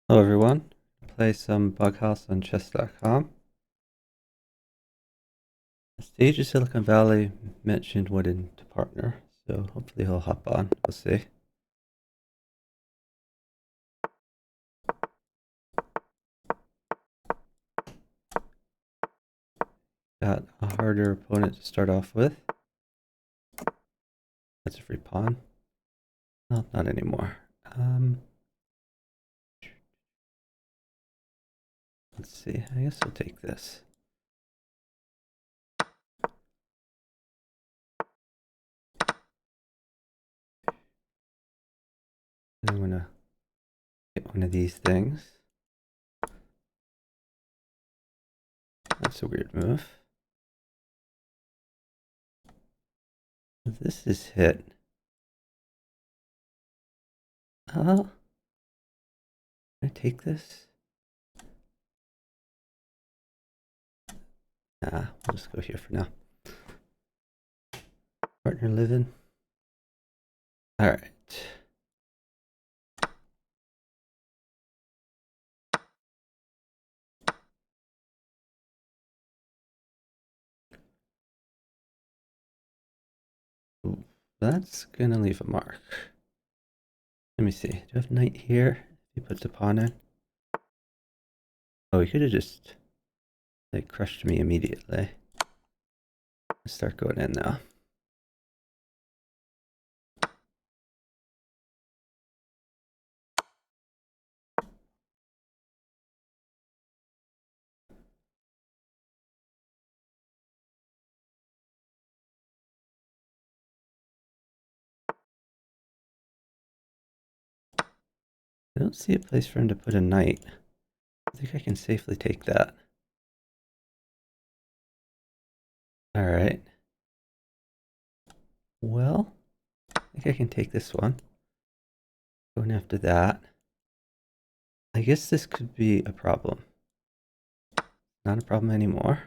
Hello everyone, play some bughouse on chess.com. Stage of Silicon Valley mentioned wanting to partner, so hopefully he'll hop on. We'll see. Got a harder opponent to start off with. That's a free pawn. No, not anymore. Let's see, I guess I'll take this. I'm gonna get one of these things. That's a weird move. This is hit. Can I take this? Nah, we'll just go here for now. Partner living. Alright. That's gonna leave a mark. Let me see. Do I have knight here? He puts a pawn in. Oh, he could have just like crushed me immediately. Let's start going in now. I don't see a place for him to put a knight. I think I can safely take that. Alright. Well, I think I can take this one. Going after that. I guess this could be a problem. Not a problem anymore.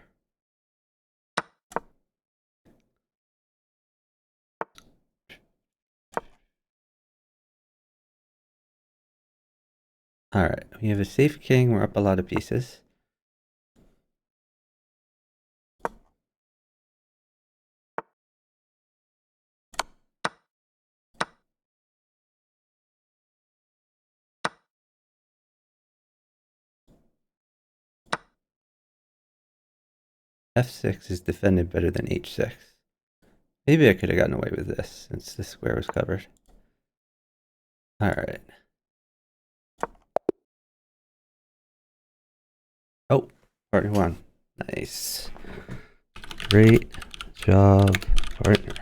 Alright, we have a safe king. We're up a lot of pieces. F6 is defended better than H6. Maybe I could have gotten away with this since the square was covered. Alright. Oh, partner one. Nice. Great job, partner.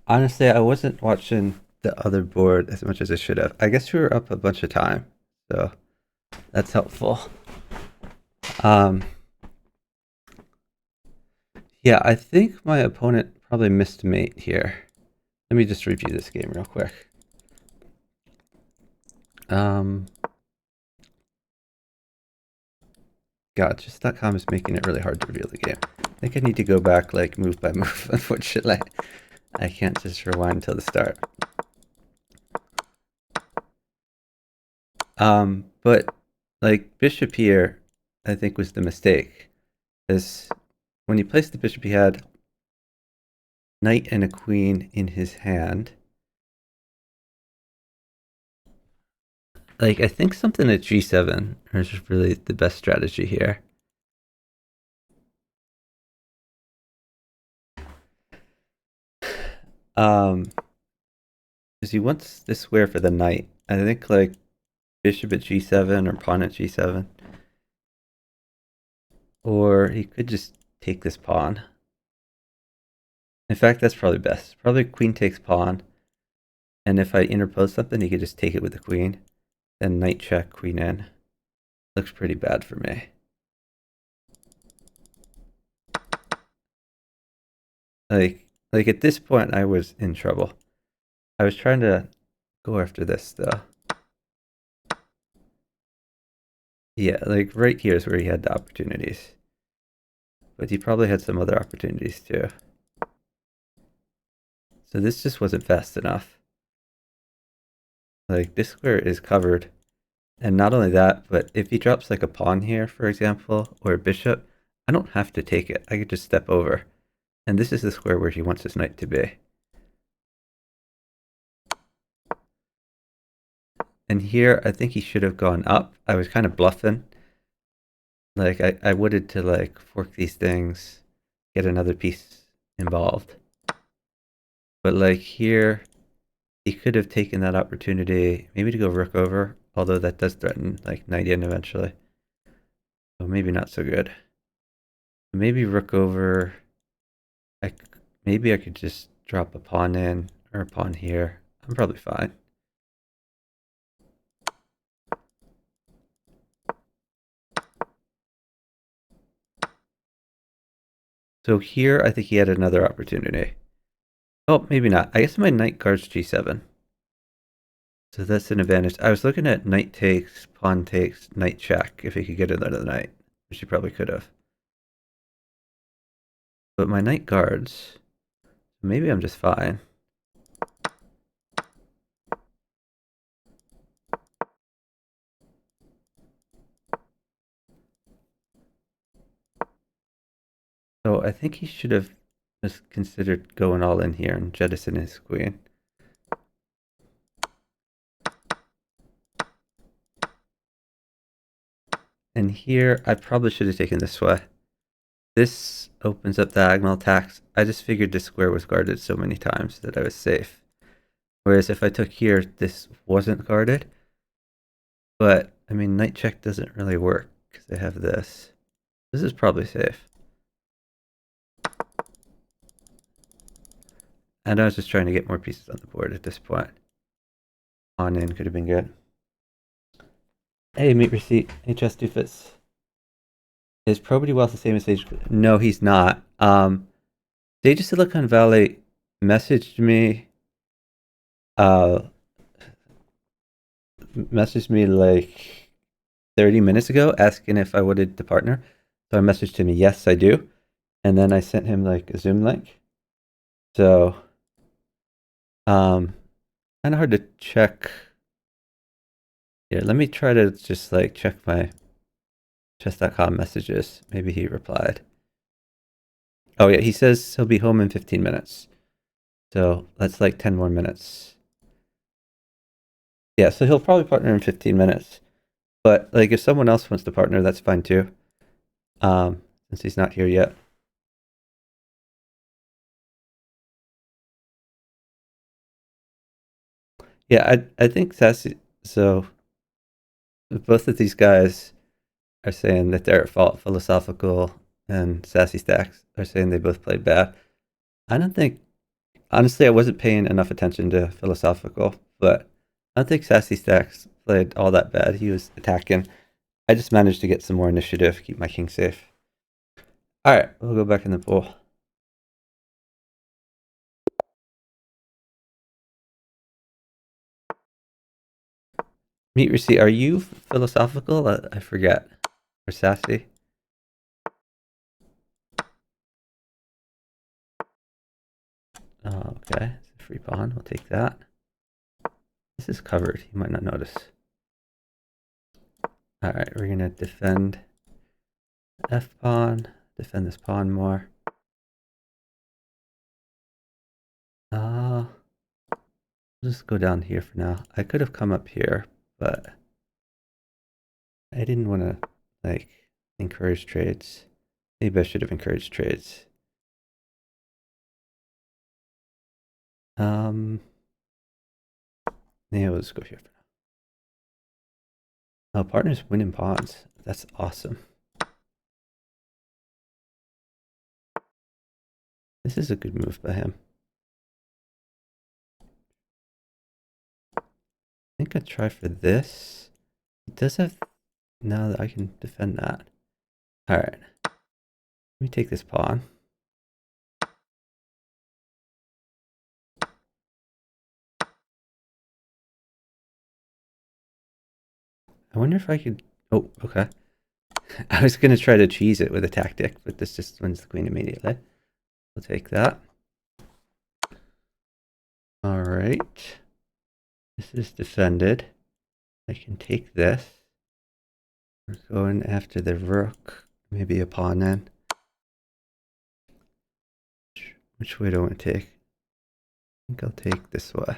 Honestly, I wasn't watching the other board as much as I should have. I guess we were up a bunch of time, so that's helpful. Yeah, I think my opponent probably missed mate here. Let me just review this game real quick. God, chess.com is making it really hard to reveal the game. I think I need to go back like move by move, unfortunately. I can't just rewind until the start. But like bishop here, I think was the mistake. Is when he placed the bishop, he had knight and a queen in his hand. Like, I think something at g7 is really the best strategy here. Because he wants this square for the knight. I think like bishop at g7 or pawn at g7. Or he could just take this pawn. In fact, that's probably best. Probably queen takes pawn. And if I interpose something, he could just take it with the queen. Then knight check, queen in. Looks pretty bad for me. Like at this point, I was in trouble. I was trying to go after this, though. Yeah, like right here is where he had the opportunities. But he probably had some other opportunities, too. So this just wasn't fast enough. Like, this square is covered. And not only that, but if he drops like a pawn here, for example, or a bishop, I don't have to take it. I could just step over. And this is the square where he wants his knight to be. And here, I think he should have gone up. I was kind of bluffing. Like, I wanted to like fork these things, get another piece involved. But like here, he could have taken that opportunity, maybe to go rook over, although that does threaten like knight in eventually. So maybe not so good. Maybe rook over. Maybe I could just drop a pawn in or a pawn here. I'm probably fine. So here, I think he had another opportunity. Oh, maybe not. I guess my knight guards g7. So that's an advantage. I was looking at knight takes, pawn takes, knight check, if he could get another knight, which he probably could have. But my knight guards, maybe I'm just fine. So I think he should have just considered going all in here and jettison his queen. And here, I probably should have taken this way. This opens up diagonal attacks. I just figured this square was guarded so many times that I was safe. Whereas if I took here, this wasn't guarded. But, I mean, knight check doesn't really work because I have this. This is probably safe. And I was just trying to get more pieces on the board at this point. On in could have been good. Hey, meet receipt. HS Doofus. Is probity wealth the same as Sage? No, he's not. Sage of Silicon Valley messaged me. Messaged me like 30 minutes ago asking if I wanted to partner. So I messaged him, yes, I do. And then I sent him like a Zoom link. So, kind of hard to check. Yeah, let me try to just like check my chess.com messages. Maybe he replied. Oh yeah, he says he'll be home in 15 minutes. So that's like 10 more minutes. Yeah, so he'll probably partner in 15 minutes. But like if someone else wants to partner, that's fine too. Since he's not here yet. Yeah, I think Sassy, so both of these guys are saying that they're at fault. Philosophical and Sassy Stacks are saying they both played bad. I don't think, honestly, I wasn't paying enough attention to Philosophical, but I don't think Sassy Stacks played all that bad. He was attacking. I just managed to get some more initiative, keep my king safe. All right, we'll go back in the pool. Meet receipt. Are you philosophical? I forget. Or sassy? Oh, okay. It's a free pawn. We'll take that. This is covered. You might not notice. All right, we're gonna defend F pawn. Defend this pawn more. Just go down here for now. I could have come up here, but I didn't want to like encourage trades. Maybe I should have encouraged trades. Yeah, let's go here for now. Oh, partners winning pawns. That's awesome. This is a good move by him. I think I'd try for this. He does have, now that I can defend that. All right. Let me take this pawn. I wonder if I could, oh, okay. I was going to try to cheese it with a tactic, but this just wins the queen immediately. We'll take that. All right. This is defended. I can take this. We're going after the rook. Maybe a pawn in. Which way do I want to take? I think I'll take this way.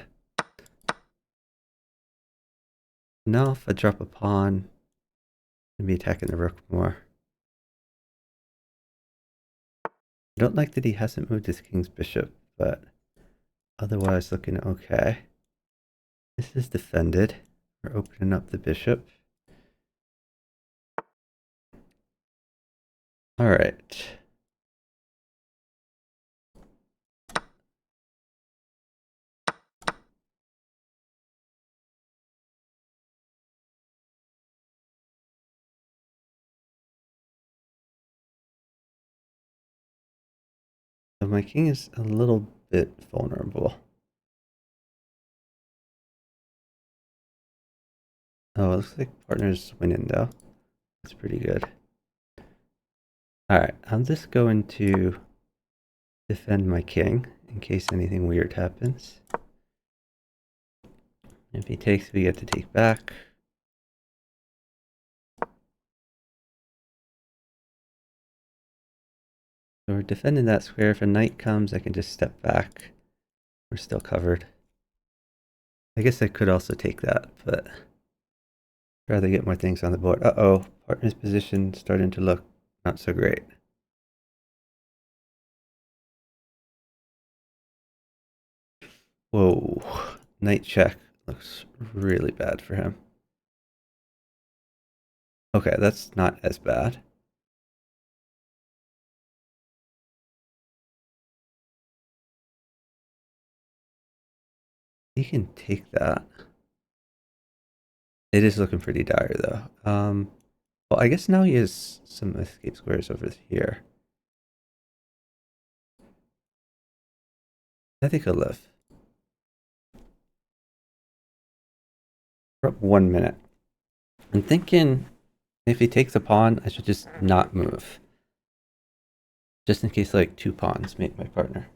Now if I drop a pawn, I'll be attacking the rook more. I don't like that he hasn't moved his king's bishop, but otherwise looking okay. This is defended. We're opening up the bishop. Alright. So my king is a little bit vulnerable. Oh, it looks like partner's winning though. That's pretty good. Alright, I'm just going to defend my king in case anything weird happens. If he takes, we get to take back. So we're defending that square. If a knight comes, I can just step back. We're still covered. I guess I could also take that, but I'd rather get more things on the board. Uh-oh, partner's position starting to look not so great. Whoa, knight check looks really bad for him. Okay, that's not as bad. He can take that. It is looking pretty dire though. Well, I guess now he has some escape squares over here. I think he'll live. We're up 1 minute. I'm thinking if he takes a pawn, I should just not move. Just in case like 2 pawns make my partner.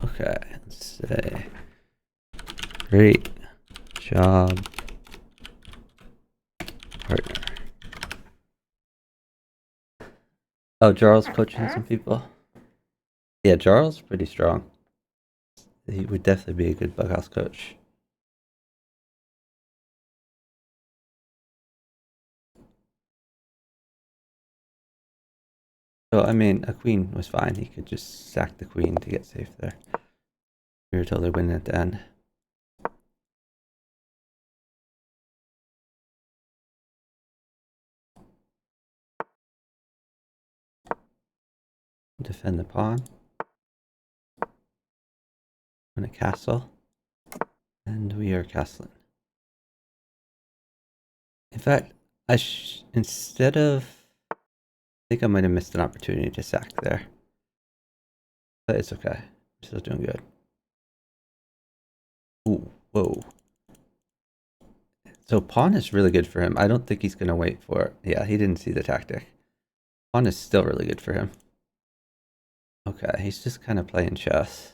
Okay, let's say great job, partner. Oh, Jarl's coaching some people. Yeah, Jarl's pretty strong. He would definitely be a good bughouse coach. So, I mean, a queen was fine. He could just sack the queen to get safe there. We were totally winning at the end. Defend the pawn. On a castle. And we are castling. In fact, instead of... I think I might have missed an opportunity to sack there. But it's okay. I'm still doing good. Ooh, whoa. So pawn is really good for him. I don't think he's going to wait for it. Yeah, he didn't see the tactic. Pawn is still really good for him. Okay, he's just kind of playing chess.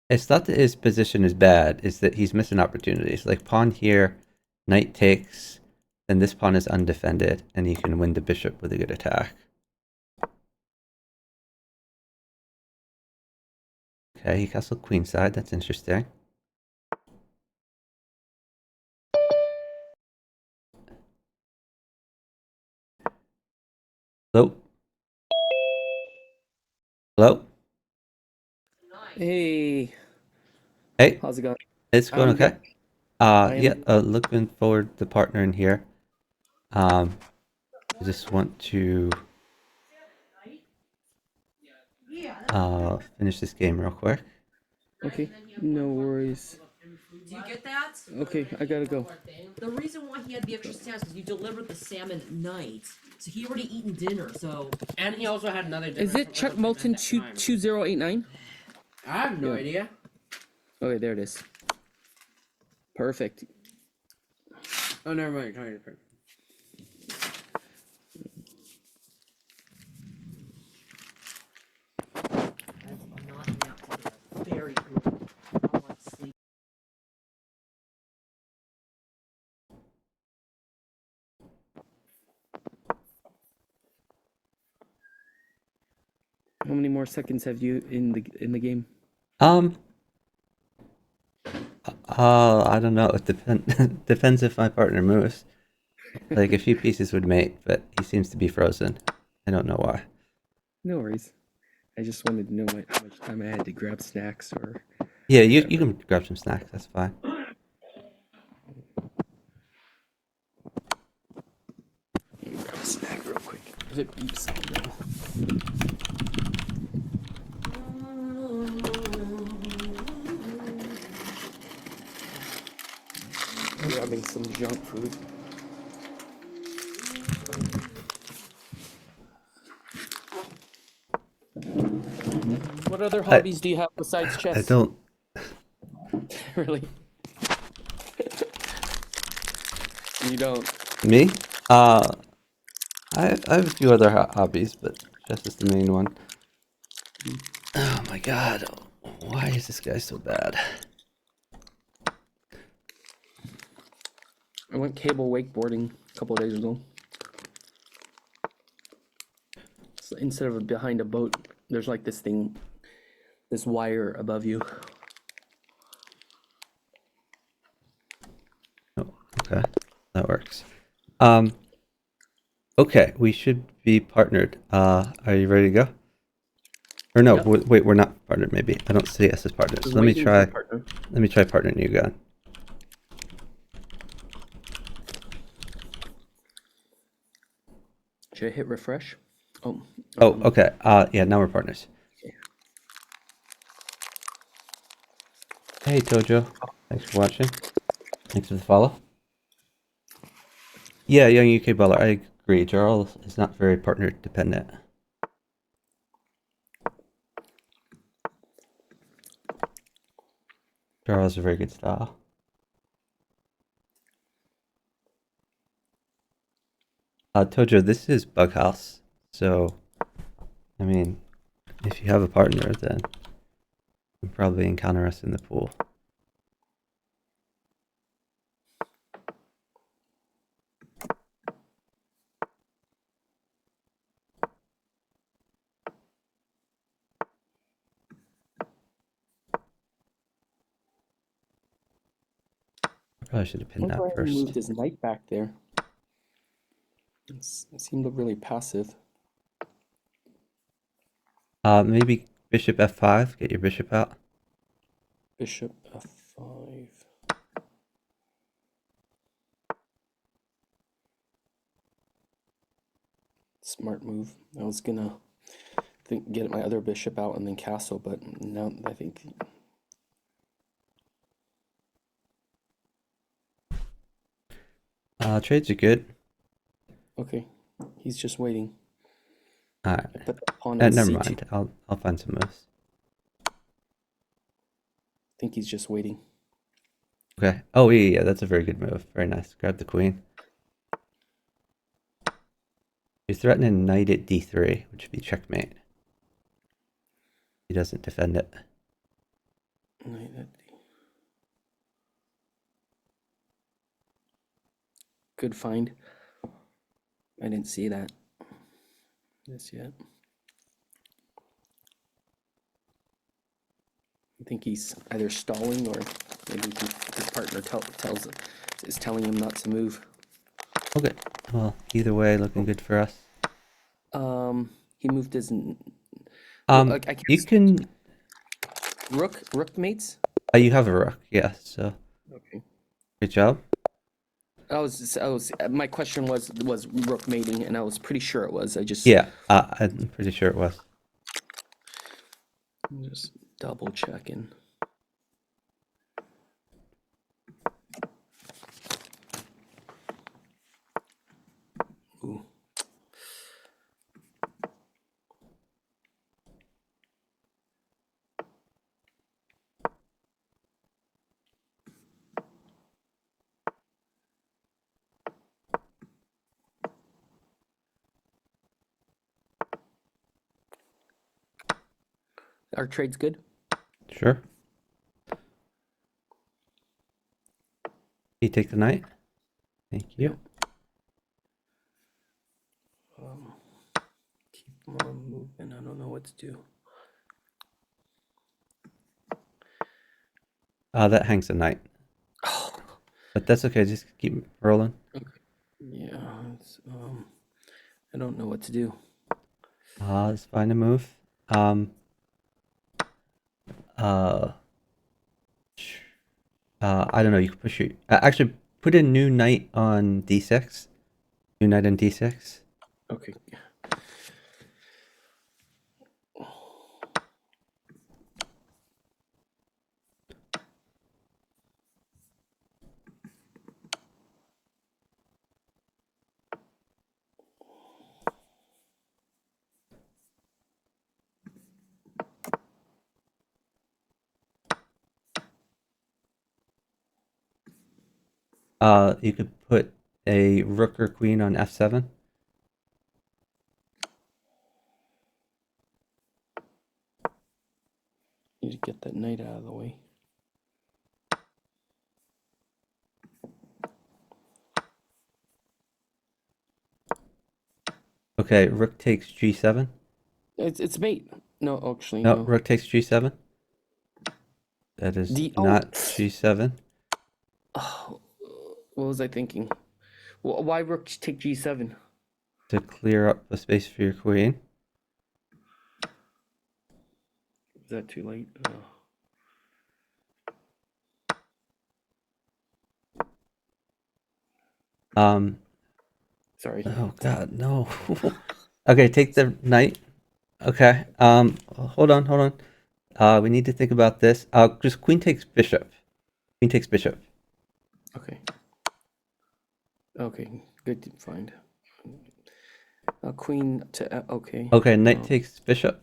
It's not that his position is bad, it's that he's missing opportunities. Like pawn here, knight takes, then this pawn is undefended, and he can win the bishop with a good attack. Okay, he castled queenside, that's interesting. Hello? Hello? Hey, Hey, how's it going? it's going okay? Yeah, I am looking forward to partnering here. I just want to finish this game real quick. okay. No worries. Do you get that? Okay, I gotta go. The reason why he had the extra stamps is you delivered the salmon at night, so he already eaten dinner. So And he also had another dinner. Is it Chuck Moulton 2089? I have no Yeah. idea. Okay, there it is. Perfect. Oh, never mind. You're talking to How many more seconds have you in the game? I don't know. It depends if my partner moves. Like a few pieces would mate, but he seems to be frozen. I don't know why. No worries. I just wanted to know how much time I had to grab snacks or. Yeah, you can grab some snacks. That's fine. Let me grab a snack real quick. If it beeps, I'll know. Grabbing some junk food. What other hobbies do you have besides chess? I don't. Really? You don't? Me? I have a few other hobbies, but chess is the main one. Oh my god. Why is this guy so bad? I went cable wakeboarding a couple of days ago. So instead of behind a boat, there's like this thing, this wire above you. Oh, okay. That works. Okay, we should be partnered. Are you ready to go? Or no, Yep. wait, we're not partnered maybe. I don't see us as partners. Just Let me waiting for a try partner. partnering you again. Should I hit refresh? Oh. Oh, okay. Yeah, now we're partners. Okay. Hey Tojo. Thanks for watching. Thanks for the follow. Yeah, young UK baller. I agree. Charles is not very partner dependent. Charles is a very good style. Tojo, this is Bughouse. So, I mean, if you have a partner, then you'll probably encounter us in the pool. I probably should have pinned Why that he first. moved his knight back there? It seemed really passive. Maybe bishop f5. Get your bishop out. Bishop f5. Smart move. I was gonna get my other bishop out and then castle, but now I think. Trades are good. Okay, he's just waiting. All right. I put the pawn in Never C2. mind. I'll find some moves. I think he's just waiting. Okay. Oh yeah, that's a very good move. Very nice. Grab the queen. You're threatening knight at d3, which would be checkmate. He doesn't defend it. Knight at D. Good find. I didn't see that this yet. I think he's either stalling or maybe his partner is telling him not to move. Okay. Well, either way, looking good for us. He moved his. You guess can. rook mates. You have a rook, yeah. So Okay. good job. My question was rook mating, and I was pretty sure it was. Yeah, I'm pretty sure it was. Just double checking. Ooh. Our trade's good. Sure. You take the knight. Thank you. Keep on moving. and I don't know what to do. That hangs a knight. Oh, But that's okay, just keep rolling. yeah. I don't know what to do. Let's find a move. Uh, I don't know, you can push your... actually, put a new knight on d6. New knight on d6. Okay. You could put a rook or queen on f7. Need to get that knight out of the way. Okay, rook takes g7. It's mate. No, actually, No, no. rook takes g7. That is not g7. Oh, what was I thinking? Why rook take g7? To clear up a space for your queen. Is that too late? Sorry. Oh god, no. Okay, take the knight. Okay. Hold on. We need to think about this. Just queen takes bishop. Queen takes bishop. Okay. Okay, good to find. Queen to okay. Okay, knight takes bishop.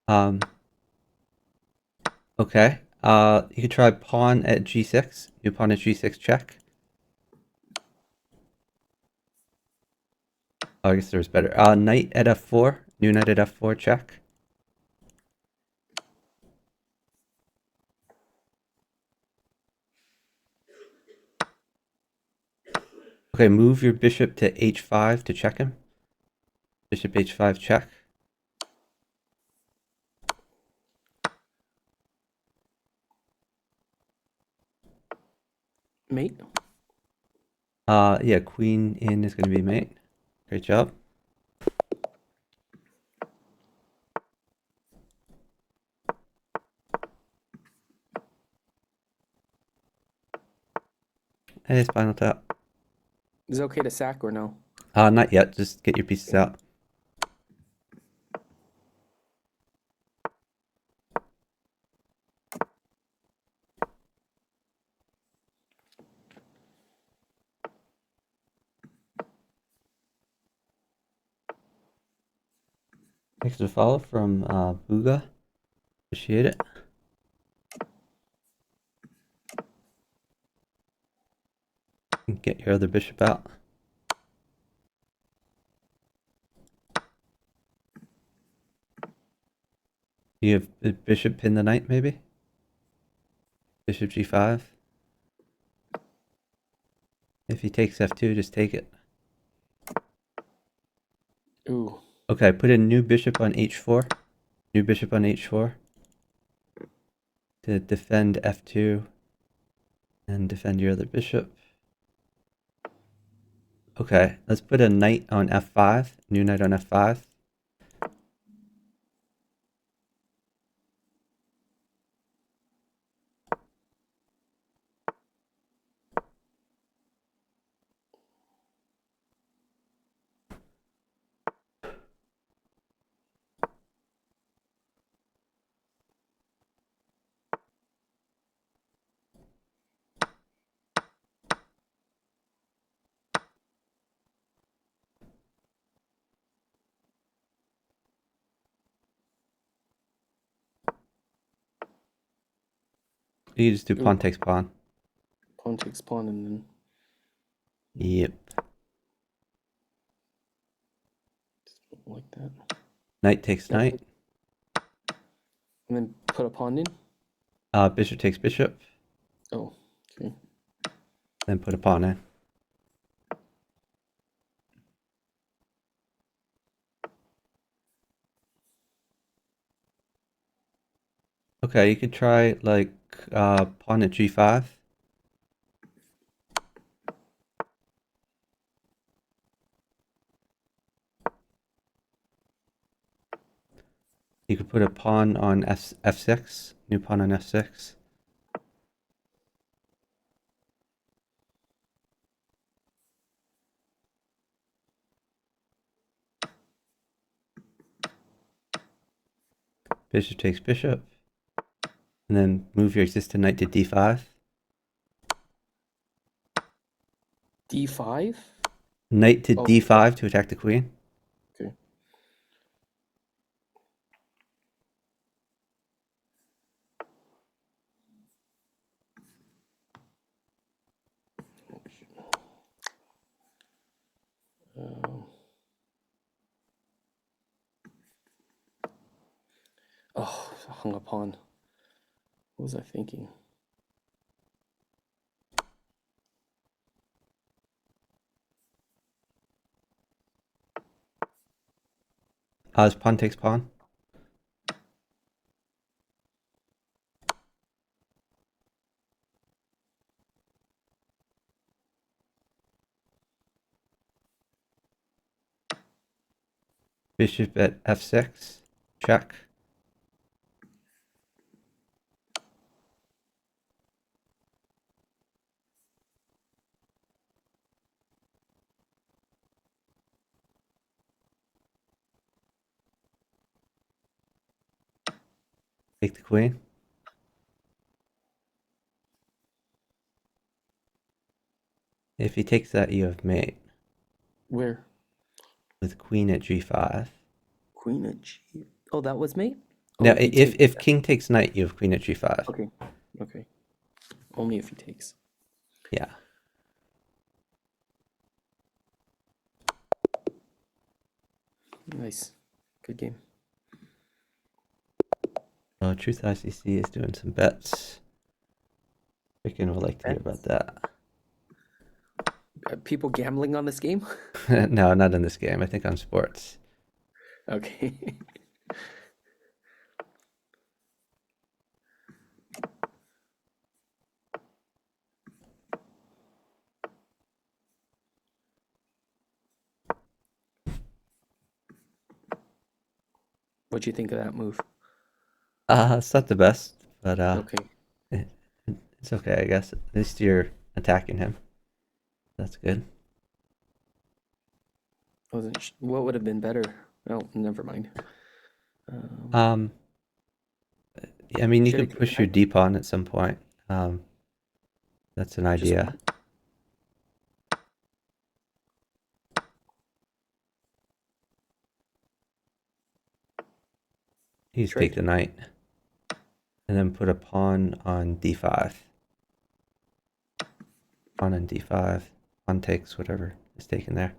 Okay. You could try pawn at g6. New pawn at g6 check. Oh, I guess there's better. Knight at f4. New knight at f4 check. Okay, move your bishop to h5 to check him. Bishop h5 check. Mate. Yeah, queen in is going to be mate. Great job. Hey, Spinal Tap. Is it okay to sack or no? Not yet. Just get your pieces out. Thanks for the follow from Booga. Appreciate it. Get your other bishop out. You have the bishop pin the knight, maybe? Bishop g5. If he takes f2, just take it. Ooh. Okay, put a new bishop on h4. New bishop on h4. To defend f2. And defend your other bishop. Okay, let's put a knight on f5. New knight on f5. You just do pawn takes pawn. Pawn takes pawn and then. Yep. Like that. Knight takes knight. And then put a pawn in? Bishop takes bishop. Oh, okay. Then put a pawn in. Okay, you could try like pawn at g5. You could put a pawn on f6, new pawn on f6. Bishop takes bishop. And then move your existing knight to d5. D5? Knight to Oh, d5 to attack the queen. okay. Oh, hung up on. What was I thinking? His pawn takes pawn. Bishop at f6. Check. Take the queen. If he takes that, you have mate. Where? With queen at g5. Queen at G. Oh, that was mate? Now, Oh, he if takes- king takes knight, you have queen at g5. Okay. Okay. Only if he takes. Yeah. Nice. Good game. Oh, Truth ICC is doing some bets. Freaking would like to hear about that. People gambling on this game? No, not in this game. I think on sports. Okay. What'd you think of that move? It's not the best, but Okay. it's okay, I guess. At least you're attacking him. That's good. What would have been better? Oh, never mind. I mean, you Should could it push your d pawn at some point. That's an Just idea. You just take the knight, and then put a pawn on d5. Pawn on d5. Pawn takes whatever is taken there.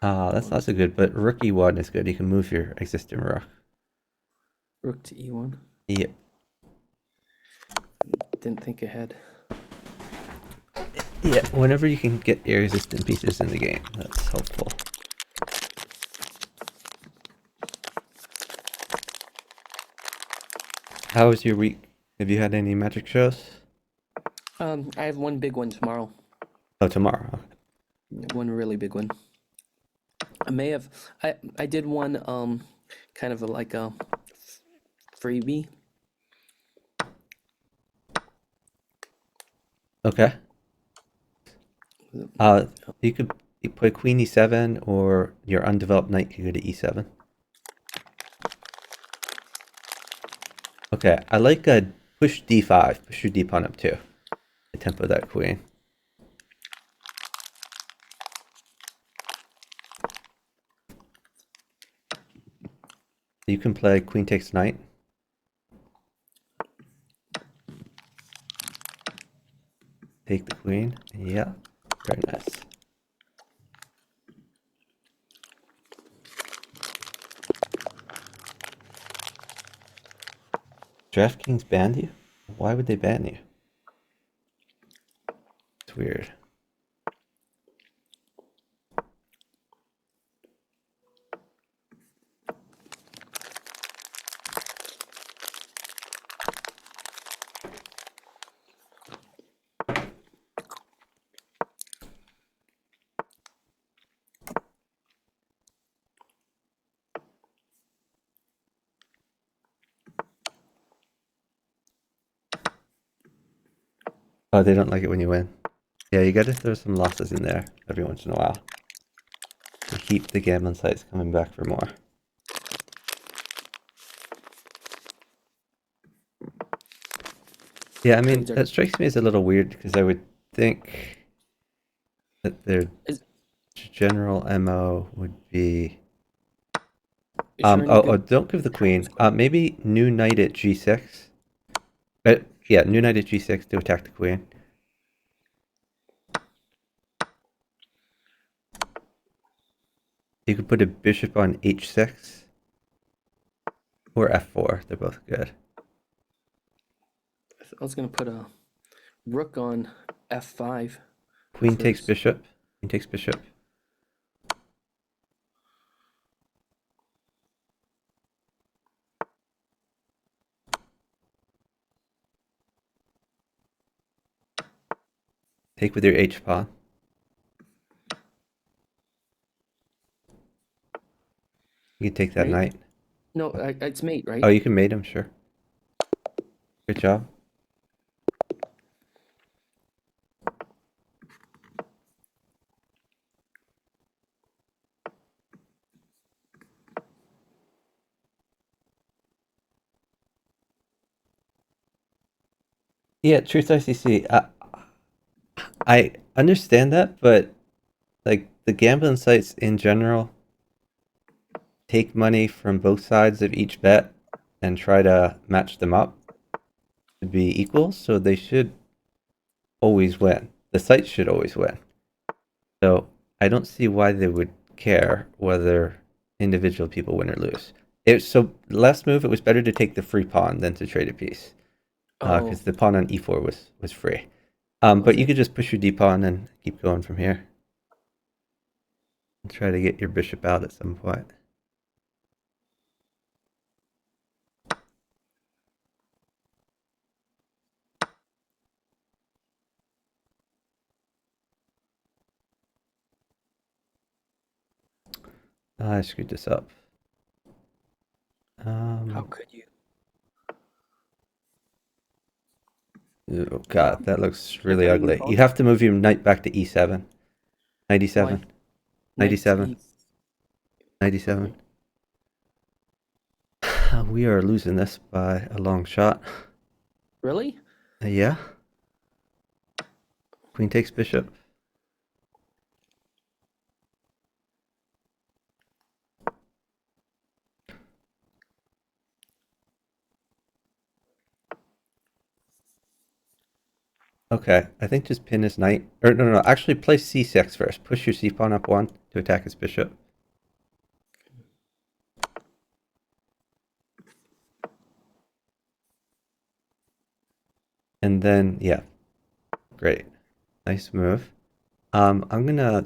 That's not so good, but rook e1 is good. You can move your existing rook. Rook to e1. Yep. Didn't think ahead. Yeah, whenever you can get air resistant pieces in the game, that's helpful. How was your week? Have you had any magic shows? I have one big one tomorrow. Oh, tomorrow. One really big one. I did one kind of like a freebie. Okay. You could play queen e7, or your undeveloped knight could go to e7. Okay, I like a push d5. Push your d pawn up too. To tempo that queen. You can play queen takes knight. Take the queen. Yeah, very nice. DraftKings banned you? Why would they ban you? It's weird. Oh, they don't like it when you win. Yeah, you gotta throw some losses in there every once in a while to keep the gambling sites coming back for more. Yeah, I mean, Trades are- that strikes me as a little weird because I would think that their Is- general MO would be is there any oh, good- don't give the queen. Maybe new knight at g6. Yeah, new knight at g6 to attack the queen. You could put a bishop on h6 or f4. They're both good. I was gonna put a rook on f5. Queen takes first. bishop. Queen takes bishop. Take with your h pawn. You can take that Right? knight. No, it's mate, right? Oh, you can mate him, sure. Good job. Yeah, Truth ICC. I understand that, but like the gambling sites in general take money from both sides of each bet and try to match them up to be equal, so they should always win. The sites should always win. So I don't see why they would care whether individual people win or lose. So last move, it was better to take the free pawn than to trade a piece because Oh, the pawn on e4 was free. Was But you it? could just push your d pawn and keep going from here. And try to get your bishop out at some point. I screwed this up. How could you? Oh god, that looks Can't really play new ugly. pawn? You have to move your knight back to e7. 97. Why? 97. Knight 97. We are losing this by a long shot. Really? Yeah. Queen takes bishop. Okay, I think just pin his knight. Or no, actually play c6 first. Push your c-pawn up one to attack his bishop. And then, yeah. Great. Nice move. I'm gonna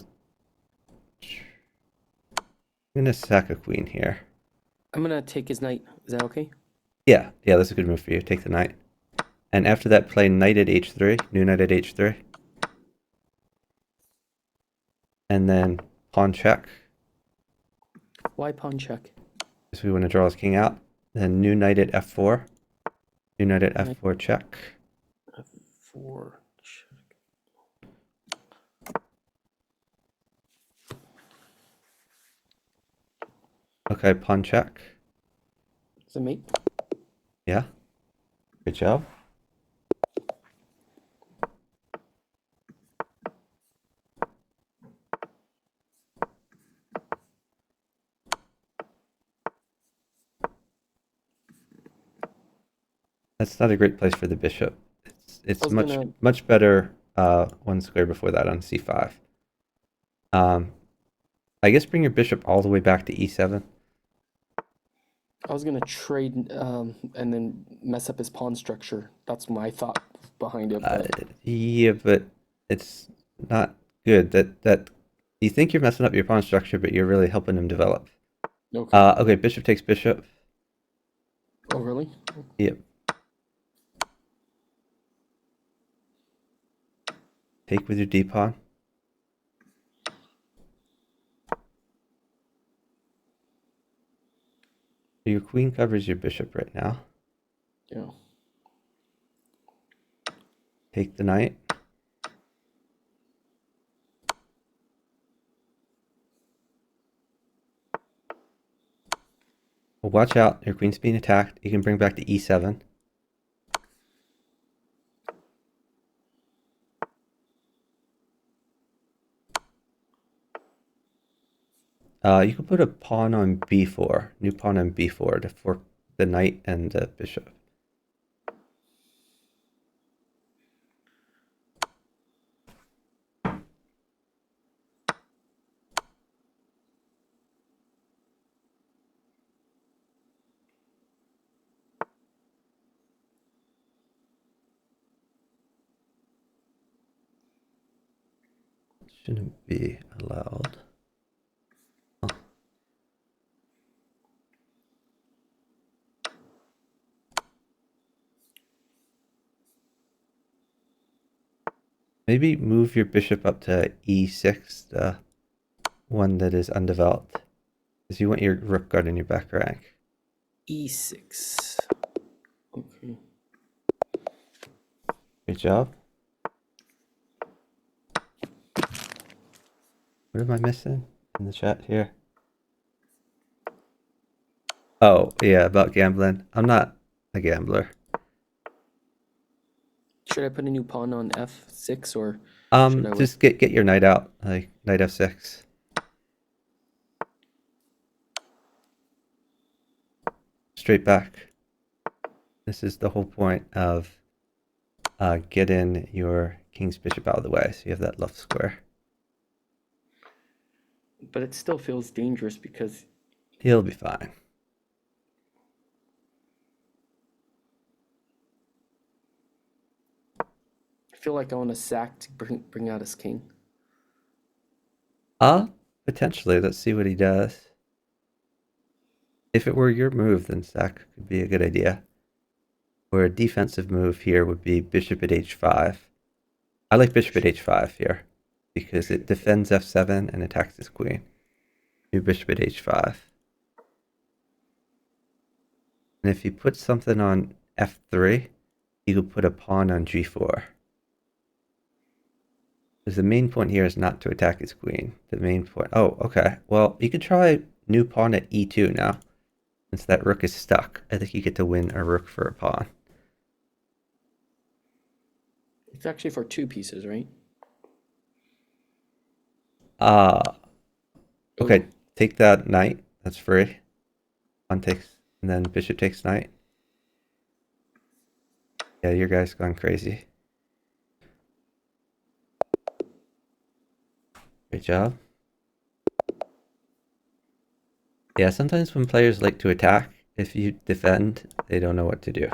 sack a queen here. I'm gonna take his knight. Is that okay? Yeah, that's a good move for you. Take the knight. And after that, play knight at h3, new knight at h3. And then pawn check, Why pawn check? because we want to draw his king out. Then new knight at f4, new knight at Knight. f4 check. F4 check. Okay, pawn check. Is it mate? Yeah, good job. That's not a great place for the bishop. It's was much gonna- much better one square before that on c5. I guess bring your bishop all the way back to e7. I was gonna trade and then mess up his pawn structure. That's my thought behind it. But Yeah, but it's not good. That you think you're messing up your pawn structure, but you're really helping him develop. Okay. Okay, bishop takes bishop. Oh, really? Yep. Take with your d pawn. Your queen covers your bishop right now. Yeah. Take the knight. Well, watch out. Your queen's being attacked. You can bring back to e7. You can put a pawn on b4. New pawn on b4 to fork the knight and the bishop. Shouldn't be allowed. Oh. Maybe move your bishop up to e6, the one that is undeveloped, because you want your rook guard in your back rank. E6. Okay. Good job. What am I missing in the chat here? Oh, yeah, about gambling. I'm not a gambler. Should I put a new pawn on f6 or should I wait? Just get your knight out, like knight f6. Straight back. This is the whole point of getting your king's bishop out of the way, so you have that left square. But it still feels dangerous because He'll be fine. I feel like I want to sack to bring out his king. Potentially. Let's see what he does. If it were your move, then sack could be a good idea. Or a defensive move here would be bishop at h5. I like bishop at h5 here because it defends f7 and attacks his queen. Do bishop at h5. And if you put something on f3, you could put a pawn on g4. Because the main point here is not to attack his queen. The main point... Oh, okay. Well, you could try new pawn at e2 now. Since that rook is stuck, I think you get to win a rook for a pawn. It's actually for 2 pieces, right? Okay, take that knight. That's free. Pawn takes... And then bishop takes knight. Yeah, your guy's gone crazy. Great job. Yeah, sometimes when players like to attack, if you defend, they don't know what to do.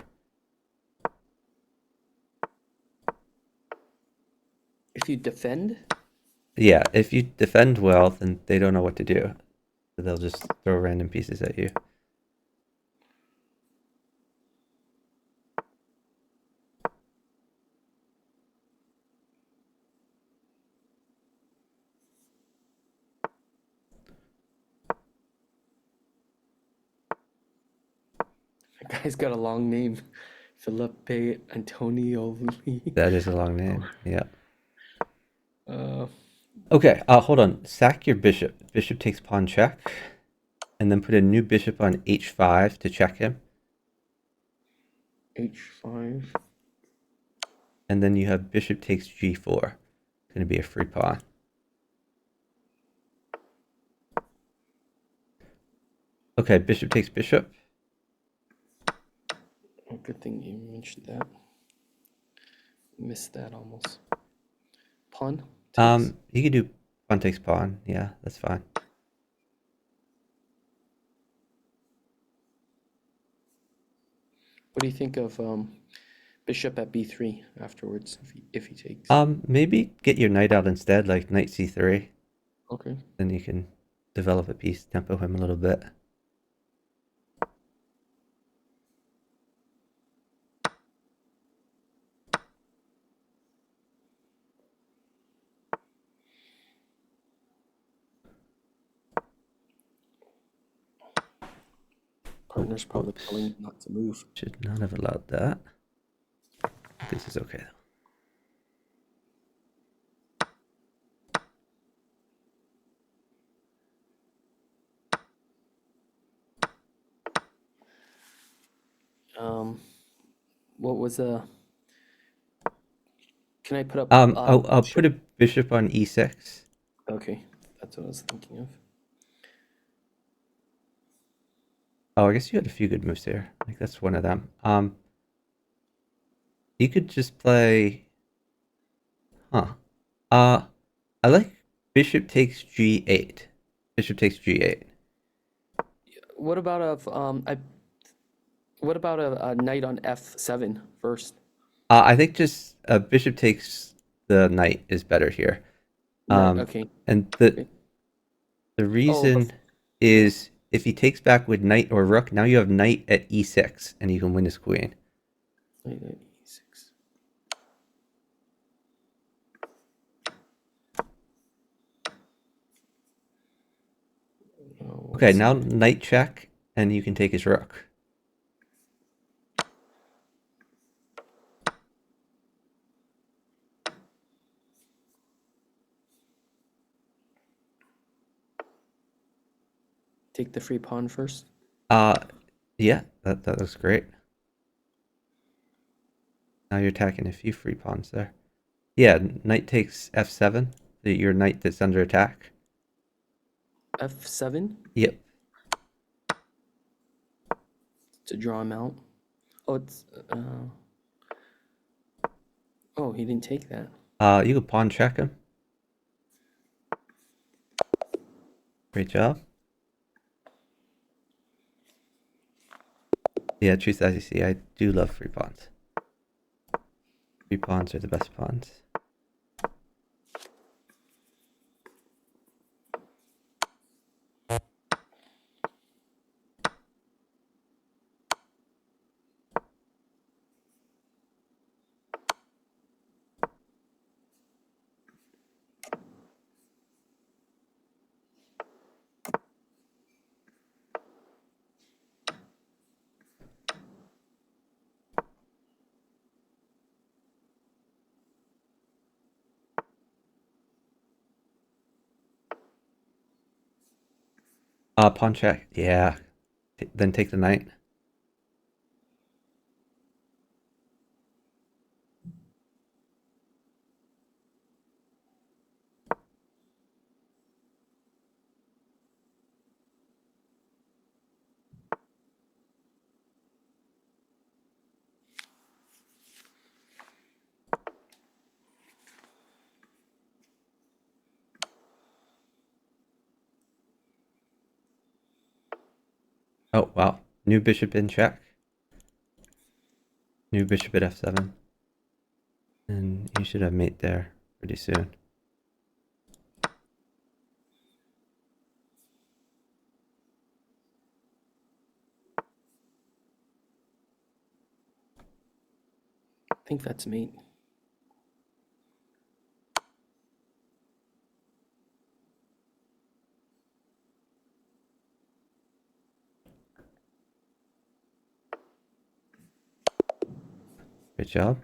If you defend? Yeah, if you defend well, then they don't know what to do. So they'll just throw random pieces at you. That guy's got a long name. Felipe Antonio Lee. That is a long name. Yeah. Uh, Okay, hold on. Sack your bishop. Bishop takes pawn check. And then put a new bishop on h5 to check him. H5. And then you have bishop takes g4. It's going to be a free pawn. Okay, bishop takes bishop. Oh, good thing you mentioned that. Missed that almost. Pawn? Takes. You could do pawn takes pawn. Yeah, that's fine. What do you think of bishop at b3 afterwards if he takes. Maybe get your knight out instead, like knight c3. Okay. Then you can develop a piece, tempo him a little bit. Partner's probably Oops. telling me not to move. Should not have allowed that. This is okay though. What was Can I put up? I'll bishop? put a bishop on e6. Okay, that's what I was thinking of. Oh, I guess you had a few good moves here. Like that's one of them. You could just play. Huh. I like bishop takes g8. Bishop takes g8. What about What about a knight on f7 first? I think just bishop takes the knight is better here. Knight, okay. And Okay. the reason is if he takes back with knight or rook, now you have knight at e6 and you can win his queen. Knight at e6. Oh, Okay, now knight check and you can take his rook. take the free pawn first. Yeah, that looks great. Now you're attacking a few free pawns there. Yeah, knight takes f7. Your knight that's under attack. f7 Yep. to draw him out. Oh, it's oh, he didn't take that. You could pawn check him. Great job. Yeah, truth as you see, I do love free pawns. Free pawns are the best pawns. Pawn check. Yeah. Then take the knight. Oh, wow. New bishop in check. New bishop at f7. And you should have mate there pretty soon. I think that's mate. Good job.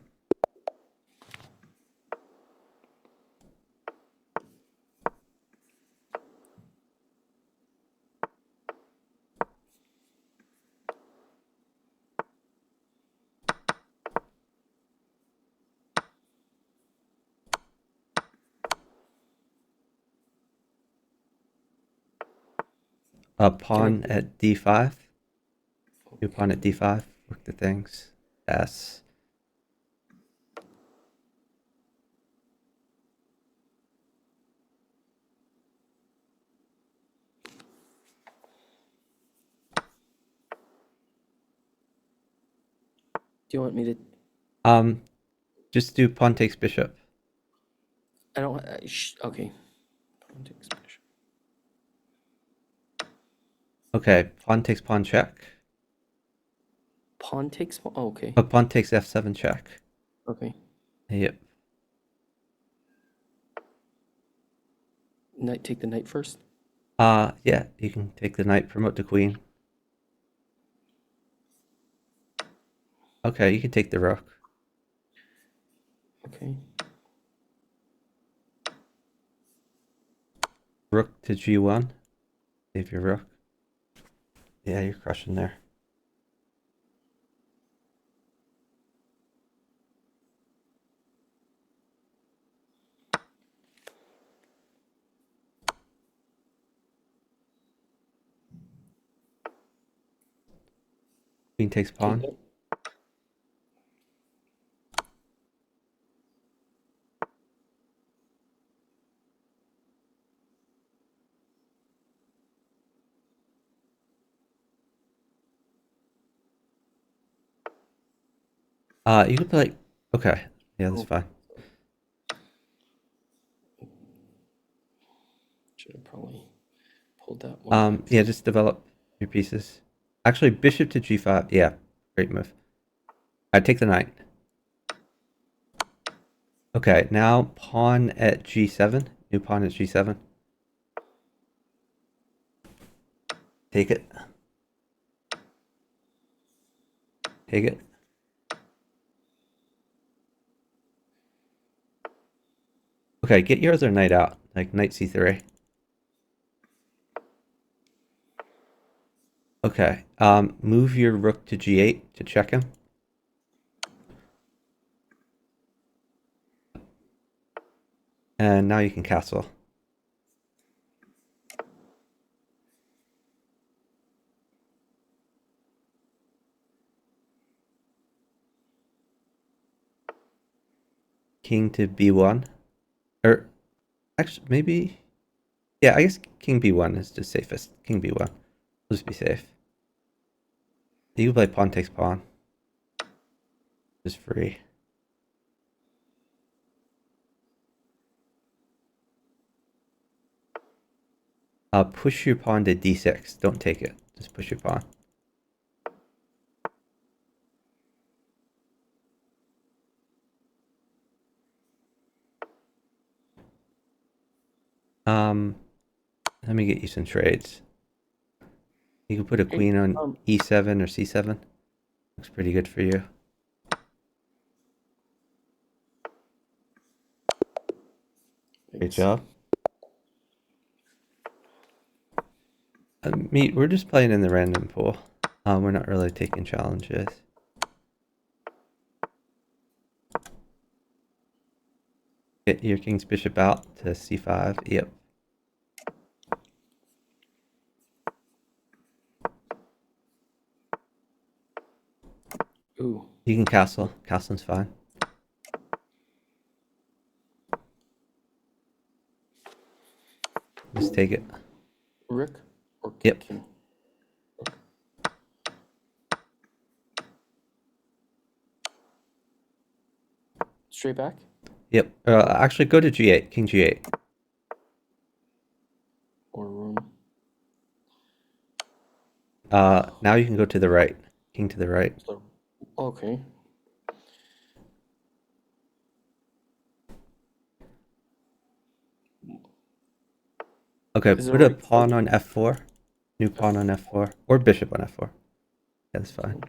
A pawn at d5. New pawn at d5. Work the things. Yes. Do you want me to Just do pawn takes bishop. I don't. Okay. Pawn takes bishop. Okay, pawn takes pawn check. Pawn takes. Oh, okay. But pawn takes f7 check. Okay. Yep. Knight, take the knight first. Yeah, you can take the knight, promote to queen. Okay, you can take the rook. Okay. Rook to g1. Save your rook. Yeah, you're crushing there. Queen takes pawn. Okay. You can play. Okay, yeah, that's Oh. fine. Should have probably pulled that one. Back. Yeah, just develop your pieces. Actually, bishop to g5. Yeah, great move. I take the knight. Okay, now pawn at g7. New pawn at g7. Take it. Take it. Okay, get your other knight out. Like knight c3. Okay, move your rook to g8 to check him. And now you can castle. King to b1. Or, actually, maybe... Yeah, I guess king b1 is the safest. King b1. We'll just be safe. You can play pawn takes pawn. Just free. Push your pawn to d6. Don't take it. Just push your pawn. Let me get you some trades. You can put a queen on e7 or c7. Looks pretty good for you. Great job. We're just playing in the random pool. We're not really taking challenges. Get your king's bishop out to c5. Yep. Ooh. You can castle. Castling's fine. Just take it. Rook or Yep. king? Rook. Straight back? Yep. Actually, go to g8. King g8. Or room? Now you can go to the right. King to the right. So, okay. Okay, Is there put a a right pawn side? on f4. New pawn on f4. Or bishop on f4. Yeah, that's fine.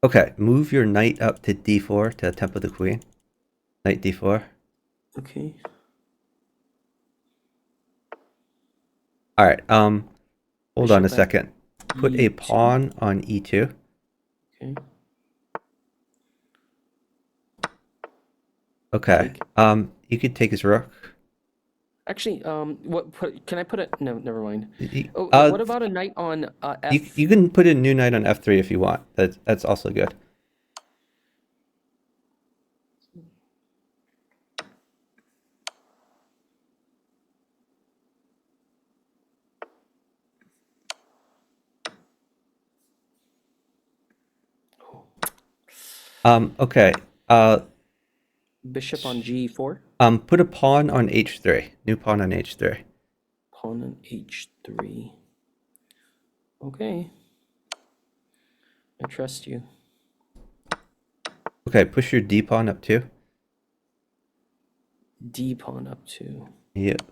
Okay, move your knight up to d4 to tempo the queen. Knight d4. Okay. Alright, hold on a Bishop at second. Put a E2. pawn on e2. Okay. Okay. Take. You could take his rook. Actually, can I put it? No, never mind. You, Oh, what about a knight on F? you can put a new knight on f3 if you want. That's also good. Okay. Bishop on G4. Put a pawn on H3. New pawn on H3. Pawn on H3. Okay. I trust you. Okay, push your D pawn up too. D pawn up to. Yep.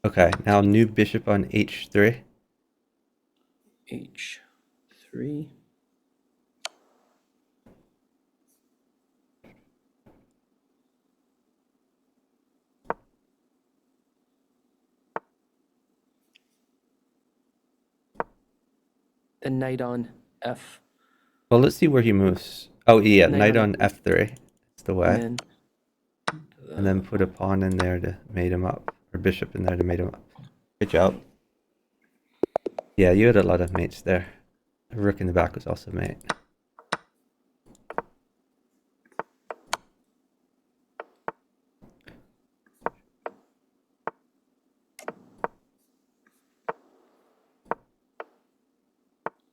Okay, now new bishop on H3. H3. Then knight on F. Well, let's see where he moves. Oh, yeah, knight on F3. F3. That's the way. And And then put a pawn in there to mate him up. Or bishop in there to mate him up. Good job. Yeah, you had a lot of mates there. The rook in the back was also mate.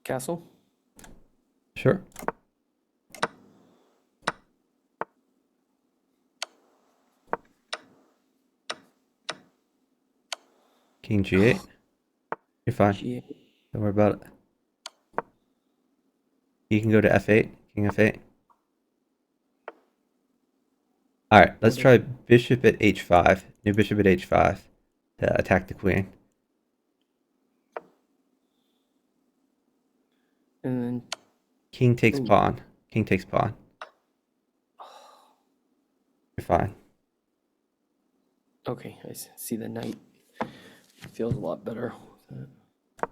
castle. Sure. King G8. You're fine. G8. Don't worry about it. You can go to F8. King F8. Alright, let's try bishop at H5. New bishop at H5 to attack the queen. And then King takes pawn. King takes pawn. You're fine. okay, I see the knight. Feels a lot better with that.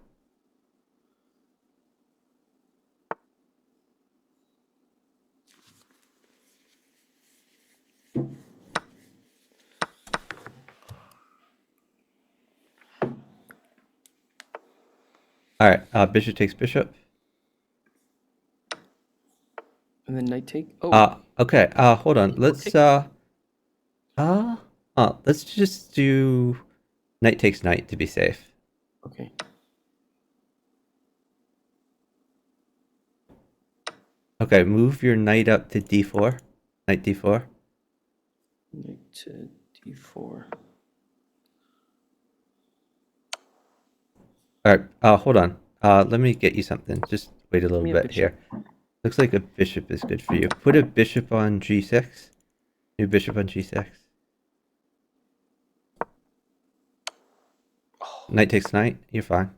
Alright, bishop takes bishop. And then knight take. Oh, Okay, hold on. Let's take. let's just do knight takes knight to be safe. Okay. Okay, move your knight up to D4. Knight D4. Knight to D4. Alright, hold on. Let me get you something. Just wait a little me a bit bishop. here. Looks like a bishop is good for you. Put a bishop on G6. New bishop on G6. Knight takes knight. You're fine.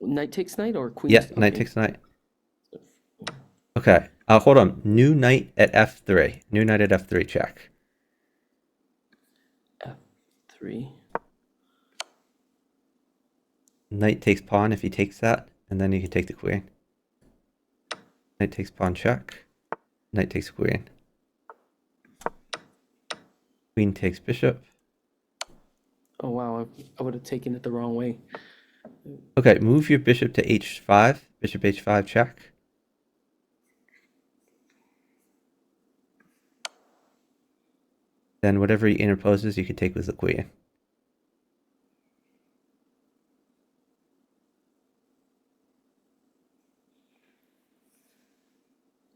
Knight takes knight or queen? Yeah, knight takes knight. Okay. Hold on. New knight at F3. New knight at F3 check. F3. Knight takes pawn if he takes that, and then you can take the queen. Knight takes pawn check. Knight takes queen. Queen takes bishop. Oh wow, I would have taken it the wrong way. Okay, move your bishop to H5. Bishop H5 check. Then whatever he interposes, you can take with the queen.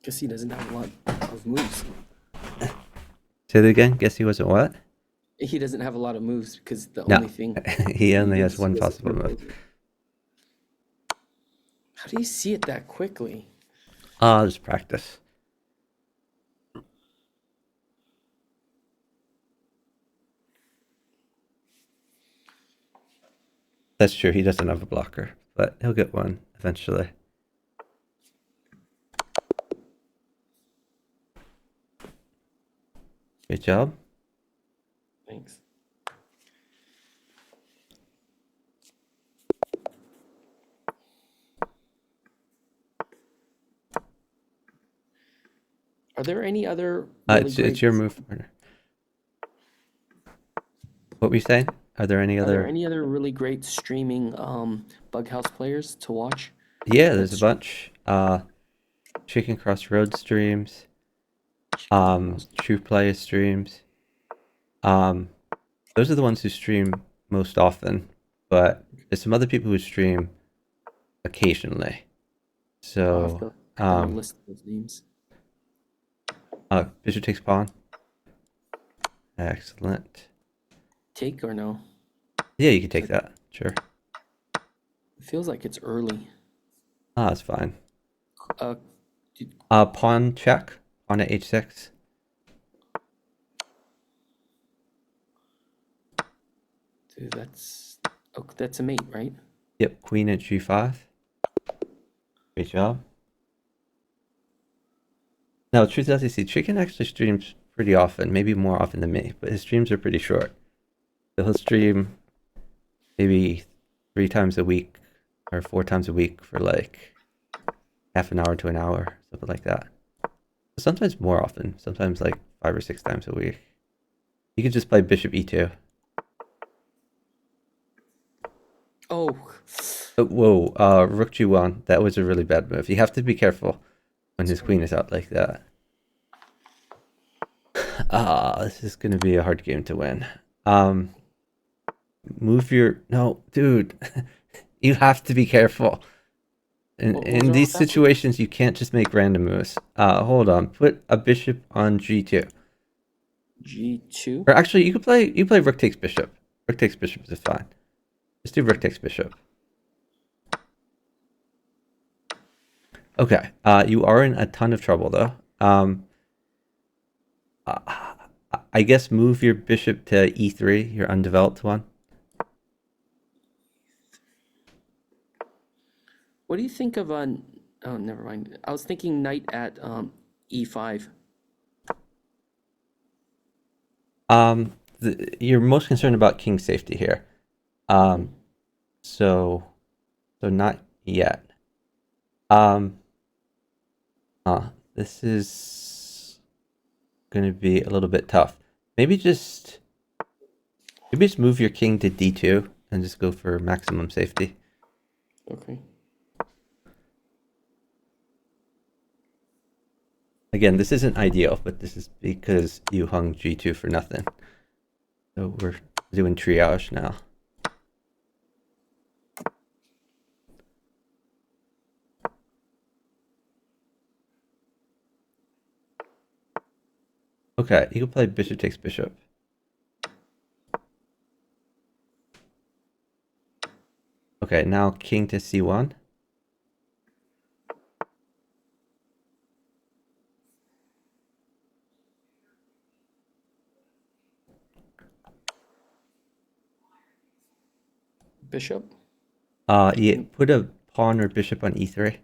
Guess he doesn't have a lot of moves. Say that again. Guess he wasn't what? He doesn't have a lot of moves because the No. only thing. He only has is- one is- possible move. How do you see it that quickly? Just practice. That's true. He doesn't have a blocker, but he'll get one eventually. Good job. Thanks. Are there any other? Really It's your move, partner. What were you saying? Are there any Are other? there any other really great streaming bughouse players to watch? Yeah, there's a That's- bunch. Chicken Crossroads streams. True Player streams. Those are the ones who stream most often, but there's some other people who stream occasionally. I'll have So, to have a um, list of those names. bishop takes pawn. Excellent. Take or no? Yeah, you can take that. Sure. It feels like it's early. Ah, that's fine. Uh, Pawn check. Pawn at h6. dude, that's a mate, right? Yep, queen at g5. Great job. Now, truth is, see, Chicken actually streams pretty often, maybe more often than me, but his streams are pretty short. So he'll stream maybe 3 times a week or 4 times a week for like half an hour to an hour, something like that. Sometimes more often, sometimes like 5 or 6 times a week. You could just play bishop e2. Oh, Oh, whoa, rook g1. That was a really bad move. You have to be careful when his queen is out like that. This is going to be a hard game to win. Move your... No, dude. You have to be careful. what was In wrong these with that move? situations, you can't just make random moves. Hold on. Put a bishop on g2. G2. Or actually, you play rook takes bishop. Rook takes bishop is fine. Just do rook takes bishop. Okay. You are in a ton of trouble though. I guess move your bishop to e3, your undeveloped one. What do you think of oh, never mind. I was thinking knight at E5. You're most concerned about king safety here. So not yet. This is gonna be a little bit tough. Maybe just move your king to d2 and just go for maximum safety. Okay. Again, this isn't ideal, but this is because you hung g2 for nothing. So we're doing triage now. Okay, you can play bishop takes bishop. Okay, now king to c1. Bishop. Yeah, put a pawn or bishop on e3.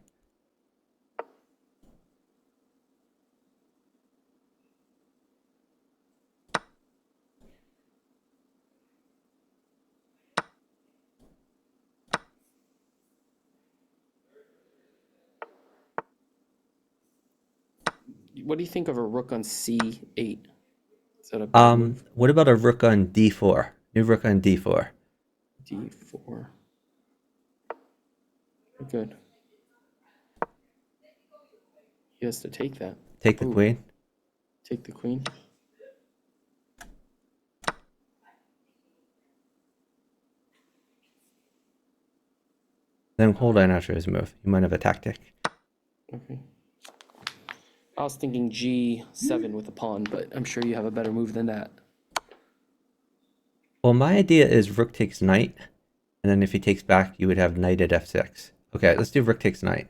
What do you think of a rook on C8? Is that a bad move? What about a rook on d4? New rook on d4. D4. Good. He has to take that. Take the Ooh, queen. take the queen. Then hold on after his move. You might have a tactic. Okay. I was thinking G7 with a pawn, but I'm sure you have a better move than that. Well, my idea is rook takes knight, and then if he takes back, you would have knight at f6. Okay, let's do rook takes knight.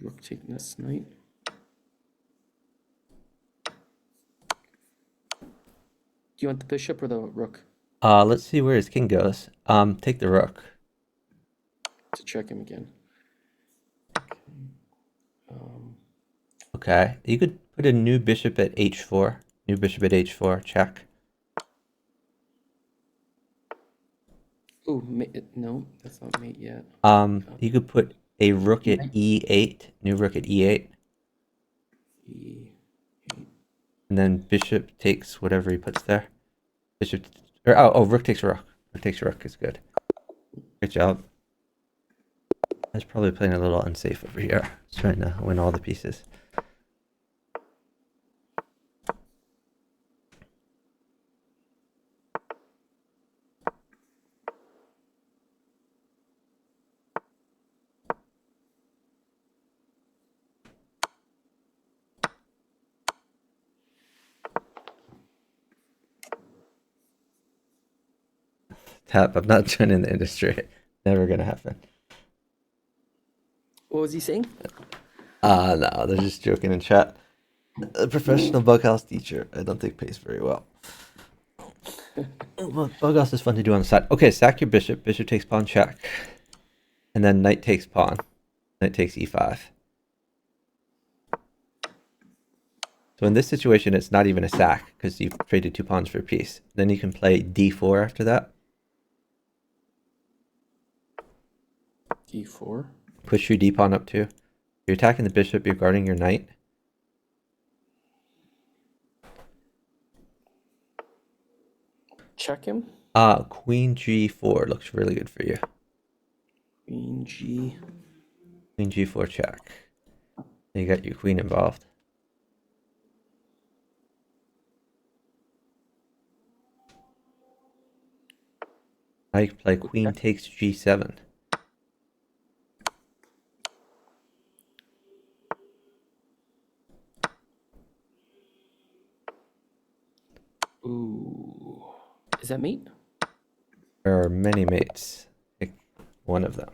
Rook taking this knight. Do you want the bishop or the rook Let's see where his king goes. Take the rook. to check him again? Okay, you could put a new bishop at h4. New bishop at h4, check. Oh, no, that's not mate yet. You could put a rook at e8. New rook at e8. E- And then bishop takes whatever he puts there. Bishop, or rook takes rook. Rook takes rook is good. Good job. I was probably playing a little unsafe over here. Just trying to win all the pieces. Pep. I'm not joining the industry. Never gonna happen. What was he saying? No, they're just joking in chat. A professional bughouse teacher, I don't think pays very well. Well, bughouse is fun to do on the side. Okay, sack your bishop. Bishop takes pawn check. And then knight takes pawn. Knight takes e5. So in this situation, it's not even a sack because you've traded 2 pawns for a piece. Then you can play d4 after that. D4. Push your d pawn up too. You're attacking the bishop, you're guarding your knight. Check him. Queen g4 looks really good for you. Queen G. Queen g4 check. You got your queen involved. Now you can play queen takes g7. Ooh. Is that mate? There are many mates. Pick one of them.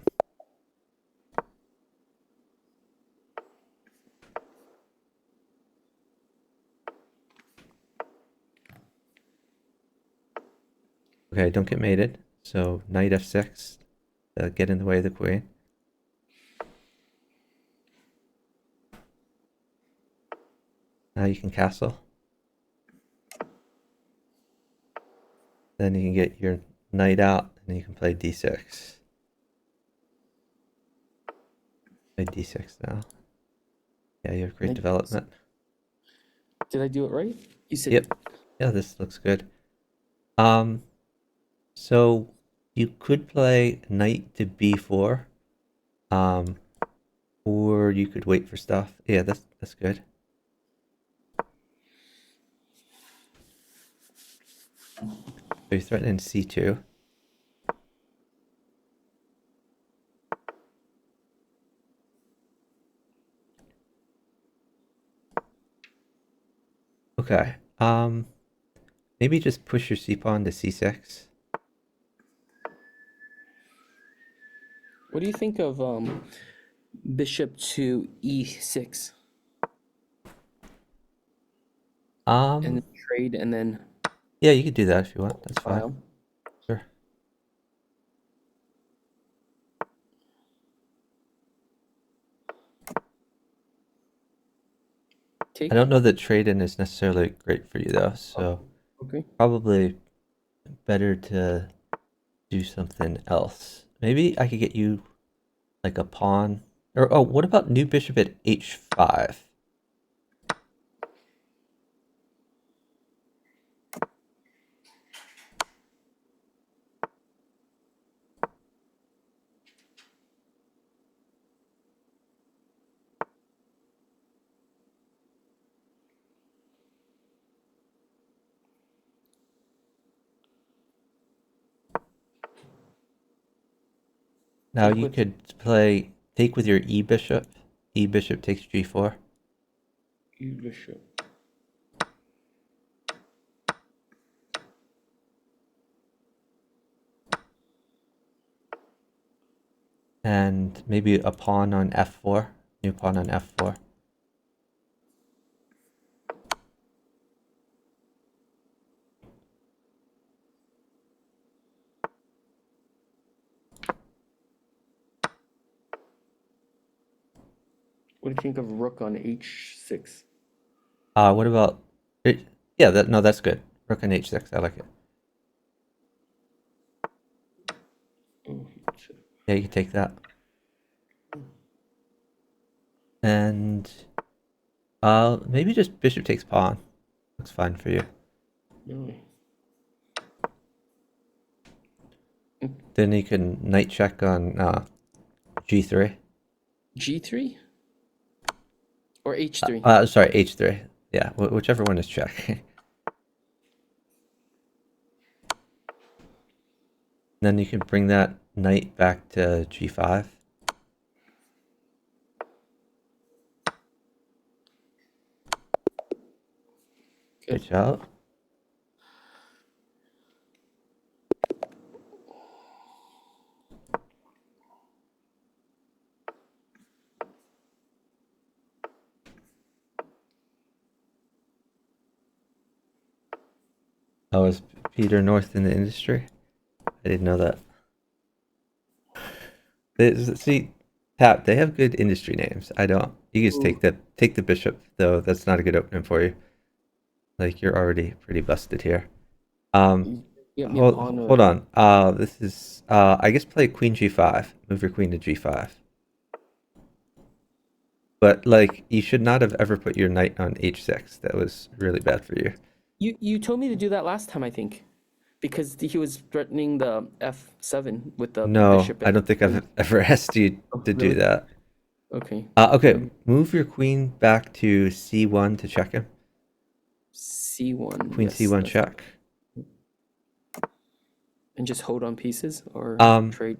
Okay, don't get mated. So knight f6. Get in the way of the queen. Now you can castle. Then you can get your knight out and you can play d6. Play d6 now. Yeah, you have great Knight- development. Did I do it right? You said. Yep. Yeah, this looks good. So you could play knight to b4. Or you could wait for stuff. Yeah, that's good. So you're threatening c2. Okay. Maybe just push your c-pawn to c6. What do you think of bishop to e6 and then trade and then Yeah, you could do that if you want. That's fine. file? Sure. Take. I don't know that trade-in is necessarily great for you though, so Okay. probably better to do something else. Maybe I could get you like a pawn. Or oh, what about new bishop at h5? Now Take you with- could play take with your e bishop. E bishop takes g4. E bishop. And maybe a pawn on f4. New pawn on f4. What do you think of rook on h6? What about yeah, that's good. Rook on h6, I like it. Oh, Yeah, you can take that. And maybe just bishop takes pawn. Looks fine for you. really? Then you can knight check on g3. G3 or h3? Sorry, h3. Yeah, whichever one is check. Then you can bring that knight back to g5. Good job. Oh, is Peter North in the industry? I didn't know that. See, Tap, they have good industry names. I don't. You just take the bishop, though. That's not a good opening for you. Like, you're already pretty busted here. Get me a pawn or... Hold on. This is I guess play queen g5. Move your queen to g5. But like, you should not have ever put your knight on h6. That was really bad for you. You told me to do that last time, I think, because he was threatening the f7 with the No, bishop. I don't think I've ever asked you to do really? that. Okay. Okay, move your queen back to c1 to check him. C1. Queen yes, c1 check. And just hold on pieces or trade.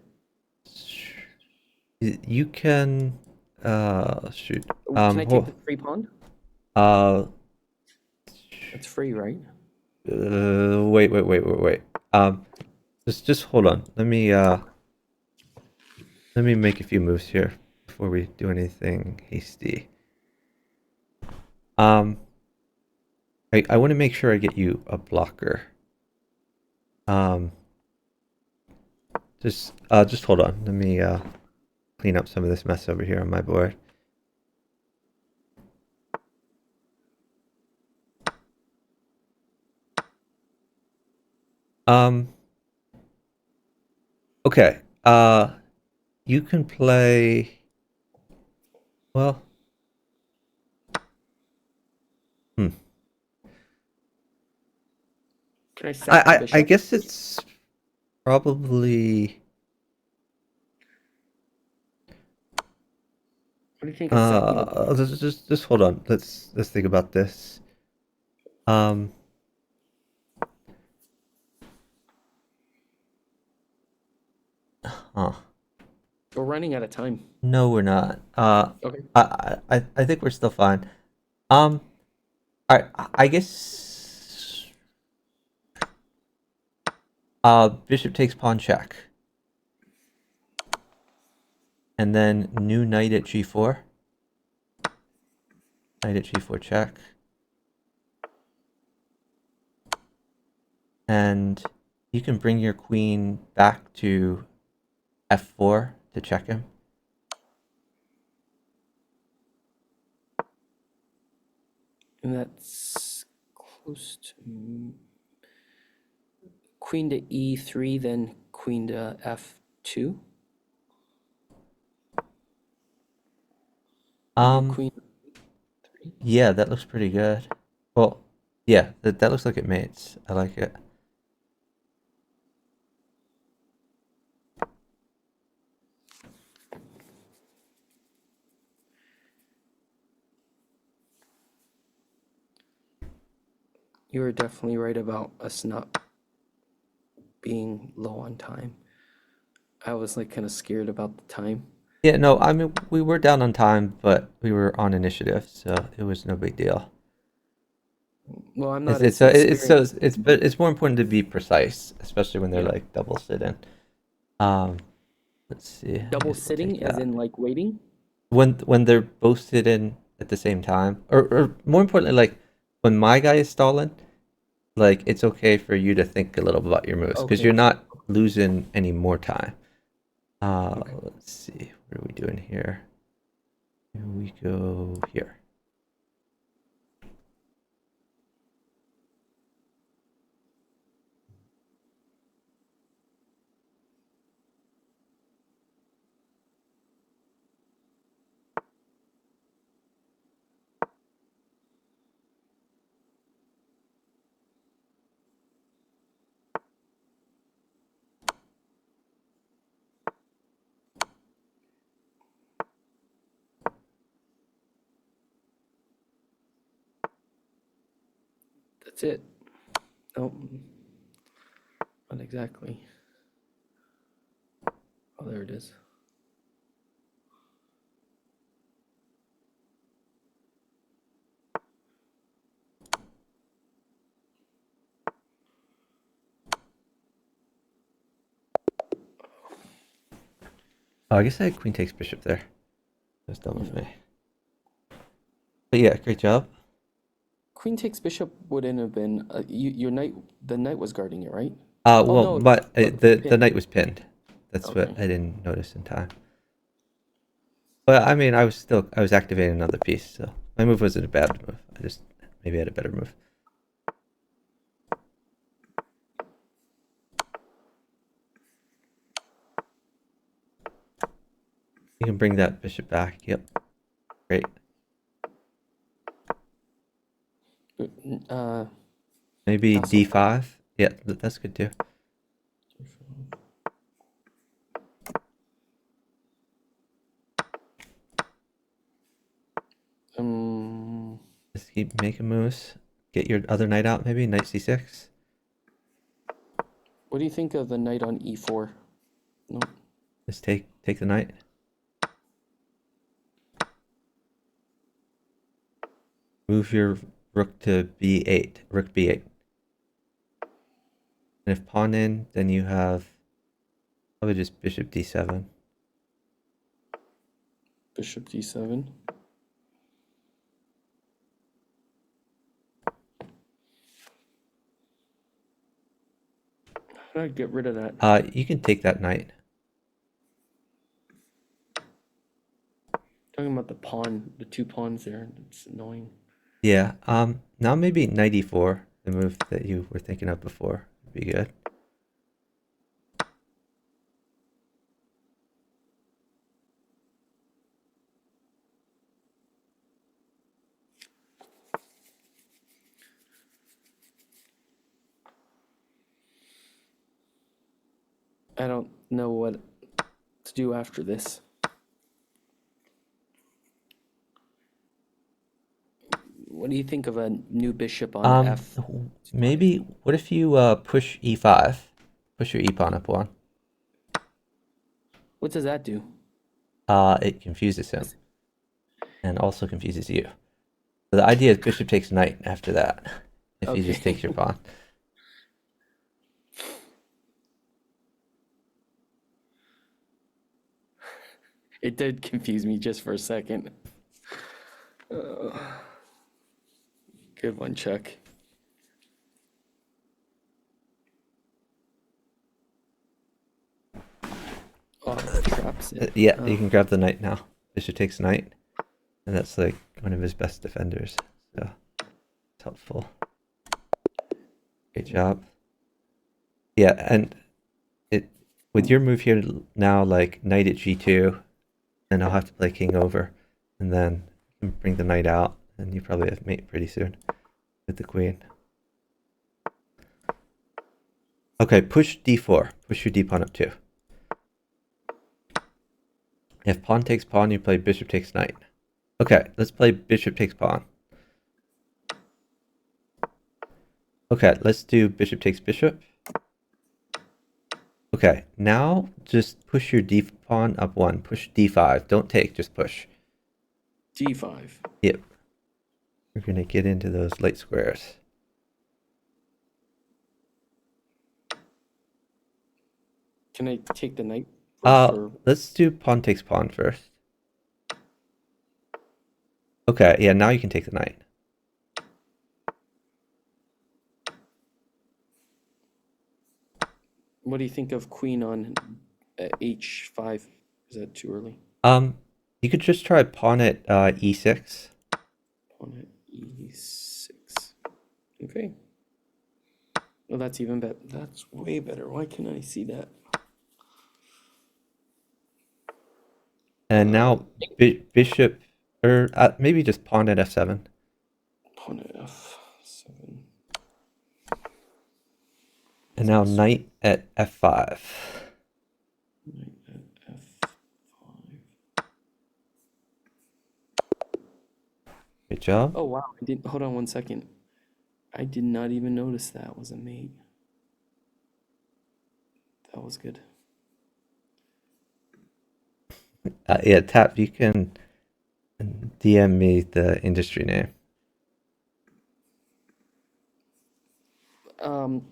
You can shoot. Can I take the free pawn? It's free, right? Wait. Just hold on. Let me make a few moves here before we do anything hasty. I want to make sure I get you a blocker. Just hold on. Let me clean up some of this mess over here on my board. Okay. You can play. Well. Can I sack the bishop? I guess it's probably. What do you think of sacking the... Just hold on. Let's think about this. Huh. We're running out of time. No, we're not. Okay. I think we're still fine. All right. I guess. Bishop takes pawn check. And then new knight at g4. Knight at g4 check. And you can bring your queen back to f4 to check him. And that's close to... Queen to e3, then queen to f2. Queen. Yeah, that looks pretty good. Well, yeah, that looks like it mates. I like it. You were definitely right about us not being low on time. I was like kind of scared about the time. Yeah, no, I mean, we were down on time, but we were on initiative, so it was no big deal. Well, I'm not But it's more important to be precise, especially when they're like double sitting. Let's see. Double sitting, as in like waiting. When they're both sitting at the same time, or more importantly, like when my guy is stalling, like it's okay for you to think a little about your moves because you're not losing any more time. Let's see, what are we doing here? Here we go here. That's it. Oh, not exactly. Oh, there it is. Oh, I guess I had queen takes bishop there. That's dumb of me. But yeah, great job. Queen takes bishop wouldn't have been your knight. The knight was guarding it, right? Well, no, but the pinned. knight was pinned. That's what Okay. I didn't notice in time. But I mean, I was activating another piece, so my move wasn't a bad move. I just maybe had a better move. You can bring that bishop back. Yep. Great. Maybe Also- d5. Yeah, that's good too. Just keep making moves. Get your other knight out, maybe knight c6. What do you think of the knight on e4? No. Just take the knight. Move your rook to b8. Rook b8. And if pawn in, then you have probably just bishop d7. Bishop d7. How do I get rid of that? You can take that knight. Talking about the pawn, the 2 pawns there. It's annoying. Yeah. Now maybe knight e4, the move that you were thinking of before, would be good. I don't know what to do after this. What do you think of a new bishop on f? Maybe what if you push e5, push your e pawn up one. What does that do? It confuses him, and also confuses you. So the idea is bishop takes knight after that. If he just Okay. takes your pawn. It did confuse me just for a second. Good one, Chuck. Oh, that traps it. Yeah, you can grab the knight now. Bishop takes knight, and that's like one of his best defenders. So it's helpful. Great job. Yeah, and it with your move here now, like knight at g2, and I'll have to play king over, and then you can bring the knight out, and you probably have mate pretty soon with the queen. Okay, push d4. Push your d pawn up too. If pawn takes pawn, you play bishop takes knight. Okay, let's play bishop takes pawn. Okay, let's do bishop takes bishop. Okay, now just push your d pawn up one. Push d5. Don't take, just push. d5. Yep. We're gonna get into those light squares. Can I take the knight first? Or... Let's do pawn takes pawn first. Okay, yeah, now you can take the knight. What do you think of queen on h5? Is that too early? You could just try pawn at e6. Pawn at e6. Okay. Well, that's even better. That's way better. Why can't I see that? And now bishop, or maybe just pawn at f7. Pawn at f7. And now knight at f5. Knight at f5. Good job. Oh wow! I didn't. Hold on one second. I did not even notice that was a mate. That was good. Yeah, Tap, you can DM me the industry name.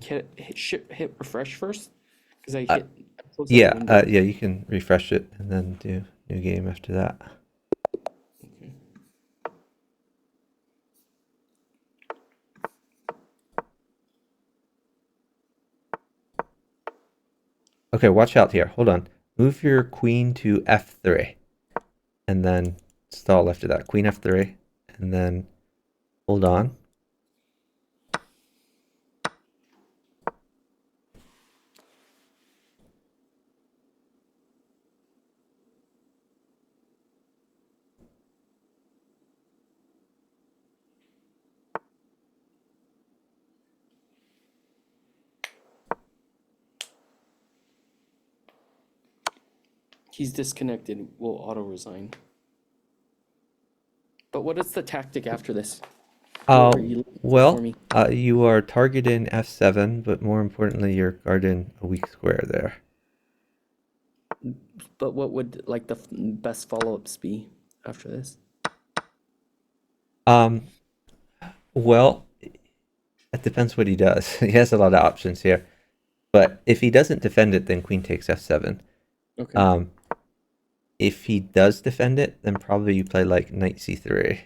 Can hit refresh first? Because I hit. closed out the Yeah, window. yeah, you can refresh it and then do new game after that. Okay. Okay, watch out here. Hold on. Move your queen to f3, and then stall after that. Queen f3, and then hold on. He's disconnected. We'll auto resign. But what is the tactic after this? What were you looking for Well, me? you are targeting f7, but more importantly, you're guarding a weak square there. But what would like the best follow-ups be after this? Well, it depends what he does. He has a lot of options here. But if he doesn't defend it, then queen takes f7. Okay. If he does defend it, then probably you play like knight c3.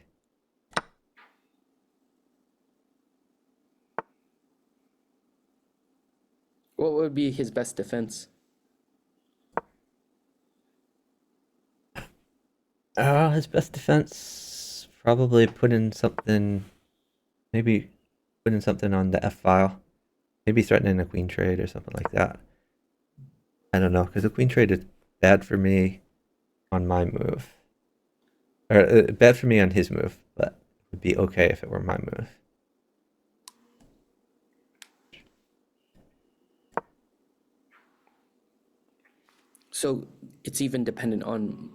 What would be his best defense? His best defense, probably put in something, maybe put in something on the f file. Maybe threatening a queen trade or something like that. I don't know, because the queen trade is bad for me on my move. Or bad for me on his move, but it would be okay if it were my move. So it's even dependent on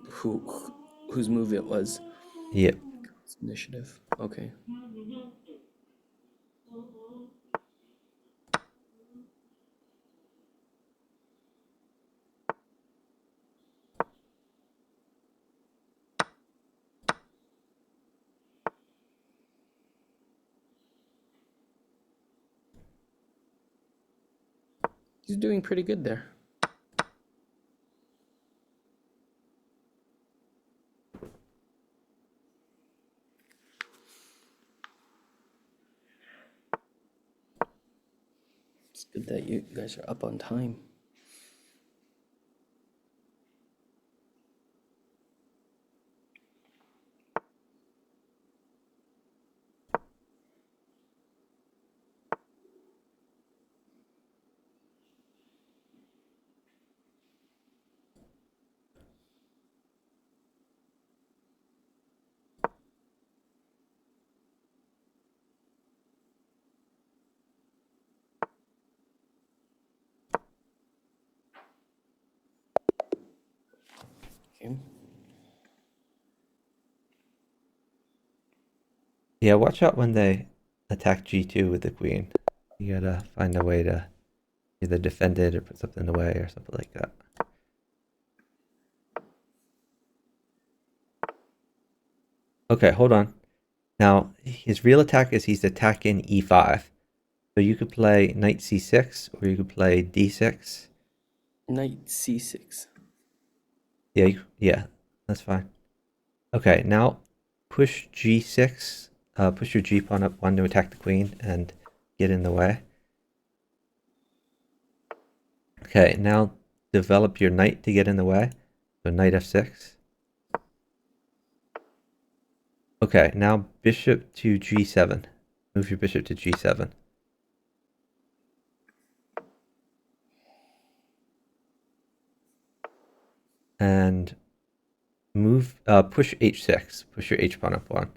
whose move it was. Yep. Initiative. Okay. He's doing pretty good there. It's good that you guys are up on time. Okay. Yeah, watch out when they attack g2 with the queen. You gotta find a way to either defend it or put something away or something like that. Okay, hold on. Now, his real attack is he's attacking e5. So you could play knight c6 or you could play d6. Knight c6. Yeah, yeah, that's fine. Okay, now push g6. Push your g pawn up one to attack the queen and get in the way. Okay, now develop your knight to get in the way. So knight f6. Okay, now bishop to g7. Move your bishop to g7. And move, push h6. Push your h pawn up one.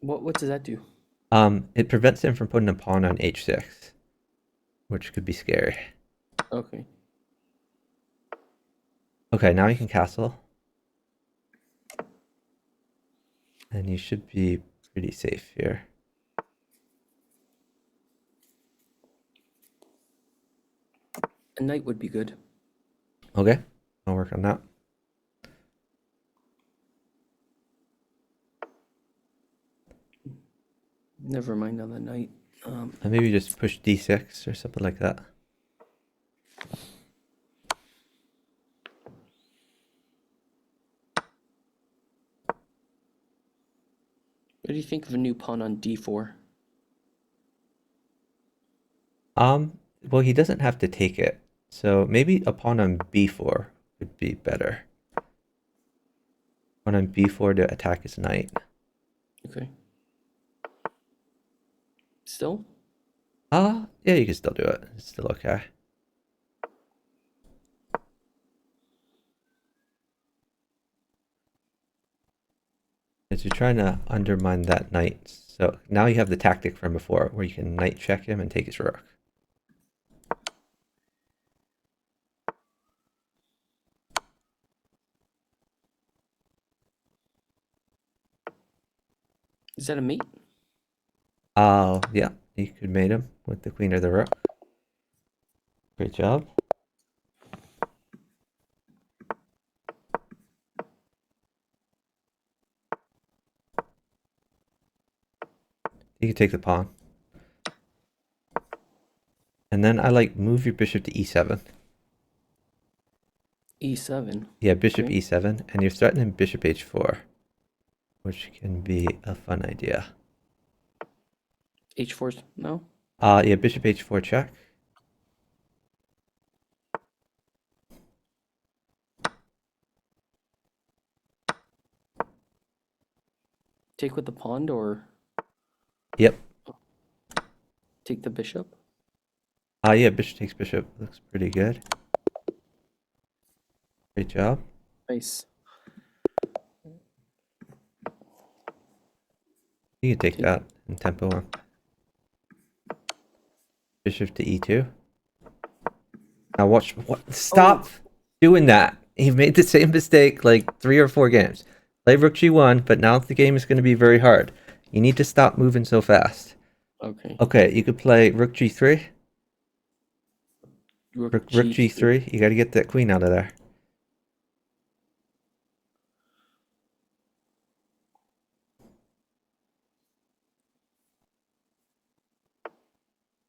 What does that do? It prevents him from putting a pawn on h6, which could be scary. Okay. Okay, now you can castle. And you should be pretty safe here. A knight would be good. Okay, I'll work on that. Never mind on the knight. And maybe just push d6 or something like that. What do you think of a new pawn on d4? well, he doesn't have to take it. So maybe a pawn on b4 would be better. Pawn on b4 to attack his knight. Okay. Still? Yeah, you can still do it. It's still okay. Because you're trying to undermine that knight. So now you have the tactic from before where you can knight check him and take his rook. Is that a mate? Yeah, you could mate him with the queen or the rook. Great job. You can take the pawn. And then I like move your bishop to e7. E7. Yeah, bishop Okay. e7, and you're threatening bishop h4, which can be a fun idea. H4's no? Yeah, bishop h4 check. Take with the pawn or Yep. take the bishop? Yeah, bishop takes bishop. Looks pretty good. Great job. Nice. You can take Take- that in tempo 1. Bishop to e2. Now watch. What? Stop doing that. You've made the same mistake like 3 or 4 games. Play rook g1, but now the game is going to be very hard. You need to stop moving so fast. Okay. Okay, you could play rook g3. Rook Rook G3. g3. You got to get that queen out of there.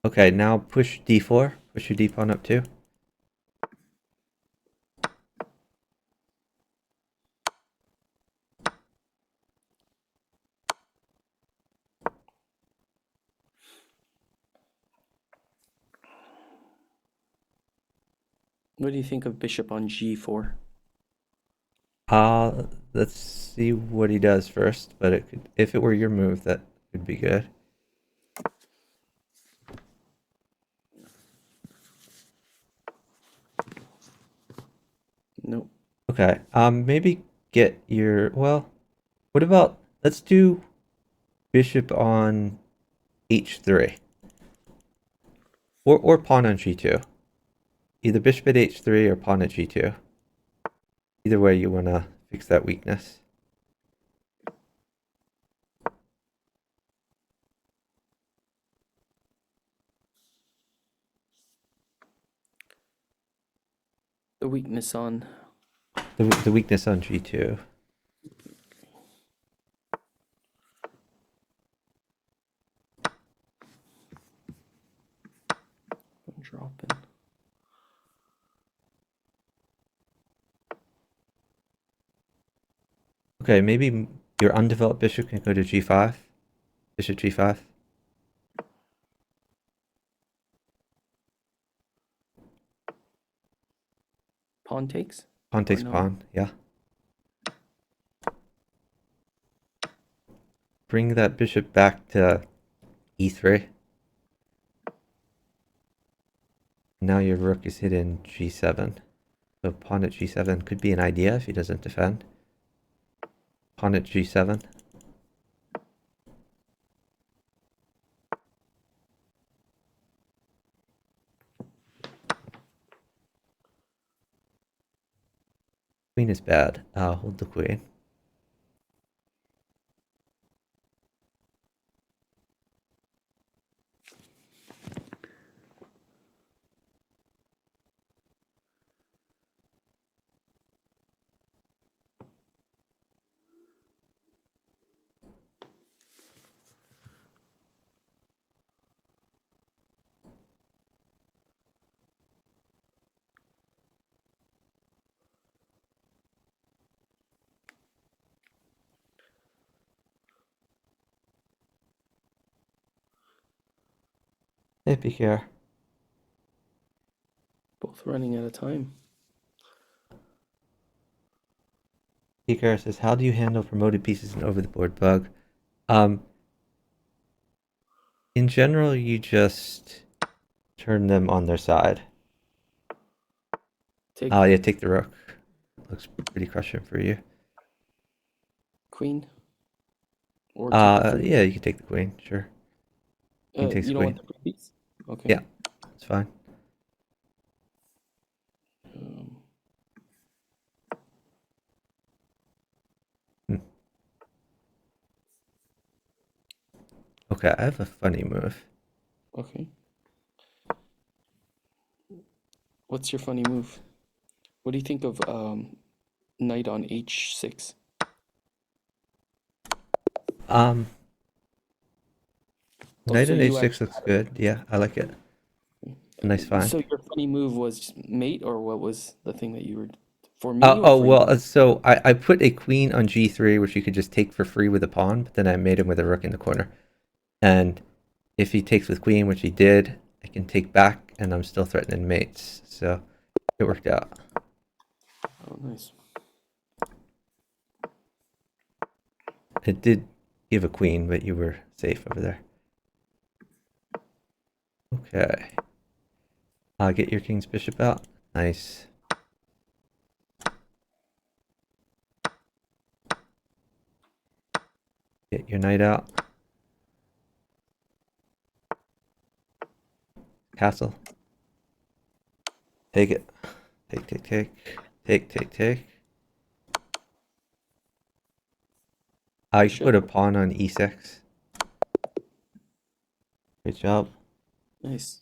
Okay, now push d4. Push your d pawn up too. What do you think of bishop on G4? Let's see what he does first. But it could, if it were your move, that could be good. Nope. Okay. Maybe get your. Well, what about? Let's do bishop on h3, or pawn on g2. Either bishop at h3 or pawn at g2. Either way, you want to fix that weakness. The weakness on The weakness on g2. dropping. Okay, maybe your undeveloped bishop can go to g5. Bishop g5. Pawn takes? Pawn takes no? pawn. Yeah. Bring that bishop back to e3. Now your rook is hidden g7. So pawn at g7 could be an idea if he doesn't defend. Pawn at g7. Queen is bad. Hold the queen. Hey, Pierre. both running out of time. Picaro says, how do you handle promoted pieces and over the board bug? In general, you just turn them on their side. Take Yeah, take the rook. Looks pretty crushing for you. queen. Or take the queen. Yeah, you can take the queen, sure. Queen takes You don't queen. want the queen piece? Okay. Yeah, it's fine. Um, Okay, I have a funny move. okay. What's your funny move? What do you think of knight on h6? Knight so on you h6 looks good. Yeah, I like it. Nice find. So your funny move was mate, or what was the thing that you were for me? Or for well, you? so I put a queen on g3, which you could just take for free with a pawn, but then I made him with a rook in the corner. And if he takes with queen, which he did, I can take back, and I'm still threatening mates. So it worked out. Oh, nice. It did give a queen, but you were safe over there. Okay. Get your king's bishop out. Nice. Get your knight out. Castle. Take it. Take, take, take. Take, take, take. You should put a pawn on e6. Great job. Nice.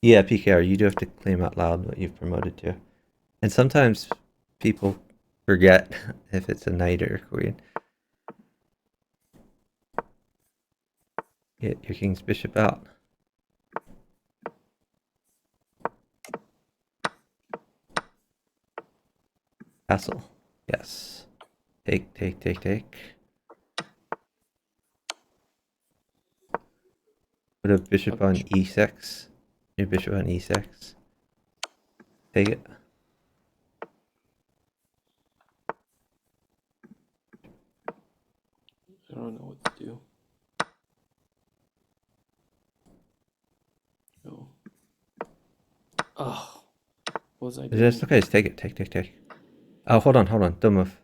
Yeah, PKR, you do have to claim out loud what you've promoted to. And sometimes people forget if it's a knight or a queen. Get your king's bishop out. Castle. Yes. Take, take, take, take. Put a bishop on e6. Your bishop on e6. Take it. I don't know what to do. No. Oh, what was I doing? It's okay, just take it. Take, take, take. Oh, hold on. Don't move.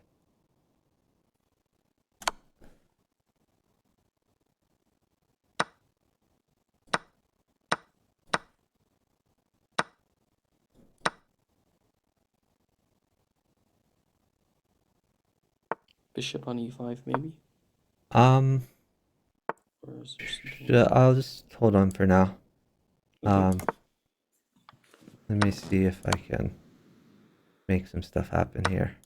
Bishop on e5, maybe? Or is there something I'll just hold on for now. okay. Let me see if I can make some stuff happen here.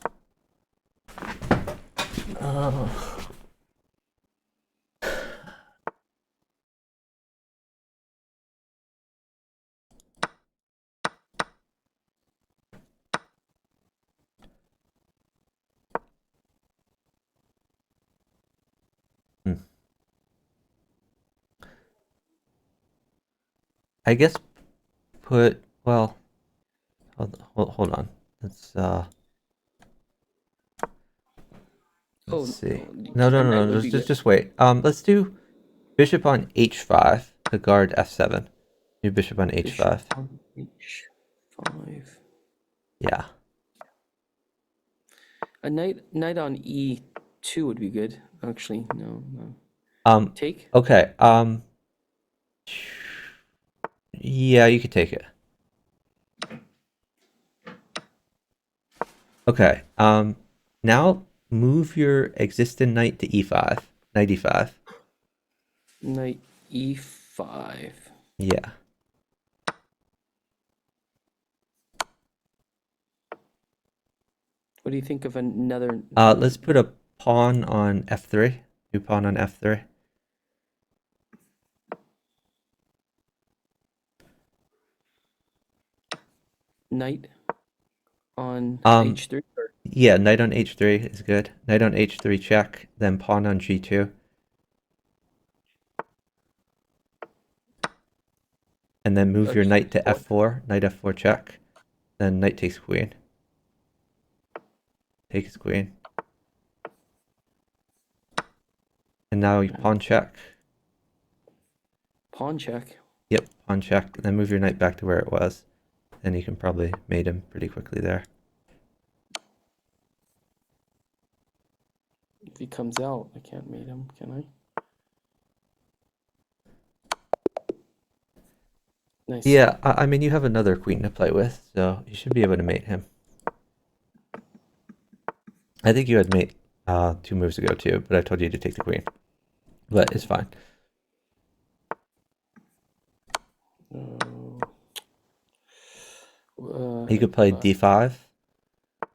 I guess well, hold on. Let's see. No. Just wait. Let's do bishop on h5 to guard f7. Do bishop on h5. Bishop on h5. Yeah. A knight on e2 would be good. Actually, no. Take? Okay. Yeah, you could take it. Okay. Now move your existing knight to e5. Knight e5. Knight e5. Yeah. What do you think of another? Let's put a pawn on f3. Do pawn on f3. Knight on h3? Yeah, knight on h3 is good. Knight on h3 check, then pawn on g2. and then move your just knight to explore. f4, knight f4 check. Then knight takes queen. Takes queen. And now you pawn check. Pawn check. Yep, pawn check. And then move your knight back to where it was. And you can probably mate him pretty quickly there. If he comes out, I can't mate him, can I? Nice. Yeah, I mean, you have another queen to play with, so you should be able to mate him. I think you had mate 2 moves ago too, but I told you to take the queen. But it's fine. You could play d5.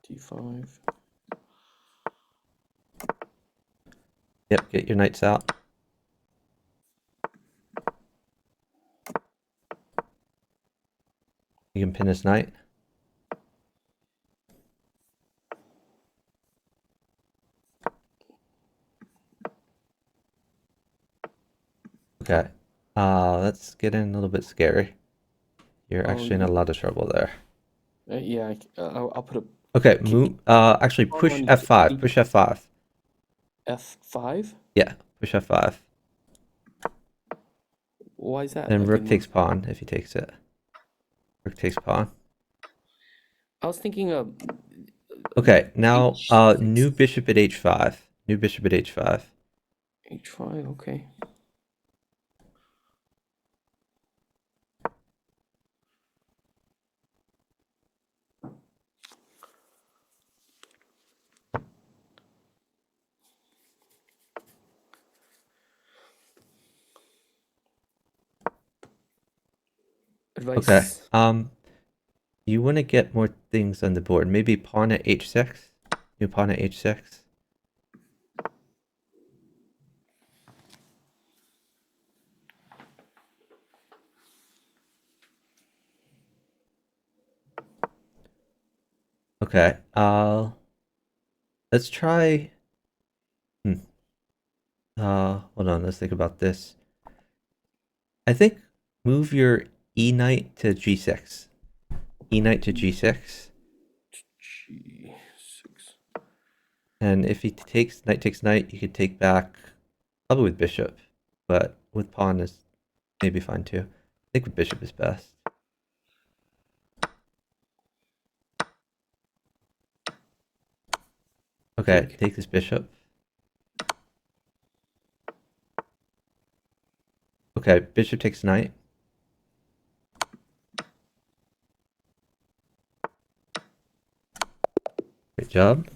D5. Yep, get your knights out. You can pin his knight. Okay. Let's get in a little bit scary. You're actually in a lot of trouble there. Yeah, I'll put a Okay, move. Actually, push on f5. Push f5. F5. Yeah, push f5. Why is that? Then a rook good takes move? pawn if he takes it. Rook takes pawn. I was thinking of Okay, now H6. new bishop at h5. New bishop at h5. H5. Okay. Okay. Advice. You want to get more things on the board. Maybe pawn at h6. New pawn at h6. Okay. Let's try. Hold on. Let's think about this. I think move your e knight to g6. E knight to g6. G6. And if he takes knight, you could take back probably with bishop, but with pawn is maybe fine too. I think with bishop is best. Okay, take this bishop. Okay, bishop takes knight. Great job.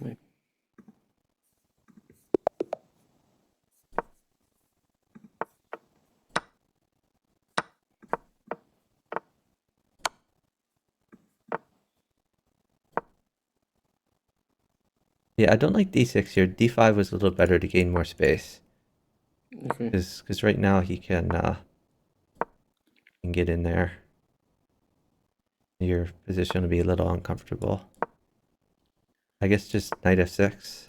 Yeah, I don't like d6 here. d5 was a little better to gain more space. Okay. Because right now he can get in there. Your position will be a little uncomfortable. I guess just knight f6.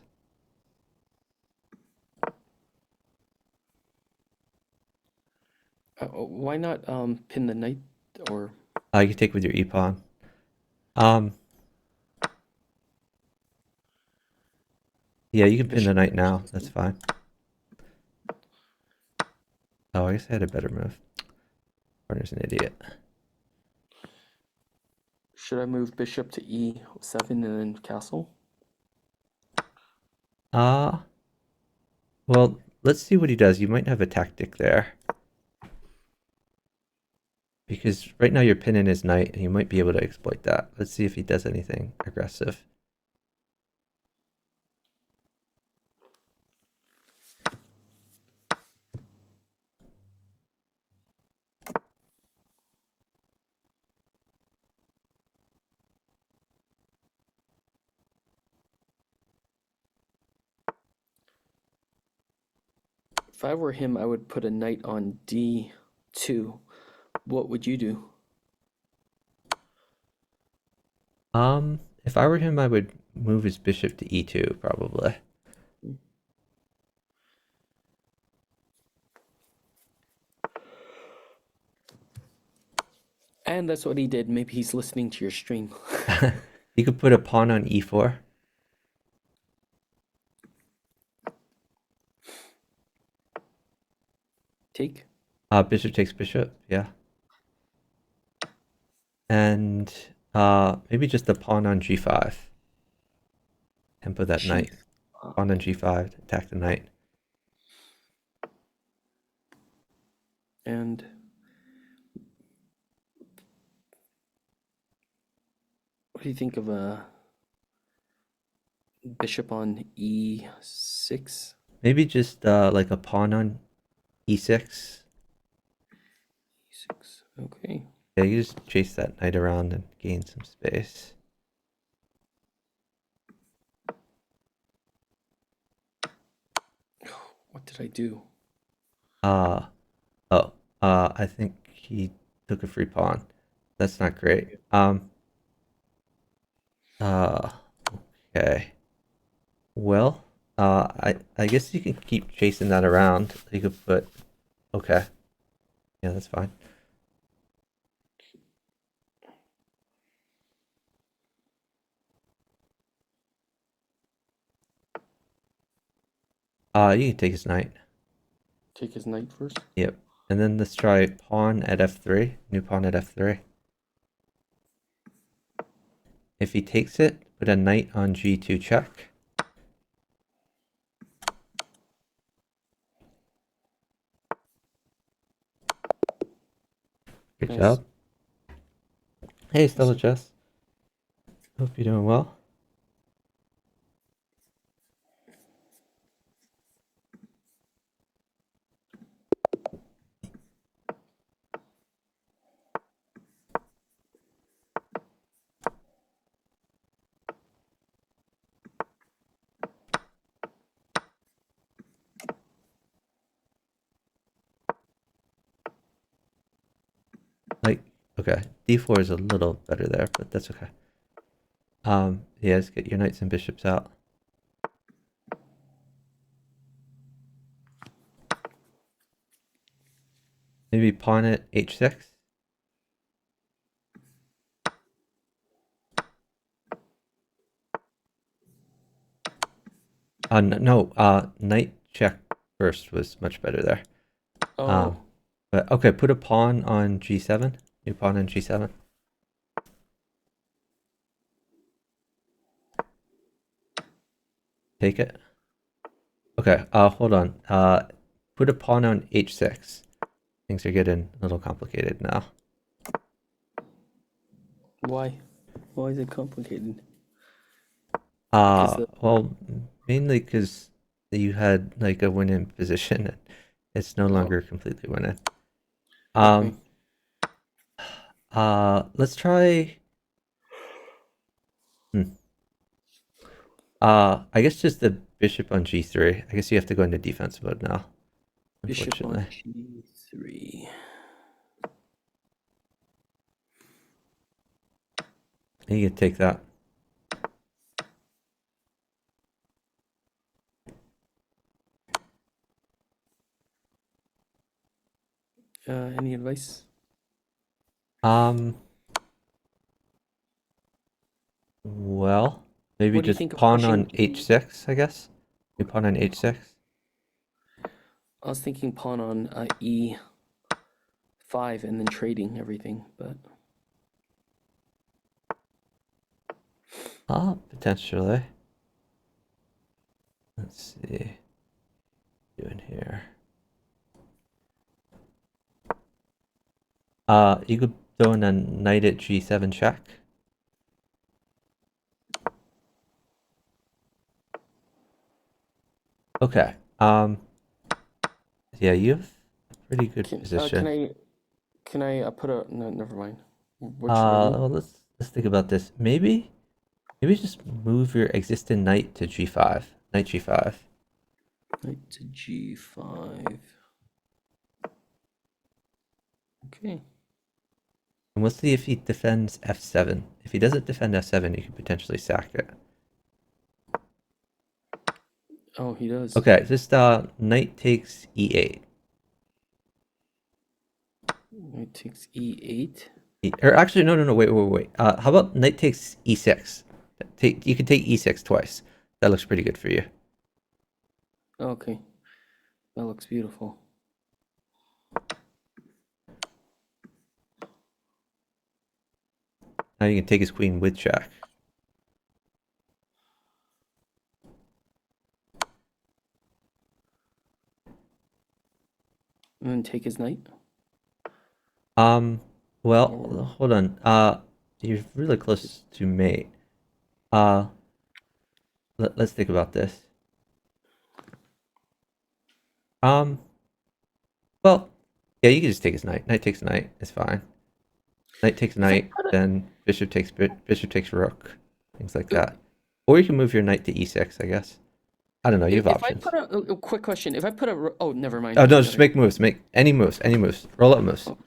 Why not pin the knight or? You can take with your e pawn. Yeah, you can pin the knight now. That's fine. Oh, I guess I had a better move. Partner's an idiot. Should I move bishop to e7 and then castle? Well, let's see what he does. You might have a tactic there. Because right now you're pinning his knight, and you might be able to exploit that. Let's see if he does anything aggressive. If I were him, I would put a knight on d2. What would you do? If I were him, I would move his bishop to e2, probably. And that's what he did. Maybe he's listening to your stream. You could put a pawn on e4. Take. Bishop takes bishop, yeah. And maybe just a pawn on g5. Tempo that knight. Pawn on g5 to attack the knight. And what do you think of a bishop on e6? Maybe just like a pawn on e6. E6. Okay. Yeah, you just chase that knight around and gain some space. What did I do? I think he took a free pawn. That's not great. Okay. Well, I guess you can keep chasing that around. You could put, okay. Yeah, that's fine. You can take his knight. Take his knight first? Yep. And then let's try pawn at f3. New pawn at f3. If he takes it, put a knight on g2 check. Good Nice. job. Hey, Stella Jess. Hope you're doing well. Like, okay, d4 is a little better there, but that's okay. Yeah, let's get your knights and bishops out. Maybe pawn at h6. No, knight check first was much better there. Oh, But okay, put a pawn on g7. New pawn on g7. Take it. Okay, hold on. Put a pawn on h6. Things are getting a little complicated now. why? Why is it complicated? the- Well, mainly because you had like a win-in position. And it's no longer completely winning. Okay. Let's try. I guess just the bishop on g3. I guess you have to go into defense mode now. Bishop on Unfortunately. g3. You can take that. Any advice? Well, maybe What do you just think of pawn on pushing? h6, I guess. You pawn on h6. I was thinking pawn on e5 and then trading everything, but Potentially. Let's see. Doing here. You could throw in a knight at g7 check. Okay. Yeah, you have a pretty good position. can I put a no? Never mind. What should I do? Well, let's think about this. Maybe just move your existing knight to g5. Knight g5. Knight to g5. Okay. And we'll see if he defends f7. If he doesn't defend f7, you can potentially sack it. Oh, he does. Okay, just knight takes e8. Knight takes e8. Or actually, no. Wait. How about knight takes e6? You can take e6 twice. That looks pretty good for you. Okay. That looks beautiful. Now you can take his queen with check. And then take his knight. Well, hold on. You're really close to mate. Let's think about this. Um, well, yeah, you can just take his knight. Knight takes knight. It's fine. Knight takes knight, then bishop takes rook, things like that. Or you can move your knight to e6, I guess. I don't know. You have If options. I put a quick question, if I put a oh, never mind. Oh no, just make moves. Make any moves. Any moves. Roll up moves. Oh,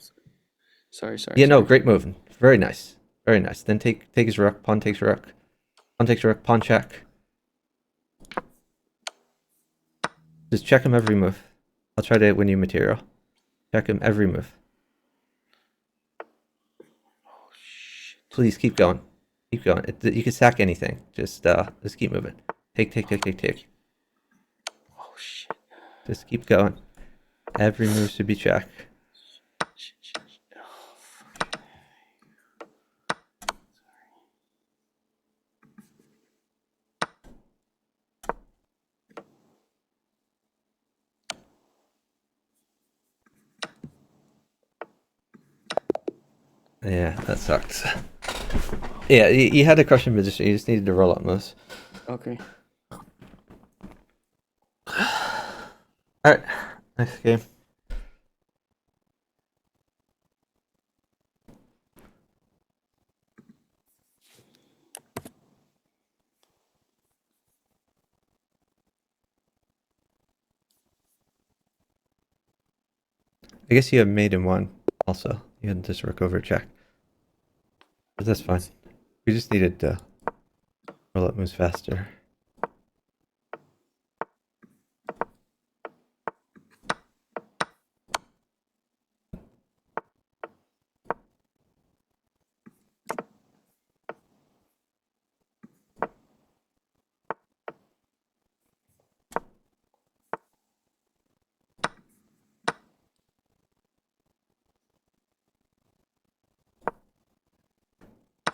sorry. Yeah, no, great move. Very nice. Very nice. Then take his rook. Pawn takes rook. Pawn takes rook. Pawn check. Just check him every move. I'll try to win you material. Check him every move. Please keep going. Keep going. You can sack anything. Just keep moving. Take. Oh shit. Just keep going. Every move should be checked. Yeah, that sucks. Yeah, you had a crushing position. You just needed to roll up moves. Okay. Alright, next game. I guess you have mate in one also. You had just rook over check. But that's fine. We just needed to roll up moves faster.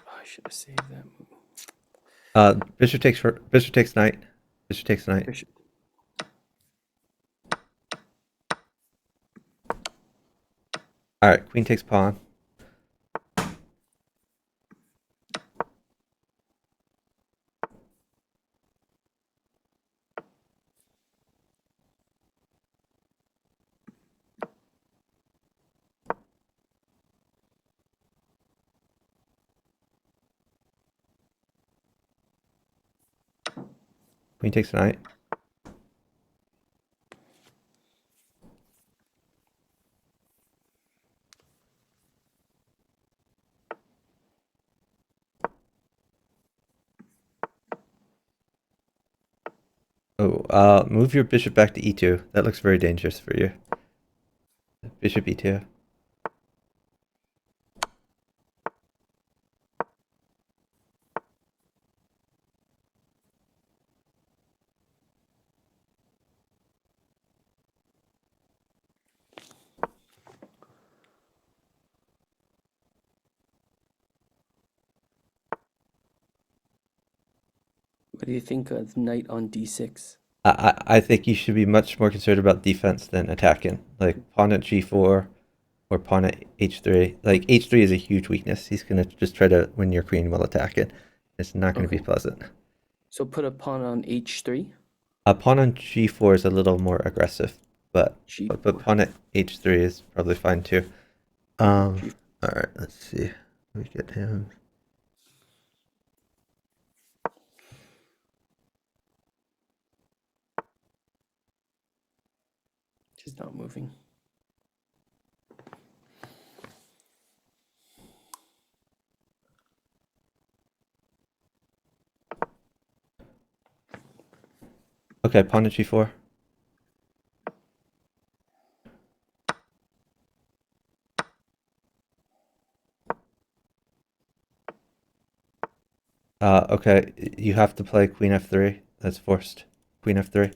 I should have saved that move. Bishop takes knight. Bishop takes knight. Bishop. Alright, queen takes pawn. Queen takes knight. Oh, move your bishop back to e2. That looks very dangerous for you. Bishop e2. What do you think of knight on d6? I think you should be much more concerned about defense than attacking. Like pawn at g4 or pawn at h3. Like h3 is a huge weakness. He's gonna just try to win your queen while attacking. It's not gonna be pleasant. So put a pawn on h3. A pawn on g4 is a little more aggressive, but G4. pawn at h3 is probably fine too. All right, let's see. We get him. Just not moving. Okay, pawn at g4. Okay, you have to play queen f3. That's forced. Queen f3.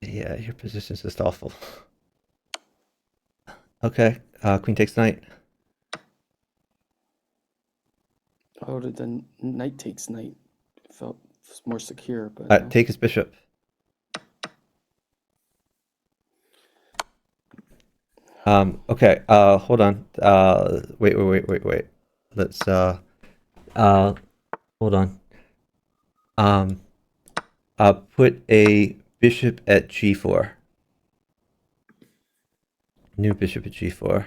Yeah, your position's just awful. Okay, queen takes knight. Oh, the knight takes knight. It felt more secure, but no. Take his bishop. Okay, hold on. Wait. Let's, hold on. Put a bishop at g4. New bishop at g4.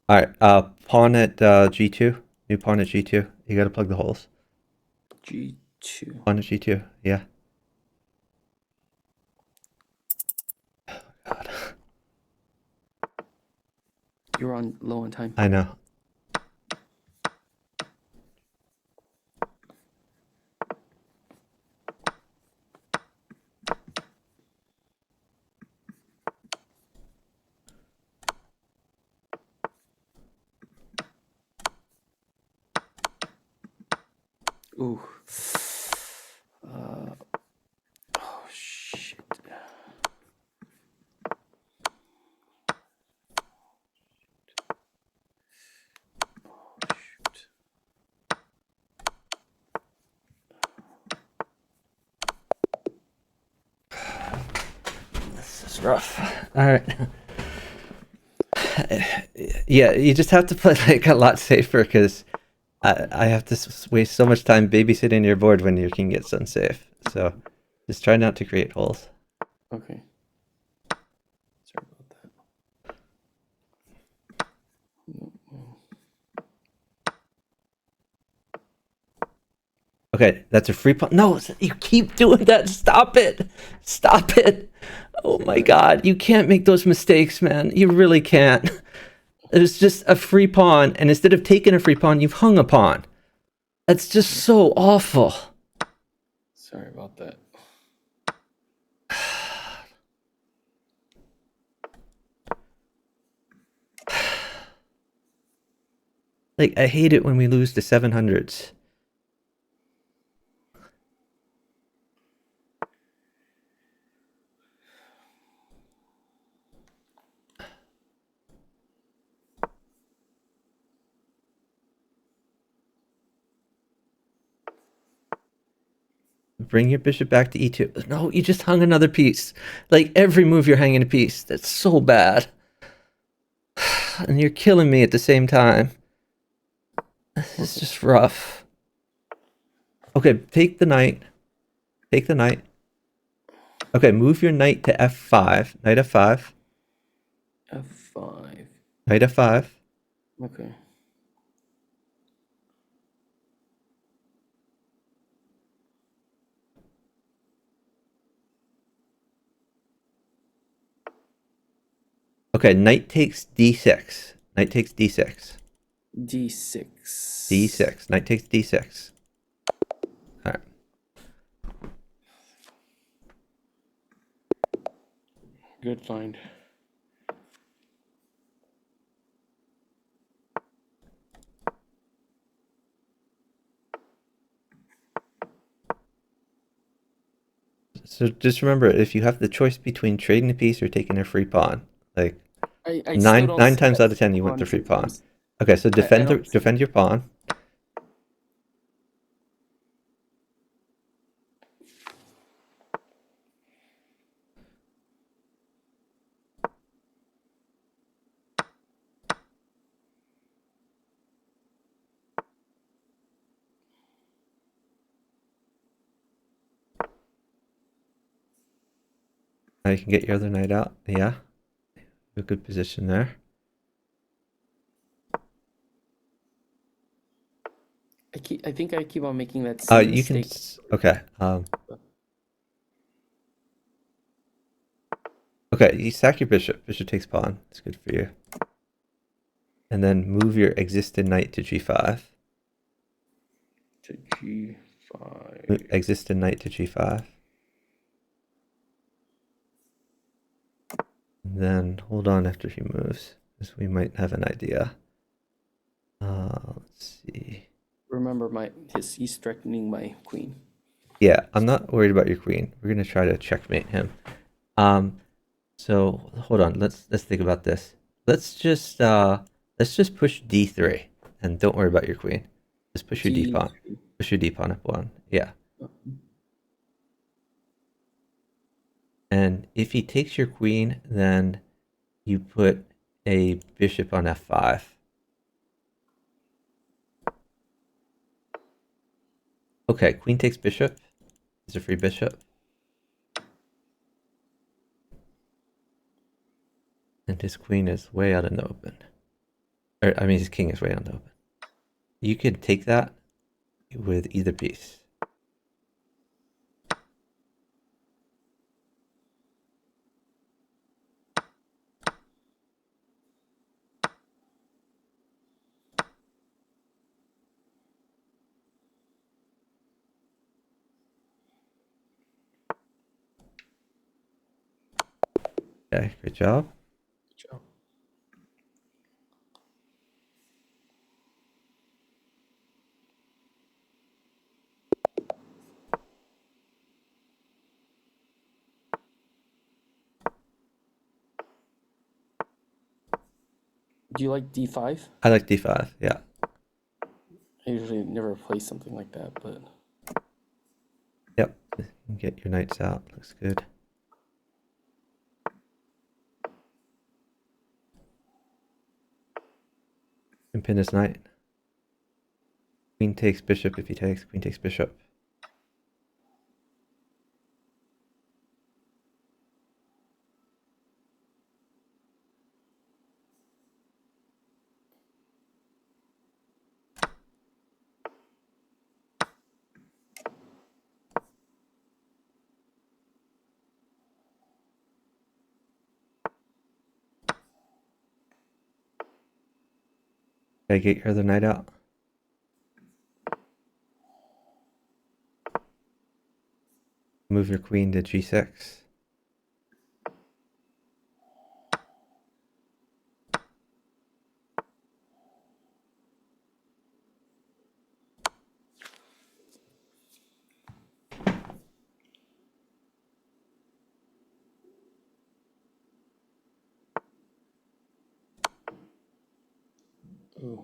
Alright, pawn at g2. New pawn at g2. You gotta plug the holes. G2. Pawn at g2, yeah. Oh, God. You're on low on time. I know. Ooh. Oh shit. Oh shoot. This is rough. Alright. Yeah, you just have to play like a lot safer because I have to waste so much time babysitting your board when your king gets unsafe. So just try not to create holes. Okay. Sorry about that. Okay, that's a free pawn. No, you keep doing that. Stop it. Stop it. Oh my God. You can't make those mistakes, man. You really can't. It's just a free pawn, and instead of taking a free pawn, you've hung a pawn. That's just so awful. Sorry about that. Like, I hate it when we lose to 700s. Bring your bishop back to e2. No, you just hung another piece. Like, every move you're hanging a piece. That's so bad. And you're killing me at the same time. This is just rough. Okay, take the knight. Take the knight. Okay, move your knight to f5. Knight f5. F5. Knight f5. Okay. Okay, knight takes d6. Knight takes d6. D6. d6. Knight takes d6. Alright. Good find. So just remember, if you have the choice between trading a piece or taking a free pawn, like I still nine don't nine see times that out of 10 you want the free pawn. sometimes. Okay, so defend don't see defend your pawn. Now you can get your other knight out. Yeah, a good position there. I think I keep on making that same You can. mistake. Okay. Okay, you sack your bishop. Bishop takes pawn. It's good for you. And then move your existing knight to g5. To G5. Existing knight to g5. Then hold on after he moves, because we might have an idea. Let's see. Remember, he's threatening my queen. Yeah, I'm not worried about your queen. We're gonna try to checkmate him. So hold on. Let's think about this. Let's just push d3 and don't worry about your queen. Just push your d pawn. Push your d pawn up one. Yeah. And if he takes your queen, then you put a bishop on f5. Okay, queen takes bishop. It's a free bishop. And his queen is way out in the open. Or, I mean, his king is way out in the open. You could take that with either piece. Okay, good job. Good job. Do you like d5? I like d5, yeah. I usually never play something like that, but Yep, you can get your knights out. Looks good. You can pin his knight. Queen takes bishop if he takes. Queen takes bishop. Okay, get your other knight out. Move your queen to g6. ooh.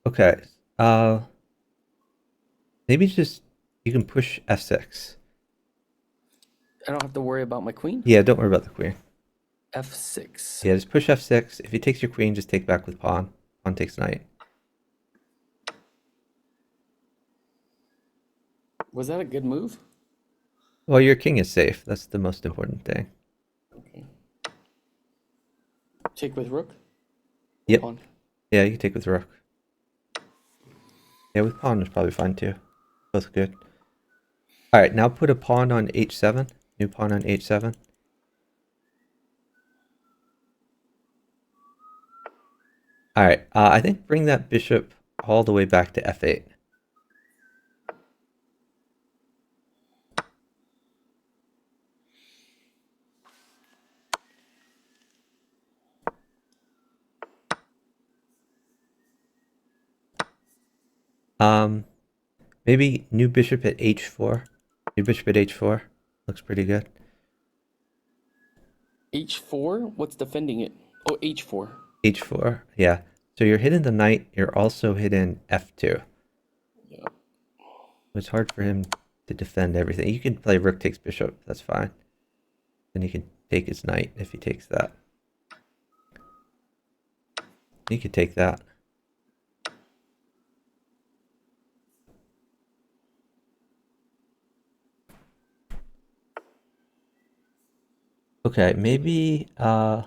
Okay. Maybe just you can push f6. I don't have to worry about my queen. Yeah, don't worry about the queen. f6. Yeah, just push f6. If he takes your queen, just take back with pawn. Pawn takes knight. Was that a good move? Well, your king is safe. That's the most important thing. Okay. Take with rook. Yep. Pawn. Yeah, you can take with rook. Yeah, with pawn is probably fine too. Both good. All right, now put a pawn on h7. New pawn on h7. All right, I think bring that bishop all the way back to f8. Maybe new bishop at h4. New bishop at h4 looks pretty good. h4. What's defending it? Oh, h4. h4, yeah. So you're hitting the knight. You're also hitting f2. Yeah. It's hard for him to defend everything. You can play rook takes bishop. That's fine. Then he can take his knight if he takes that. He could take that. Okay, maybe I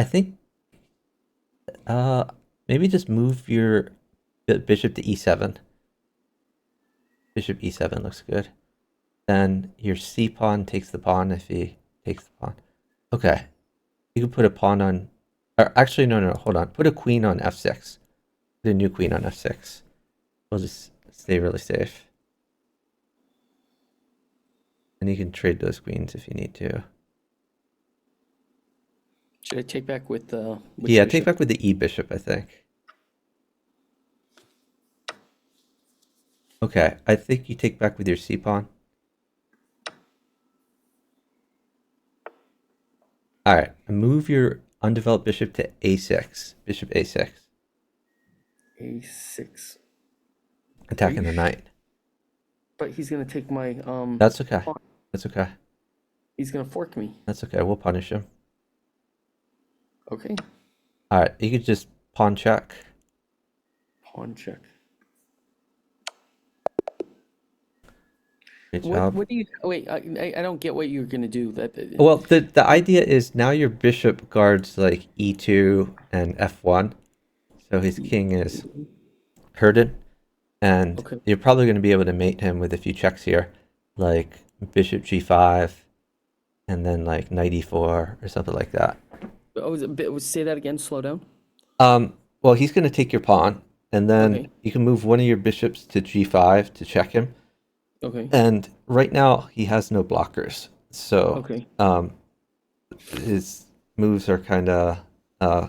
think maybe just move your bishop to e7. Bishop e7 looks good. Then your c pawn takes the pawn if he takes the pawn. Okay, you can put a pawn on. Or actually, no, hold on. Put a queen on f6. Put a new queen on f6. We'll just stay really safe. And you can trade those queens if you need to. Should I take back with the? Yeah, take back with the E bishop, I think. Okay, I think you take back with your C pawn. All right, move your undeveloped bishop to A6. Bishop A6. A6. Attacking the knight. But he's gonna take my That's okay. pawn. That's okay. He's gonna fork me. That's okay. We'll punish him. Okay. All right, you could just pawn check. Pawn check. Good job. What do you? Oh, wait, I don't get what you're gonna do. Well, the idea is now your bishop guards like E2 and F1, so his king is herded, and Okay. you're probably going to be able to mate him with a few checks here, like bishop G5, and then like knight E4 or something like that. Say that again. Slow down. Well, he's going to take your pawn, and then Okay. you can move one of your bishops to G5 to check him. Okay. And right now he has no blockers, so Okay. his moves are kind of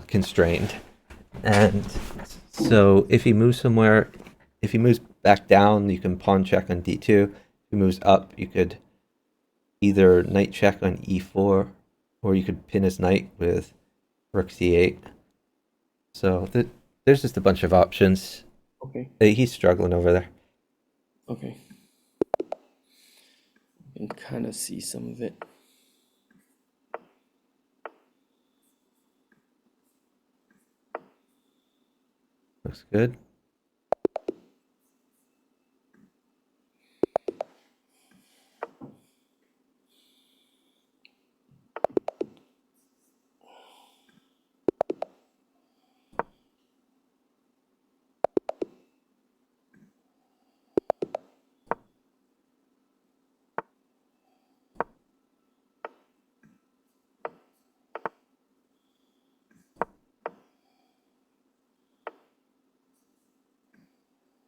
constrained. And so if he moves somewhere, if he moves back down, you can pawn check on D2. If he moves up, you could either knight check on E4, or you could pin his knight with rook C8. So there's just a bunch of options. Okay. He's struggling over there. Okay. You can kind of see some of it. Looks good.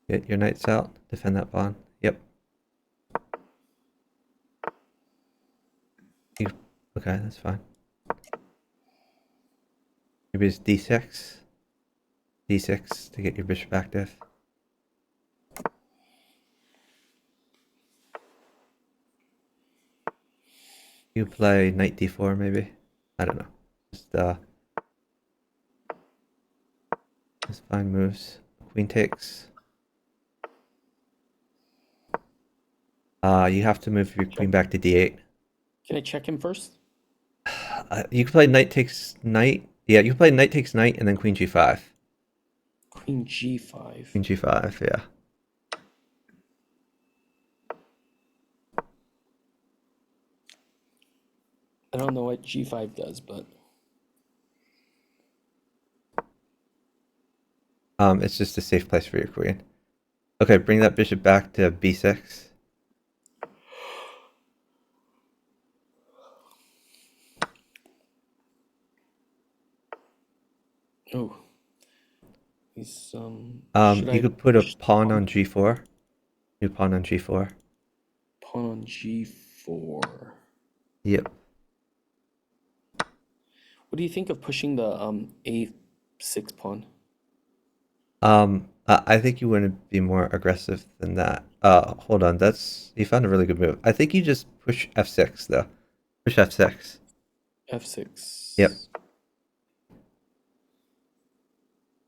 Get your knights out. Defend that pawn. Yep. Okay, that's fine. Maybe it's D6. D6 to get your bishop active. You play knight D4 maybe? I don't know. Just fine moves. Queen takes. You have to move your queen back to D8. Can I check him first? You can play knight takes knight. Yeah, you can play knight takes knight and then queen G5. Queen G5. Queen G5, yeah. I don't know what G5 does, but It's just a safe place for your queen. Okay, bring that bishop back to B6. oh, he's You could put a pawn on G4. New pawn on G4. pawn on G4. Yep. What do you think of pushing the A6 pawn? I think you want to be more aggressive than that. Hold on, you found a really good move. I think you just push F6 though. Push F6. F6. Yep.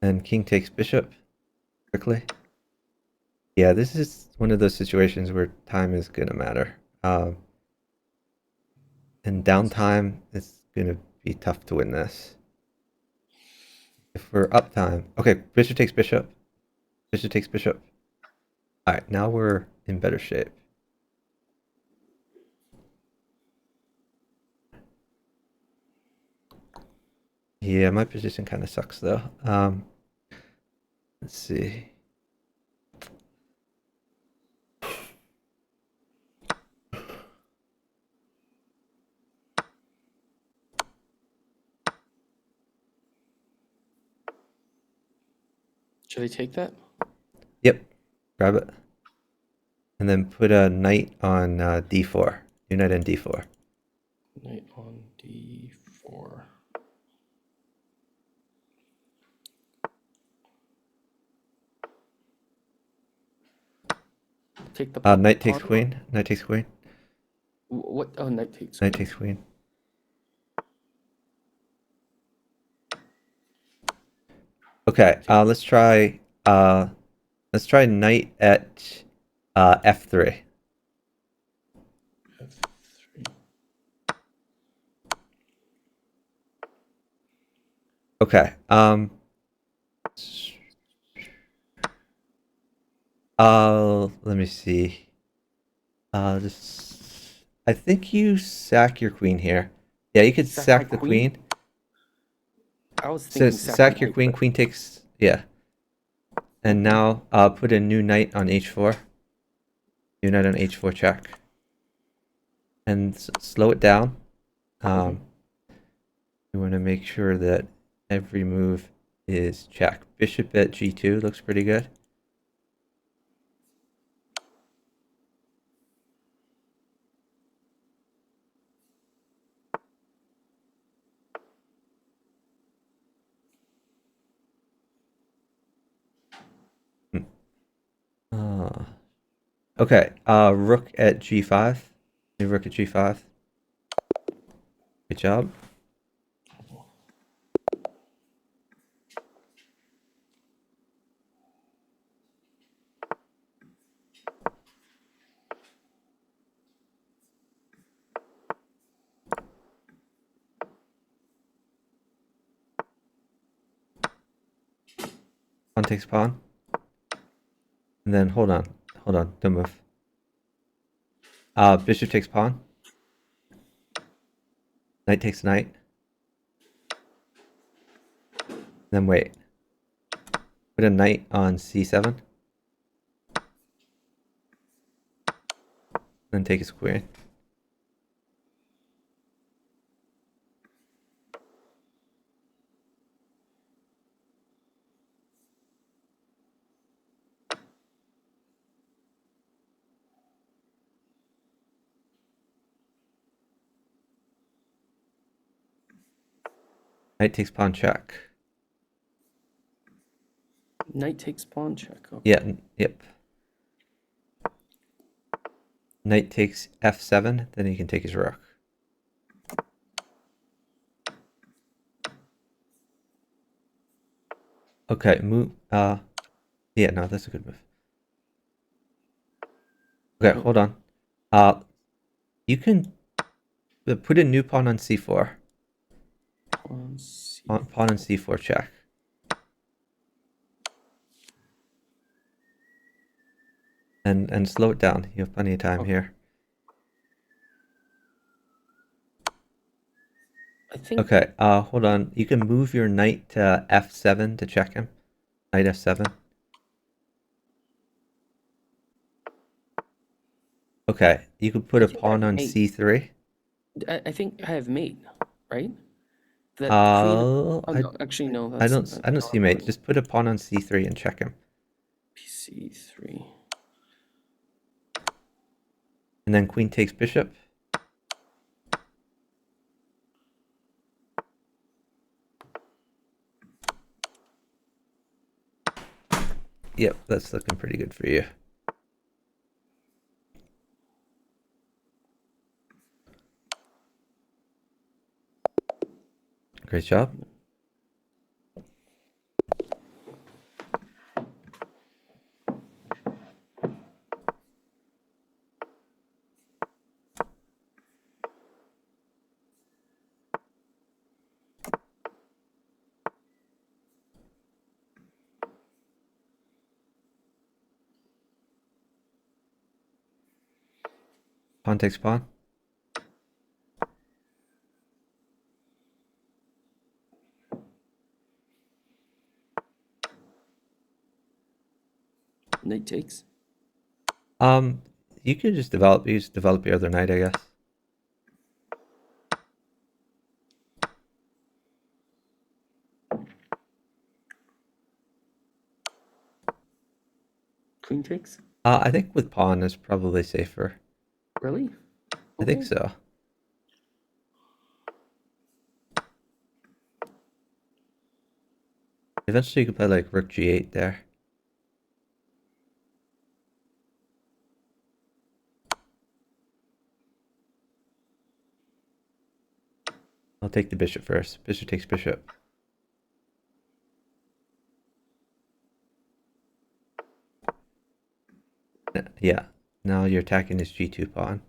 And king takes bishop quickly. Yeah, this is one of those situations where time is gonna matter. And downtime, it's gonna be tough to win this. If we're uptime, okay, bishop takes bishop. Bishop takes bishop. All right, now we're in better shape. Yeah, my position kind of sucks though. Let's see. Should I take that? Yep, grab it. And then put a knight on D4. New knight on d4. Knight on d4. Take the Knight takes pawn? queen. Knight takes queen. What? Oh, knight takes. Knight takes queen. Okay. Let's try knight at f3. F3. Okay. Let me see. I think you sack your queen here. Yeah, you could Sack sack my the queen? queen. I was So thinking sack your knight, queen. but- Queen takes. Yeah. And now put a new knight on h4. New knight on h4 check. And slow it down. You want to make sure that every move is check. Bishop at g2 looks pretty good. Okay, rook at g5. New rook at g5. Good job. Pawn takes pawn. And then hold on, don't move. Bishop takes pawn. Knight takes knight. Then wait. Put a knight on c7. Then take his queen. Knight takes pawn check. Knight takes pawn check. Okay. Yeah, yep. Knight takes f7, then he can take his rook. Okay, move. Yeah, no, that's a good move. Okay, hold on. You can put a new pawn on c4. Pawn C. Pawn on c4 check. And slow it down. You have plenty of time here. I think. Okay, hold on. You can move your knight to f7 to check him. Knight f7. Okay, you could put a think I pawn on mate. c3. I think I have mate, right? That I no, actually no. I That's don't see mate. Just put a pawn on c3 and check him. PC3. And then queen takes bishop. Yep, that's looking pretty good for you. Great job. Pawn takes pawn. Knight takes. You could just develop your other knight, I guess. Queen takes. I think with pawn is probably safer. Really? I think Okay. so. Eventually you could play like rook g8 there. I'll take the bishop first. Bishop takes bishop. Yeah. Now you're attacking this g2 pawn.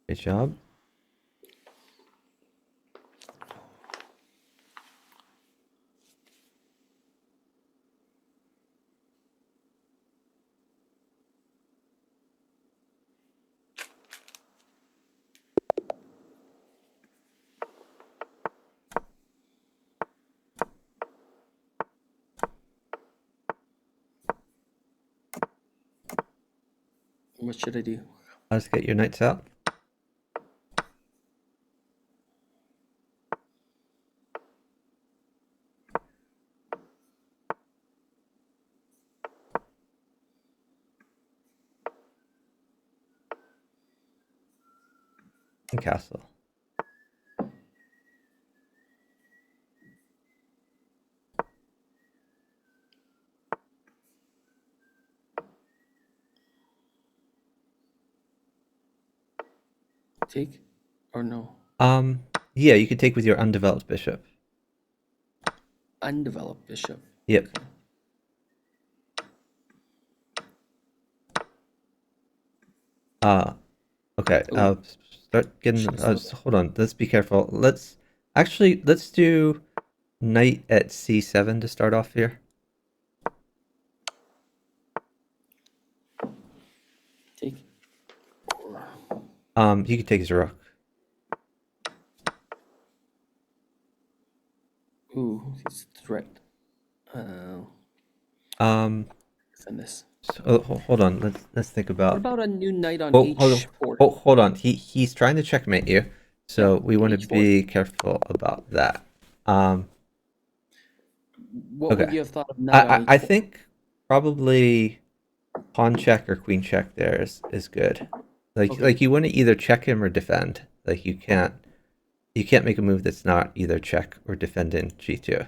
Good job. What should I do? Let's get your knights out. And castle. Take or no? Yeah, you could take with your undeveloped bishop. Undeveloped bishop. Yep. Okay. Ooh. Start getting. She's Just hold on. Let's be careful. Let's do knight at c7 to start off here. Take. You could take his rook. Ooh, he's threat. Um. Send this. So, hold on. Let's think What about. about a new knight on Oh, h4? hold on. He's trying to checkmate you, so Yeah, we want to h4. be careful about that. What Okay. would you have thought of knight on h4? I think probably pawn check or queen check there is good. Like you want to either check him or defend. Like you can't make a move that's not either check or defend in g2.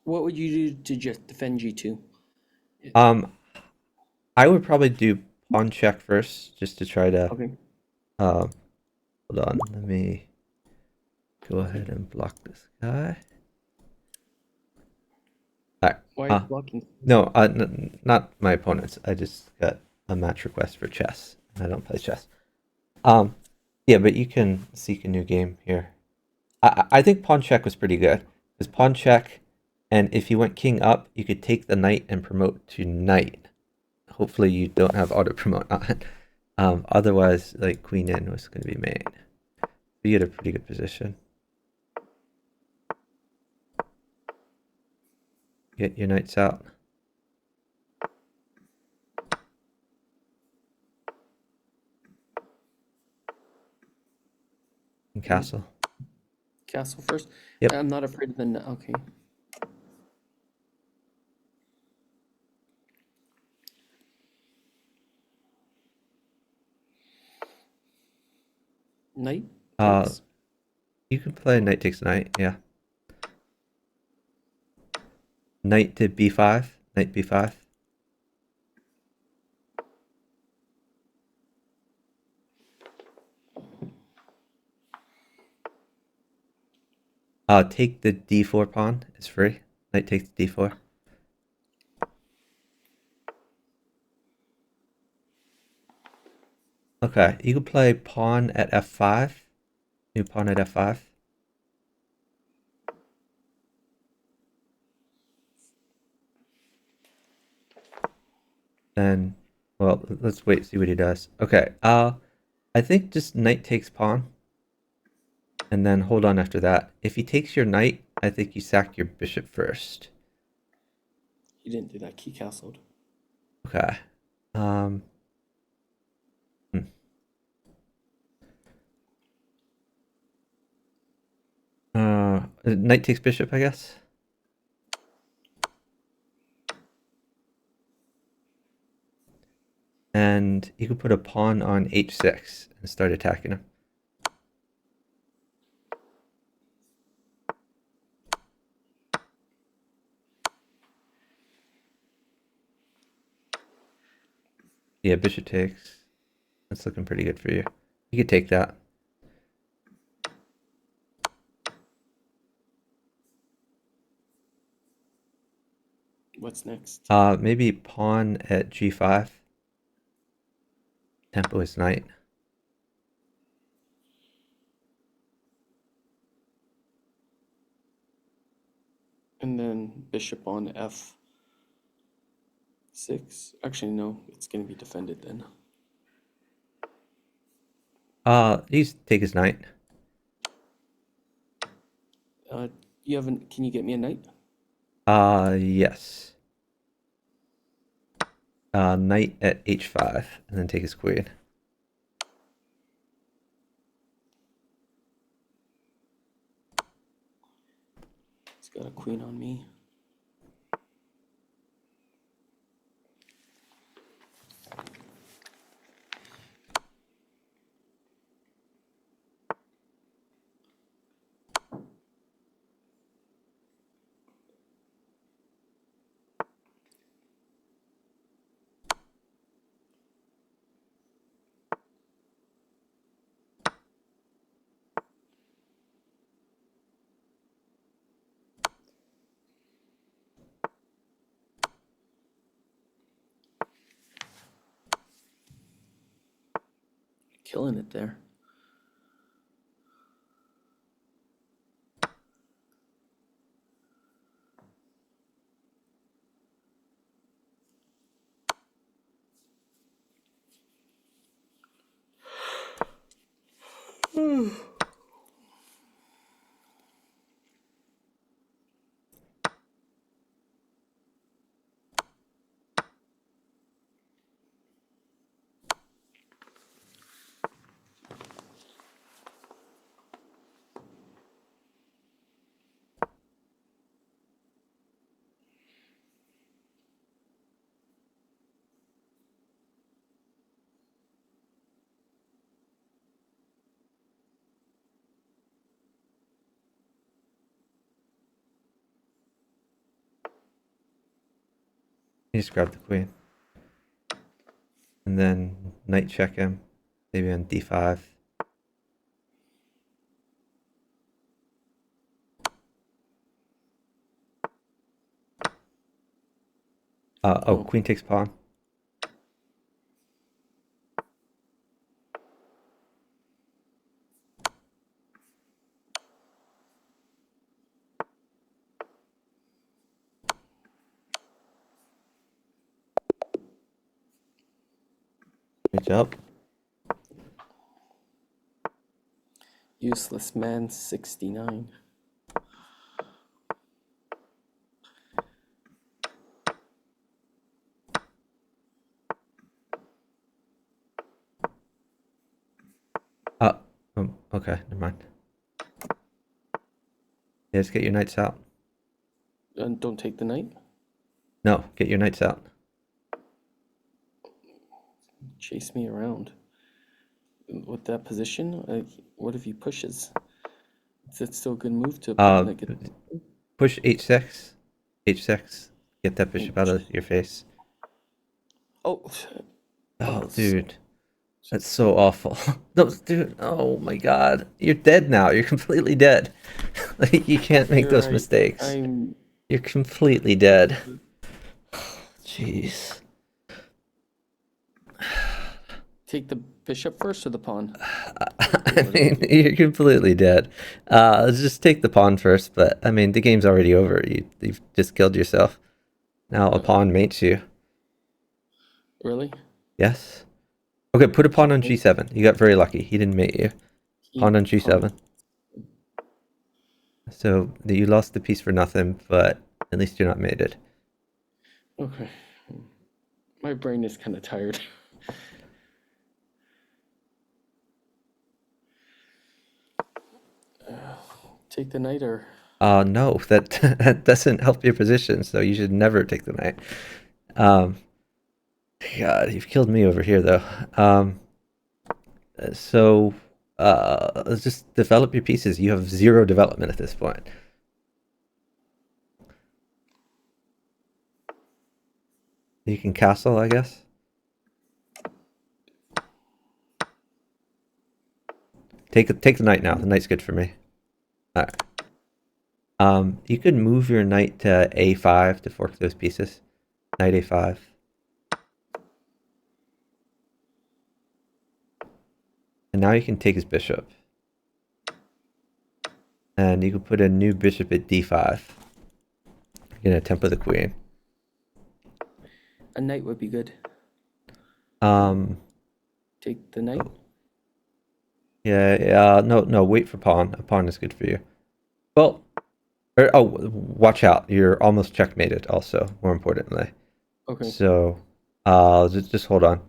What would you do to just defend g2? I would probably do pawn check first just to try to Okay. hold on, let me go ahead and block this guy. All right. Why are you blocking? No, not my opponents. I just got a match request for chess. I don't play chess. Yeah, but you can seek a new game here. I think pawn check was pretty good. Because pawn check, and if you went king up, you could take the knight and promote to knight. Hopefully you don't have auto promote on. Otherwise, like queen in was going to be main. You get a pretty good position. Get your knights out. And castle. Castle first? Yep. I'm not afraid of the knight. Okay. Knight takes. You can play knight takes knight, yeah. Knight to b5, knight b5. Take the d4 pawn, it's free. Knight takes d4. Okay, you can play pawn at f5. New pawn at f5. Then, well, let's wait, see what he does. Okay, I think just knight takes pawn. And then hold on after that. If he takes your knight, I think you sack your bishop first. He didn't do that. He castled. Okay. knight takes bishop, I guess. And you could put a pawn on h6 and start attacking him. Yeah, bishop takes. That's looking pretty good for you. You could take that. What's next? Maybe pawn at g5. Tempo is knight. And then bishop on f6. Actually, no, it's going to be defended then. You take his knight. You haven't. Can you get me a knight? Yes. Knight at h5, and then take his queen. He's got a queen on me. Killing it there. You just grab the queen. And then knight check him. Maybe on d5. Oh, queen takes pawn. Good job. Useless man 69. Okay, never mind. Yeah, just get your knights out. And don't take the knight. No, get your knights out. Chase me around. With that position, what if he pushes? Is that still a good move to like Push h6. h6. Get that bishop out of your face. Oh, Dude. That's so awful. Dude, oh my god. You're dead now. You're completely dead. Like, you can't make those mistakes. You're completely dead. Jeez. Take the bishop first or the pawn? I mean, you're completely dead. Let's just take the pawn first, but I mean, the game's already over. You've just killed yourself. Now a pawn mates you. Really? Yes. Okay, put a pawn on g7. You got very lucky. He didn't mate you. Pawn on g7. So you lost the piece for nothing, but at least you're not mated. Okay. My brain is kind of tired. Take the knight or No, that that doesn't help your position, so you should never take the knight. Um, God, you've killed me over here, though. So, let's just develop your pieces. You have 0 development at this point. You can castle, I guess. Take the knight now. The knight's good for me. All right. You could move your knight to a5 to fork those pieces. Knight a5. And now you can take his bishop. And you can put a new bishop at d5. You're gonna temper the queen. A knight would be good. Take the knight. Yeah, no, wait for pawn. A pawn is good for you. Well, watch out. You're almost checkmated also, more importantly. Okay. So, just hold on.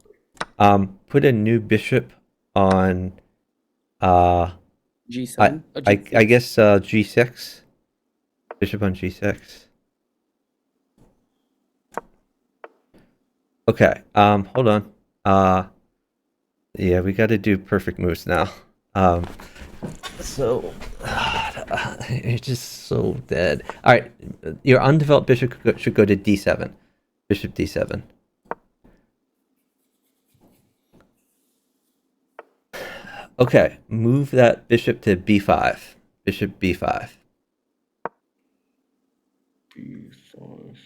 Put a new bishop on, G7. I guess, g6. Bishop on g6. Okay, hold on. Yeah, we gotta do perfect moves now. So, you're just so dead. Alright, your undeveloped bishop should go to d7. Bishop d7. Okay, move that bishop to b5. Bishop b5. B5.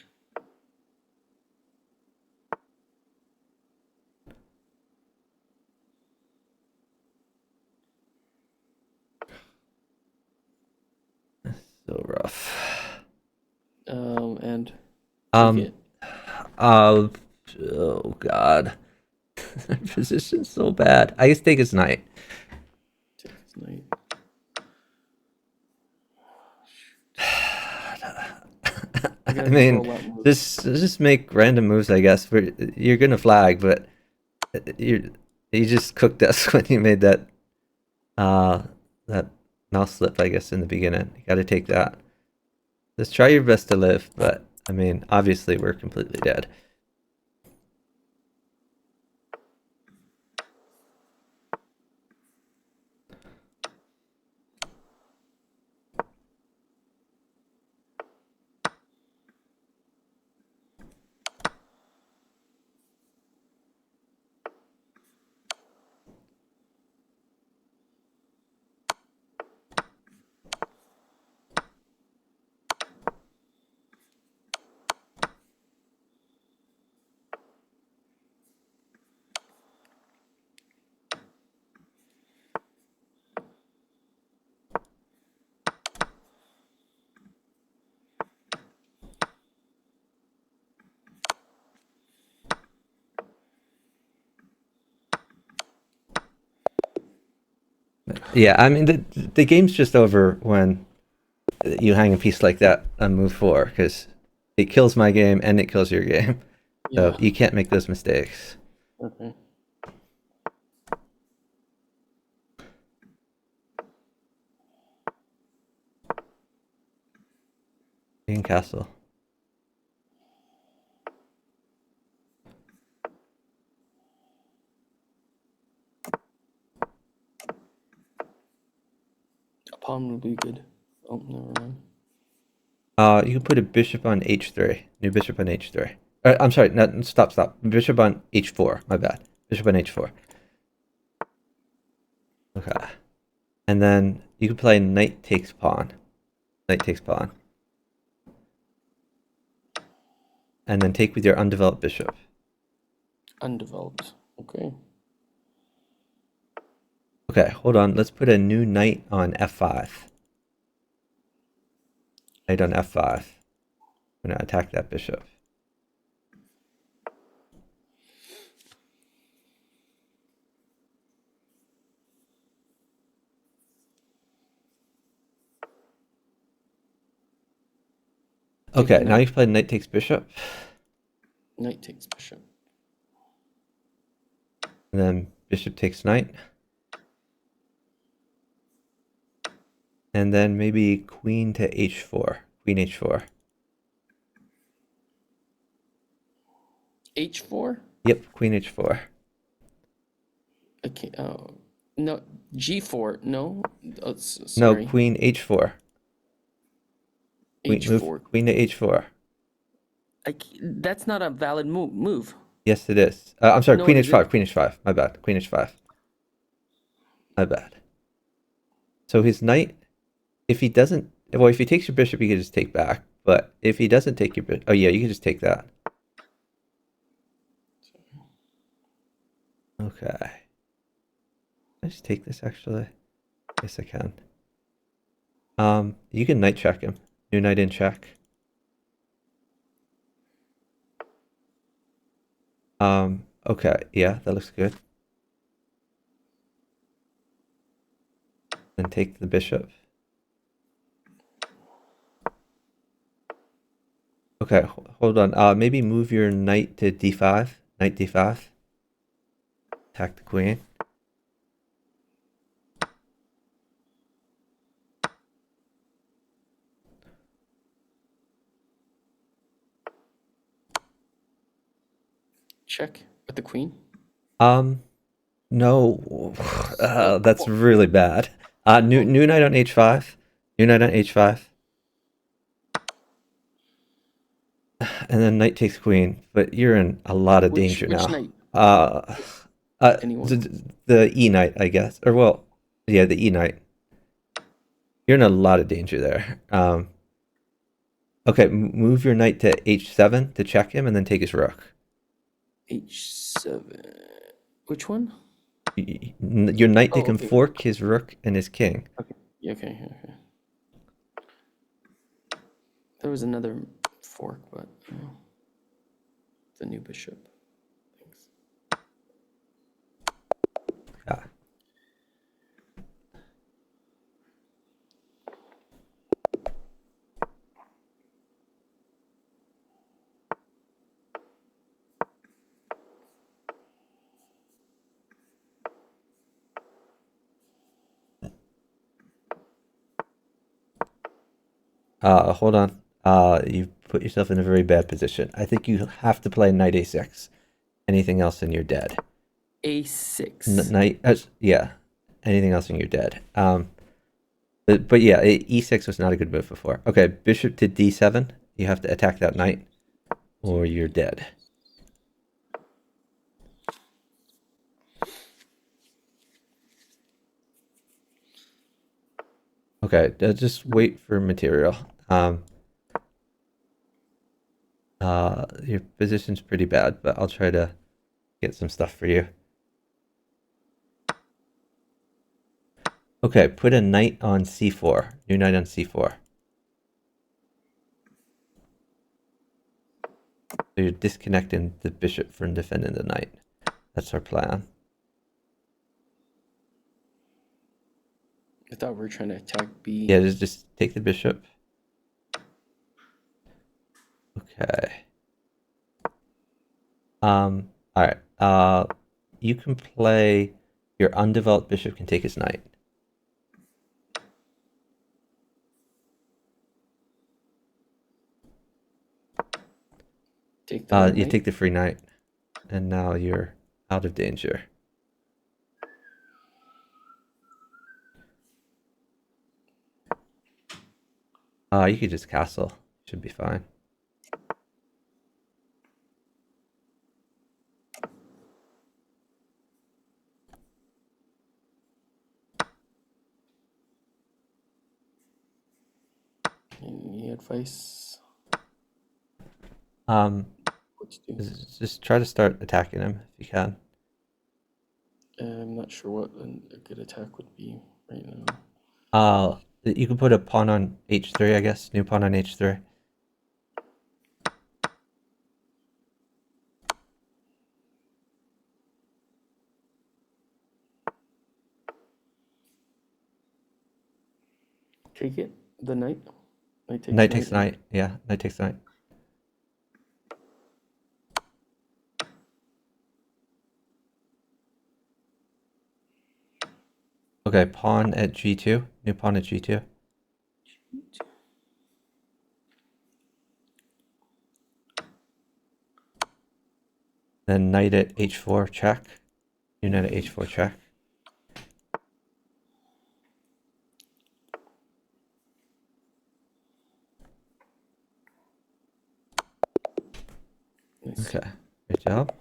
So rough. And Um, take it. oh god. Position's so bad. I guess take his knight. Take his knight. I mean, just make random moves, I guess. You're gonna flag, but you just cooked us when you made that that mouse slip, I guess, in the beginning. You got to take that. Just try your best to live, but I mean, obviously we're completely dead. Yeah, I mean, the game's just over when you hang a piece like that on move 4, because it kills my game and it kills your game. So Yeah. you can't make those mistakes. Okay. You can castle. A pawn would be good. Oh, never mind. You can put a bishop on h3. New bishop on h3. I'm sorry, no, stop. Bishop on h4. My bad. Bishop on h4. Okay. And then you can play knight takes pawn. Knight takes pawn. And then take with your undeveloped bishop. Undeveloped. Okay. Okay, hold on. Let's put a new knight on f5. Knight on f5. I'm going to attack that bishop. Okay, now you play knight takes bishop. Knight takes bishop. And then bishop takes knight. And then maybe queen to h4. Queen h4. H4? Yep, queen h4. Okay. Oh, no. G4. No. Oh, No, sorry. queen h4. Queen, move H4. queen to h4. That's not a valid move. Yes, it is. I'm sorry, No, queen it h5. isn't. Queen h5. My bad. Queen h5. My bad. So his knight, if he doesn't, well, if he takes your bishop, you can just take back. But if he doesn't take your bishop, oh yeah, you can just take that. Okay. Can I just take this actually? Yes, I can. You can knight check him. New knight in check. Okay, yeah, that looks good. Then take the bishop. Okay, hold on. Maybe move your knight to d5. Knight d5. Attack the queen. Check with the queen. No. Oh, That's really bad. New knight on h5. New knight on h5. And then knight takes queen, but you're in a lot of danger which now. knight? Uh, Anyone? the e knight, I guess, or well, yeah, the e knight. You're in a lot of danger there. Okay, move your knight to h7 to check him, and then take his rook. H7. Which one? Your knight Oh, can okay. fork his rook and his king. Okay. Okay. There was another fork, but the new bishop. Thanks. Yeah. Hold on. You put yourself in a very bad position. I think you have to play knight a6. Anything else and you're dead. A6. Knight, yeah. Anything else and you're dead. But yeah, e6 was not a good move before. Okay, bishop to d7. You have to attack that knight, or you're dead. Okay, just wait for material. Your position's pretty bad, but I'll try to get some stuff for you. Okay, put a knight on c4. New knight on c4. So you're disconnecting the bishop from defending the knight. That's our plan. I thought we were trying to attack B. Yeah, just take the bishop. Okay. All right. You can play. Your undeveloped bishop can take his knight. Take the You knight. take the free knight, and now you're out of danger. You could just castle. Should be fine. Any advice? Um, What to do? just try to start attacking him if you can. I'm not sure what a good attack would be right now. You can put a pawn on h3, I guess. New pawn on h3. Take it. The knight. Knight takes knight. Yeah, knight takes knight. Okay, pawn at g2. New pawn at g2. Then knight at h4 check. Your knight at h4 check. Nice. Okay, good job.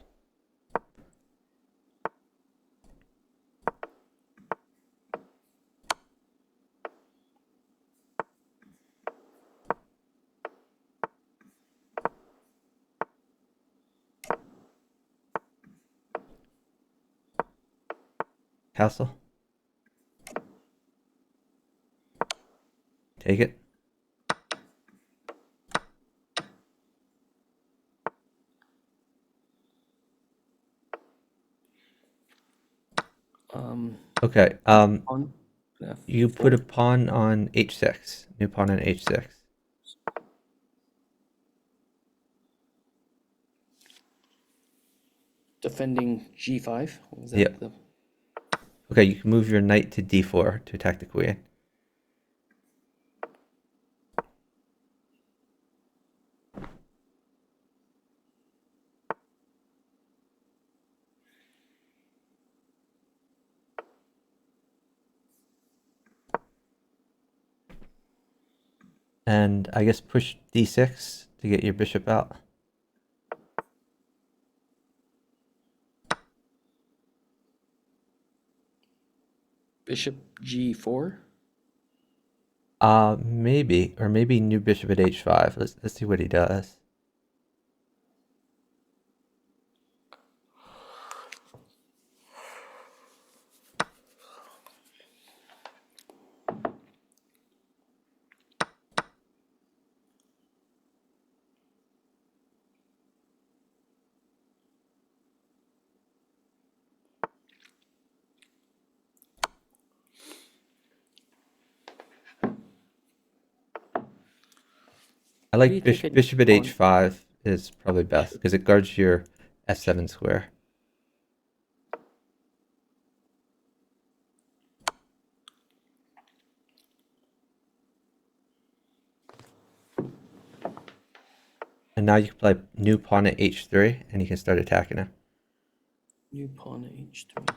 Castle. Take it. Okay. On You F4. put a pawn on h6. New pawn on h6. Defending G5. Was that Yep. Okay, you can move your knight to d4 to attack the queen. And I guess push d6 to get your bishop out. Bishop G4. Maybe, or maybe new bishop at h5. Let's see what he does. I What do you like think bishop at pawn- h5 is probably best because it guards your f7 square. And now you can play new pawn at h3 and you can start attacking him. New pawn at H3.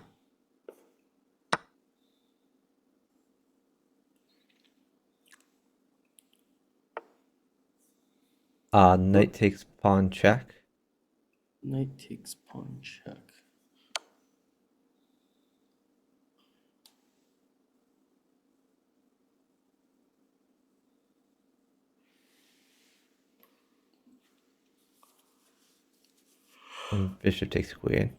Knight takes pawn check. Knight takes pawn check. And bishop takes queen.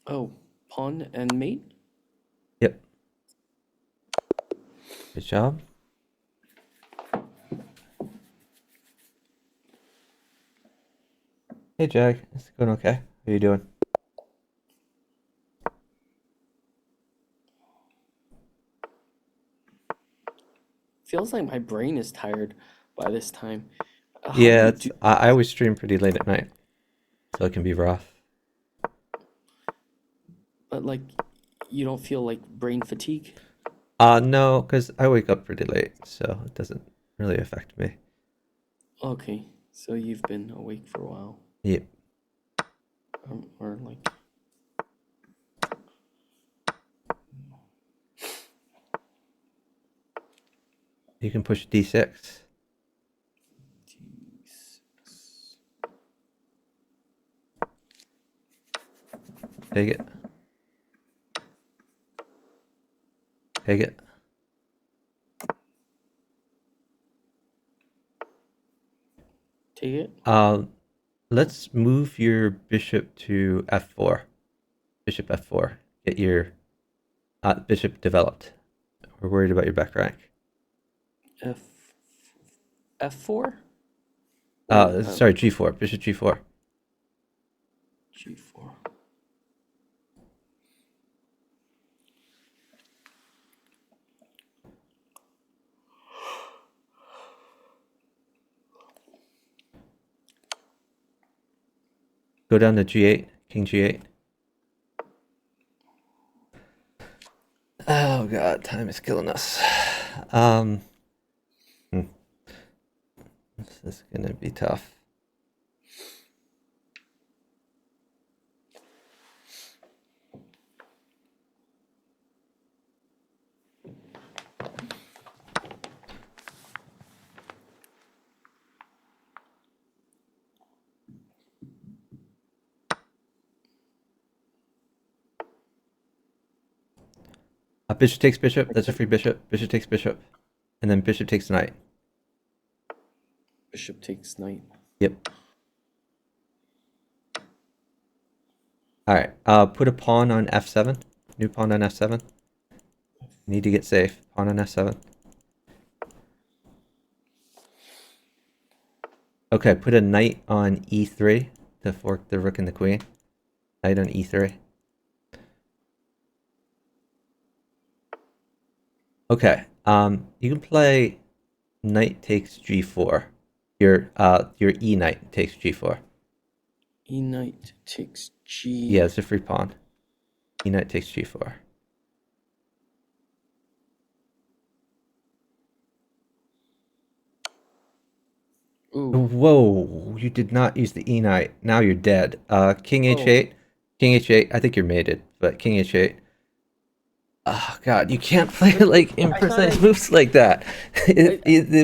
Oh, pawn and mate? Yep. Good job. Hey Jag, it's going okay. How you doing? Feels like my brain is tired by this time. How do Yeah, you it's, do- I always stream pretty late at night, so it can be rough. But like, you don't feel like brain fatigue? No, because I wake up pretty late, so it doesn't really affect me. Okay, so you've been awake for a while. Yep. Or like, You can push d6. Take it. Take it. take it? Let's move your bishop to f4. Bishop f4. Get your bishop developed. We're worried about your back rank. F F4? Sorry, g4. Bishop g4. G4. Go down to G8, King G8. Oh god, time is killing us. This is gonna be tough. Bishop takes bishop. That's a free bishop. Bishop takes bishop. And then bishop takes knight. Bishop takes knight. Yep. Alright. Put a pawn on f7. New pawn on f7. Need to get safe. Pawn on f7. Okay, put a knight on e3 to fork the rook and the queen. Knight on e3. Okay, you can play knight takes g4. Your e knight takes g4. E knight takes g. Yeah, it's a free pawn. E knight takes g4. Ooh. Whoa, you did not use the e knight. Now you're dead. King h8. King h8. I think you're mated, but king h8. Oh god, you can't play like imprecise moves like that.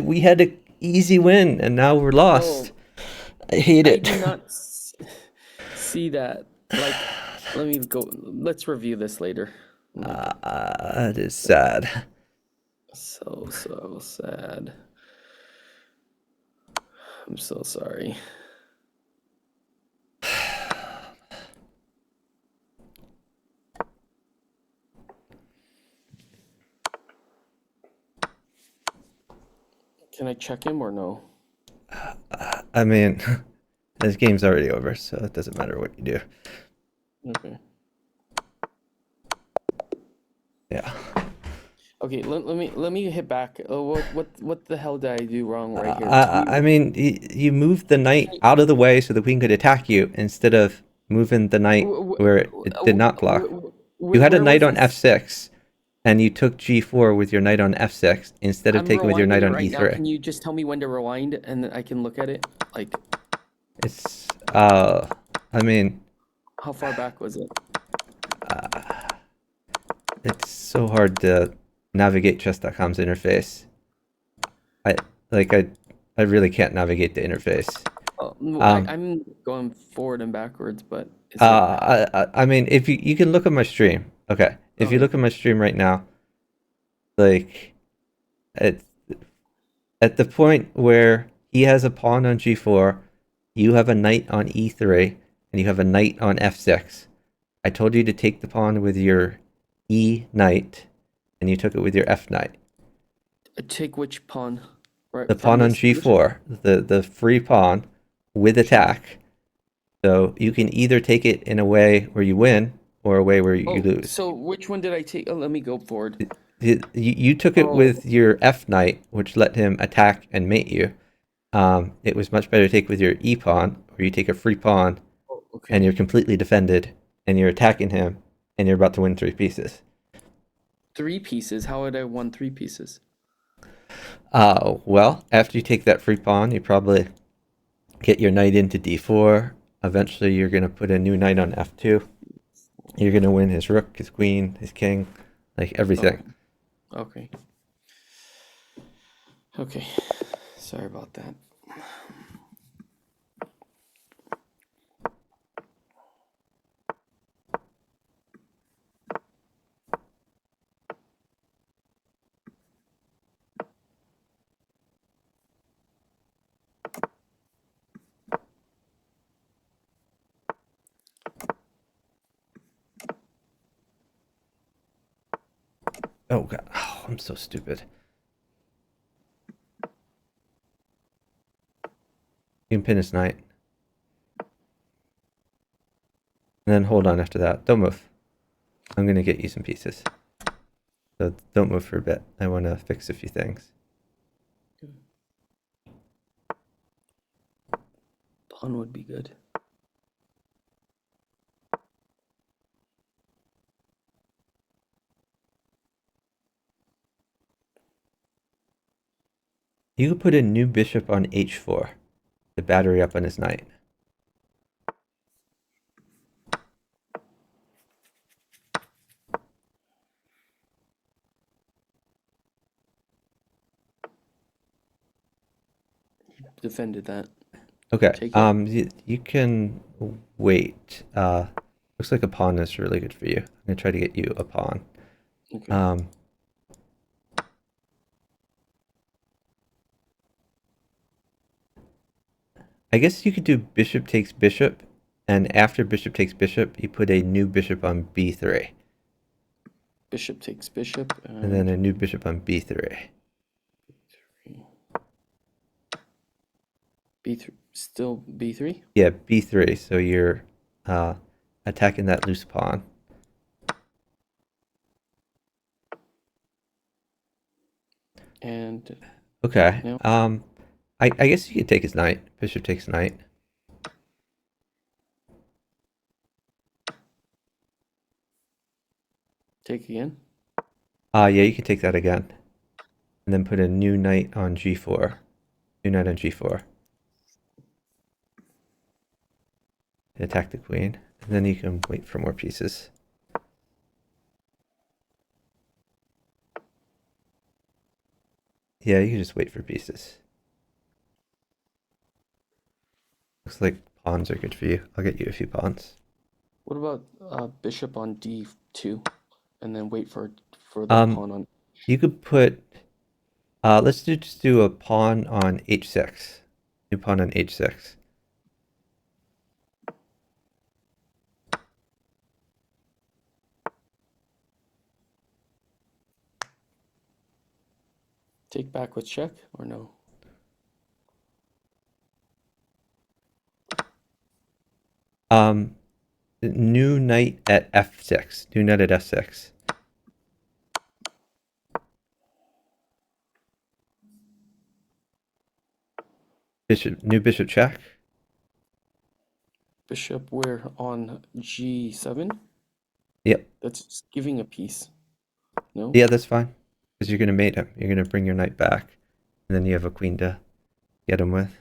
We had an easy win, and now we're lost. I hate it. I did not see that. Like, let me go. Let's review this later. It is sad. So sad. I'm so sorry. Can I check him or no? I mean, this game's already over, so it doesn't matter what you do. Okay. Yeah. Okay. Let me hit back. What the hell did I do wrong right here? I mean, you moved the knight out of the way so the queen could attack you instead of moving the knight where it did not block. You had a knight on f6, and you took g4 with your knight on f6 instead of taking with your knight on right e3. now. Can you just tell me when to rewind and then I can look at it? Like, It's I mean, how far back was it? it's so hard to navigate chess.com's interface. I really can't navigate the interface. I'm going forward and backwards, but I mean, if you can look at my stream. Okay, if you look at my stream right now, like at the point where he has a pawn on g4, you have a knight on e3, and you have a knight on f6. I told you to take the pawn with your e knight, and you took it with your f knight. Take which pawn? Right, The pawn on g4, the free pawn with attack. So you can either take it in a way where you win or a way where you lose. So which one did I take? Oh, let me go forward. You took it with your f knight, which let him attack and mate you. It was much better to take with your e pawn, where you take a free pawn, and you're completely defended, and you're attacking him, and you're about to win 3 pieces. 3 pieces? How would I won 3 pieces? Well, after you take that free pawn, you probably get your knight into d4. Eventually, you're going to put a new knight on f2. You're going to win his rook, his queen, his king, like everything. Okay. Okay. Sorry about that. Oh, God. Oh, I'm so stupid. You can pin his knight. And then hold on after that. Don't move. I'm going to get you some pieces. So don't move for a bit. I want to fix a few things. Pawn would be good. You could put a new bishop on h4. The battery up on his knight. Defended that. Okay. Take it. You can wait. Looks like a pawn is really good for you. I'm gonna try to get you a pawn. Okay. I guess you could do bishop takes bishop, and after bishop takes bishop, you put a new bishop on b3, Bishop takes bishop. and then a new bishop on b3. B3. Still B3? Yeah, b3. So you're attacking that loose pawn. And Okay. no. I guess you could take his knight. Bishop takes knight. Take again. Yeah, you can take that again. And then put a new knight on g4. New knight on g4. Attack the queen. And then you can wait for more pieces. Yeah, you can just wait for pieces. Looks like pawns are good for you. I'll get you a few pawns. What about bishop on D2, and then wait for the pawn on? You could put. Let's just do a pawn on h6. New pawn on h6. Take back with check or no? New knight at f6. New knight at f6. New bishop check. Bishop where on G7? Yep. That's giving a piece. No? Yeah, that's fine. Because you're going to mate him. You're going to bring your knight back. And then you have a queen to get him with.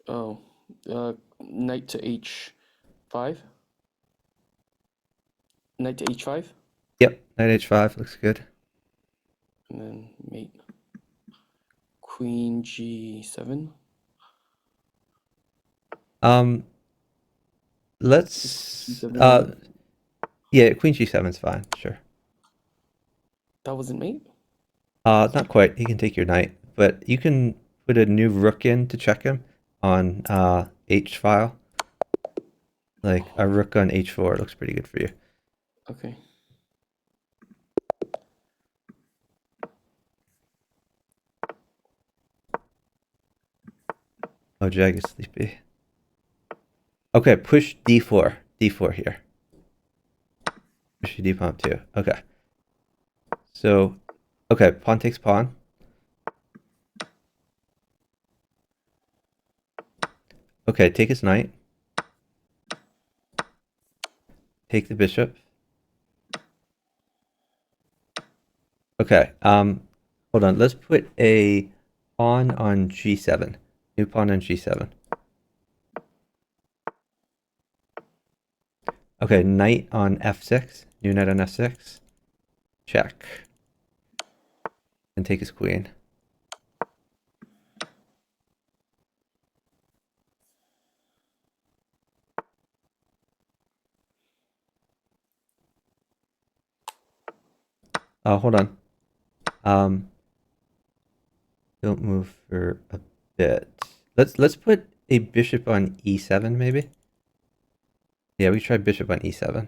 Oh. Knight to H5? Knight to H5? Yep. Knight h5 looks good. And then mate. Queen G7? Let's yeah, queen g7 is fine, sure. That wasn't mate? Not quite. He can take your knight, but you can put a new rook in to check him on h file. Like a rook on h4 looks pretty good for you. Okay. Oh, Jag is sleepy. Okay, push d4. d4 here. Push your d pawn too. Okay. So, okay, pawn takes pawn. Okay, take his knight. Take the bishop. Okay, hold on. Let's put a pawn on g7. New pawn on g7. Okay, knight on f6. New knight on f6. Check. And take his queen. Hold on. Don't move for a bit. Let's put a bishop on e7 maybe. Yeah, we try bishop on e7.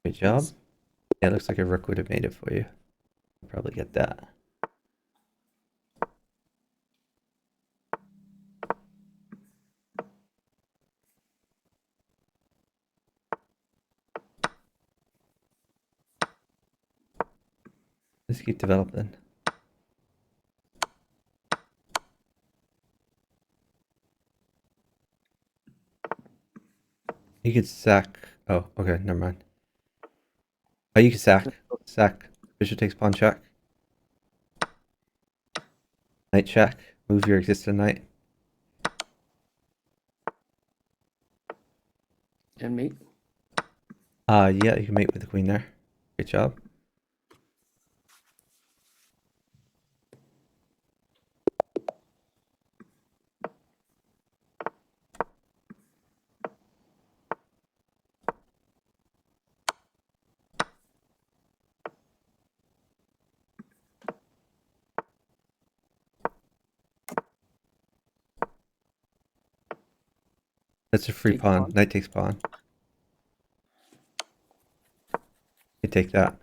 Good job. Nice. Yeah, it looks like a rook would have made it for you. Probably get that. Let's keep developing. You could sack. Oh, okay, never mind. Oh, you can sack. Sack. Bishop takes pawn check. Knight check. Move your existing knight. And mate. Yeah, you can mate with the queen there. Great job. That's a free Take pawn. pawn. Knight takes pawn. You take that.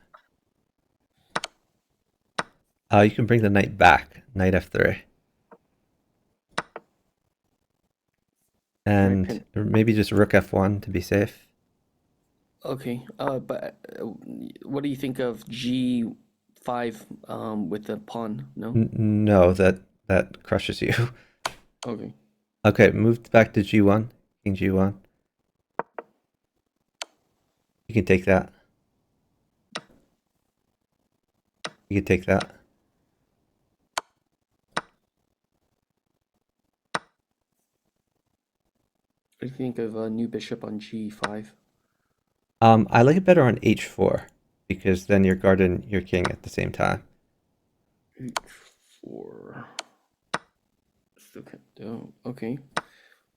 You can bring the knight back. Knight f3. And maybe just rook f1 to be safe. Okay. But what do you think of G5 with the pawn? No. No, that crushes you. Okay. Okay, move back to g1. King g1. You can take that. You can take that. What do you think of a new bishop on G5? I like it better on h4 because then you're guarding your king at the same time. H4. Still can't do. Okay.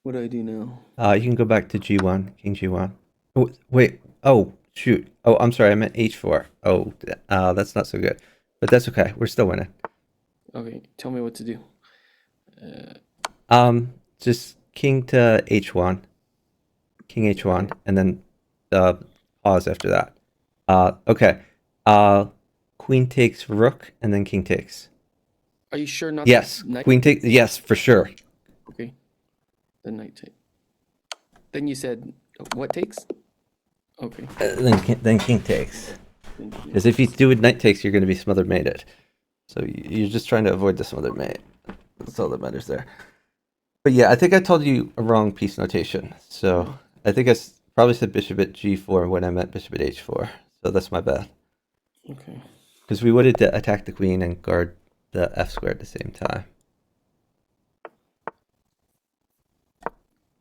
What do I do now? You can go back to g1, king g1. Oh, wait. Oh, shoot. Oh, I'm sorry. I meant h4. Oh, that's not so good. But that's okay. We're still winning. Okay. Tell me what to do. Just king to h1, king h1, and then pause after that. Okay. Queen takes rook, and then king takes. Are you sure not? Yes, The knight? queen takes. Yes, for sure. Okay. The knight take. Then you said what takes? Okay. Then king takes. Because if you do knight takes, you're going to be smothered mated. So you're just trying to avoid the smothered mate. That's all that matters there. But yeah, I think I told you a wrong piece notation. So I think I probably said bishop at g4 when I meant bishop at h4. So that's my bad. Okay. Because we wanted to attack the queen and guard the f square at the same time.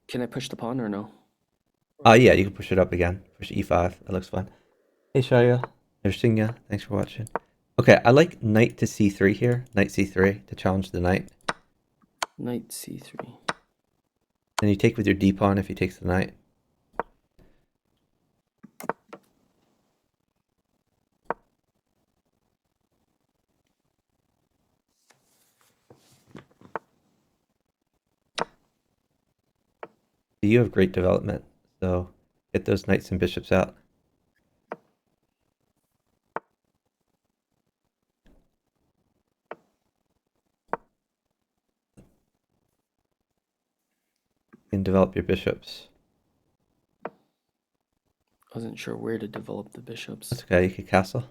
Can I push the pawn or no? Yeah, you can push it up again. Push e5. That looks fun. Hey, Shaya. There's Shinya. Thanks for watching. Okay, I like knight to c3 here. Knight c3 to challenge the knight. Knight c3. Then you take with your d pawn if he takes the knight. You have great development, so get those knights and bishops out. And develop your bishops. I wasn't sure where to develop the bishops. That's okay, you could castle.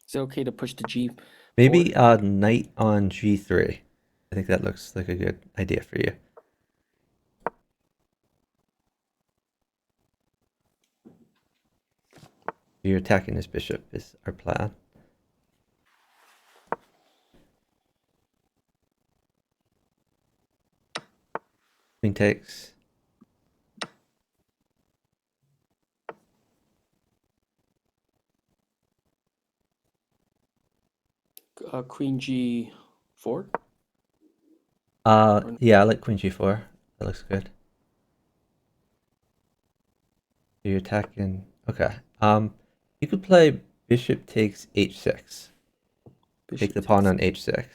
Is it okay to push to G? Maybe knight on g3. I think that looks like a good idea for you. You're attacking his bishop is our plan. Queen takes. Queen G4? Yeah, I like queen g4. That looks good. You're attacking. Okay. You could play bishop takes h6. Take the pawn on h6.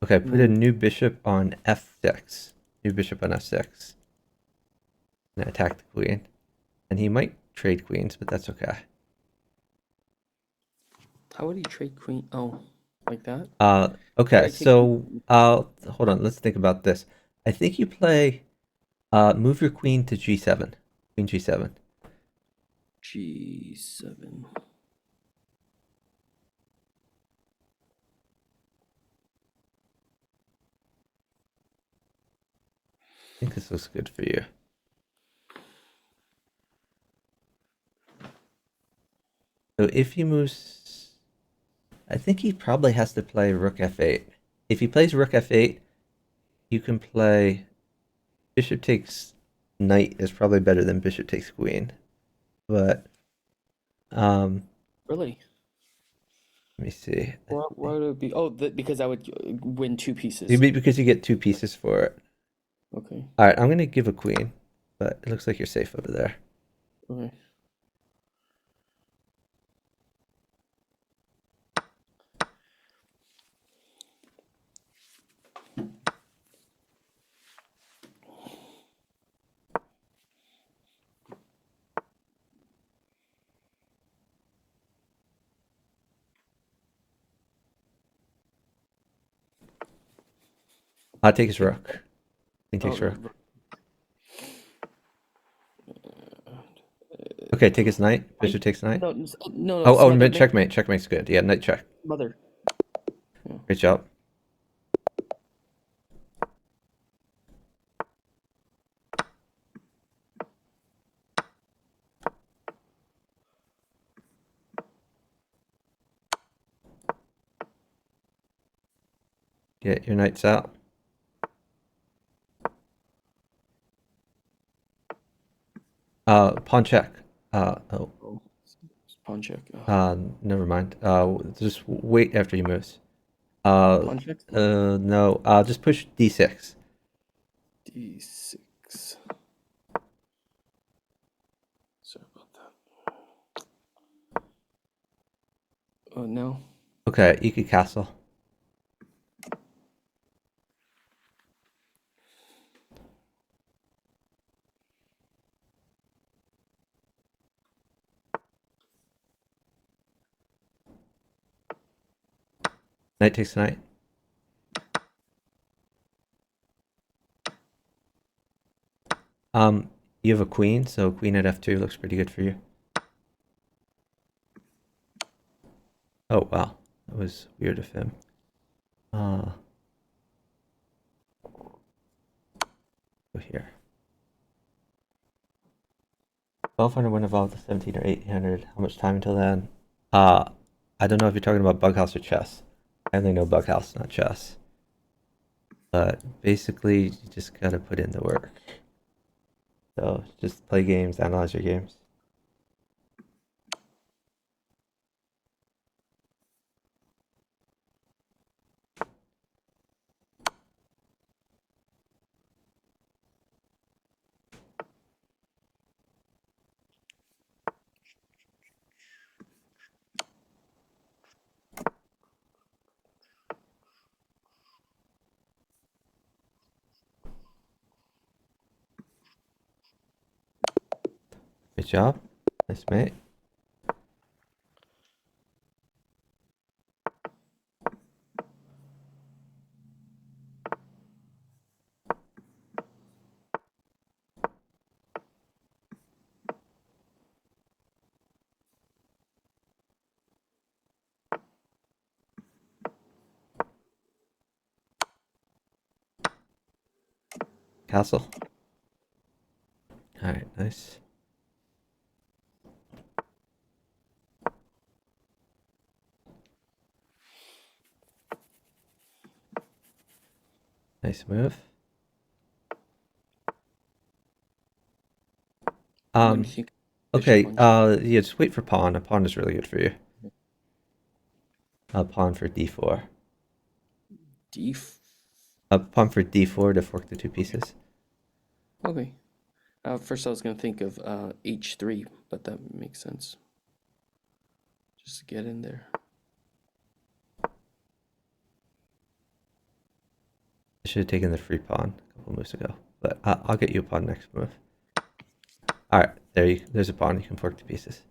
Okay, put a new bishop on f6. New bishop on f6. And attack the queen. And he might trade queens, but that's okay. How would he trade queen? Oh. like that. Okay, I take so hold on, let's think about this. I think you play move your queen to G7. Queen G7. G7. I think this looks good for you. So if he moves, I think he probably has to play Rook F8. If he plays Rook F8, you can play Bishop takes Knight is probably better than Bishop takes Queen. But Really? let me see. Why would it be? Oh, because I would win 2 pieces. Because you get 2 pieces for it. Okay. All right, I'm gonna give a queen, but it looks like you're safe over there. Okay. Take his rook. Queen takes Oh, rook. Okay, take his knight. Bishop takes knight. no, no, Oh, smother, checkmate. Checkmate's good. Yeah, knight check. mother. Great job. Get your knights out. Pawn check. Oh, Oh, pawn check. never mind. Just wait after he moves. Pawn check. No. Just push D6. D6. Sorry about that. Oh no. Okay, you could castle. Knight takes knight. You have a queen, so queen at F2 looks pretty good for you. Oh wow, that was weird of him. Go here. 1200 when involved with 17 or 1800. How much time until then? I don't know if you're talking about bughouse or chess. I only know bughouse, not chess. But basically, you just gotta put in the work. So just play games, analyze your games. Good job. Nice, mate. Castle. All right, nice. Nice move. Let me think. Okay, Bishop on yeah, just wait for pawn. A pawn is really good for you. Pawn for d4. D. Pawn for d4 to fork the 2 pieces. Okay. First I was gonna think of H3, but that makes sense. Just get in there. I should have taken the free pawn a couple moves ago, but I'll get you a pawn next move. All right, there's a pawn. You can fork to pieces.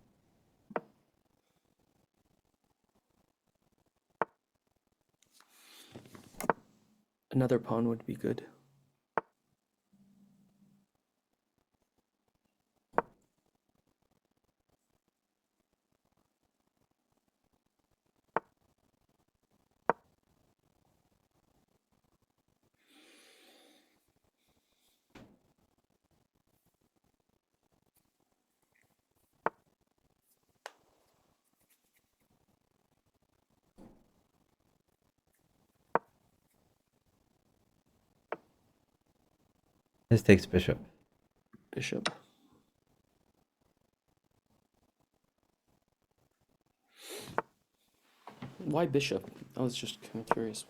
Another pawn would be good. This takes bishop. Bishop. Why bishop? I was just kind of curious.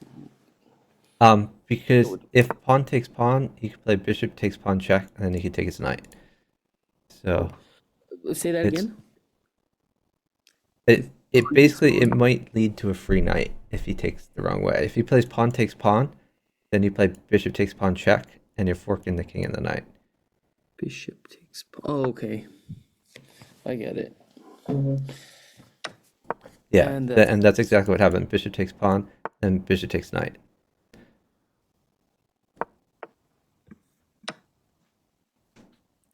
Because if pawn takes pawn, you can play bishop takes pawn check, and then he can take his knight. So Say that it's- again. it basically it might lead to a free knight if he takes the wrong way. If he plays pawn takes pawn, then you play bishop takes pawn check, and you're forking the king and the knight. Bishop takes pawn. Oh, okay. I get it. Yeah, And and that's exactly what happened. Bishop takes pawn, then bishop takes knight.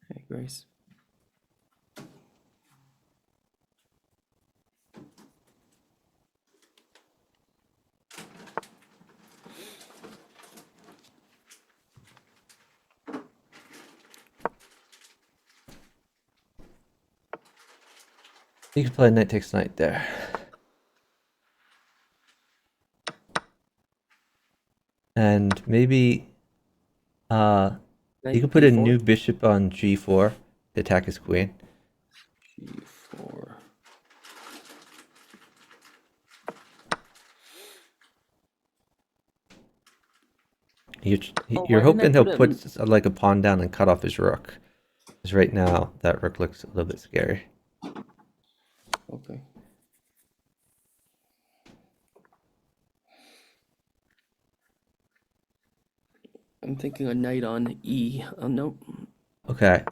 Hey, Grace. You can play knight takes knight there. And maybe you could put a new bishop on g4 to attack his queen. G4. You're hoping he'll put like a pawn down and cut off his rook. Because right now that rook looks a little bit scary. Okay. I'm thinking a knight on E. Oh, no. Okay.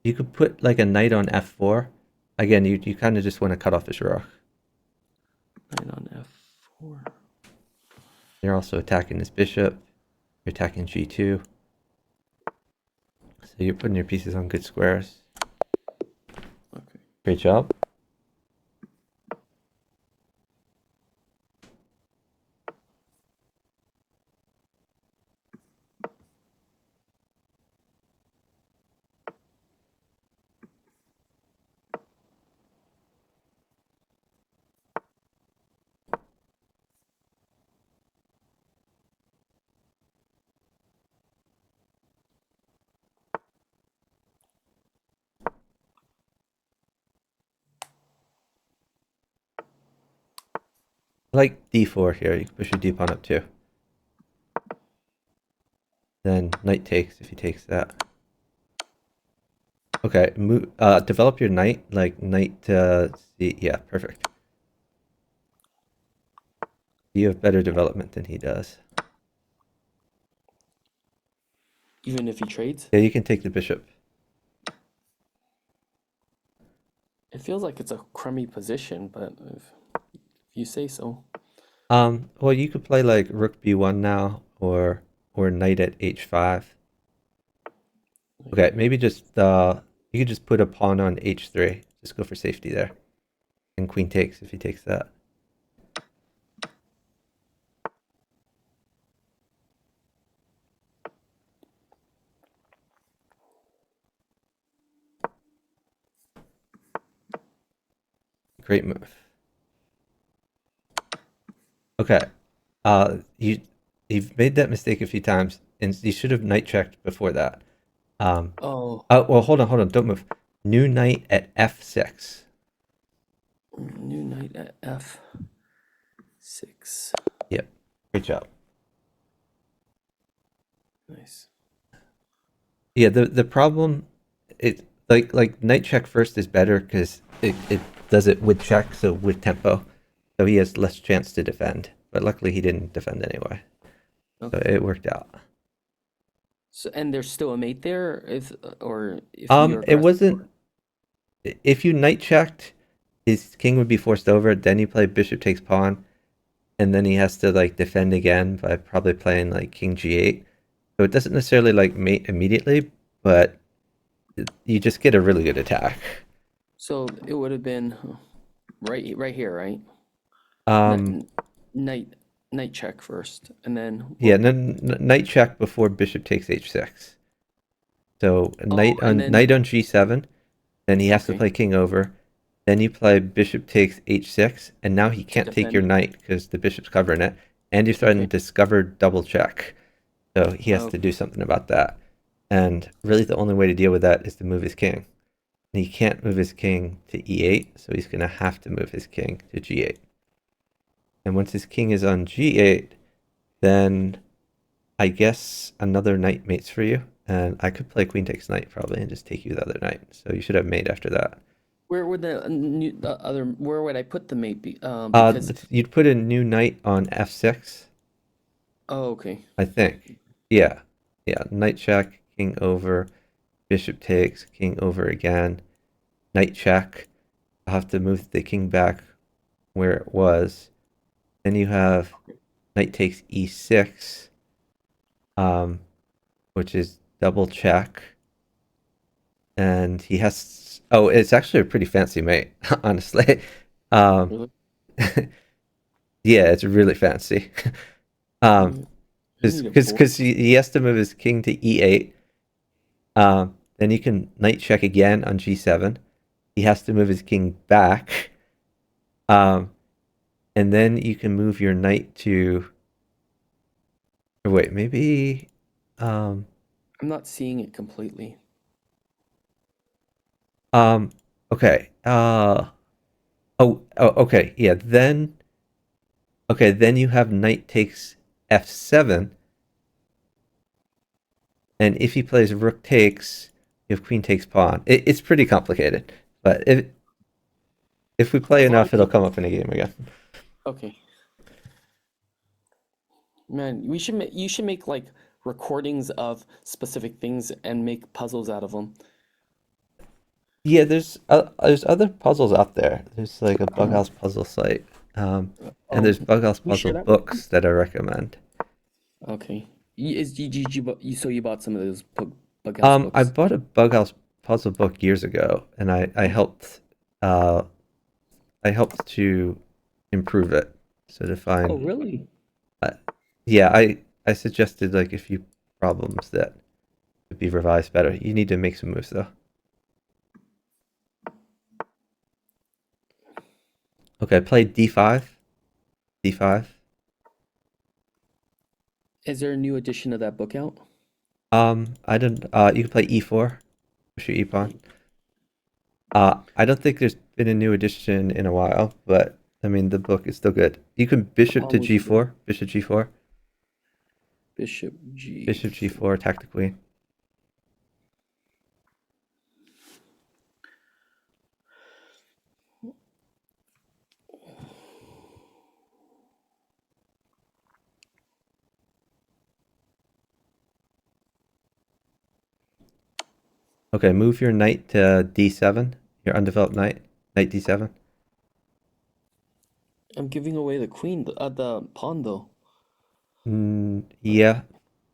You could put like a knight on f4. Again, you kind of just want to cut off his rook. Knight on F4. You're also attacking his bishop. You're attacking g2. So you're putting your pieces on good squares. Okay. Great job. I like d4 here. You can push your d pawn up too. Then knight takes if he takes that. Okay, develop your knight, like knight to c. Yeah, perfect. You have better development than he does. Even if he trades? Yeah, you can take the bishop. It feels like it's a crummy position, but if you say so. Well, you could play like rook b1 now, or knight at h5. Okay, maybe just you could just put a pawn on h3. Just go for safety there, and queen takes if he takes that. Great move. Okay, you've made that mistake a few times, and you should have knight checked before that. Oh. Well, hold on, don't move. New knight at f6. New knight at F6. Yep, great job. Nice. Yeah, the problem, it like knight check first is better because it does it with check, so with tempo, so he has less chance to defend. But luckily he didn't defend anyway, so it worked out. So, and there's still a mate there, if you're It wasn't. If you knight checked, his king would be forced over. Then you play bishop takes pawn, and then he has to like defend again by probably playing like king g8. So it doesn't necessarily like mate immediately, but you just get a really good attack. So it would have been right here, right? Um, Knight knight check first, and then yeah, and then knight check before bishop takes h6. So and then knight on g7, then he has to okay play king over. Then you play bishop takes h6, and now he to can't take your defend. knight because the bishop's covering it, and you threaten Okay. discover double check. So he has to Okay. do something about that. And really, the only way to deal with that is to move his king. And he can't move his king to e8, so he's going to have to move his king to g8. And once his king is on g8, then I guess another knight mates for you. And I could play queen takes knight probably and just take you the other knight. So you should have mate after that. Where would the other? Where would I put the mate be? Because You'd put a new knight on f6, oh, okay. I think. Yeah. Yeah. Knight check, king over, bishop takes, king over again, knight check. I'll have to move the king back where it was. Then you have knight takes e6, which is double check. And he has. Oh, it's actually a pretty fancy mate, honestly. Um, Really? yeah, it's really fancy. I need a board. Because he has to move his king to e8. Then you can knight check again on g7. He has to move his king back. And then you can move your knight to. Or wait, maybe. Um, I'm not seeing it completely. okay. Okay. Yeah. Then. Okay. Then you have knight takes f7. And if he plays rook takes, you have queen takes pawn. It's pretty complicated. But if we play As long enough, it'll as come up in a game again. okay, man, you should make like recordings of specific things and make puzzles out of them. Yeah, there's other puzzles out there. There's like a bughouse puzzle site, and Oh, there's bughouse you share puzzle that with me? books that I recommend. Okay. So you bought some of those bughouse I books? bought a bughouse puzzle book years ago, and uh, I helped to improve it. So to Oh, find, really? uh, yeah, I suggested like a few problems that could be revised better. You need to make some moves though. Okay, play d5, d5. Is there a new edition of that book out? I don't. You can play e4, push your e pawn. I don't think there's been a new edition in a while, but I mean the book is still good. You can A bishop pawn to would be good. g4, bishop g4, Bishop bishop G4. g4, attack the queen. Okay, move your knight to d7. Your undeveloped knight, knight d7. I'm giving away the queen, the pawn though. Yeah,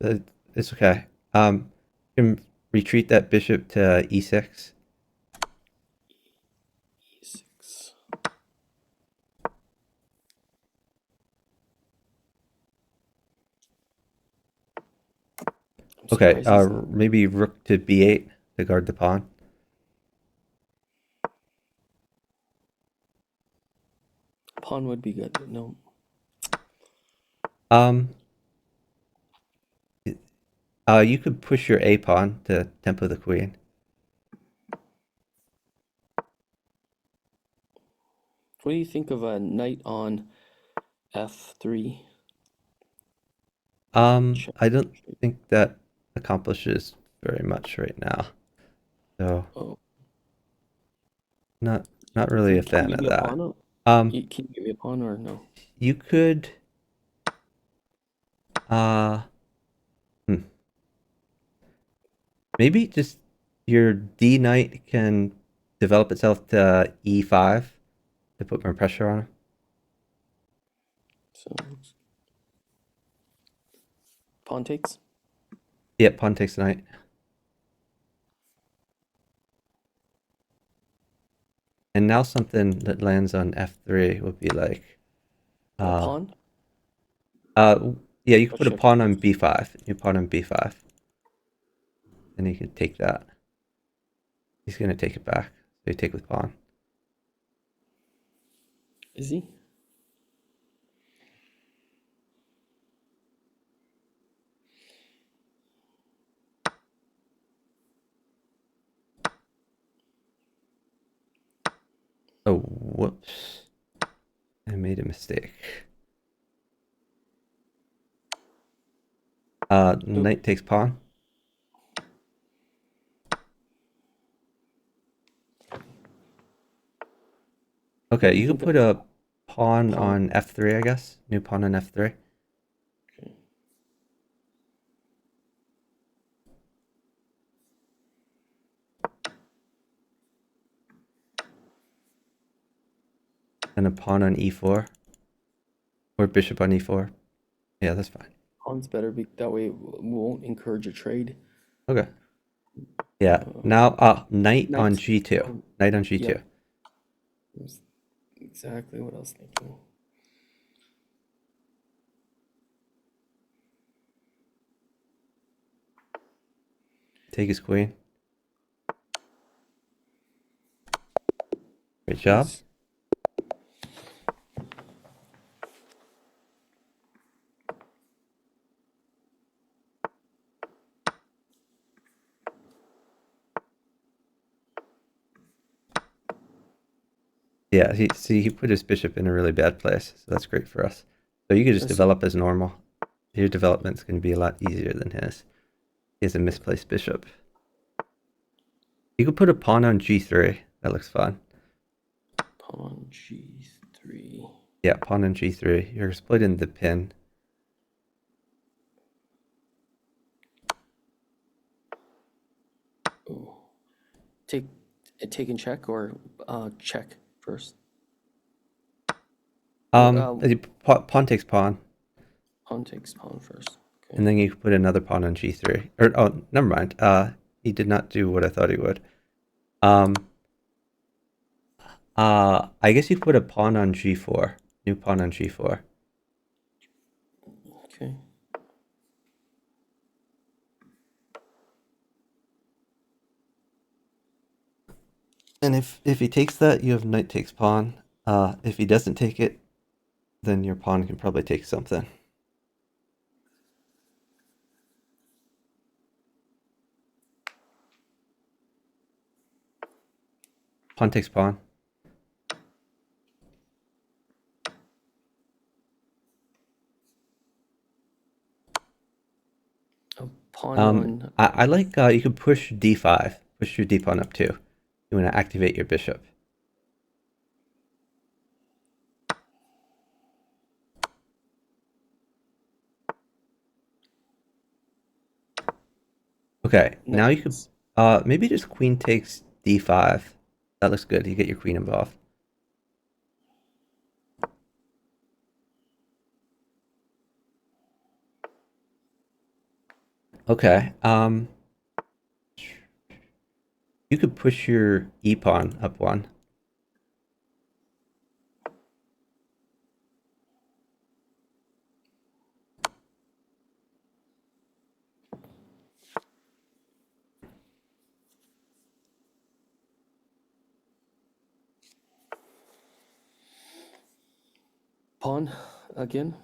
uh, it's okay. You can retreat that bishop to e6. E6. I'm Okay, surprised he's not. maybe rook to b8 to guard the pawn. Pawn would be good, but no. Um, you could push your a pawn to tempo the queen. What do you think of a knight on F3? Check. I don't think that accomplishes very much right now. So Oh, not really a can fan you give of me a that. pawn? Um, Can you give me a pawn or no? you could uh hmm, maybe just your D knight can develop itself to E5 to put more pressure on him. So pawn takes. Yeah, pawn takes knight. And now something that lands on f3 would be like, Pawn. yeah, you could put a Check. pawn on b5. New pawn on b5. And he could take that. He's gonna take it back. So you take with pawn. Is he? Oh, whoops. I made a mistake. Knight takes pawn. Okay, you could put a pawn on f3, I guess. New pawn on f3. Okay. And a pawn on e4. Or bishop on e4. Yeah, that's fine. Pawn's better. That way we won't encourage a trade. Okay. Yeah. Now, knight on Knight. g2. Knight on g2. Yeah. That's exactly what I was thinking. Take his queen. Great job. Nice. Yeah, he put his bishop in a really bad place, so that's great for us. So you could just develop as normal. Your development's going to be a lot easier than his. He has a misplaced bishop. You could put a pawn on g3. That looks fun. Pawn g3. Yeah, pawn on g3. You're exploiting the pin. Ooh. Take and check or check first. Pawn takes pawn. Pawn takes pawn first. Okay. And then you put another pawn on g3. Or, oh, never mind. He did not do what I thought he would. I guess you put a pawn on g4. New pawn on g4. Okay. And if he takes that, you have knight takes pawn. If he doesn't take it, then your pawn can probably take something. Pawn takes pawn. A pawn on. I like you could push d5. Push your d pawn up too. You want to activate your bishop. Okay, now you could maybe just queen takes d5. That looks good. You get your queen involved. Okay. You could push your e pawn up one. Pawn again.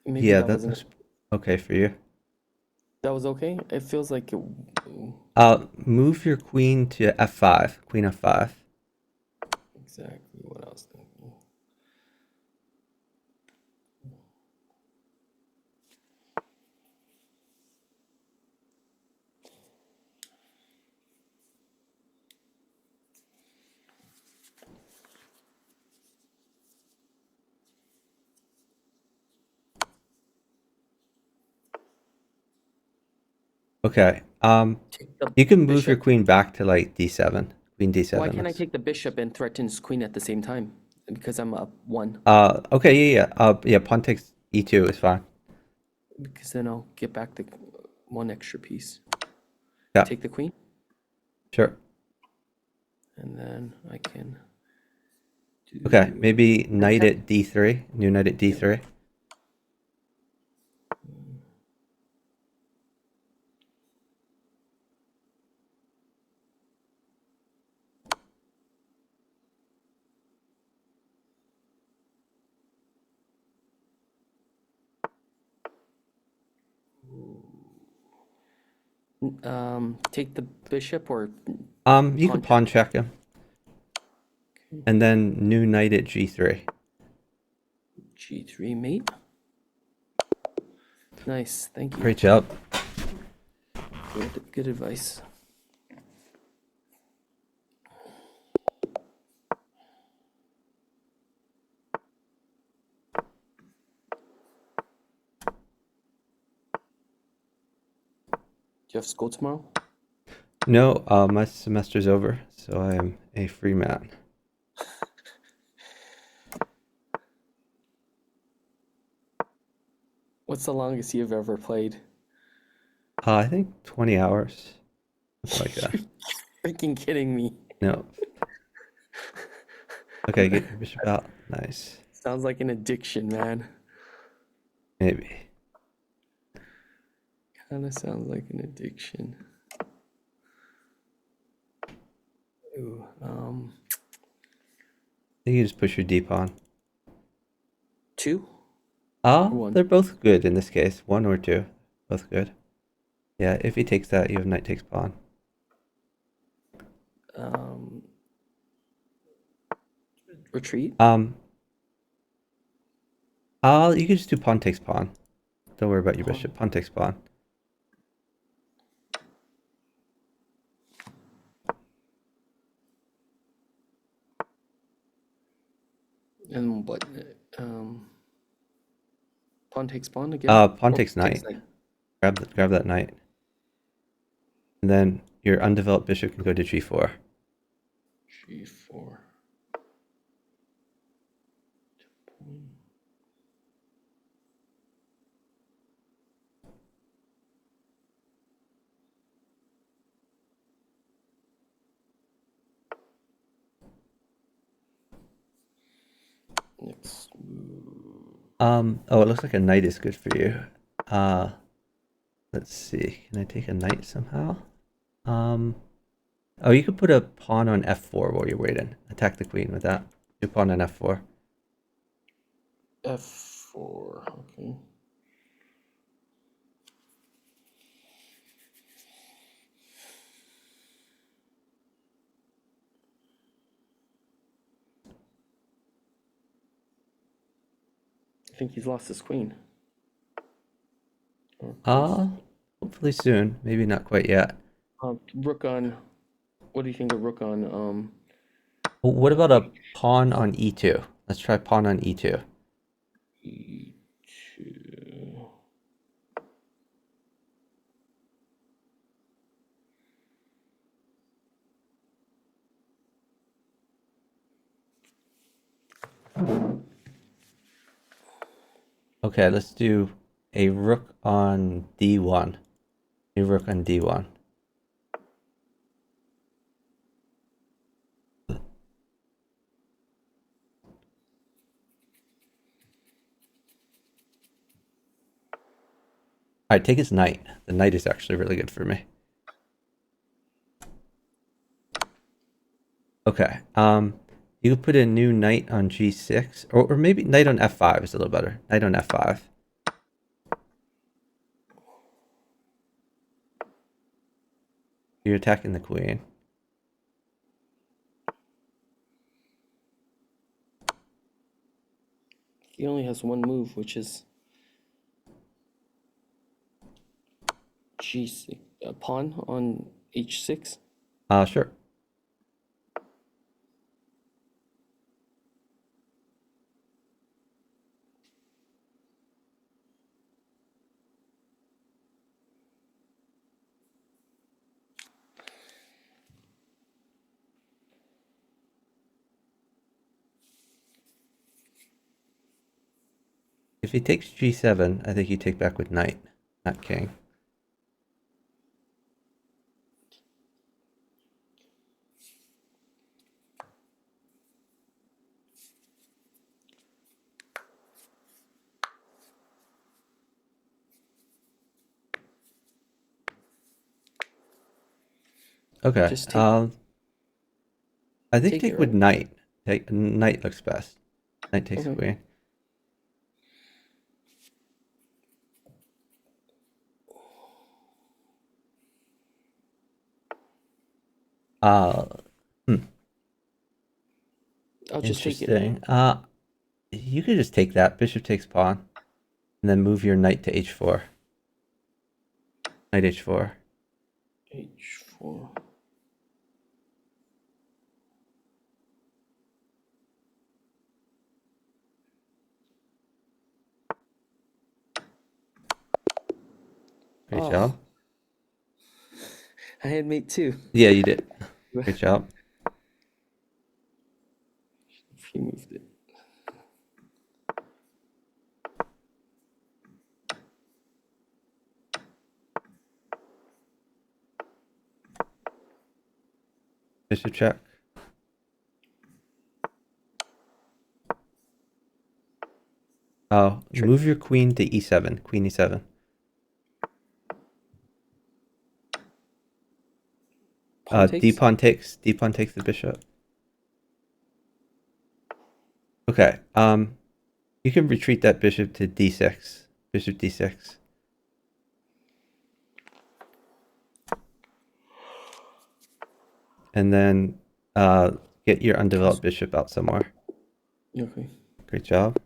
Maybe Yeah, that that wasn't. looks okay for you. That was okay. It feels like it. Move your queen to f5. Queen f5. Exactly what I was thinking. Okay. Take the You can move your bishop. queen back to like d7. Queen D7. Why can't I looks- take the bishop and threaten his queen at the same time? Because I'm up 1. Okay, yeah. Pawn takes E2 is fine. Because then I'll get back the 1 extra piece. Yeah. Take the queen, Sure. and then I can do... Okay, maybe knight Okay. at D3. New knight at D3. Take the bishop or... You can pawn check him. And then new knight at G3. G3 mate. Nice, thank you. Great job. Good advice. Do you have school tomorrow? No, my semester's over, so I am a free man. What's the longest you've ever played? I think 20 hours. Something like that. Freaking kidding me. No. Okay, get your bishop out. Nice. Sounds like an addiction, man. Maybe. Kind of sounds like an addiction. Ooh, I think you just push your D pawn. 2? One. They're both good in this case. 1 or 2. Both good. Yeah, if he takes that, you have knight takes pawn. Retreat? You can just do pawn takes pawn. Don't worry about your bishop. Pawn takes pawn. And what? Pawn takes pawn again? Pawn takes knight. Grab that knight. And then your undeveloped bishop can go to G4. G4. Next move. Oh, it looks like a knight is good for you. Let's see. Can I take a knight somehow? Oh, you could put a pawn on F4 while you're waiting. Attack the queen with that. Do pawn on F4. F4, okay. I think he's lost his queen. Hopefully soon. Maybe not quite yet. Rook on... What do you think of rook on... Well, what about a pawn on E2? Let's try pawn on E2. E2... Okay, let's do a rook on D1. A rook on D1. Alright, take his knight. The knight is actually really good for me. Okay, you could put a new knight on G6, or maybe knight on F5 is a little better. Knight on F5. You're attacking the queen. He only has one move, which is G6, a pawn on H6. Sure. If he takes g7, I think you take back with knight, not king. Okay. Just take, I think take take it, with right? knight. Take knight looks best. Knight takes Okay. queen. Uh, I'll just take it. interesting. You could just take that. Bishop takes pawn, and then move your knight to h4. Knight h4. H4. Great Oh, job. I had mate 2. Yeah, you did. Great job. He moved it. Bishop check. Oh, Check. move your queen to e7. Queen e7. Pawn D takes. pawn takes. D pawn takes the bishop. Okay. You can retreat that bishop to d6. Bishop d6. And then get your undeveloped bishop out somewhere. Okay. Great job.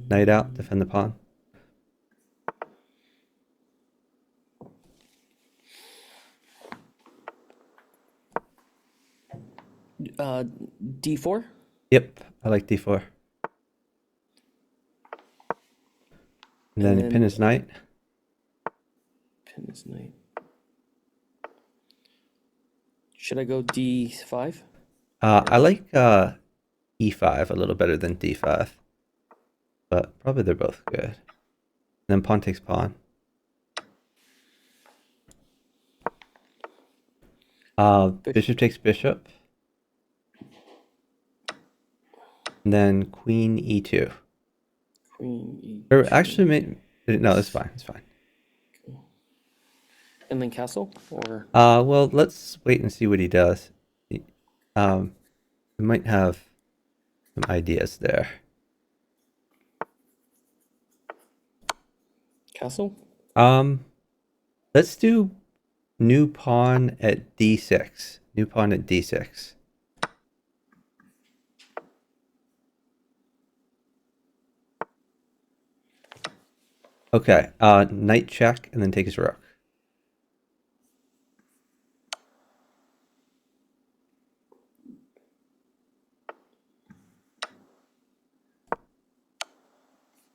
Knight out, defend the pawn. D4. Yep, I like d4. And then pin his knight. Pin his knight. Should I go D5? I like e5 a little better than d5. But probably they're both good. Then pawn takes pawn. Bishop takes bishop. And then queen e2. Queen Or E2. actually, no, it's fine. It's fine. And then castle? Or Well, let's wait and see what he does. We might have some ideas there. castle? Let's do new pawn at d6. New pawn at d6. Okay, knight check and then take his rook.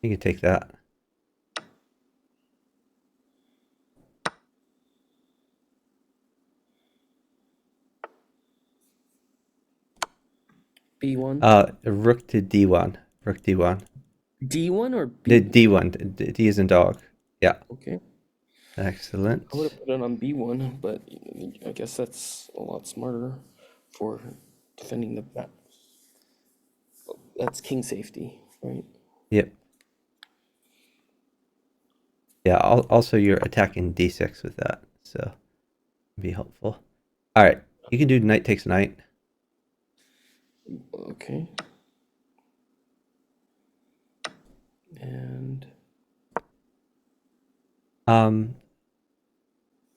You can take that. B1? Rook to d1. Rook d1. D1 or The B? d1. D is in dog. Yeah. Okay. Excellent. I would have put it on B1, but I guess that's a lot smarter for defending the back. That's king safety, right? Yep. Yeah, also you're attacking d6 with that, so it'd be helpful. All right, you can do knight takes knight. Okay. And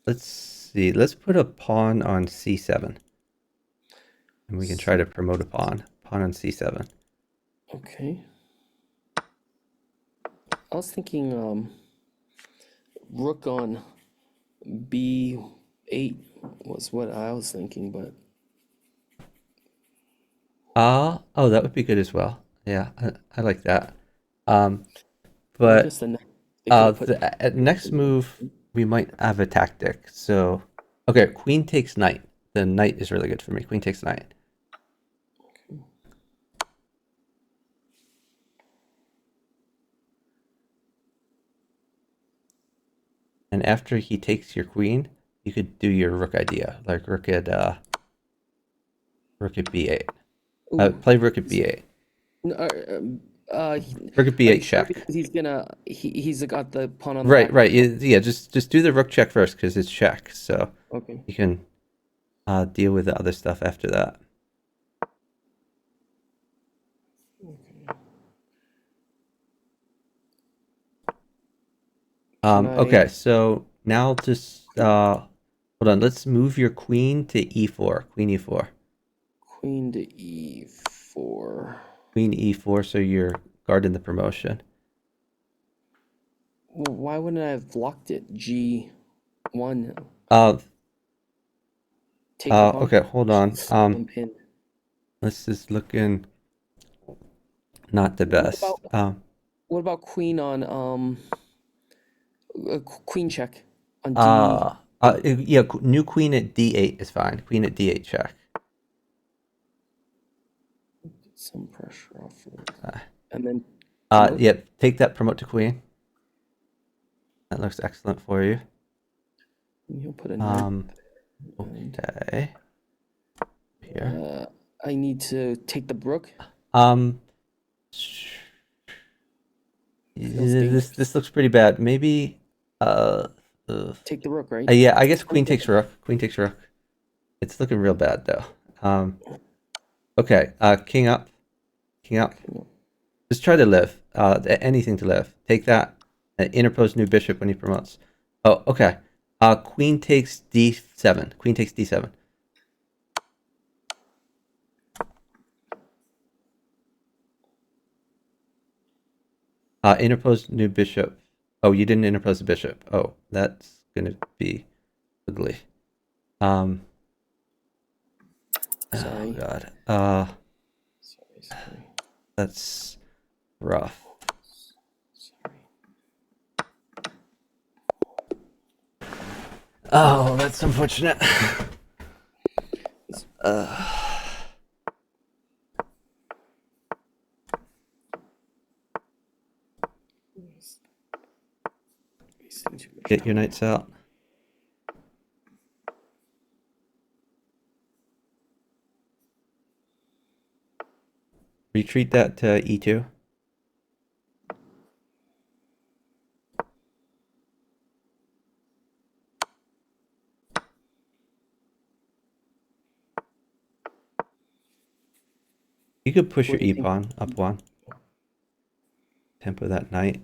Let's see. Let's put a pawn on c7, and we can try to promote a pawn. Pawn on c7. okay. I was thinking rook on B8 was what I was thinking, but Oh, that would be good as well. Yeah, I like that. Well, I but guess then they could have put. the next move we might have a tactic. So, okay, queen takes knight. The knight is really good for me. Queen takes knight. And after he takes your queen, you could do your rook idea, like rook at b8. Ooh, Play rook at b8. n- uh, Rook at are you b8 sure? check. Because he's got the pawn on the Right, back. right. Yeah, just do the rook check first because it's check. So Okay. you can deal with the other stuff after that. Okay, so now just hold on. Let's move your queen to e4. Queen e4. Queen to e4. Queen e4. So you're guarding the promotion. Well, why wouldn't I have blocked it? G1. Take the pawn. Okay, hold on. I'm pinned. This is looking not the best. What about queen on queen check on D? Yeah, new queen at d8 is fine. Queen at d8 check. Some pressure off it. And then yeah, take that, promote to queen. That looks excellent for you. He'll put a knight. Okay. Here. I need to take the rook. This looks pretty bad. Maybe take the rook, right? yeah, I guess queen takes rook. Queen takes rook. It's looking real bad though. Okay, king up. King up. Just try to live. Anything to live. Take that. Interpose new bishop when he promotes. Oh, okay. Queen takes d7. Queen takes d7. Interpose new bishop. Oh, you didn't interpose the bishop. Oh, that's gonna be ugly. Sorry. Oh God. Sorry. That's rough. Sorry. Oh, that's unfortunate. Get your knights out. Retreat that to e2. You could push your e-pawn up one. Tempo that knight.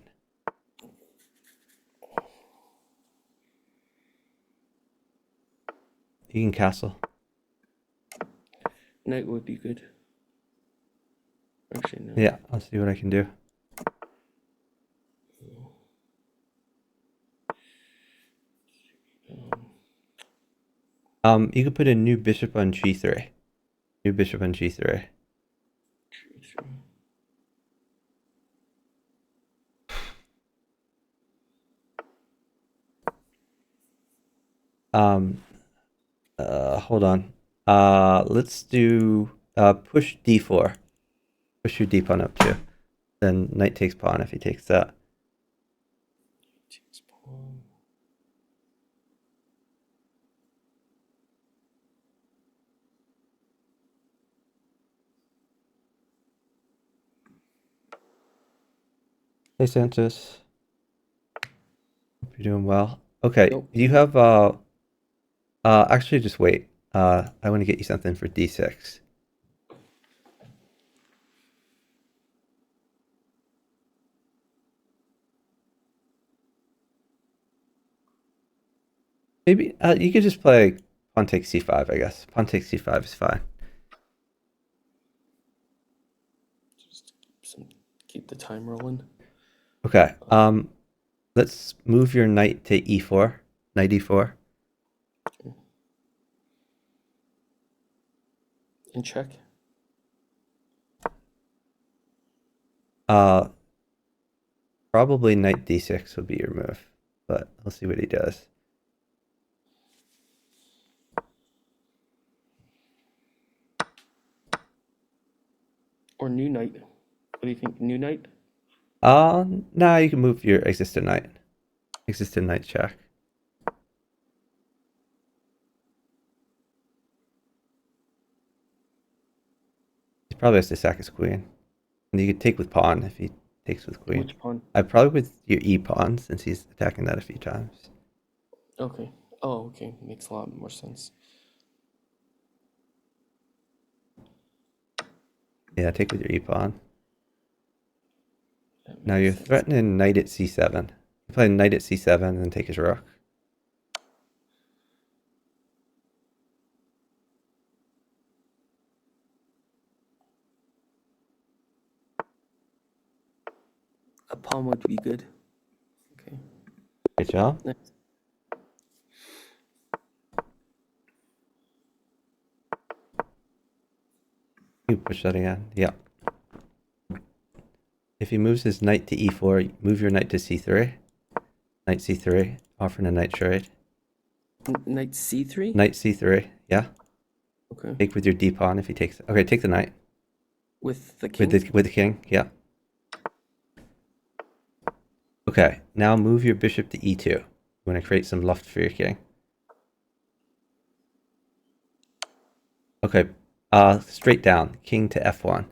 You can castle. Knight would be good. Actually, no. Yeah, I'll see what I can do. You could put a new bishop on g3. New bishop on g3. Hold on. Let's do push d4. Push your d pawn up too. Then knight takes pawn if he takes that. Takes pawn. Hey Santos. Hope you're doing well. Okay, Nope. you have actually just wait. I want to get you something for d6. Maybe you could just play pawn takes c5, I guess. Pawn takes c5 is fine. Just keep the time rolling. Okay. Let's move your knight to e4. Knight e4. And check. probably knight d6 would be your move, but we'll see what he does. Or new knight. What do you think? New knight? No, you can move your existing knight. Existing knight check. He probably has to sack his queen. And you could take with pawn if he takes with queen. Which pawn? I'd probably with your e pawn since he's attacking that a few times. Okay. Oh, okay. Makes a lot more sense. Yeah, take with your e pawn. That Now you're makes sense. threatening knight at c7. You play knight at c7 and then take his rook. A pawn would be good. Okay. Good job. Nice. You push that again. Yeah. If he moves his knight to e4, move your knight to c3. Knight c3, offering a knight trade. Knight c3? Knight c3, yeah. Okay. Take with your d pawn if he takes. Okay, take the knight With the king? with the king. Yeah. Okay, now move your bishop to e2. You want to create some luft for your king. Okay, straight down, king to f1.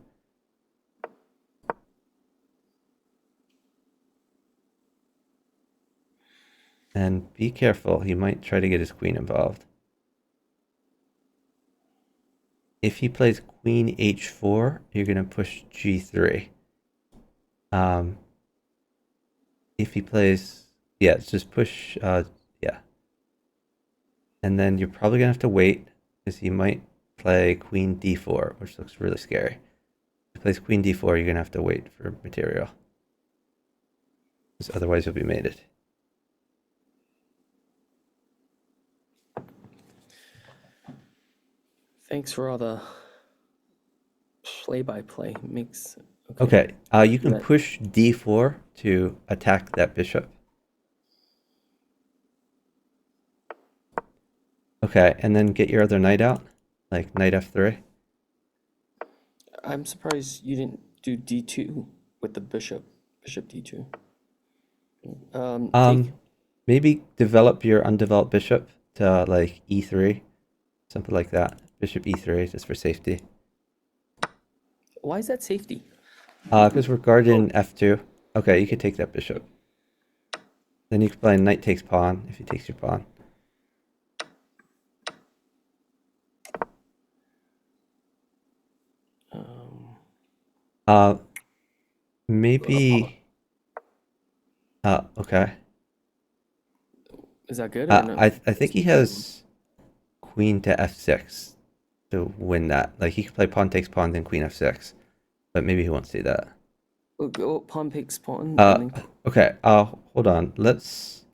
And be careful, he might try to get his queen involved. If he plays queen h4, you're going to push g3. If he plays, yeah, just push, yeah. And then you're probably going to have to wait because he might play queen d4, which looks really scary. If he plays queen d4, you're going to have to wait for material. Because otherwise you'll be mated. Thanks for all the play-by-play. Makes... Okay, you can That- push d4 to attack that bishop. Okay, and then get your other knight out, like knight f3. I'm surprised you didn't do d2 with the bishop. Bishop d2. Take... Maybe develop your undeveloped bishop to like e3, something like that. Bishop e3 just for safety. Why is that safety? Because we're guarding f2. Okay, you could take that bishop. Then you can play knight takes pawn if he takes your pawn. Maybe. Okay. Is that good or no? I think he has queen to f6 to win that. Like he could play pawn takes pawn then queen f6, but maybe he won't see that. Oh, pawn takes pawn. and then... Okay. Hold on. Let's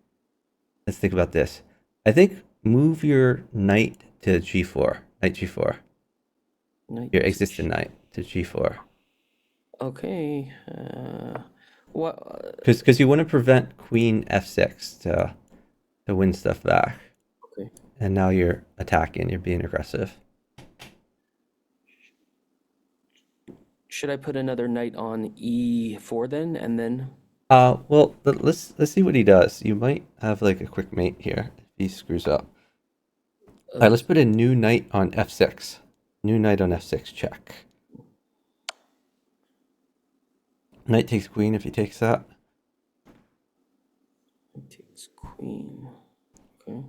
think about this. I think move your knight to g4. Knight g4. Knight Your to existing knight to g4. Okay. What? Because you want to prevent queen f6 to win stuff back. Okay. And now you're attacking. You're being aggressive. Should I put another knight on e4 then, and then? Well, let's see what he does. You might have like a quick mate here if he screws up. All right, let's put a new knight on f6. New knight on f6 check. Knight takes queen if he takes that. Knight takes queen. Okay.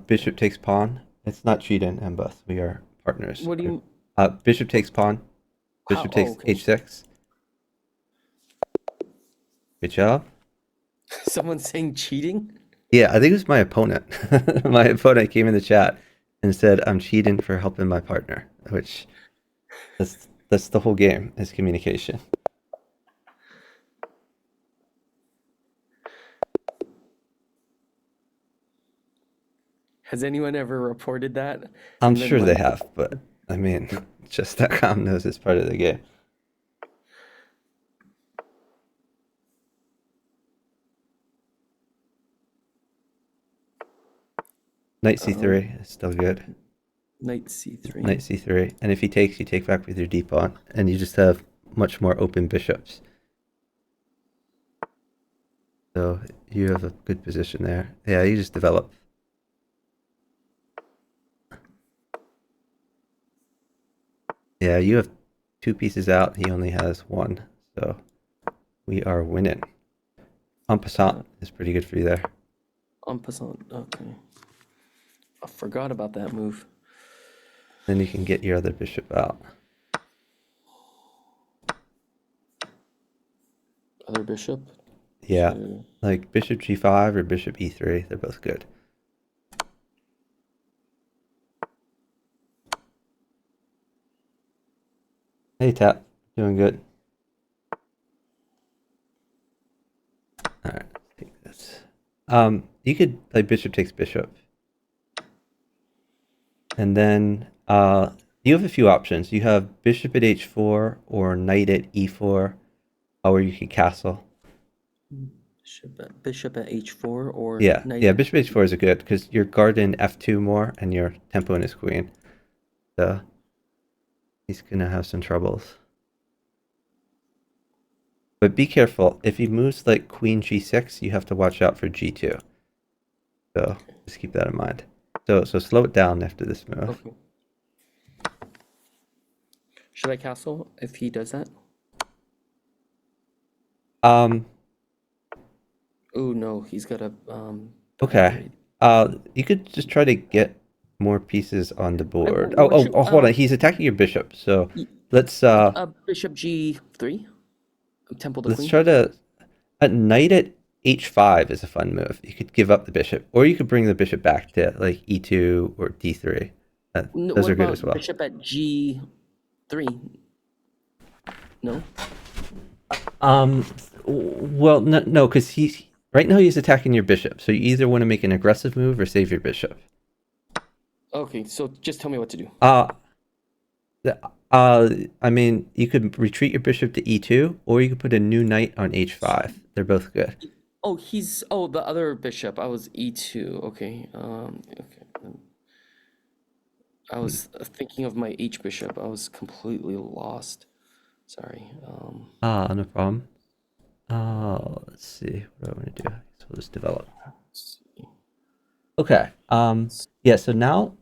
Bishop takes pawn. It's not cheating, Embeth. We are partners. What do you? Bishop takes pawn. Bishop takes okay. h6. Good job. Someone's saying cheating? Yeah, I think it was my opponent. My opponent came in the chat and said, I'm cheating for helping my partner, which that's the whole game is communication. Has anyone ever reported that? I'm And then sure they like- have, but I mean, just.com knows it's part of the game. Knight c3 is still good. Knight c3. Knight c3, and if he takes, you take back with your d pawn, and you just have much more open bishops. So you have a good position there. Yeah, you just develop. Yeah, you have 2 pieces out. He only has 1, so we are winning. En passant is pretty good for you there. En passant. Okay. I forgot about that move. Then you can get your other bishop out. Other bishop. Yeah, So, like bishop g5 or bishop e3. They're both good. Hey, Tap. Doing good. Alright, take this. You could play bishop takes bishop. And then you have a few options. You have bishop at h4 or knight at e4, or you could castle. bishop at h4 or Yeah, knight yeah, at- bishop h4 is a good because you're guarding f2 more and you're tempoing his queen. So he's gonna have some troubles. But be careful. If he moves like queen g6, you have to watch out for g2. So just keep that in mind. So slow it down after this move. Okay. Should I castle if he does that? Oh no, he's got a Okay. You could just try to get more pieces on the board. what should- Hold on. He's attacking your bishop. So Y- let's bishop g3. Temple the let's queen. try to a knight at h5 is a fun move. You could give up the bishop, or you could bring the bishop back to like e2 or d3. No, Those what are good about as well. bishop at g3? No. Well, no, because he's right now he's attacking your bishop. So you either want to make an aggressive move or save your bishop. Okay, so just tell me what to do. I mean, you could retreat your bishop to e2, or you could put a new knight on h5. They're both good. Oh, the other bishop. I was e2. Okay. Okay. I was thinking of my h bishop. I was completely lost. Sorry. No problem. Let's see. What do I want to do? So we'll just develop. Let's see. Okay. Yeah. So now,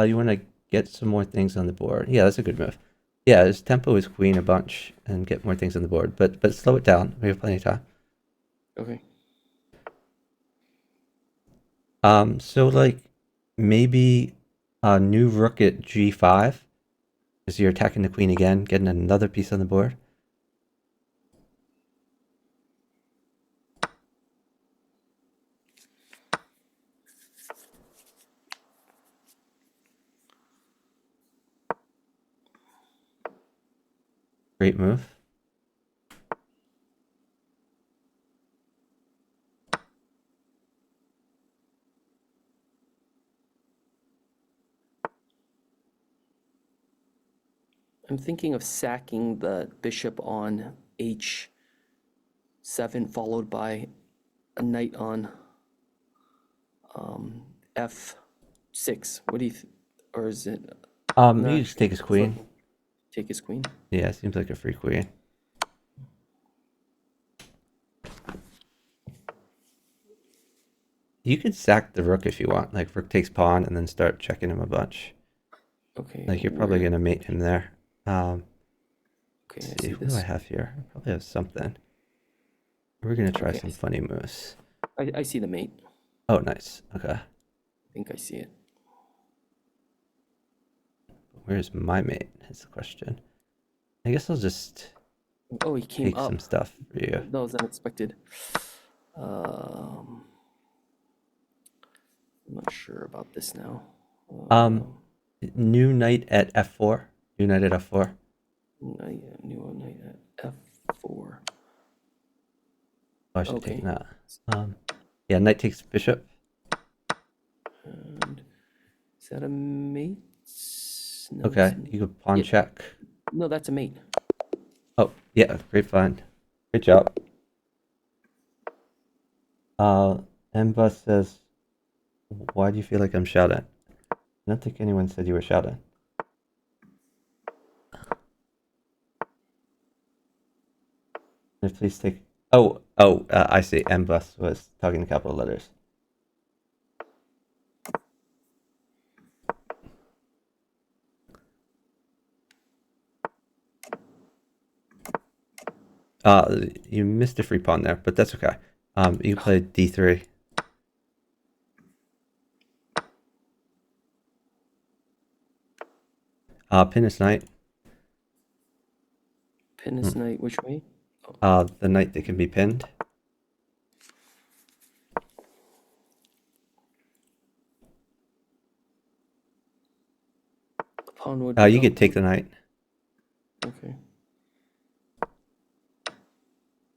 you want to get some more things on the board. Yeah, that's a good move. Yeah, just tempo his queen a bunch and get more things on the board, but slow it down. We have plenty of time. Okay. So like maybe a new rook at g5, because you're attacking the queen again, getting another piece on the board. Great move. I'm thinking of sacking the bishop on h7, followed by a knight on f6. What do you or is it? You just take his queen. Take his queen. Yeah, seems like a free queen. You could sack the rook if you want. Like rook takes pawn and then start checking him a bunch. Okay. Like you're probably gonna mate him there. Okay, Let's I see, see what do this. I have here? I probably have something. We're gonna try Okay. some funny moves. I see the mate. Oh, nice. Okay. I think I see it. Where's my mate? Is the question. I guess I'll just Oh, he came take up. some stuff for you. That was unexpected. I'm not sure about this now. New knight at f4. New knight at f4. New knight at f4. Oh, I should Okay. take that. Yeah, knight takes bishop. And is that a mate? No, Okay, it's- you could pawn yeah. check. No, that's a mate. Oh, yeah, great find. Great job. Emba says Why do you feel like I'm shouting? I don't think anyone said you were shouting. Please take. Oh, I see. Mbus was talking in capital letters. You missed a free pawn there, but that's okay. You play d3. Pin is knight. Pin is knight, which way? The knight that can be pinned. The pawn would You could take the knight Okay.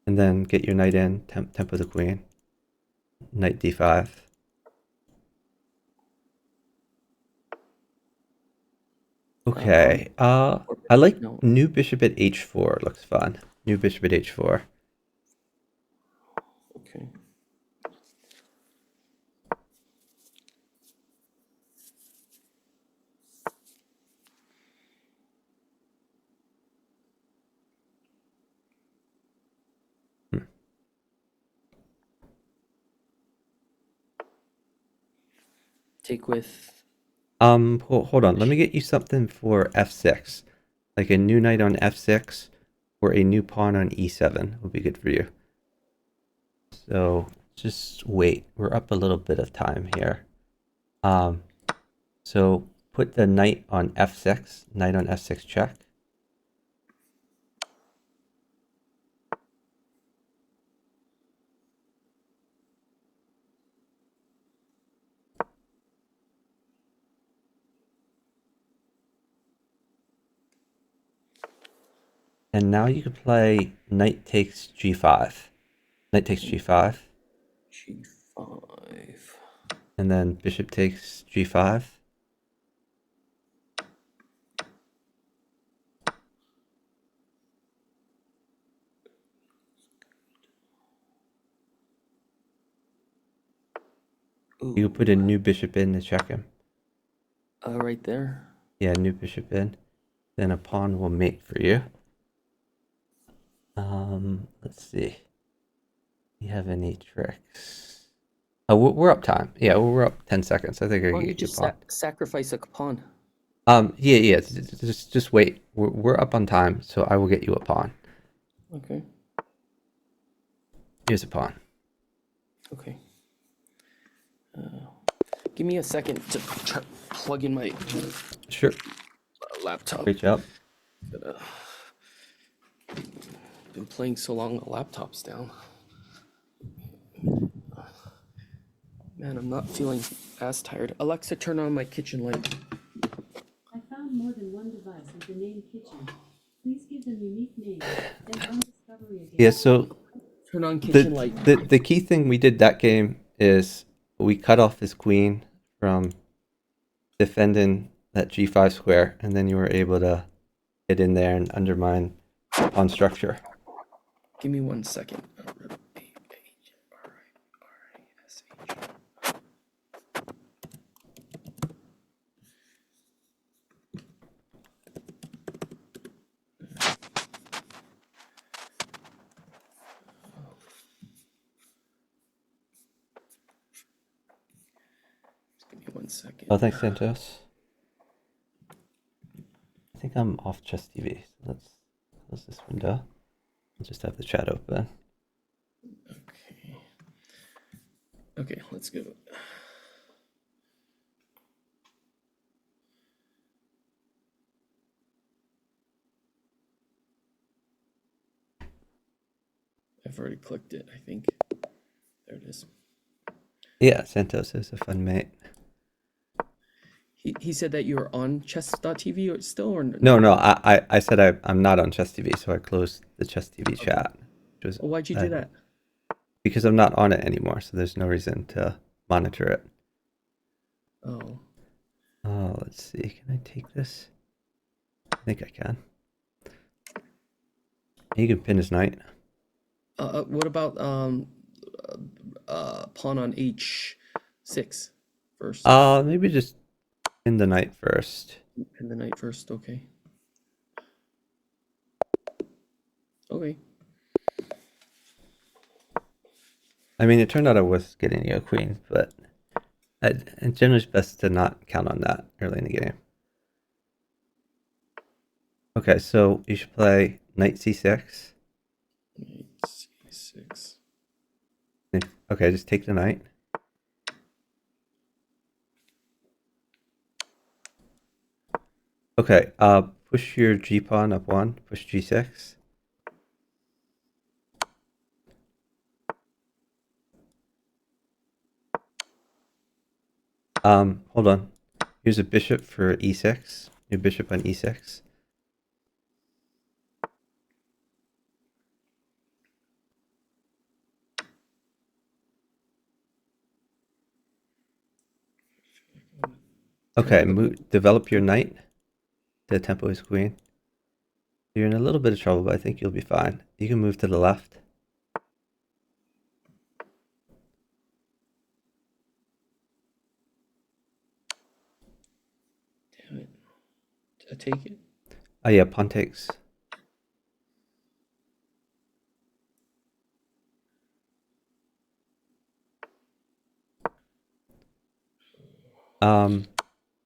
and then get your knight in, tempo the queen. Knight d5. Okay. I like No. new bishop at h4. Looks fun. New bishop at h4. Okay. Take with. Hold on. Let me get you something for f6. Like a new knight on f6 or a new pawn on e7 would be good for you. So just wait. We're up a little bit of time here. So put the knight on f6. Knight on f6 check. And now you can play knight takes g5. Knight takes g5. G5. And then bishop takes g5. Ooh. You can put a new bishop in to check him. Right there. Yeah, new bishop in. Then a pawn will mate for you. Let's see. Do you have any tricks? Oh, we're up time. Yeah, we're up 10 seconds. I think I Why can don't you get you a just pawn. sacrifice a pawn? Yeah. Just wait. We're up on time, so I will get you a pawn. Okay. Here's a pawn. Okay. Give me a second to plug in my Sure. laptop. Great job. Been playing so long, the laptop's down. Man, I'm not feeling as tired. Alexa, turn on my kitchen light. I found more than one device with the name kitchen. Please give them unique names, then run discovery again. Yeah, so Turn on kitchen light. the key thing we did that game is we cut off his queen from defending that g5 square, and then you were able to get in there and undermine pawn structure. Give me 1 second. Give me 1 second. Oh, thanks, Santos. I think I'm off Chess TV. So let's close this window. I'll just have the chat open. Okay. Okay, let's go. I've already clicked it, I think. There it is. Yeah, Santos is a fun mate. He said that you were on chess.tv or still or No, I said I'm not on Chess TV, so I closed the Chess TV chat. Which was, Well, why'd you do that? Because I'm not on it anymore, so there's no reason to monitor it. Oh. Oh, let's see. Can I take this? I think I can. You can pin his knight. What about pawn on h6? first? Maybe just in the knight first. And the knight first, okay. Okay. I mean, it turned out I was getting you a queen, but it's generally best to not count on that early in the game. Okay, so you should play knight c6. Knight c6. Okay, just take the knight. Okay, push your g pawn up one. Push g6. Hold on. Here's a bishop for e6. Your bishop on e6. Okay, develop your knight. The tempo is queen. You're in a little bit of trouble, but I think you'll be fine. You can move to the left. Damn it. Did I take it? Oh yeah, pawn takes.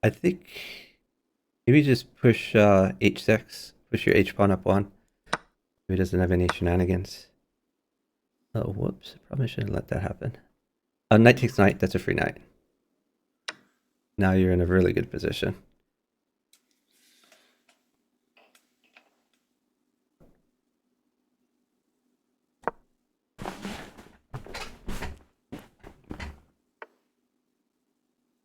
I think maybe just push h6. Push your h pawn up one. He doesn't have any shenanigans. Oh, whoops. Probably shouldn't let that happen. Knight takes knight. That's a free knight. Now you're in a really good position.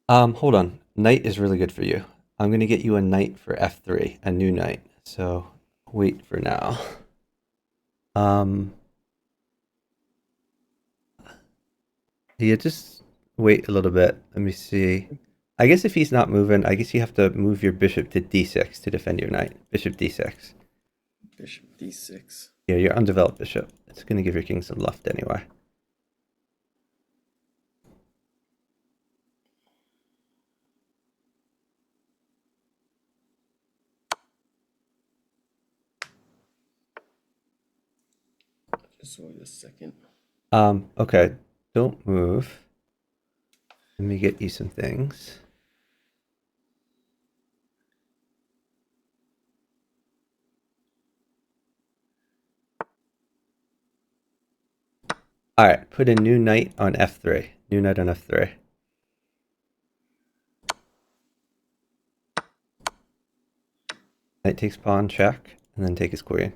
Hold on. Knight is really good for you. I'm going to get you a knight for f3, a new knight. So wait for now. Yeah, just wait a little bit. Let me see. I guess if he's not moving, I guess you have to move your bishop to d6 to defend your knight. Bishop d6. Bishop d6. Yeah, your undeveloped bishop. It's going to give your king some left anyway. Just wait a second. Okay. Don't move. Let me get you some things. All right, put a new knight on f3. New knight on f3. Knight takes pawn, check, and then take his queen.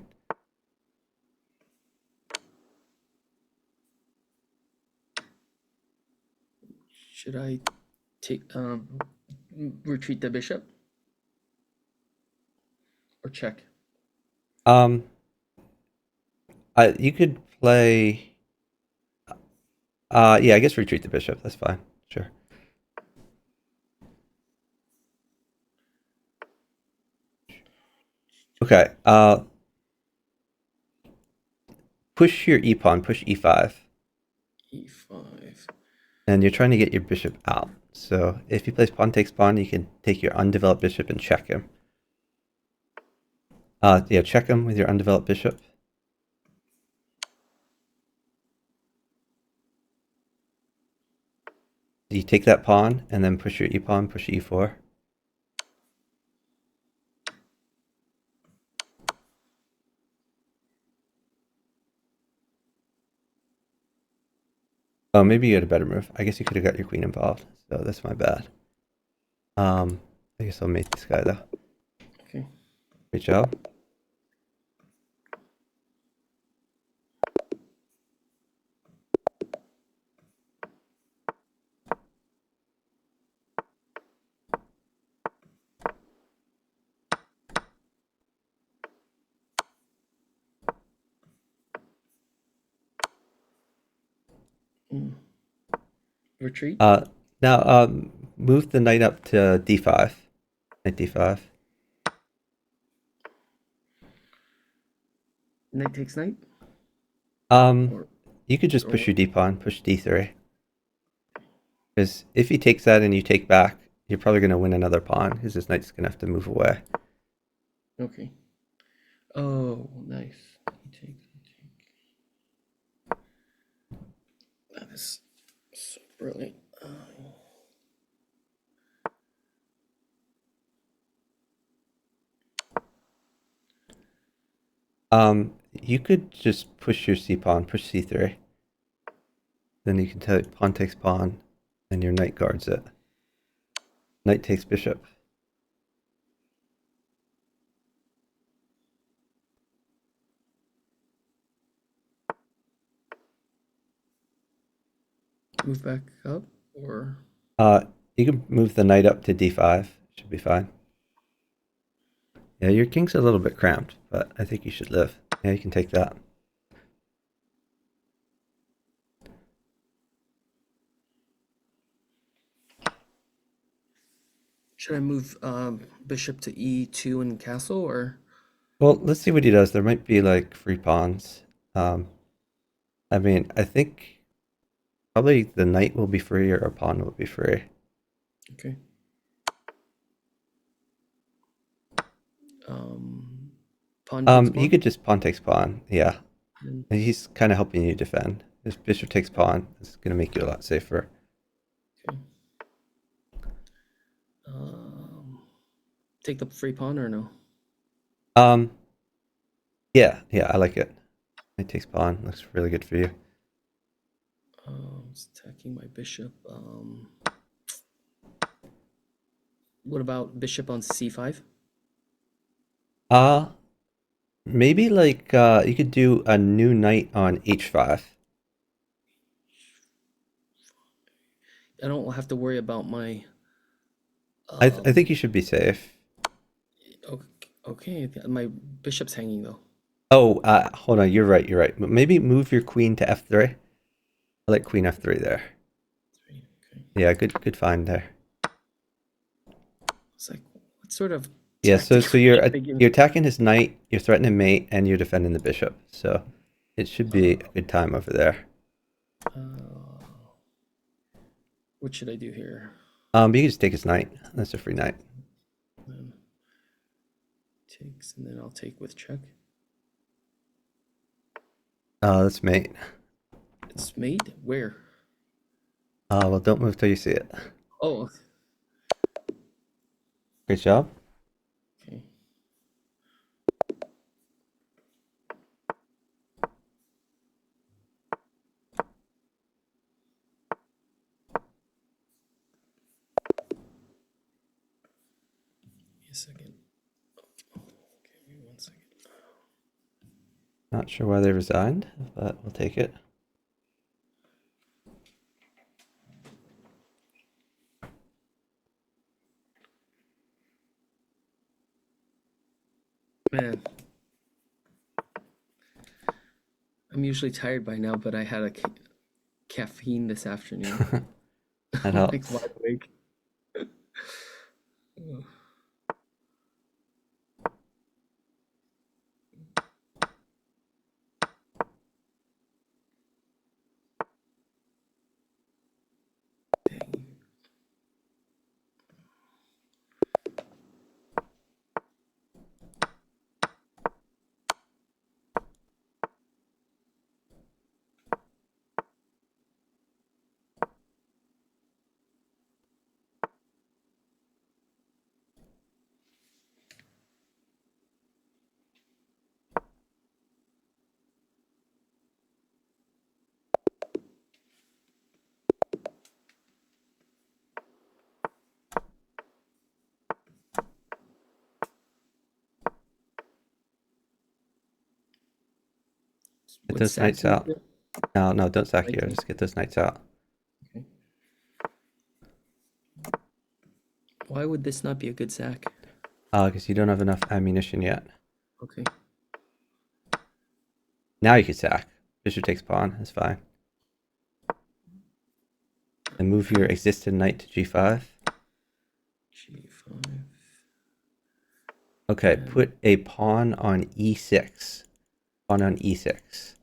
Should I take retreat the bishop? Or check? You could play. Yeah, I guess retreat the bishop. That's fine. Sure. Okay. Push your e pawn. Push e5. e5. And you're trying to get your bishop out. So if he plays pawn takes pawn, you can take your undeveloped bishop and check him. Yeah, check him with your undeveloped bishop. You take that pawn and then push your e pawn, push e4. Oh, maybe you had a better move. I guess you could have got your queen involved. So that's my bad. I guess I'll mate this guy though. Okay. Great job. Retreat? Now move the knight up to d5. Knight d5. Knight takes knight? You could just push your d pawn, push d3. Because if he takes that and you take back, you're probably going to win another pawn, because his knight's going to have to move away. Okay. Oh, nice. He take. That is so brilliant. You could just push your c-pawn, push c3. Then you can tell pawn takes pawn, and your knight guards it. Knight takes bishop. Move back up, or You can move the knight up to d5. Should be fine. Yeah, your king's a little bit cramped, but I think you should live. Yeah, you can take that. should I move bishop to e2 and castle, or? Well, let's see what he does. There might be like free pawns. I mean, I think probably the knight will be free or a pawn will be free. Okay. Pawn takes He pawn. could just pawn takes pawn. Yeah, And, and he's kind of helping you defend. If bishop takes pawn, it's going to make you a lot safer. okay. Take the free pawn or no? Yeah, I like it. Knight takes pawn. Looks really good for you. It's attacking my bishop. What about bishop on c5? Maybe like you could do a new knight on h5. I don't have to worry about my. I think you should be safe. Okay, my bishop's hanging though. Oh, hold on. You're right. But maybe move your queen to f3. I like queen f3 there. Okay. Yeah, good find there. It's like, what sort of? Yeah, so you're tactic you're attacking his knight, you're threatening mate, and you're defending the bishop. So it should be a good time over there. What should I do here? You can just take his knight. That's a free knight. Takes, and then I'll take with check. That's mate. It's mate? Where? Well, don't move till you see it. Oh, Great job. okay. A second. Okay, give me 1 second. Not sure why they resigned, but we'll take it. Man, I'm usually tired by now, but I had a caffeine this afternoon. That I'm like helps. wide awake. Dang. Get Would those knights sack out. No, don't sack Knights here. out. Just get those knights out. Okay. Why would this not be a good sack? Because you don't have enough ammunition yet. Okay. Now you can sack. Bishop takes pawn. That's fine. And move your existing knight to g5. G5. Okay, put a pawn on e6. Pawn on e6.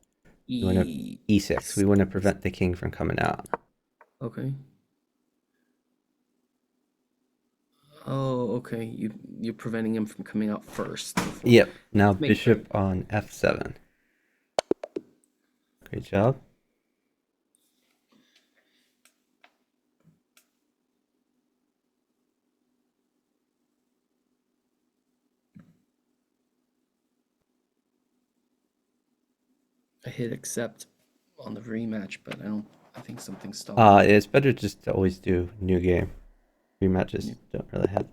We want to e6. We want to prevent the king from coming out. Okay. Oh, okay. You're preventing him from coming out first. Yep. Now Makes bishop on f7. Great job. I hit accept on the rematch, but I think something stopped me. It's better just to always do new game. Rematches don't really have.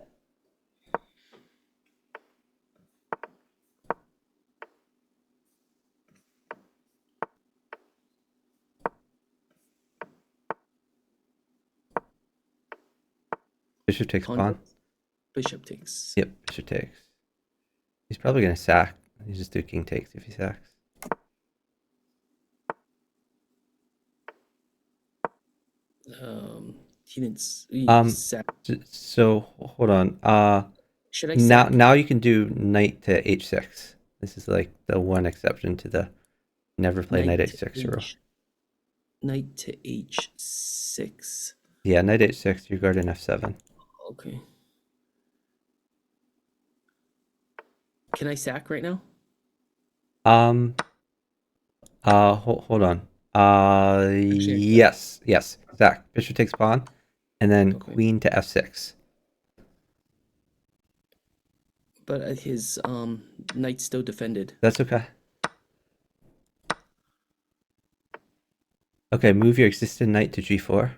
Bishop takes Pawn pawn. goes, bishop takes. Yep, bishop takes. He's probably gonna sack. He just do king takes if he sacks. He didn't. Sack. So hold on. Should I Now sack? now you can do knight to h6. This is like the one exception to the never play knight Knight to h6 rule. Knight to h6. Yeah, knight h6. You're guarding f7. Okay. Can I sack right now? Hold on. Actually, Yes. Zach, bishop takes pawn, and then okay. queen to f6. But his knight's still defended. That's okay. Okay, move your existing knight to g4.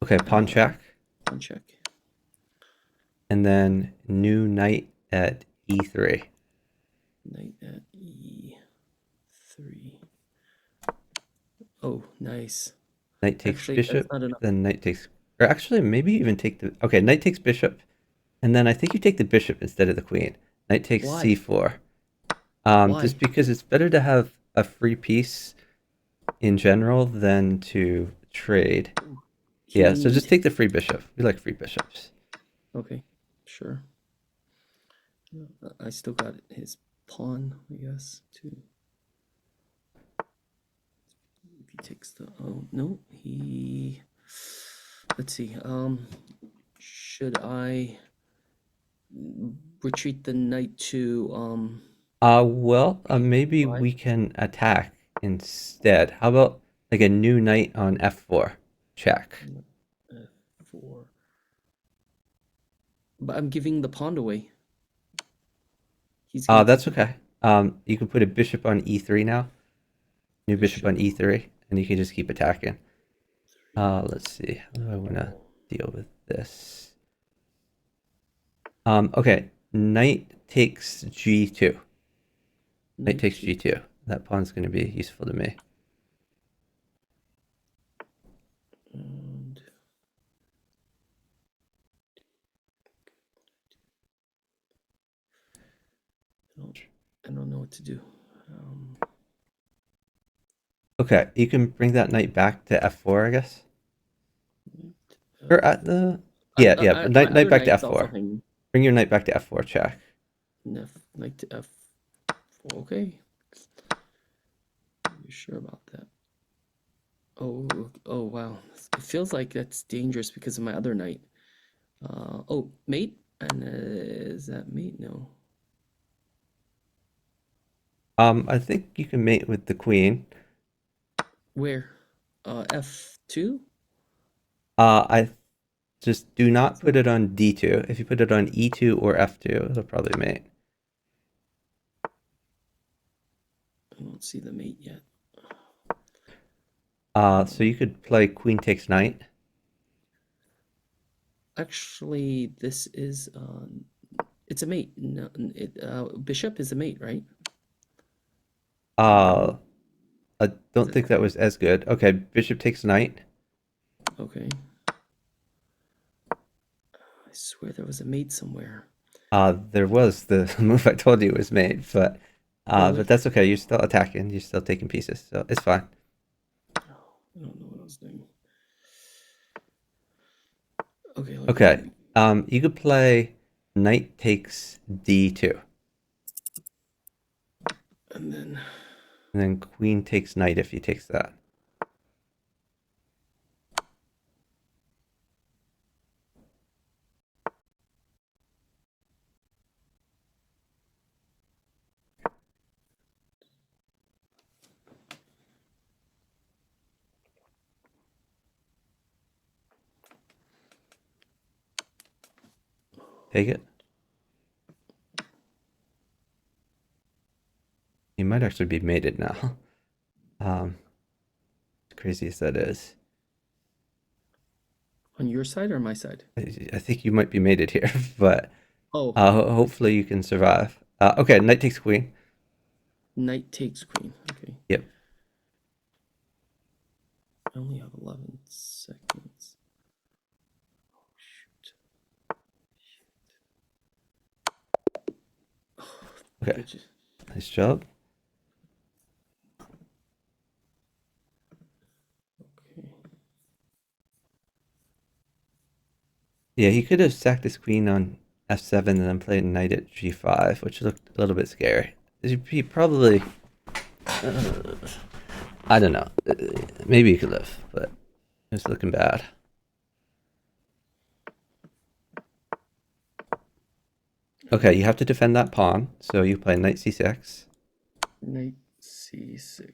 Okay, pawn check, Pawn check. and then new knight at e3. Knight at e3. Oh, nice. Knight takes Actually, bishop, that's not enough. then knight takes, or actually maybe even take the, okay, knight takes bishop, and then I think you take the bishop instead of the queen. Knight takes Why? c4. Why? Just because it's better to have a free piece in general than to trade. Yeah, so just take the free bishop. We like free bishops. Okay, sure. I still got his pawn, I guess, too. If he takes the, oh no, he, let's see, should I retreat the knight to Maybe Why? we can attack instead. How about like a new knight on f4? Check. f4? But I'm giving the pawn away. He's gonna That's take the okay. You can put a bishop on e3 now. New bishop on e3, and you can just keep attacking. Let's see. How do I want to deal with this? Okay. Knight takes g2. Knight takes g2. That pawn's going to be useful to me. And I don't know what to do. Okay, you can bring that knight back to f4, I guess. Or at the my knight other back to knight's also f4. hanging. Bring your knight back to f4. Check. Knight to f4. Okay. You sure about that? Oh wow. It feels like that's dangerous because of my other knight. Oh, mate? And is that mate? No. I think you can mate with the queen. Where? F2? I just do not put it on d2. If you put it on e2 or f2, it'll probably mate. I don't see the mate yet. So you could play queen takes knight. Actually, this is it's a mate. No, bishop is a mate, right? I don't it- think that was as good. Okay, bishop takes knight. Okay. I swear there was a mate somewhere. There was the move I told you was made, but Really? that's okay. You're still attacking. You're still taking pieces, so it's fine. I don't know what I was doing. Okay. Okay. You could play knight takes d2, And then and then queen takes knight if he takes that. Take it. You might actually be mated now. Crazy as that is. On your side or my side? I think you might be mated here, but Oh, hopefully you can survive. Okay, knight takes queen. knight takes queen. Okay. Yep. I only have 11 seconds. Oh, shoot. Okay, Good. nice job. Okay. Yeah, he could have sacked his queen on f7 and then played knight at g5, which looked a little bit scary. He probably, I don't know. Maybe he could live, but it was looking bad. Okay, you have to defend that pawn, so you play knight c6. Knight c6.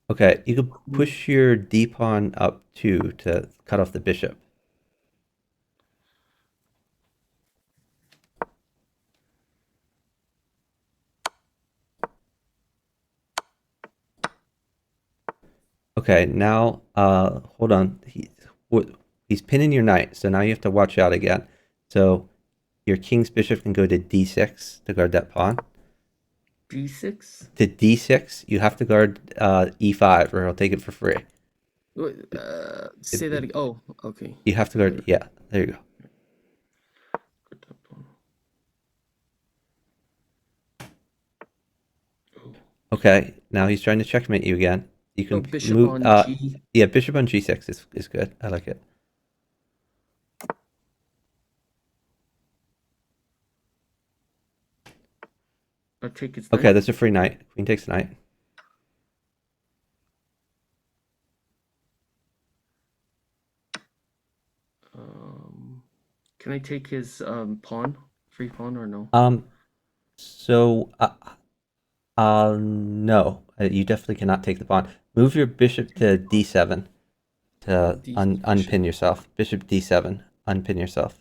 Okay, you could push your d pawn up too to cut off the bishop. Okay, now hold on. He's pinning your knight, so now you have to watch out again. So your king's bishop can go to d6 to guard that pawn. d6? To d6, you have to guard e5, or he'll take it for free. Wait, say that again. Oh, okay. You have to guard. Yeah, there you go. Okay, now he's trying to checkmate you again. You can bishop move. on G. Yeah, bishop on g6 is good. I like it. I take his Okay, knight. that's a free knight. Queen takes knight. Can I take his pawn? Free pawn or no? So no, you definitely cannot take the pawn. Move your bishop to d7 to unpin yourself. Bishop d7, unpin yourself.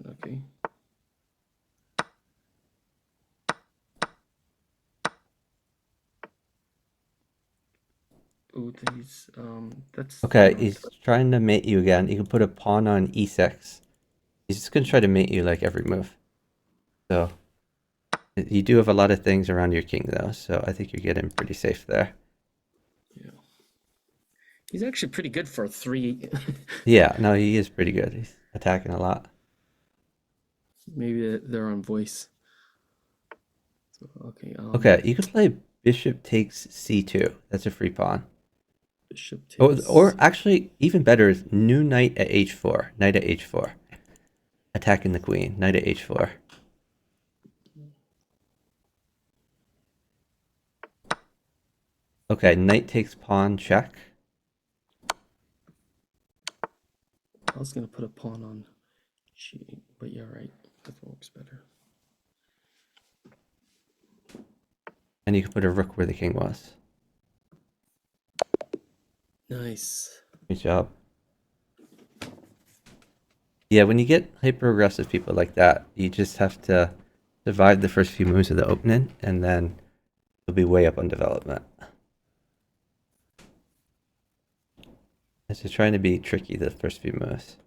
Okay. Oh, that's Okay, not he's good. trying to mate you again. You can put a pawn on e6. He's just gonna try to mate you like every move. So you do have a lot of things around your king though, so I think you're getting pretty safe there. Yeah. He's actually pretty good for a 3. Yeah, no, he is pretty good. He's attacking a lot. Maybe they're on voice. So, okay. Okay, you could play bishop takes c2. That's a free pawn. Bishop Or, takes. or actually, even better is new knight at h4. Knight at h4. Attacking the queen. Knight at h4. Okay, knight takes pawn check. I was gonna put a pawn on G, but you're right. That works better. And you can put a rook where the king was. Nice. Good job. Yeah, when you get hyper aggressive people like that, you just have to survive the first few moves of the opening, and then you'll be way up on development. It's just trying to be tricky the first few moves.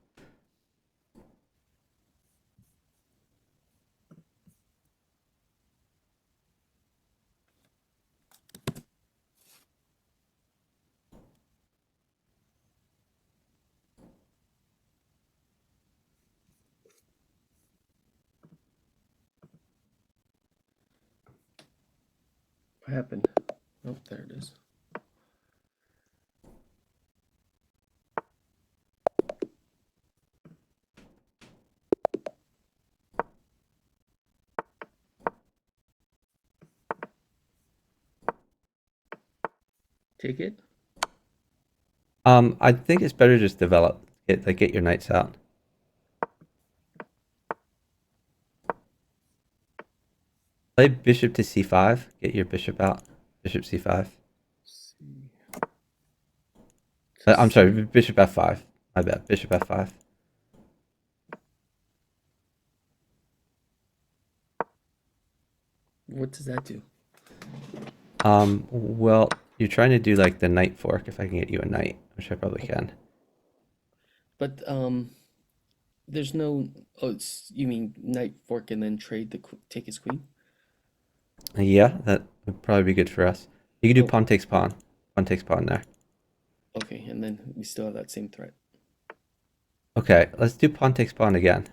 What happened? Oh, there it is. Take it. I think it's better just develop. Get your knights out. Play bishop to c5. Get your bishop out. Bishop c5. I'm sorry, bishop f5. My bad, bishop f5. What does that do? Well, you're trying to do like the knight fork. If I can get you a knight, which I probably can. But there's no. Oh, you mean knight fork and then trade take his queen? Yeah, that would probably be good for us. You can do Oh. pawn takes pawn. Pawn takes pawn there. Okay, and then we still have that same threat. Okay, let's do pawn takes pawn again.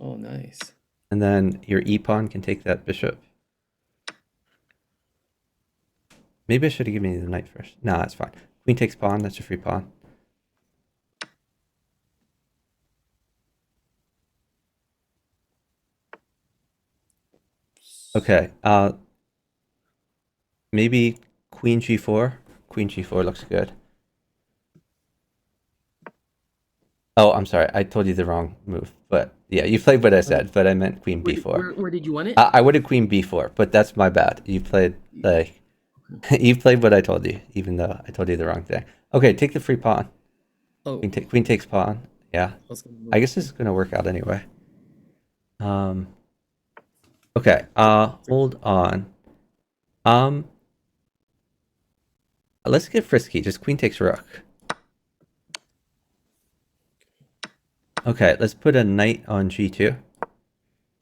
Oh, nice. And then your e pawn can take that bishop. Maybe I should have given you the knight first. No, that's fine. Queen takes pawn, that's your free pawn. Okay, maybe queen g4. Queen g4 looks good. Oh, I'm sorry. I told you the wrong move. But yeah, you played what I said, but I meant queen b4. Where did you want it? I would have queen b4, but that's my bad. You played like you played what I told you, even though I told you the wrong thing. Okay, take the free pawn. Oh, Queen takes pawn. Yeah. gonna I guess this is gonna work out anyway. Okay, hold on. Let's get frisky. Just queen takes rook. Okay, let's put a knight on g2.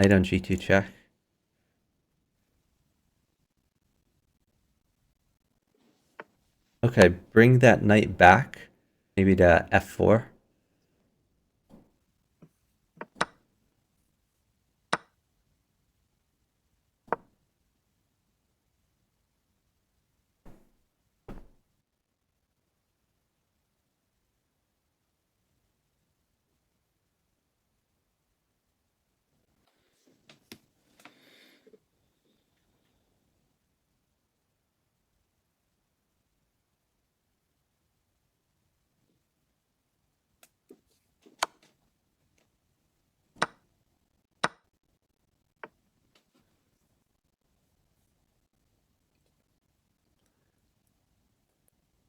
Knight on g2 check. Okay, bring that knight back. Maybe to f4.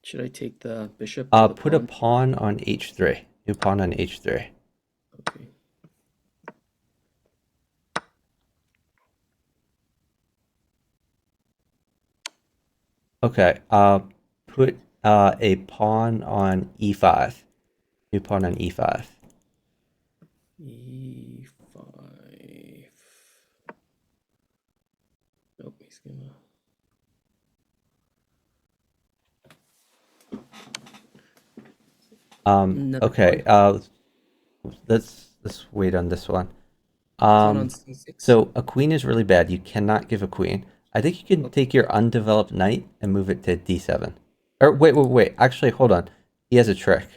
should I take the bishop or the Put a pawn? pawn on h3. New pawn on h3. Okay. Okay, put a pawn on e5. New pawn on e5. E5. Nope, he's gonna. Another Okay, pawn. let's wait on this one. Pawn on c6. So a queen is really bad. You cannot give a queen. I think you can take your undeveloped knight and move it to d7. Or wait. Actually, hold on. He has a trick.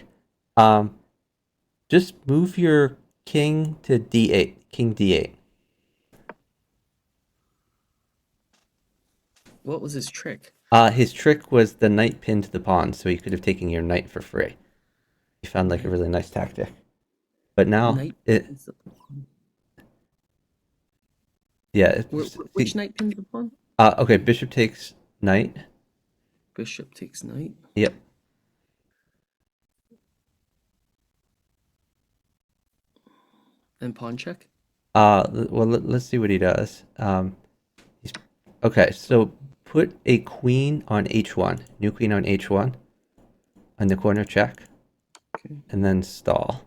Just move your king to d8. King d8. What was his trick? His trick was the knight pinned the pawn, so he could have taken your knight for free. He found like a really nice tactic. But now Knight it, pins the pawn. yeah. Which knight pins the pawn? Okay, bishop takes knight. Bishop takes knight. Yep. And pawn check. Well, let's see what he does. Okay, so put a queen on h1. New queen on h1. On the corner check. Okay. And then stall.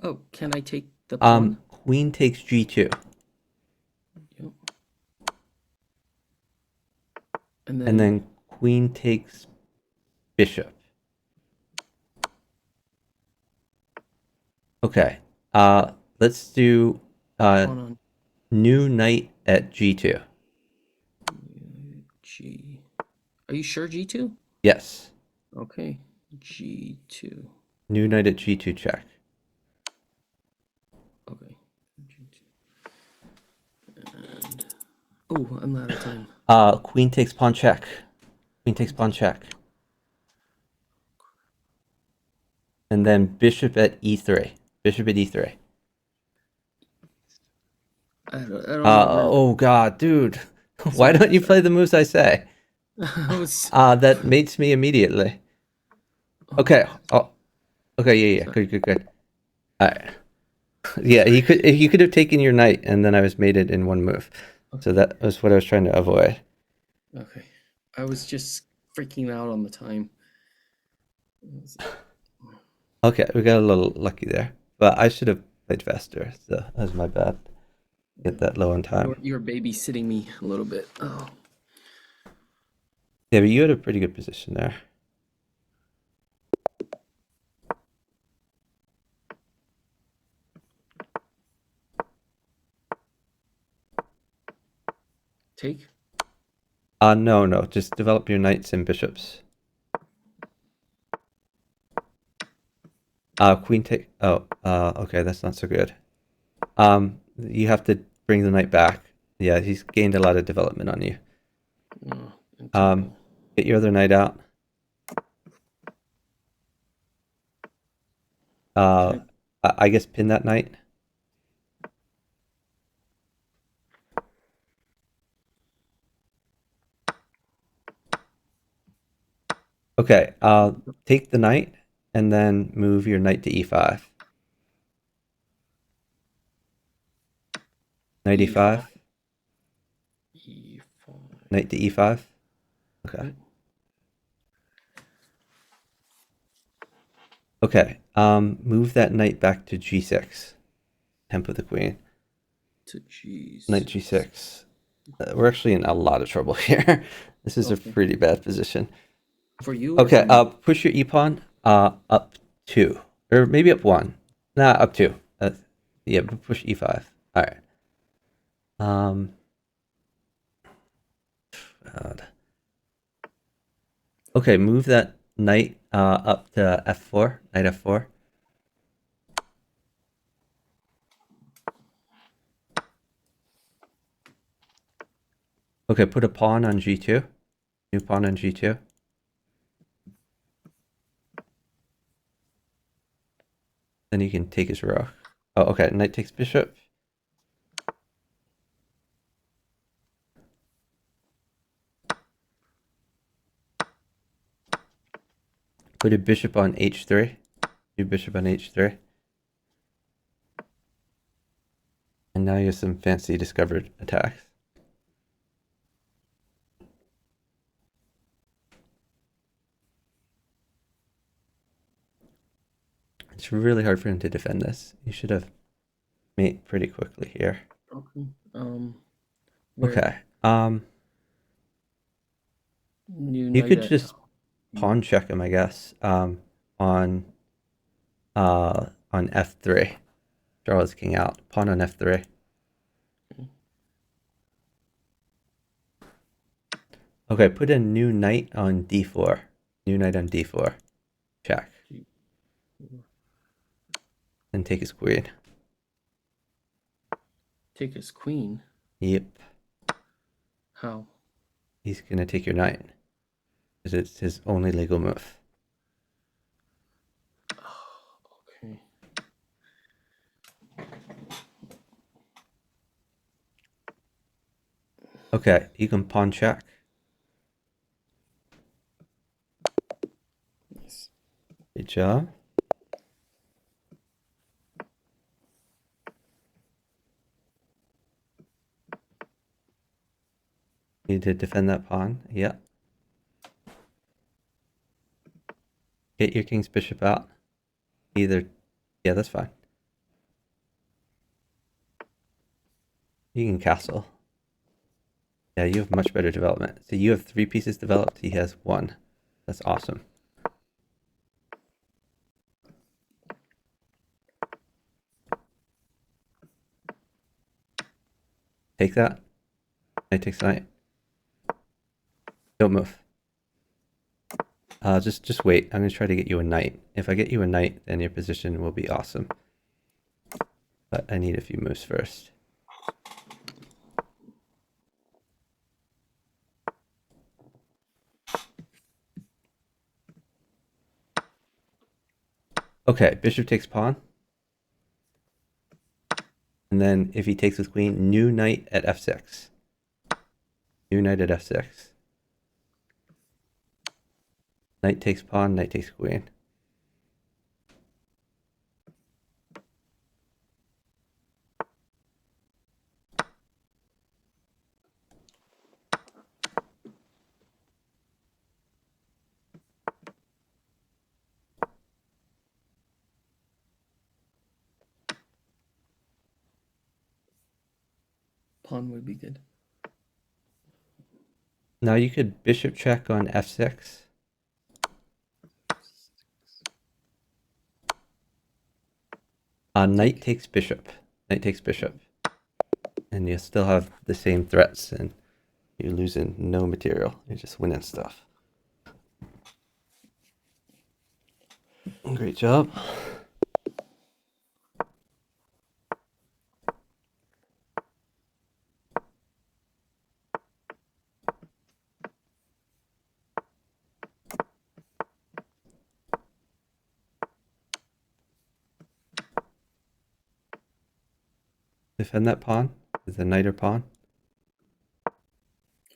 Oh, can I take the pawn? Queen takes g2. Yep. And then queen takes bishop. Okay. Let's do pawn on new knight at g2. G. Are you sure G2? Yes. Okay. G2. New knight at g2 check. Okay. G2. And oh, I'm out of time. Queen takes pawn check. Queen takes pawn check. And then bishop at e3. Bishop at e3. I don't remember. Oh god, dude. Why Sorry, don't you play the moves I say? I was. That mates me immediately. Okay. Oh, okay. Yeah. Sorry. Good. All right. Yeah, he could have taken your knight, and then I was mated in one move. So that was what I was trying to avoid. Okay. I was just freaking out on the time. Okay, we got a little lucky there, but I should have played faster. So that was my bad. Get that low on time. You're babysitting me a little bit. Oh. Yeah, but you had a pretty good position there. Take? No. Just develop your knights and bishops. Queen take. Oh, okay, that's not so good. You have to bring the knight back. Yeah, he's gained a lot of development on you. Oh, Get your other knight out. I guess pin that knight. Okay, take the knight and then move your knight to e5. Knight e5. E5. Knight to e5. Okay. Okay, move that knight back to g6. Tempo the queen. To G6. Knight g6. We're actually in a lot of trouble here. This is a pretty bad position. For you? Or Okay, for me? push your e-pawn up 2. Or maybe up 1. Nah, up 2. Yeah, push e5. Alright. God. Okay, move that knight up to f4. Knight f4. Okay, put a pawn on g2. New pawn on g2. Then you can take his rook. Oh, okay, knight takes bishop. Put a bishop on h3. New bishop on h3. And now you have some fancy discovered attacks. It's really hard for him to defend this. You should have mate pretty quickly here. Okay. Where? Okay. New You knight could at- just pawn check him, I guess. On f3. Draw his king out. Pawn on f3. Okay, put a new knight on d4. New knight on d4. Check. And take his queen. Take his queen. Yep. How? He's gonna take your knight. Because it's his only legal move. Okay. Okay, you can pawn check. Nice. Good job. Need to defend that pawn. Yeah. Get your king's bishop out. Either. Yeah, that's fine. You can castle. Yeah, you have much better development. So you have 3 pieces developed. He has 1. That's awesome. Take that. Knight takes knight. Don't move. Just wait. I'm gonna try to get you a knight. If I get you a knight, then your position will be awesome. But I need a few moves first. Okay, bishop takes pawn. And then if he takes with queen, new knight at f6. New knight at f6. Knight takes pawn, knight takes queen. Pawn would be good. Now you could bishop check on f6. Knight takes bishop. Knight takes bishop. And you still have the same threats, and you're losing no material. You're just winning stuff. Great job. Defend that pawn with a knight or pawn.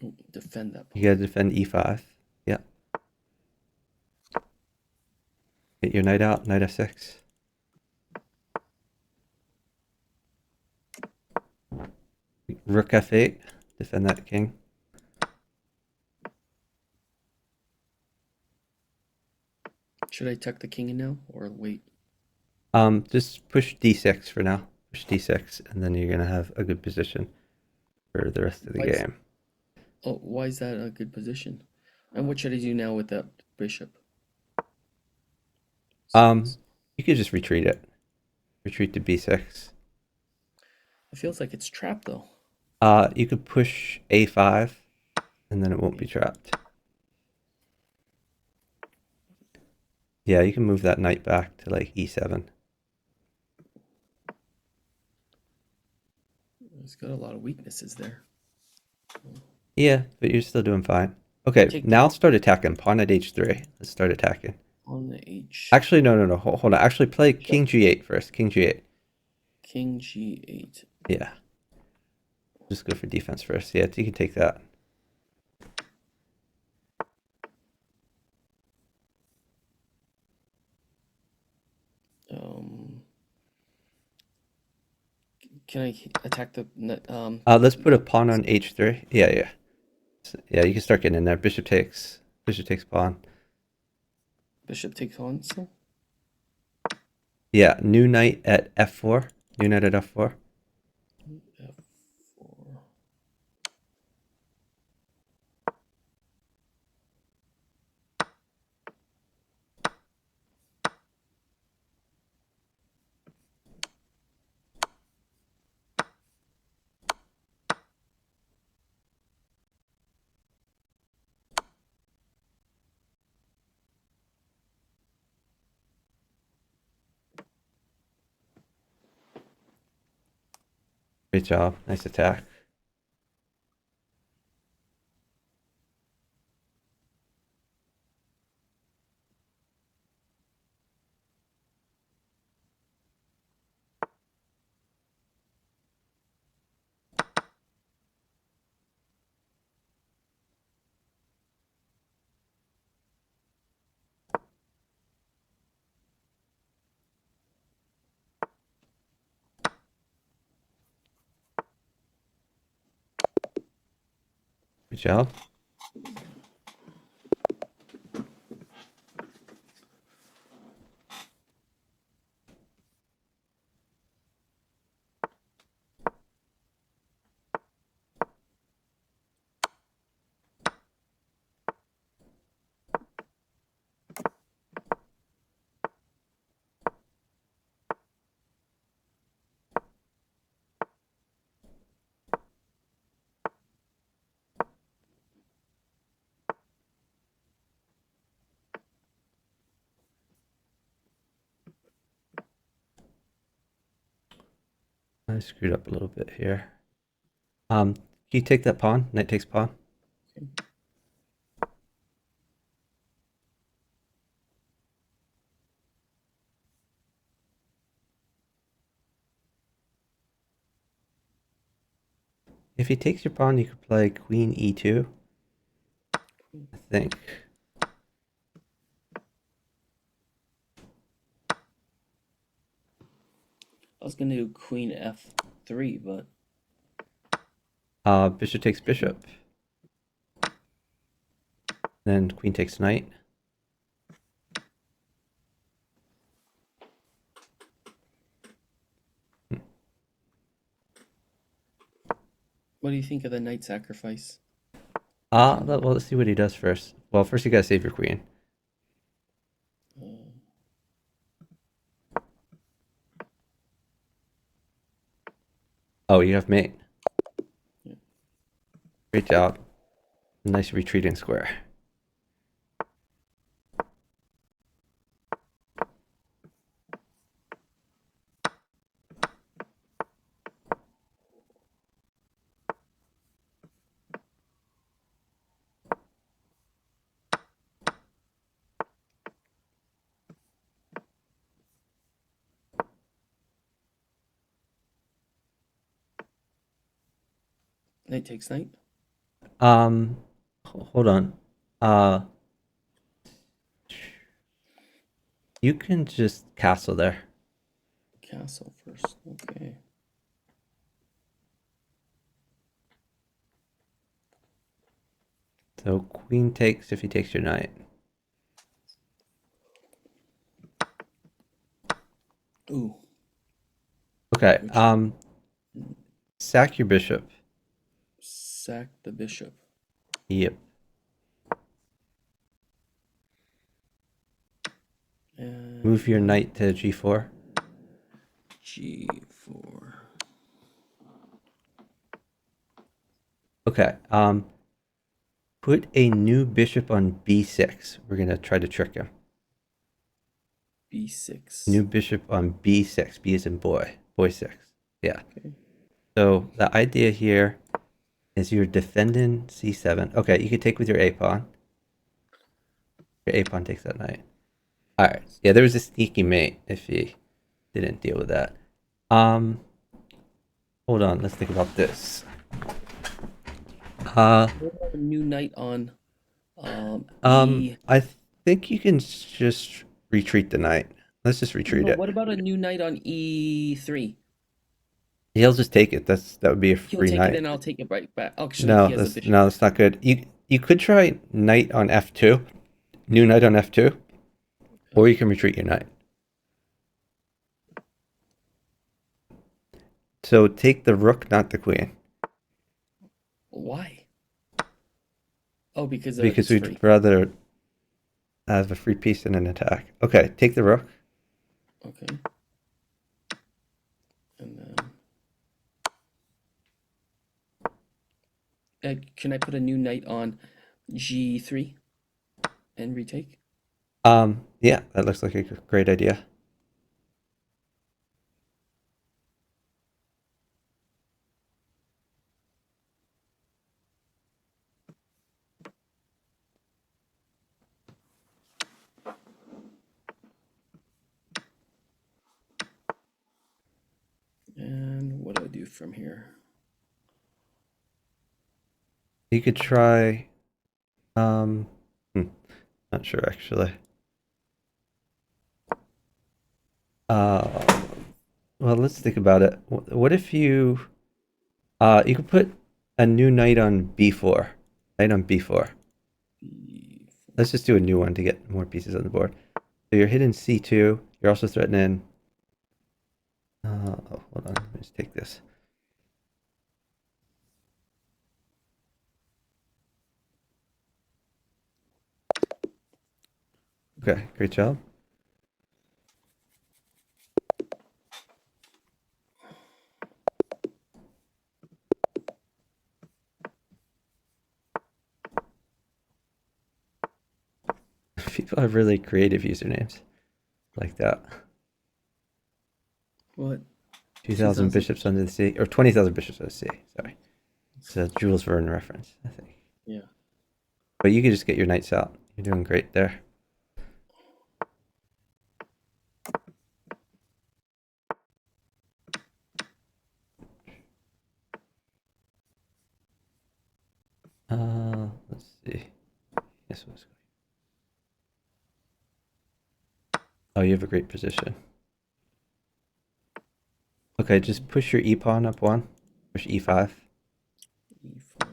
Oh, defend that You pawn. gotta defend e5. Yeah. Get your knight out, knight f6. Rook f8. Defend that king. Should I tuck the king in now or wait? Just push d6 for now. Push d6, and then you're gonna have a good position for the rest of the Why is- game. Oh, why is that a good position? And what should I do now with that bishop? You could just retreat it. Retreat to b6. It feels like it's trapped though. You could push a5, and then it won't be trapped. Yeah, you can move that knight back to like e7. It's got a lot of weaknesses there. Yeah, but you're still doing fine. Okay, Take now start attacking. Pawn at h3. Let's start attacking. On the h. Actually, no. Hold on. Actually, play king g8 first. King g8. King g8. Yeah. Just go for defense first. Yeah, you can take that. Can I attack the Let's put a pawn on h3. Yeah. Yeah, you can start getting in there. Bishop takes pawn. bishop takes on still? Yeah, new knight at f4. New knight at f4. F4. Great job. Nice attack. Good job. I screwed up a little bit here. Can you take that pawn? Knight takes pawn. if he takes your pawn, you could play queen e2. I think. I was gonna do queen f3, but Bishop takes bishop. Then queen takes knight. what do you think of the knight sacrifice? Well, let's see what he does first. Well, first you gotta save your queen. Oh, you have mate. Yeah. Great job. Nice retreating square. Knight takes knight. Hold on. You can just castle there. Castle first. Okay. So queen takes if he takes your knight. Ooh. Okay. Sack your bishop. Sack the bishop. Yep. And Move your knight to g4. g4. Okay. Put a new bishop on b6. We're gonna try to trick him. b6. New bishop on b6. B is in boy. Boy 6. Yeah. Okay. So the idea here is you're defending c7. Okay, you can take with your a pawn. Your a pawn takes that knight. All right. Yeah, there was a sneaky mate if he didn't deal with that. Hold on. Let's think about this. What about a new knight on e? I think you can just retreat the knight. Let's just retreat No, it. what about a new knight on e3? He'll just take it. That would be a He'll free take knight. it, and I'll take it right back. Actually, No, he has a bishop. that's not good. You could try knight on f2, new knight on f2, or you can retreat your knight. So take the rook, not the queen, Why? Oh, because because it's we'd free. rather have a free piece and an attack. Okay, take the rook. Okay. And then can I put a new knight on g3 and retake? Yeah, that looks like a great idea. And what do I do from here? You could try. Not sure actually. Well, let's think about it. What if you could put a new knight on b4. Knight on b4. Let's just do a new one to get more pieces on the board. So you're hitting c2. You're also threatening. Hold on. Let me just take this. Okay, great job. People have really creative usernames like that. What? 2,000 bishops under the sea, or 20,000 bishops under the sea. Sorry, it's a Jules Verne reference, I think. Yeah. But you can just get your knights out. You're doing great there. Let's see. Yes, let's go. Oh, you have a great position. Okay, just push your e pawn up one. Push e5. E5.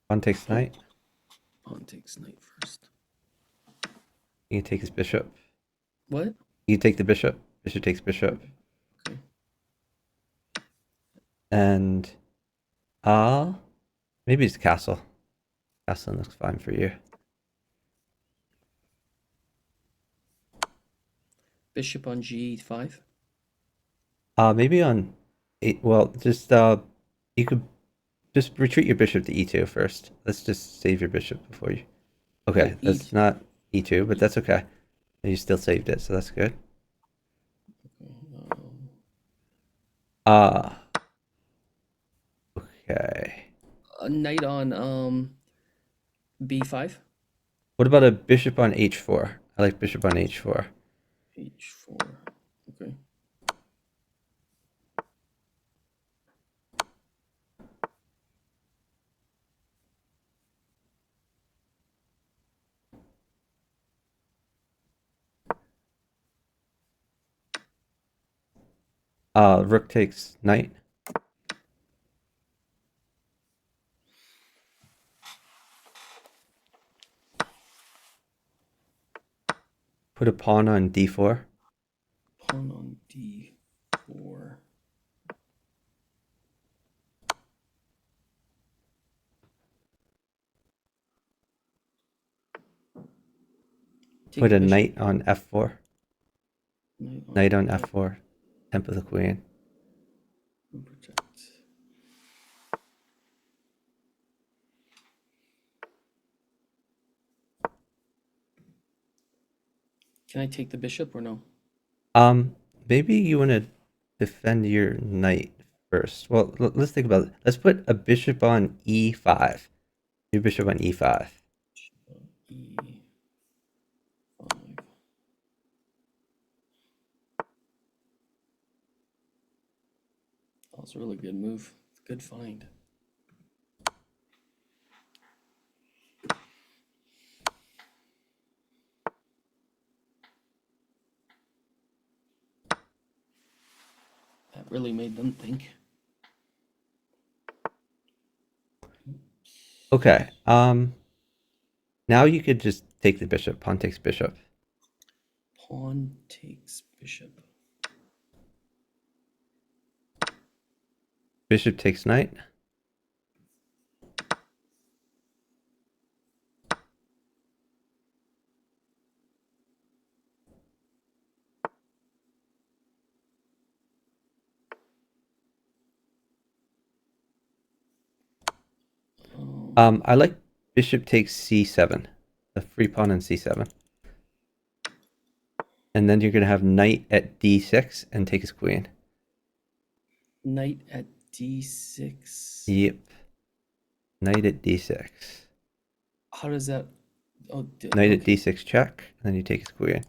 Pawn takes knight. Pawn takes knight first. You can take his bishop. What? You take the bishop. Bishop takes bishop. Okay. And maybe it's castle. Castle looks fine for you. Bishop on G5. Maybe on eight. Well, just you could just retreat your bishop to e2 first. Let's just save your bishop before you. Okay, Oh, that's E2. not e2, but that's okay. You still saved it, so that's good. Um, Okay. a knight on B5. What about a bishop on h4? I like bishop on h4. H4. Okay. Rook takes knight. Put a pawn on d4. Pawn on D4. Take Put the a bishop. knight on f4. Knight on F4. f4. Temple the queen. And protect. Can I take the bishop or no? Maybe you want to defend your knight first. Well, let's think about it. Let's put a bishop on e5. Your bishop on e5. E5. That was a really good move. Good find. That really made them think. Okay. Now you could just take the bishop. Pawn takes bishop. Pawn takes bishop. Bishop takes knight. I like bishop takes c7. The free pawn on c7. And then you're gonna have knight at d6 and take his queen. Knight at D6. Yep. Knight at d6. How does that? Oh, Knight at okay. d6 check, and then you take his queen.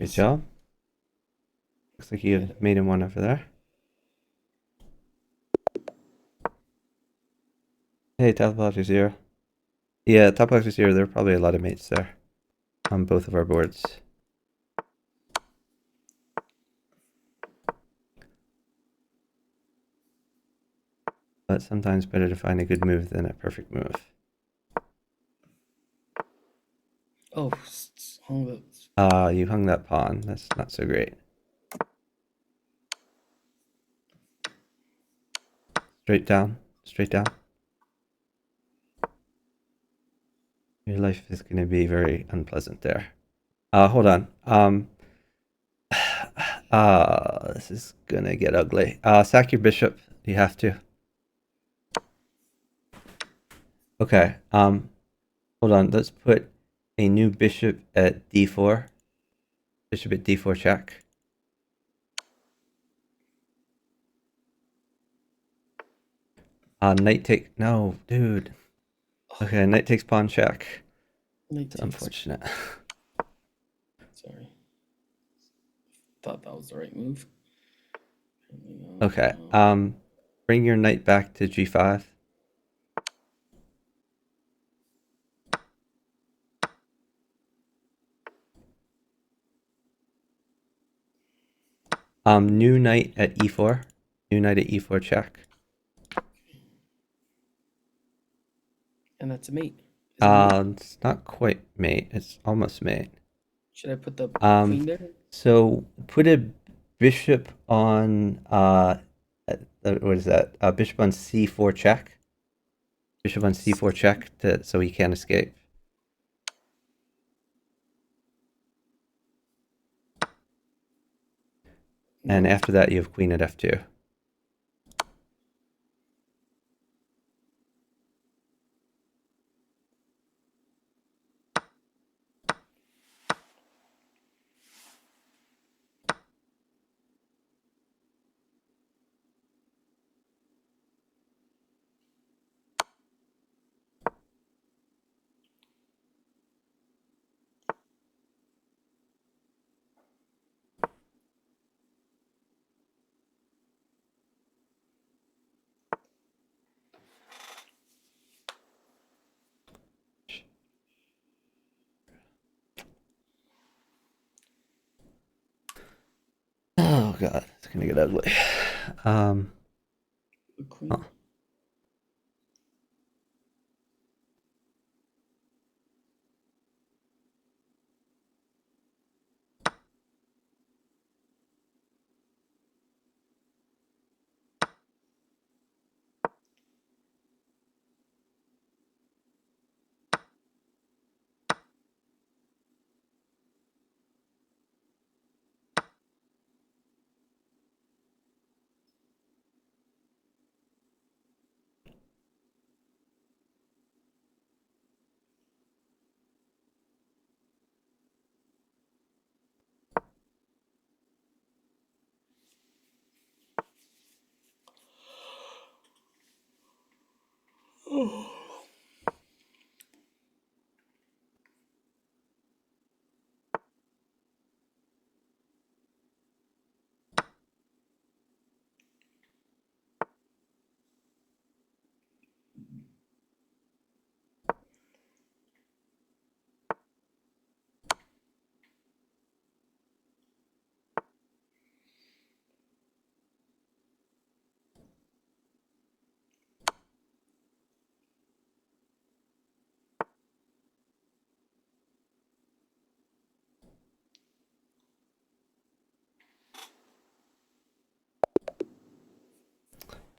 Good Nice. job. Looks like you have made him one over there. Hey, Topology Zero. Yeah, Topology Zero, there are probably a lot of mates there on both of our boards. But sometimes better to find a good move than a perfect move. Oh, hung the. You hung that pawn. That's not so great. Straight down. Straight down. Your life is going to be very unpleasant there. Hold on. This is going to get ugly. Sack your bishop. You have to. Okay. Hold on. Let's put a new bishop at d4. Bishop at d4 check. Knight take. No, dude. Okay, knight takes pawn check. Knight It's takes- unfortunate. Sorry. Thought that was the right move. Okay. Bring your knight back to g5. New knight at e4. New knight at e4 check. And that's a mate. Is it mate? It's not quite mate. It's almost mate. Should I put the Um, queen there? So put a bishop on what is that? Bishop on c4 check. Bishop on c4 check so he can't escape. And No. after that, you have queen at f2. Oh god, it's gonna get ugly. The queen. Huh.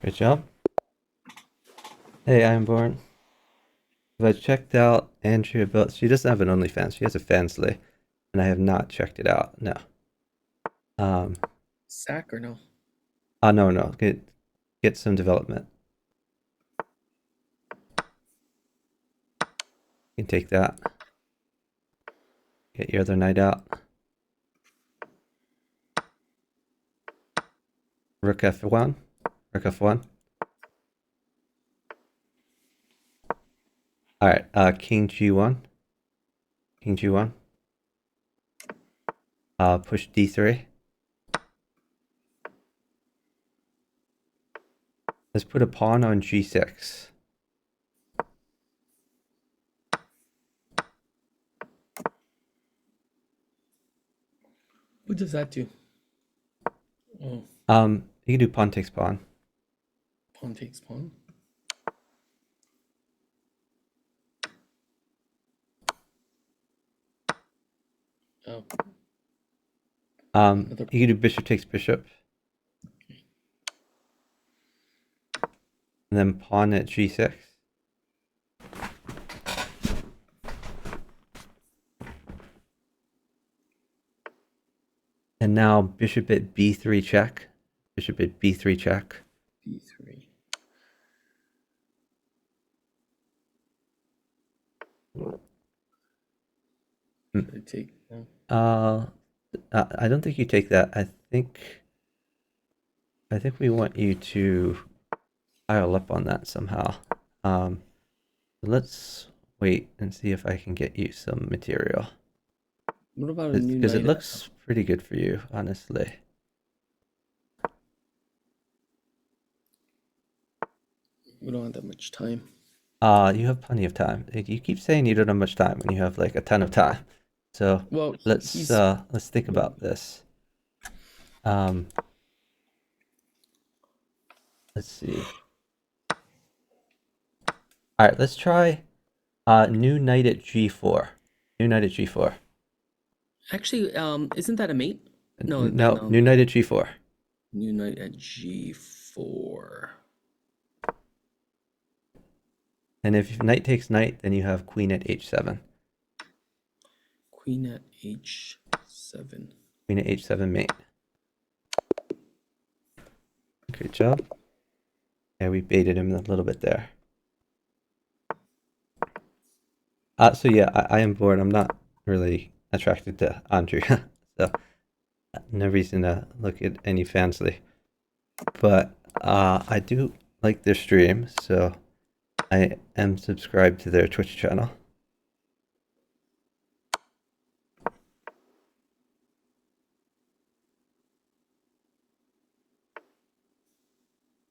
Great job. Hey, I'm born. Have I checked out Andrea Bell? She doesn't have an OnlyFans. She has a Fansly, and I have not checked it out. No. Sack or no? No. Get some development. You can take that. Get your other knight out. Rook f1. Rook f1. All right. King g1. King g1. Push d3. Let's put a pawn on g6. What does that do? Oh, You can do pawn takes pawn. pawn takes pawn. Oh, You can do bishop takes bishop. And then pawn at g6. And now bishop at b3 check. Bishop at b3 check. B3. Should I take? No. I don't think you take that. I think we want you to pile up on that somehow. Let's wait and see if I can get you some material. What about a new Because it knight? looks pretty good for you, honestly. We don't have that much time. You have plenty of time. You keep saying you don't have much time when you have like a ton of time. So Well, let's think about this. Let's see. All right, let's try new knight at g4. New knight at g4. Actually, isn't that a mate? No, No, new knight at g4. New knight at G4. And if knight takes knight, then you have queen at h7. Queen at H7. Queen at h7 mate. Good job. Yeah, we baited him a little bit there. So yeah, I am bored. I'm not really attracted to Andrew, so no reason to look at any fansly. But I do like their stream, so I am subscribed to their Twitch channel.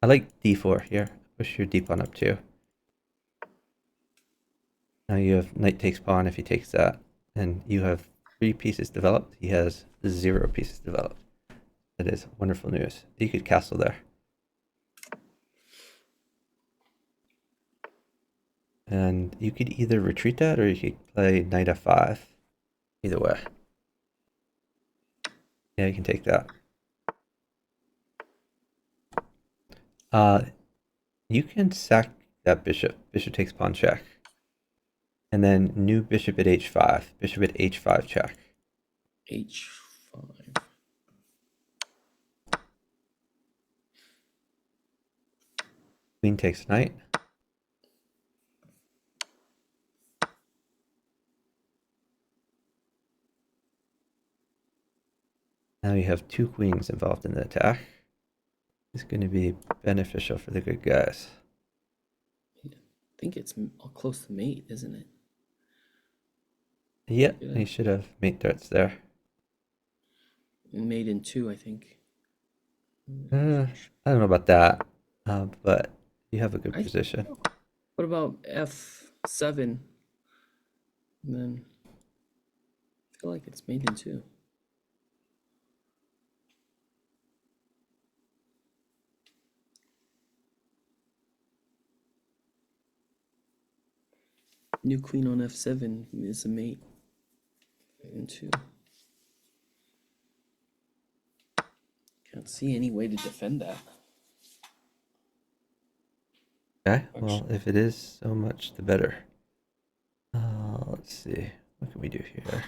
I like d4 here. Push your d pawn up too. Now you have knight takes pawn if he takes that, and you have 3 pieces developed. He has 0 pieces developed. That is wonderful news. You could castle there. And you could either retreat that or you could play knight f5. Either way. Yeah, you can take that. You can sack that bishop. Bishop takes pawn check. And then new bishop at h5. Bishop at h5 check. H5. Queen takes knight. Now you have 2 queens involved in the attack. It's going to be beneficial for the good guys. I think it's close to mate, isn't it? Yeah, Yeah. you should have mate threats there. Mate in 2, I think. I don't know about that, but you have a good position. What about F7? And then I feel like it's mate in 2. New queen on F7 is a mate in 2. Can't see any way to defend that. Okay, well, if it is, so much the better. Let's see. What can we do here?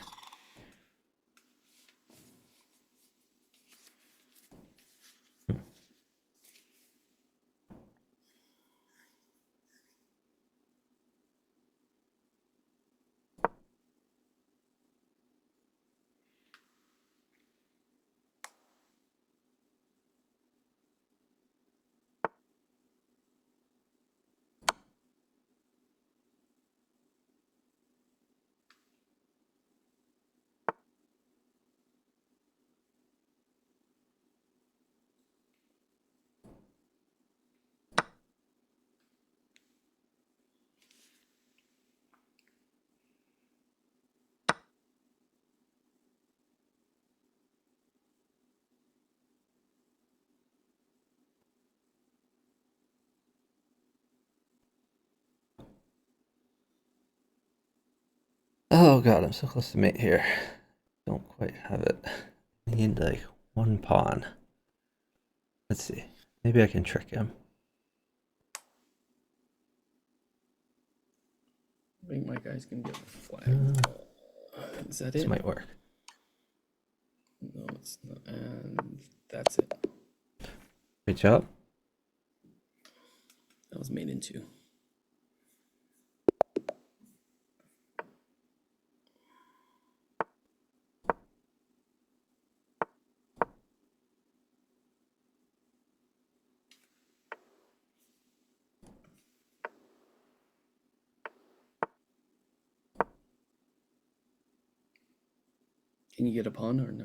Oh god, I'm so close to mate here. Don't quite have it. I need like 1 pawn. Let's see. Maybe I can trick him. I think my guy's gonna get flagged. Is that This it? might work. No, it's not. And that's it. Great job. That was made into. Can you get a pawn or no?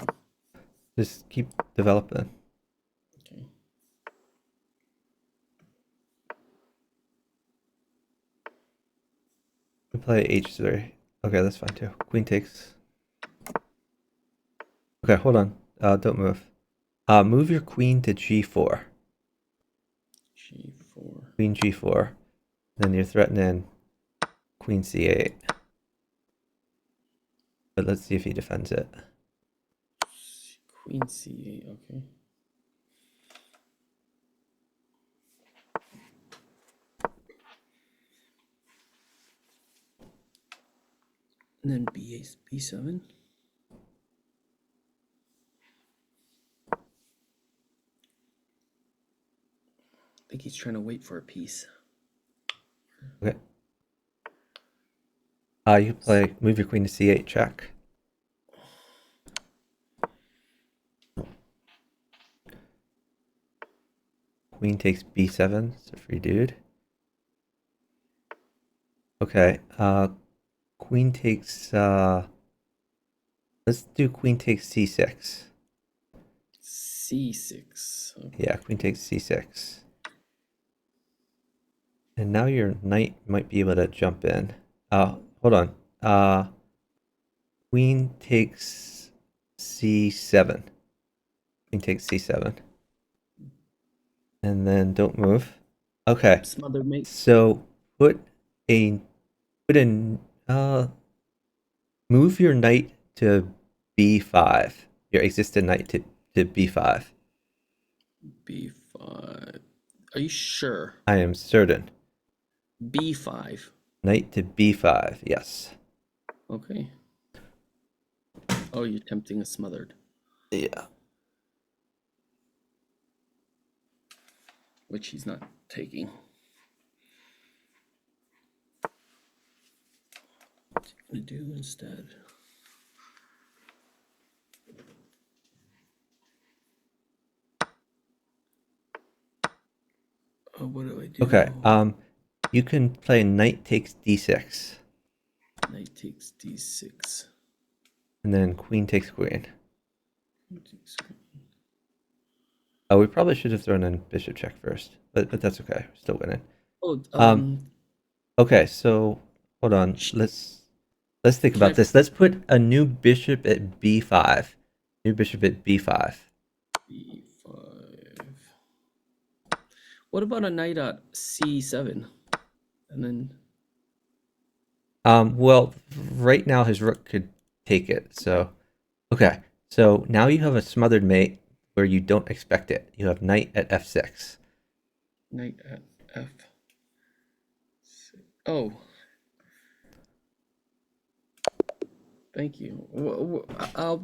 Just keep developing. Okay. We play h3. Okay, that's fine too. Queen takes. Okay, hold on. Don't move. Move your queen to g4. G4. Queen g4. Then you're threatening queen c8. But let's see if he defends it. Queen C8. Okay. And then B8, B7. I think he's trying to wait for a piece. Okay. You play move your queen to c8 check. Queen takes b7. It's a free dude. Okay. Queen takes. Let's do queen takes c6. C6. Okay. Yeah, queen takes c6. And now your knight might be able to jump in. Hold on. Queen takes c7. Queen takes c7. And then don't move. Okay. Smother mate. So move your knight to b5. Your existing knight to b5. B5. Are you sure? I am certain. B5. Knight to b5, yes. Okay. Oh, you're tempting a smothered. Yeah. Which he's not taking. What's he gonna do instead? Oh, what do I do? Okay. You can play knight takes d6. Knight takes D6. And then queen takes queen. Queen takes queen. Oh, we probably should have thrown in bishop check first, but that's okay. We're still winning. Oh, Okay, so hold on. Let's think Can about I- this. Let's put a new bishop at b5. New bishop at b5. B5. What about a knight at C7? And then Well, right now his rook could take it. So, okay. So now you have a smothered mate where you don't expect it. You have knight at f6. knight at F. Oh. Thank you.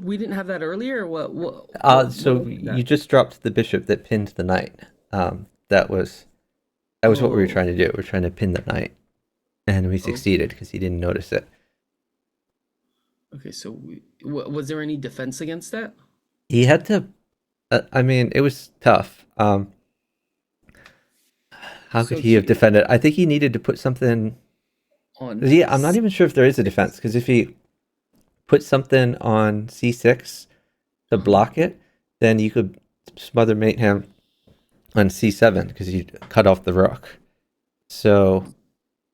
We didn't have that earlier. So you just dropped the bishop that pinned the knight. That was what we were trying to do. We're trying to pin the knight, and we succeeded because he didn't notice it. Okay, so was there any defense against that? He had to. I mean, it was tough. How could he have defended? I think he needed to put something on. Yeah, I'm not even sure if there is a defense because if he put something on c6 to block it, then you could smother mate him on c7 because you cut off the rook. So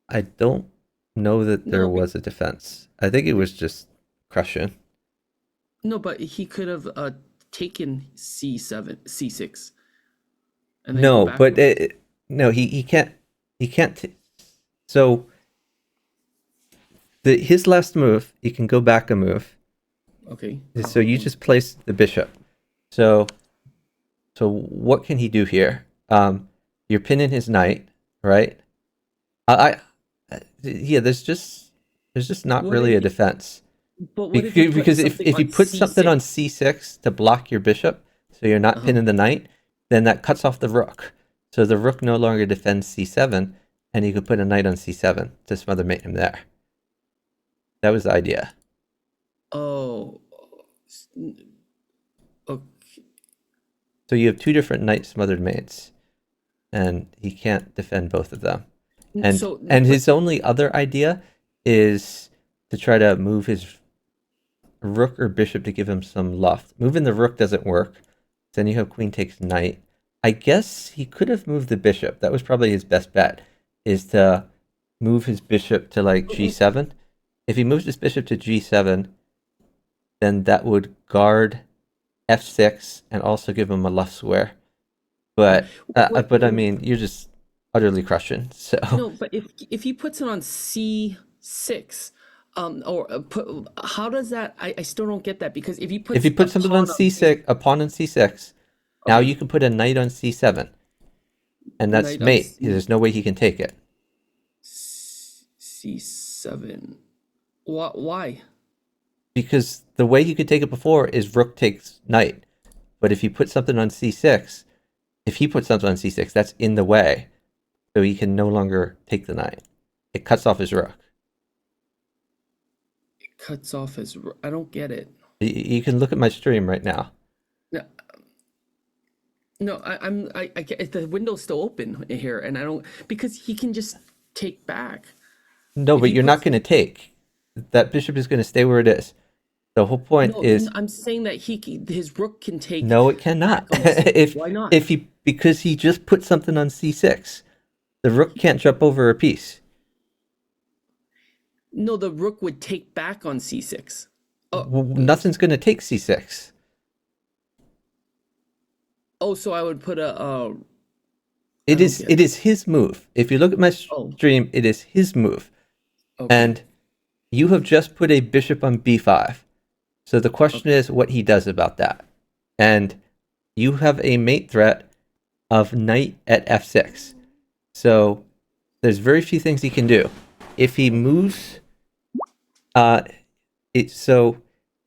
I don't know that there was a defense. I think it was just crushing. No, but he could have taken C7, C6. And then No, go back. but no, he can't. He can't. So his last move, he can go back a move. Okay. So you just place the bishop. So what can he do here? You're pinning his knight, right? Yeah, there's just There's just not What really if a defense. But what if you put Because something if you on put something on C6? c6 to block your bishop, so you're not Uh-huh. pinning the knight, then that cuts off the rook. So the rook no longer defends c7, and you could put a knight on c7 to smother mate him there. That was the idea. Oh. Okay. So you have two different knight smothered mates, and he can't defend both of them. And So, his only other idea is to try to move his rook or bishop to give him some luff. Moving the rook doesn't work. Then you have queen takes knight. I guess he could have moved the bishop. That was probably his best bet, is to move his bishop to like g7. If he moves his bishop to g7, then that would guard f6 and also give him a luff square. But I mean, you're just utterly crushing. So no, but if he puts it on C6, how does that? I still don't get that, because if he puts something on c6, a pawn on c6, now you can put a knight on c7, and that's Knight on mate. There's no way he can take it. C7. Why? Because the way you could take it before is rook takes knight. But if you put something on c6, if he puts something on c6, that's in the way. So he can no longer take the knight. It cuts off his rook. It cuts off his. I don't get it. You can look at my stream right now. No, I get the window's still open here, and I don't, because he can just take back. No, If but he you're not puts- going to take. That bishop is going to stay where it is. The whole point No, is I'm saying that his rook can take. no, it cannot. back on C6. Why not? Because he just put something on c6. The rook can't jump over a piece. No, the rook would take back on C6. Well, nothing's going to take c6. Oh, so I would put a. It is his move. If you look at my stream, it is his move. Okay. And you have just put a bishop on b5. So the question is what he does about that. And you have a mate threat of knight at f6. So there's very few things he can do. If he moves, if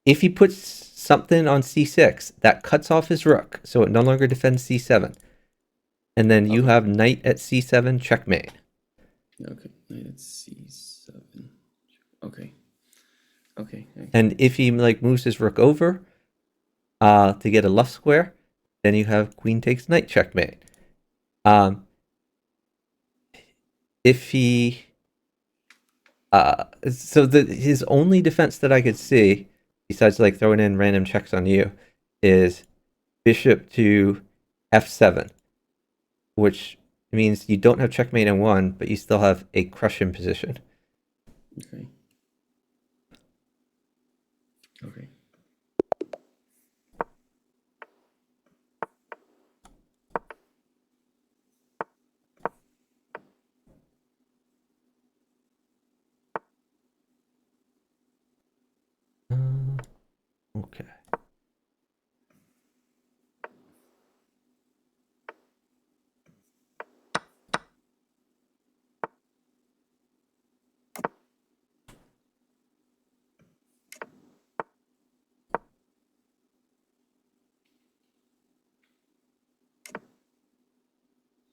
he puts something on c6, that cuts off his rook, so it no longer defends c7. And then you have knight at c7, checkmate. Okay, knight at C7. Okay. And if he moves his rook over to get a luff square, then you have queen takes knight, checkmate. If he his only defense that I could see, besides throwing in random checks on you, is bishop to f7, which means you don't have checkmate in one, but you still have a crush in position. Okay. Okay.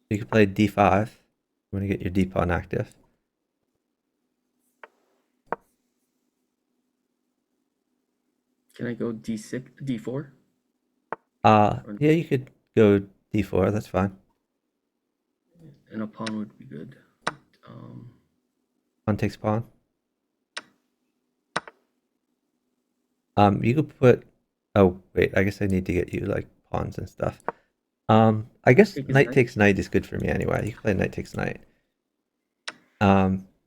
You can play d5. You want to get your d pawn active. Can I go D6, D4? Yeah, you could go d4. That's fine. And a pawn would be good. Pawn takes pawn. You could put. Oh wait, I guess I need to get you pawns and stuff. I guess knight takes knight is good for me anyway. You can play knight takes knight.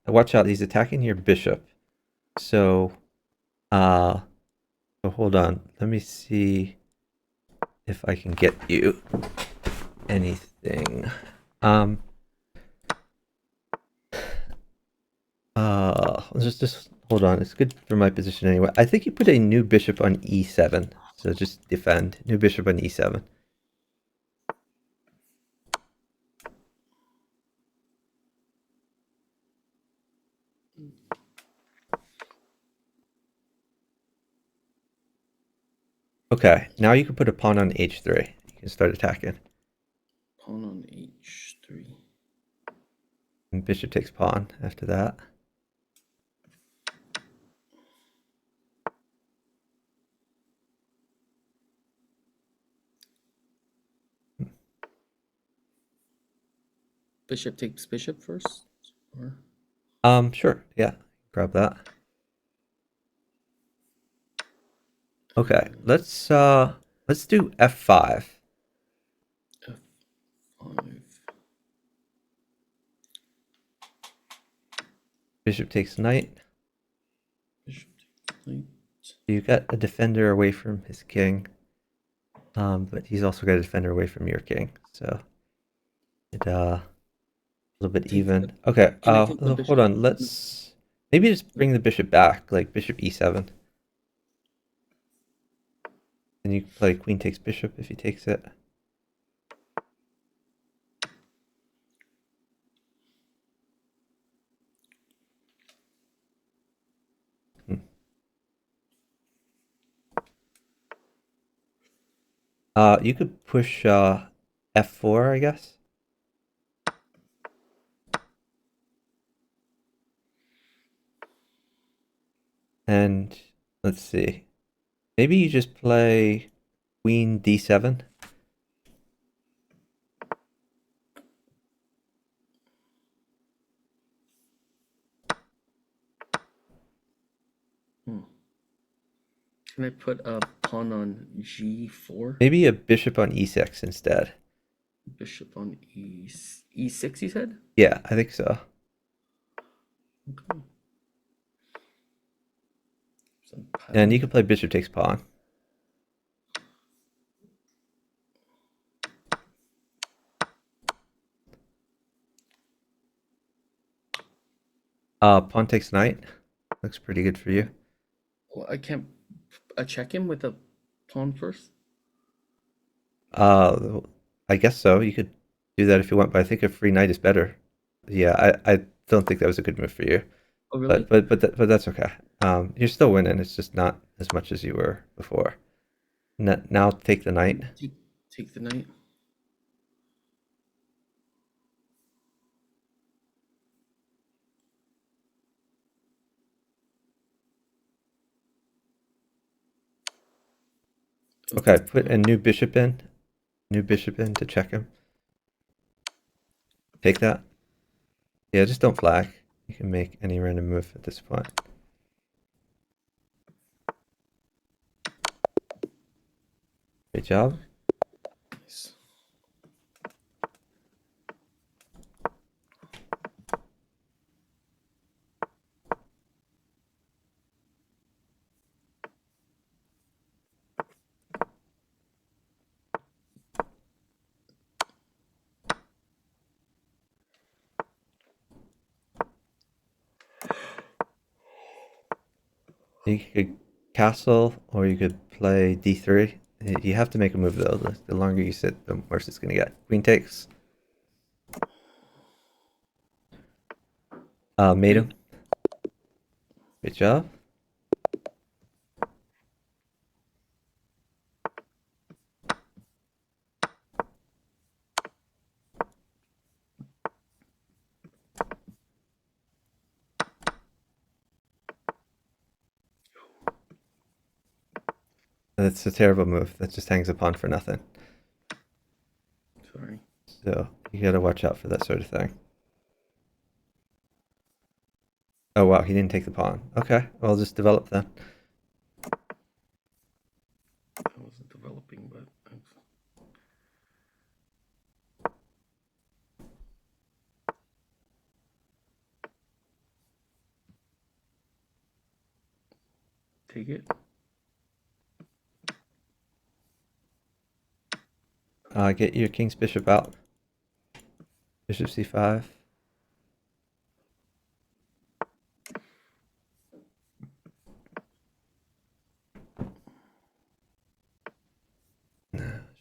Watch out, he's attacking your bishop. So hold on. Let me see if I can get you anything. Just hold on. It's good for my position anyway. I think you put a new bishop on e7. So just defend. New bishop on e7. Okay, now you can put a pawn on h3. You can start attacking. Pawn on h3. And bishop takes pawn after that. Bishop takes bishop first? Or Sure, yeah. Grab that. Okay, let's do f5. f5. Bishop takes knight. Bishop takes knight. You got a defender away from his king. But he's also got a defender away from your king, so it a little bit Take even. the- Okay, Can I take the hold bishop? on. Let's maybe just bring the bishop back, like bishop e7. And you can play queen takes bishop if he takes it. You could push f4, I guess. And let's see. Maybe you just play queen d7. Can I put a pawn on g4? Maybe a bishop on e6 instead. Bishop on e6, you said? Yeah, I think so. Okay. Some And you pattern. could play bishop takes pawn. Pawn takes knight. Looks pretty good for you. Well, I can't check him with a pawn first? I guess so. You could do that if you want, but I think a free knight is better. Yeah, I don't think that was a good move for you. Oh, really? But that's okay. You're still winning. It's just not as much as you were before. Now take the knight. Take the knight. Okay, put a new bishop in. New bishop in to check him. Take that. Yeah, just don't flag. You can make any random move at this point. Great job. Nice. You could castle, or you could play d3. You have to make a move though. The longer you sit, the worse it's gonna get. Queen takes. Made him. Good job. That's a terrible move. That just hangs a pawn for nothing. Sorry. So you gotta watch out for that sort of thing. Oh wow, he didn't take the pawn. Okay, well just develop then. I wasn't developing, but take it. Get your king's bishop out. Bishop c5.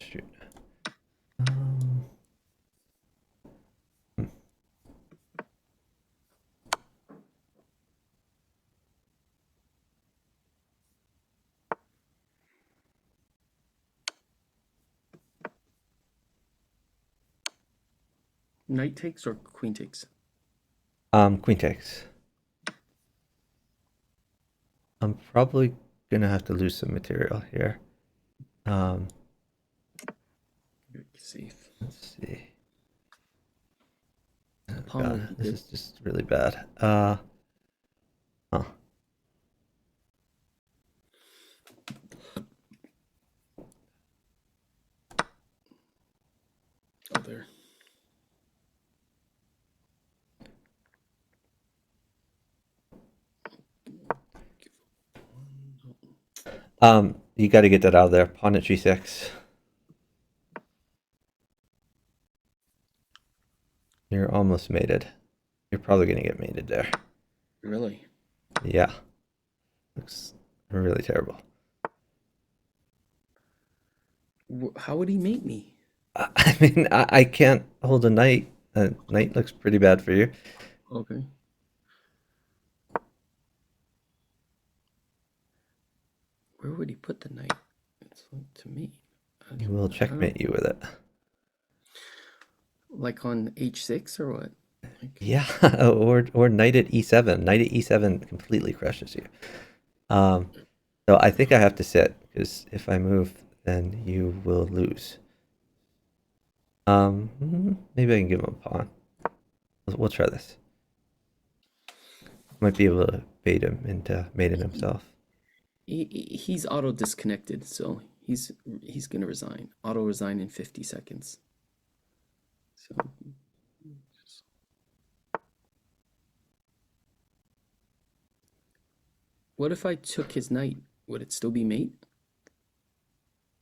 Shoot. Hmm. Knight takes or queen takes? Queen takes. I'm probably gonna have to lose some material here. Very safe. Let's see. Oh Pawn would God, be this good. is just really bad. Huh. Oh, there. You got to get that out of there. Pawn at g6. You're almost mated. You're probably gonna get mated there. Really? Yeah. Looks really terrible. How would he mate me? I mean, I can't hold a knight. Knight looks pretty bad for you. Okay. Where would he put the knight? It's like to me. He will checkmate you with it. Like on h6 or what? Like, Yeah, or knight at e7. Knight at e7 completely crushes you. So I think I have to sit because if I move, then you will lose. Maybe I can give him a pawn. We'll try this. Might be able to bait him into mating himself. he's auto disconnected, so he's gonna resign. Auto resign in 50 seconds. So what if I took his knight? Would it still be mate?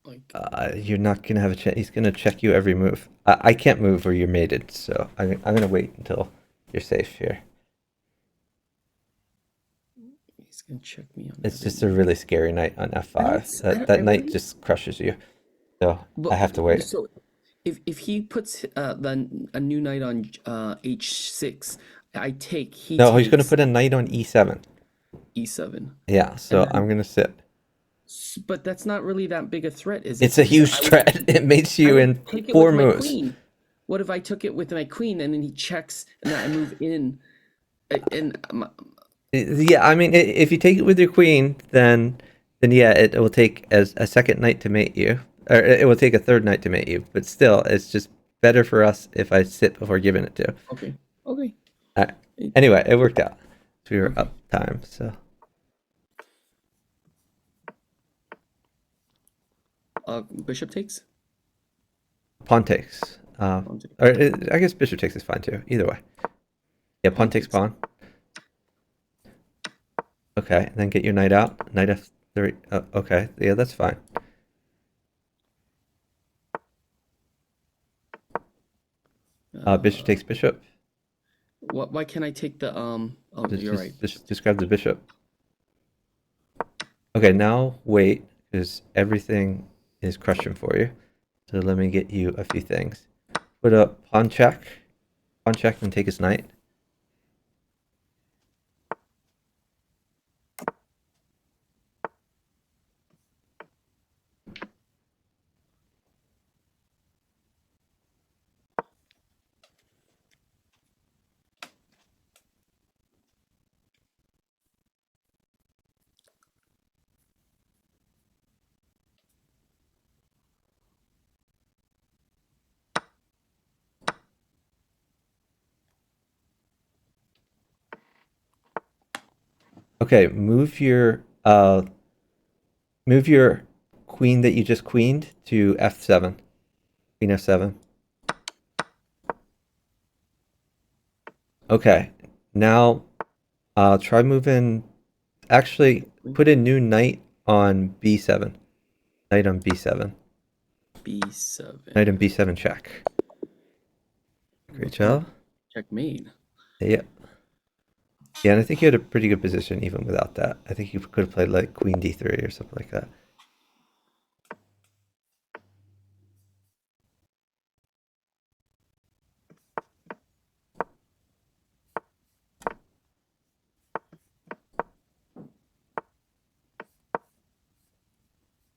Like You're not gonna have a chance. He's gonna check you every move. I can't move or you're mated, so I'm gonna wait until you're safe here. he's gonna check me on It's every just a move. really scary knight on f5. That knight just crushes you. So I have to wait. So if he puts a new knight on h6, I take. He No, takes he's gonna put a knight on e7. e7. Yeah, so And then- I'm gonna sit. But that's not really that big a threat, is it? It's a Because huge I would- threat. It mates you I in would take it 4 with my moves. queen. What if I took it with my queen and then he checks and then I move in? And Yeah, I mean, if you take it with your queen, then yeah, it will take as a second knight to mate you, or it will take a third knight to mate you. But still, it's just better for us if I sit before giving it to. okay. Anyway, it worked out. So we were up time. So Bishop takes. pawn takes. Pawn takes. Or I guess bishop takes is fine too. Either way. Yeah, pawn takes pawn. Okay, and then get your knight out. Knight f3. Oh, okay, yeah, that's fine. Bishop takes bishop. What? Why can't I take the Oh, you're right. Just grab the bishop. Okay, now wait, because everything is crushing for you. So let me get you a few things. Put a pawn check, and take his knight. Okay, move your queen that you just queened to f7. Queen f7. Okay, now try moving. Actually, put a new knight on b7. Knight on b7. b7. Knight on b7 check. Great job. Checkmate. Yeah. Yeah, and I think you had a pretty good position even without that. I think you could have played like queen d3 or something like that.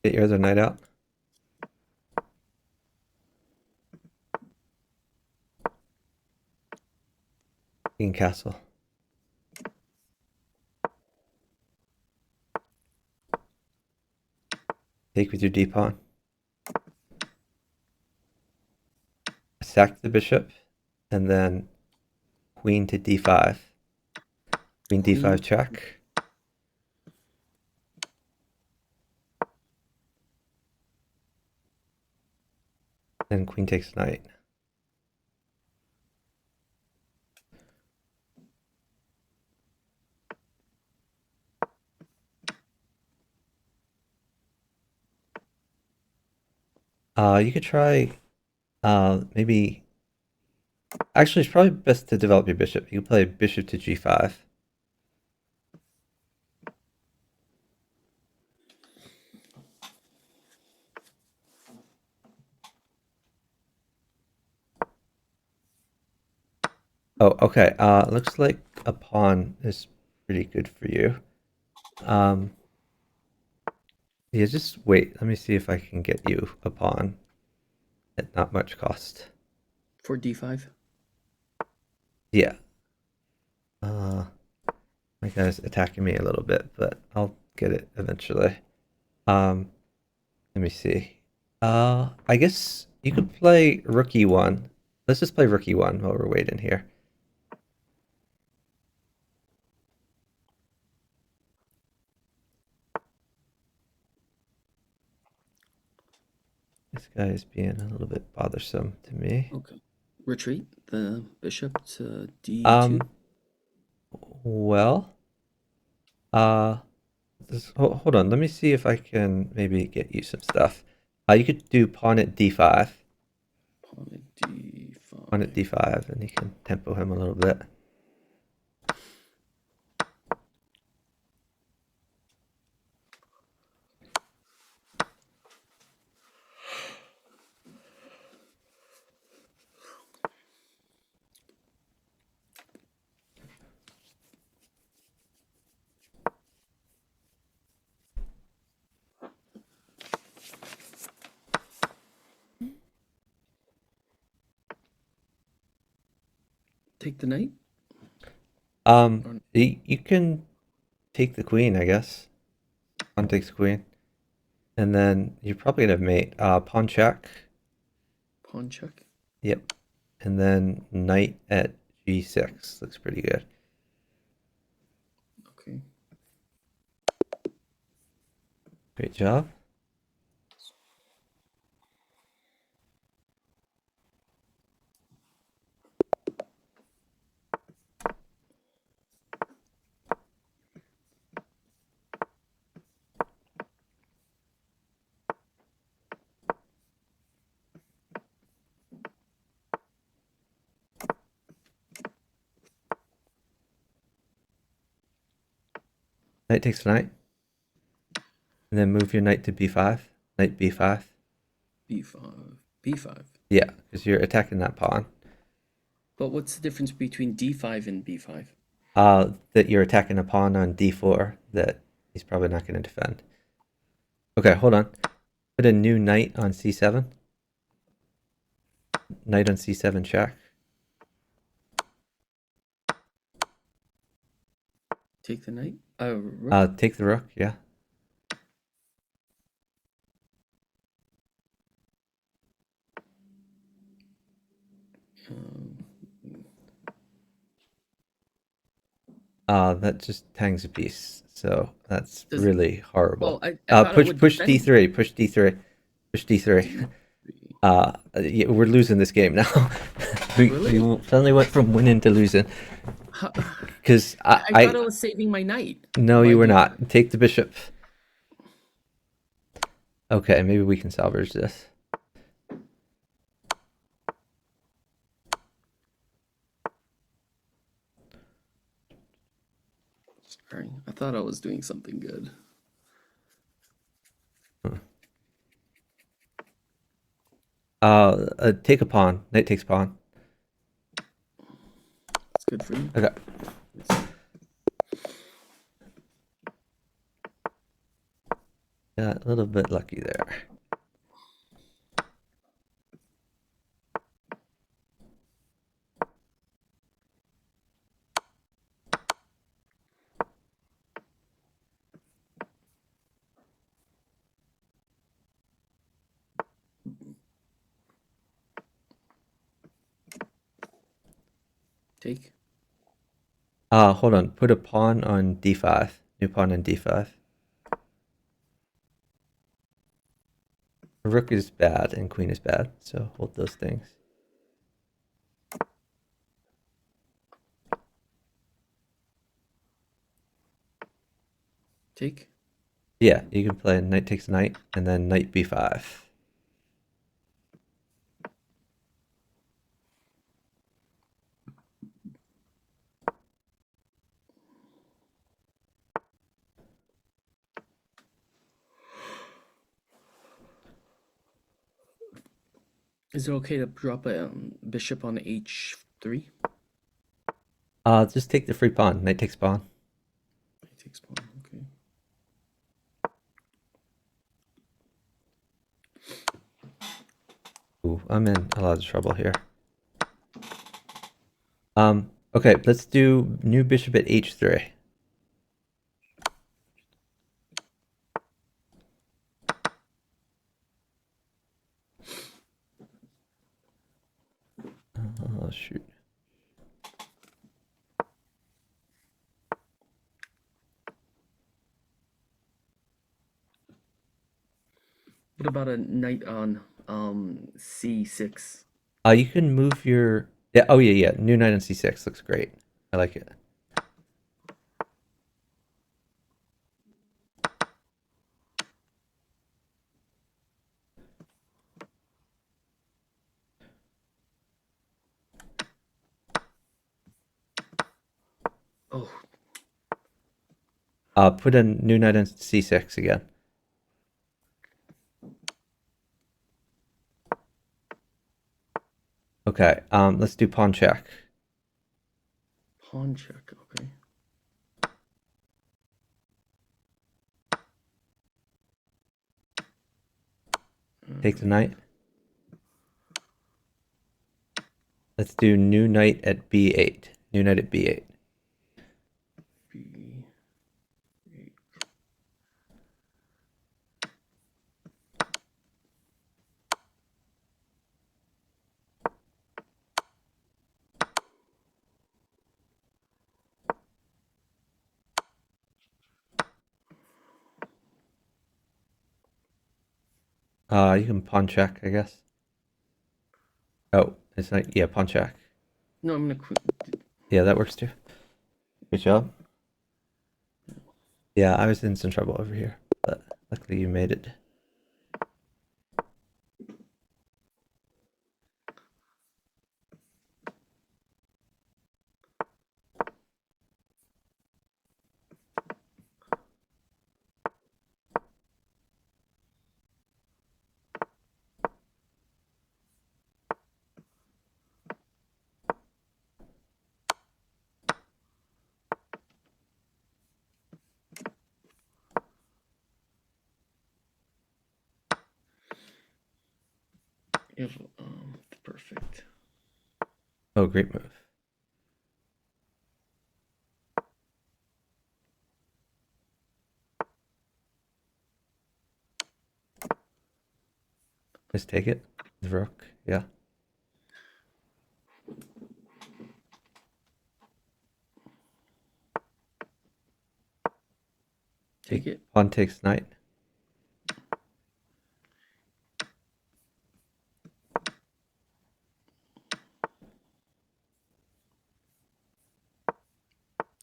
Get your other knight out. Queen castle. Take with your d pawn. Sack the bishop, and then queen to d5. Queen d5 check. Then queen takes knight. You could try maybe. Actually, it's probably best to develop your bishop. You can play bishop to g5. Oh, okay. Looks like a pawn is pretty good for you. Yeah, just wait. Let me see if I can get you a pawn at not much cost. For d5. Yeah. My guy's attacking me a little bit, but I'll get it eventually. Let me see. I guess you could play rook e1. Let's just play rook e1 while we're waiting here. This guy is being a little bit bothersome to me. Okay. Retreat the bishop to d2. Well, hold on. Let me see if I can maybe get you some stuff. You could do pawn at d5. Pawn at d5. Pawn at d5, and you can tempo him a little bit. Take the knight? You can take the queen, I guess. Pawn takes queen. And then you're probably gonna mate. Pawn check. Pawn check. Yep. And then knight at g6. Looks pretty good. Okay. Great job. Knight takes knight. And then move your knight to b5. Knight b5. b5. b5. Yeah, because you're attacking that pawn. But what's the difference between d5 and b5? That you're attacking a pawn on d4 that he's probably not going to defend. Okay, hold on. Put a new knight on c7. Knight on c7 check. Take the knight? Rook? Take the rook, yeah. That just hangs a piece, so that's really horrible. Well, I thought it would push defend. d3, push d3, push d3. Yeah, we're losing this game now. we suddenly went from winning to losing. Because I thought I was saving my knight. No, Why you were do not. Take the bishop. Okay, maybe we can salvage this. Sorry, I thought I was doing something good. Take a pawn. Knight takes pawn. It's good for you. Okay. Got a little bit lucky there. Take. Hold on. Put a pawn on d5. New pawn on d5. Rook is bad and queen is bad, so hold those things. Take. Yeah, you can play knight takes knight and then knight b5. Is it okay to drop a bishop on h3? Just take the free pawn. Knight takes pawn. Knight takes pawn. Okay. Ooh, I'm in a lot of trouble here. Okay, let's do new bishop at h3. Oh, shoot. What about a knight on c6? You can move your... Yeah, oh yeah, new knight on c6 looks great. I like it. Oh, Put a new knight on c6 again. Okay, let's do pawn check. pawn check. Okay. Take the knight. Let's do new knight at b8. New knight at b8. b8. You can pawn check, I guess. Oh, it's not... Yeah, pawn check. No, I'm gonna quit. Yeah, that works too. Good job. Yeah, I was in some trouble over here, but luckily you made it. If perfect. Oh, great move. Just take it. The rook, yeah. Take it. Pawn takes knight.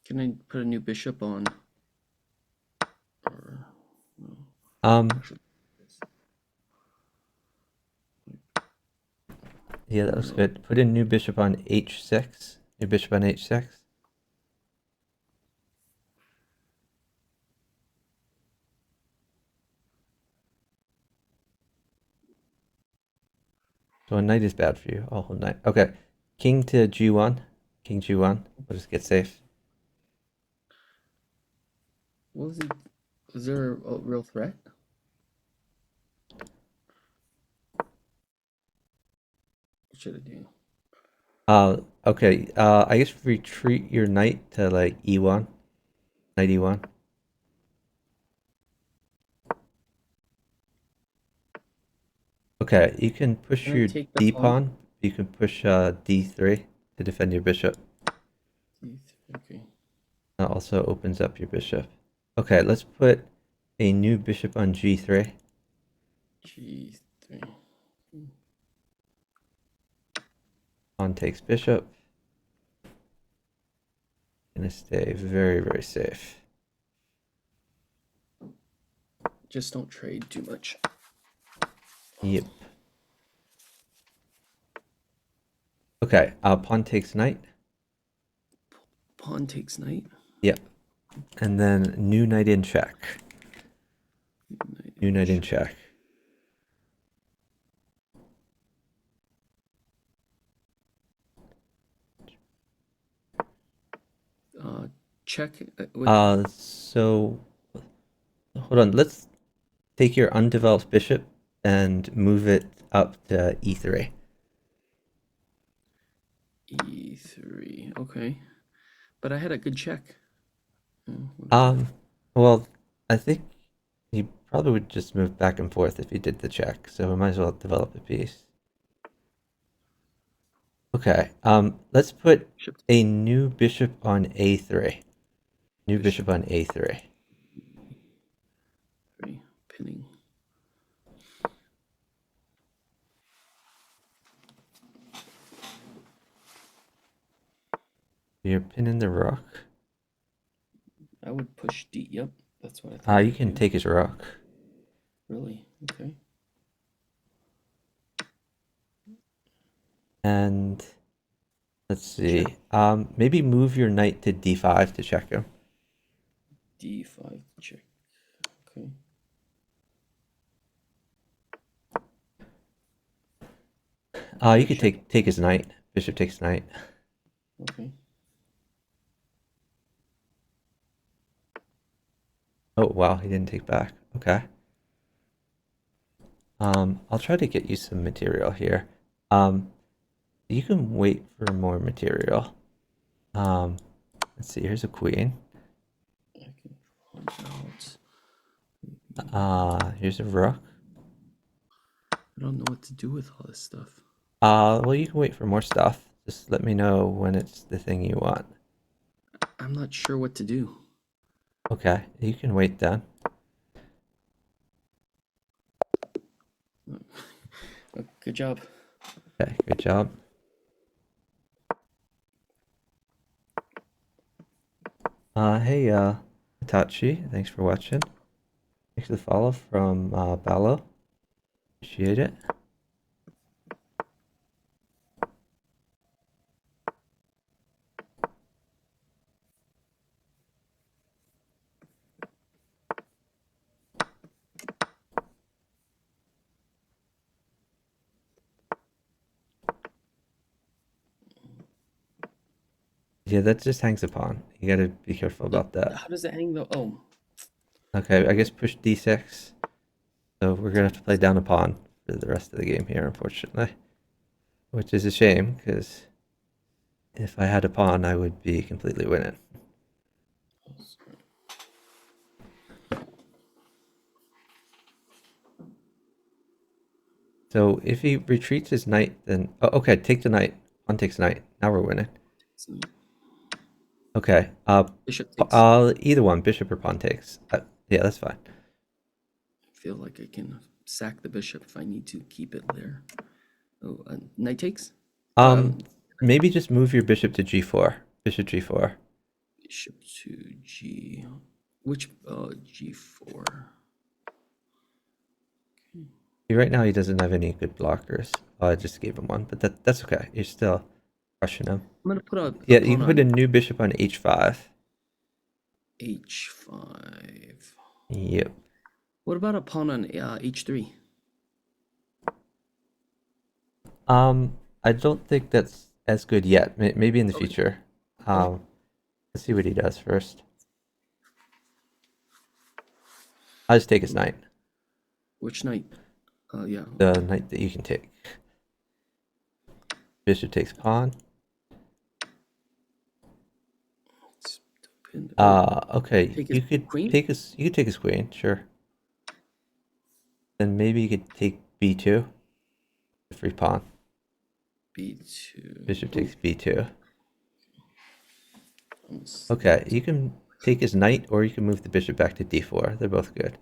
Can I put a new bishop on? Or, no. Yeah, that looks good. Put in new bishop on h6. New bishop on h6. So a knight is bad for you. I'll hold knight. Okay. King to g1. King g1. We'll just get safe. What was it? Is there a real threat? What should I do? Okay. I guess retreat your knight to like e1. Knight e1. Okay, you can push Can I your take the d pawn? pawn. You can push d3 to defend your bishop. Okay. That also opens up your bishop. Okay, let's put a new bishop on g3. G3. Pawn takes bishop. Gonna stay very, very safe. Just don't trade too much. Yep. Okay, pawn takes knight. Pawn takes knight. Yep. And then new knight in check. New knight in check. Check. With, So hold on. Let's take your undeveloped bishop and move it up to e3. E3. Okay. But I had a good check. Well, I think he probably would just move back and forth if he did the check, so we might as well develop a piece. Okay, let's put a new bishop on a3. New bishop on a3. Pinning. You're pinning the rook. I would push D. Yep, that's what I thought. You can take his rook. Really? Okay. And let's see. Maybe move your knight to d5 to check him. D5 check. Okay. You could take his knight. Bishop takes knight. Okay. Oh wow, he didn't take back. Okay. I'll try to get you some material here. You can wait for more material. Let's see. Here's a queen. I can draw out. Here's a rook. I don't know what to do with all this stuff. Well, you can wait for more stuff. Just let me know when it's the thing you want. I'm not sure what to do. Okay, you can wait then. Good job. Okay, good job. Hey, Hitachi, thanks for watching. Thanks for the follow from Ballo. Appreciate it. Yeah, that just hangs a pawn. You gotta be careful about that. How does it hang though? Oh. Okay, I guess push d6. So we're gonna have to play down a pawn for the rest of the game here, unfortunately. Which is a shame, because if I had a pawn, I would be completely winning. So if he retreats his knight, then... Oh, okay, take the knight. Pawn takes knight. Now we're winning. Okay, Bishop takes. either one, bishop or pawn takes. Yeah, that's fine. I feel like I can sack the bishop if I need to keep it there. Oh, knight takes? Maybe just move your bishop to g4. Bishop g4. Bishop to g... Which, g4? Right now he doesn't have any good blockers. Oh, I just gave him one, but that's okay. You're still crushing him. I'm gonna put a Yeah, pawn you can put on a new bishop on h5. h5. Yep. What about a pawn on h3? I don't think that's as good yet. Maybe in the Okay. future. Let's see what he does first. I'll just take his knight. Which knight? Yeah. The knight that you can take. Bishop takes pawn. Okay. Take You his could queen? take his queen, sure. Then maybe you could take b2. The free pawn. b2. Bishop takes b2. Okay, you can take his knight, or you can move the bishop back to d4. They're both good.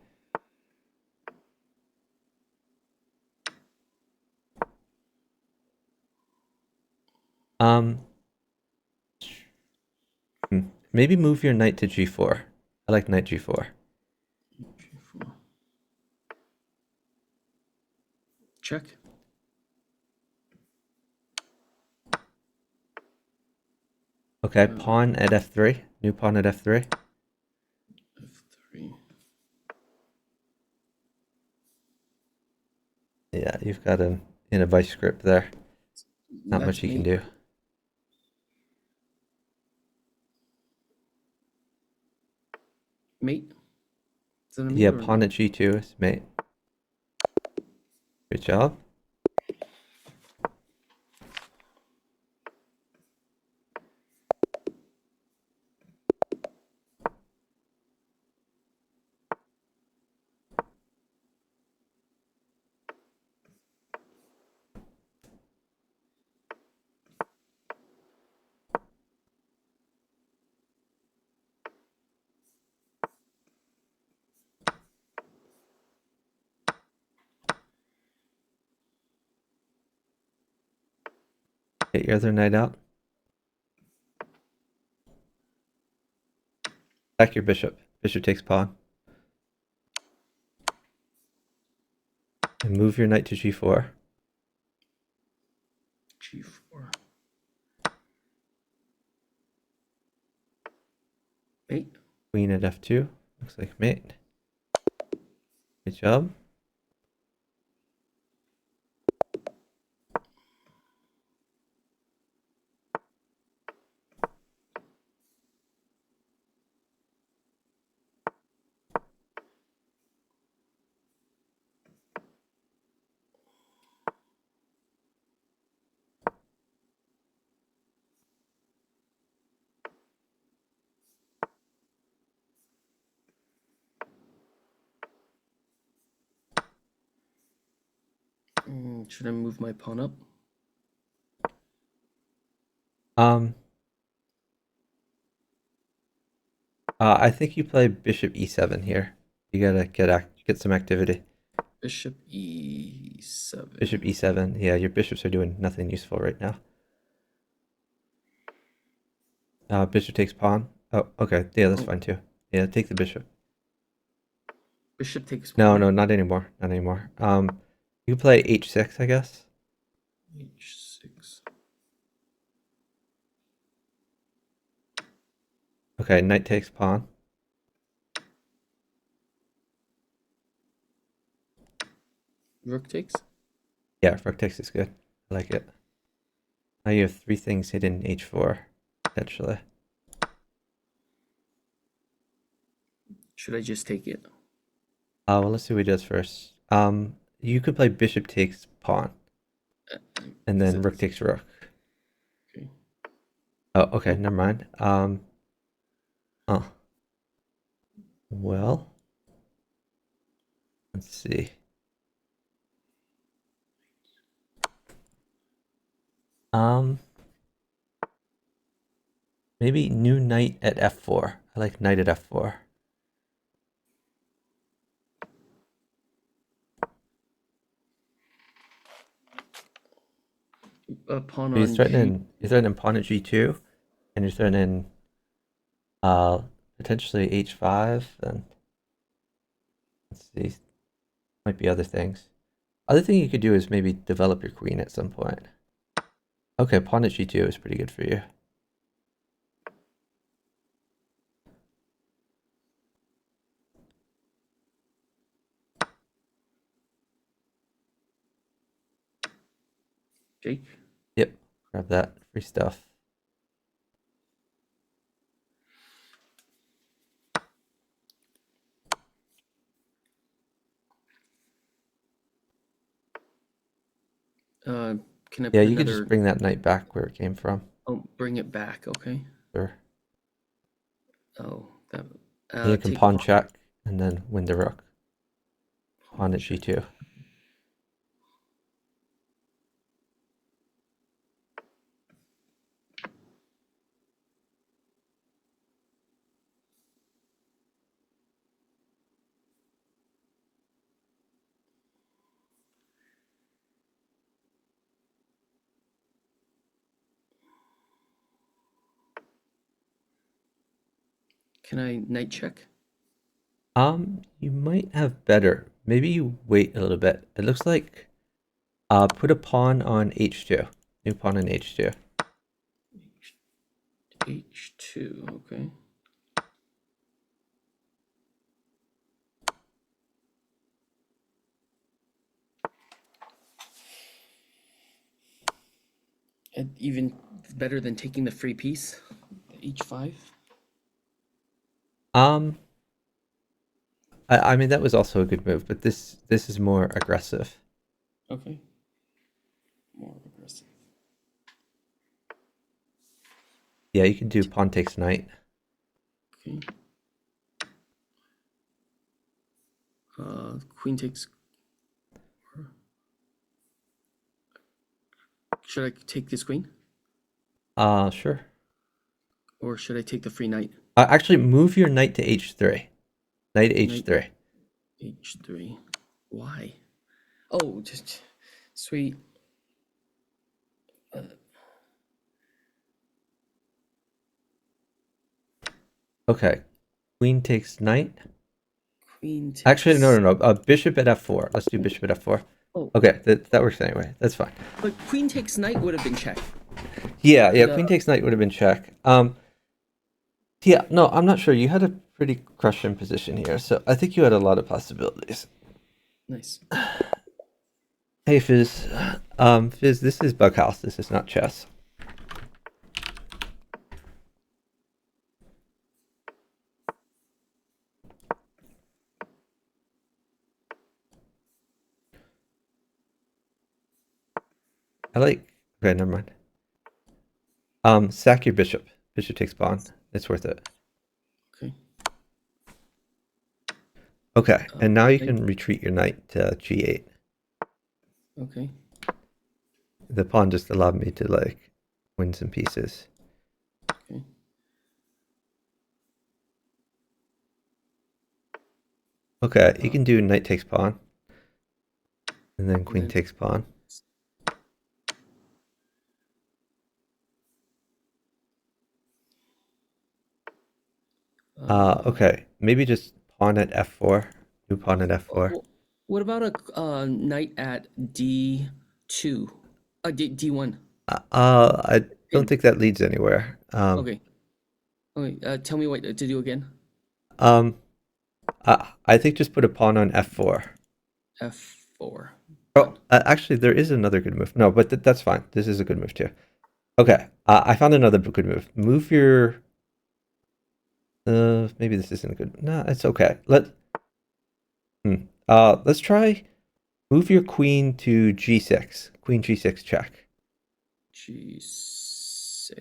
Um, maybe move your knight to g4. I like knight g4. G4. Check. Okay, pawn at f3. New pawn at f3. F3. Yeah, you've got him in a vice grip there. Not That's much he can mate. do. Mate? Is that a mate Yeah, or pawn no? at g2 is mate. Good job. Get your other knight out. Back your bishop. Bishop takes pawn. And move your knight to g4. G4. Mate. Queen at f2. Looks like mate. Good job. Should I move my pawn up? I think you play bishop e7 here. You gotta get some activity. Bishop E7. Bishop e7. Yeah, your bishops are doing nothing useful right now. Bishop takes pawn. Oh, okay. Yeah, that's fine too. Yeah, take the bishop. Bishop takes No, pawn. no, not anymore. Not anymore. You can play h6, I guess. H6. Okay, knight takes pawn. Rook takes. Yeah, rook takes is good. I like it. Now you have 3 things hidden in h4, potentially. Should I just take it? Well, let's see what he does first. You could play bishop takes pawn, and then rook takes rook. Okay. Oh, okay, never mind. Oh. Well, let's see. Um, maybe new knight at f4. I like knight at f4. Pawn You're on G. threatening pawn at g2, and you're threatening potentially h5, and let's see, might be other things. Other thing you could do is maybe develop your queen at some point. Okay, pawn at g2 is pretty good for you. Jake. Yep, grab that free stuff. Can I Yeah, put you could another? just bring that knight back where it came from. Oh, bring it back. Okay. Sure. Oh, that. And you can Take pawn check and then win the rook. Pawn at check. g2. Can I knight check? You might have better. Maybe you wait a little bit. It looks like put a pawn on h2. New pawn on h2. H2, okay. And even better than taking the free piece, H5. I mean that was also a good move, but this is more aggressive. Okay. More aggressive. Yeah, you can do pawn takes knight. Okay. Queen takes. Should I take this queen? Sure. Or should I take the free knight? Actually, move your knight to h3. Knight h3. H3. Why? Oh, just sweet. Okay. Queen takes knight. Queen takes. Actually, no. Bishop at f4. Let's do bishop at f4. Oh, Okay, that works anyway. That's fine. but queen takes knight would have been check. Yeah. But, Queen takes knight would have been check. Yeah. No, I'm not sure. You had a pretty crushing position here, so I think you had a lot of possibilities. Nice. Hey, Fizz. Fizz, this is bughouse. This is not chess. Okay, never mind. Sack your bishop. Bishop takes pawn. It's worth it. Okay. Okay, and now you knight. can retreat your knight to g8. Okay. The pawn just allowed me to like win some pieces. Okay. Okay, you can do knight takes pawn. And then queen takes pawn. Okay, maybe just pawn at f4. Do pawn at f4. What about a knight at d2? D1. I don't think that leads anywhere. Okay. Okay. Tell me what to do again. I think just put a pawn on f4. F4. Oh, actually, there is another good move. No, but that's fine. This is a good move too. Okay, I found another good move. Move your. Maybe this isn't good. No, it's okay. Let's try. Move your queen to g6. Queen g6 check. G6.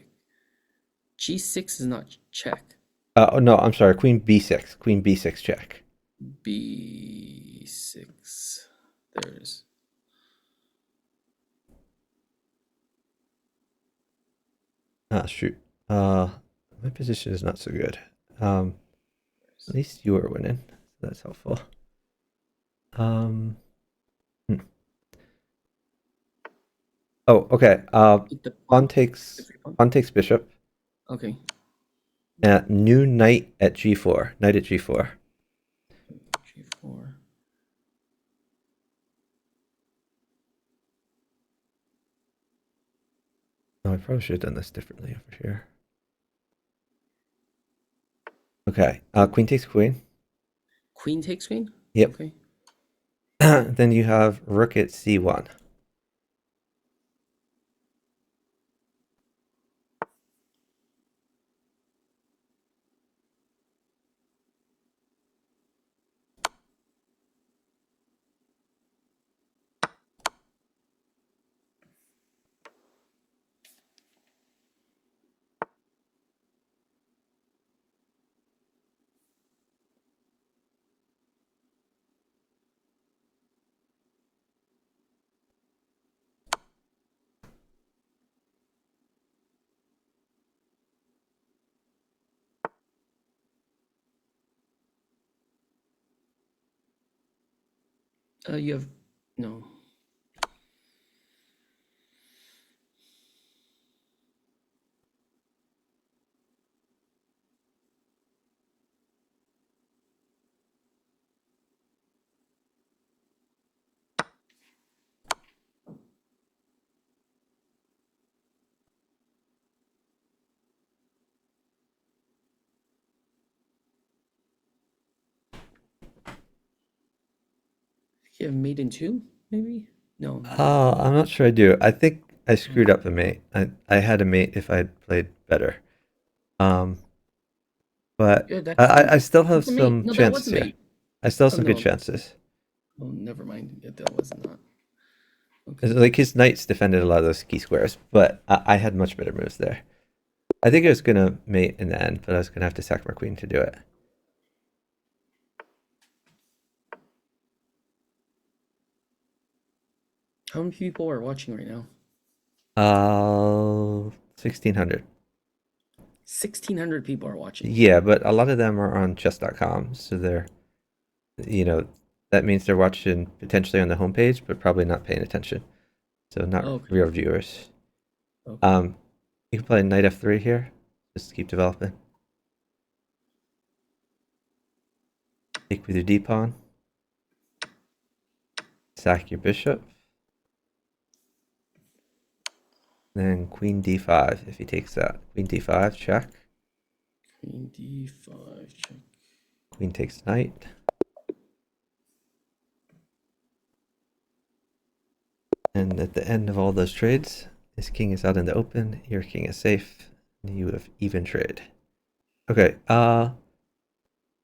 G6 is not check. Oh no, I'm sorry. Queen b6. Queen b6 check. B6. There's. Shoot. My position is not so good. At least you are winning. So that's helpful. Oh, okay. Pawn takes bishop. Okay. New knight at g4. Knight at g4. G4. Oh, I probably should have done this differently over here. Okay. Queen takes queen. Queen takes queen? Yep. Okay. Then you have rook at c1. You have no. You have mate in 2, maybe? No. I'm not sure I do. I think I screwed up a mate. I had a mate if I had played better. Um, but Yeah, that's I still have that's a mate. some No, that was chances a here. mate. I still have Oh some good no. chances. Oh, never mind. Yeah, that was not. It's Okay. like his knights defended a lot of those key squares, but I had much better moves there. I think I was gonna mate in the end, but I was gonna have to sack my queen to do it. How many people are watching right now? 1600. 1,600 people are watching. Yeah, but a lot of them are on chess.com, so they're, you know, that means they're watching potentially on the homepage, but probably not paying attention. So not Okay. real viewers. Okay. You can play knight f3 here. Just keep developing. Take with your d pawn. Sack your bishop. Then queen d5 if he takes that. Queen d5, check. Queen d5, check. Queen takes knight. And at the end of all those trades, his king is out in the open, your king is safe, and you have even trade. Okay,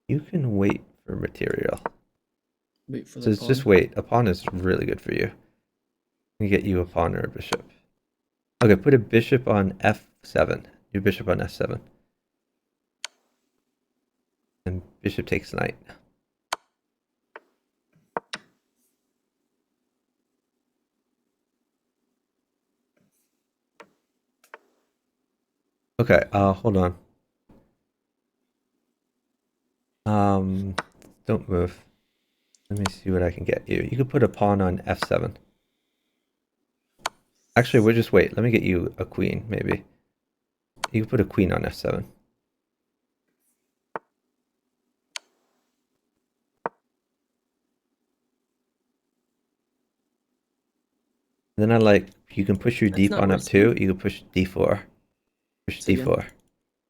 you can wait for material. Wait for So the it's just pawn. wait. A pawn is really good for you. You get you a pawn or a bishop. Okay, put a bishop on f7. Your bishop on f7. And bishop takes knight. Okay, hold on. Don't move. Let me see what I can get you. You could put a pawn on f7. Actually, we'll just wait. Let me get you a queen, maybe. You can put a queen on f7. Then I like, you can push your d That's not pawn up too. risky. You can push d4. Push Say again. d4.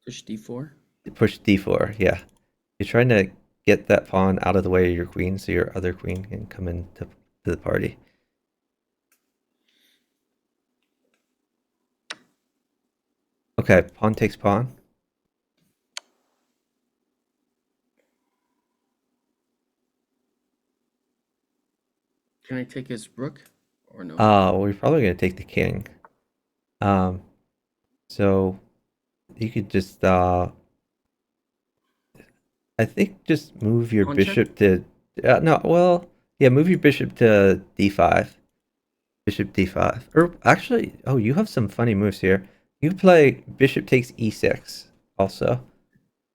Push d4. Push d4, yeah. You're trying to get that pawn out of the way of your queen so your other queen can come into the party. Okay, pawn takes pawn. Can I take his rook or no? We're probably going to take the king. So you could just, I think just move your Pawn check? bishop to, no, well, yeah, move your bishop to d5. Bishop d5. Or actually, oh, you have some funny moves here. You play bishop takes e6 also.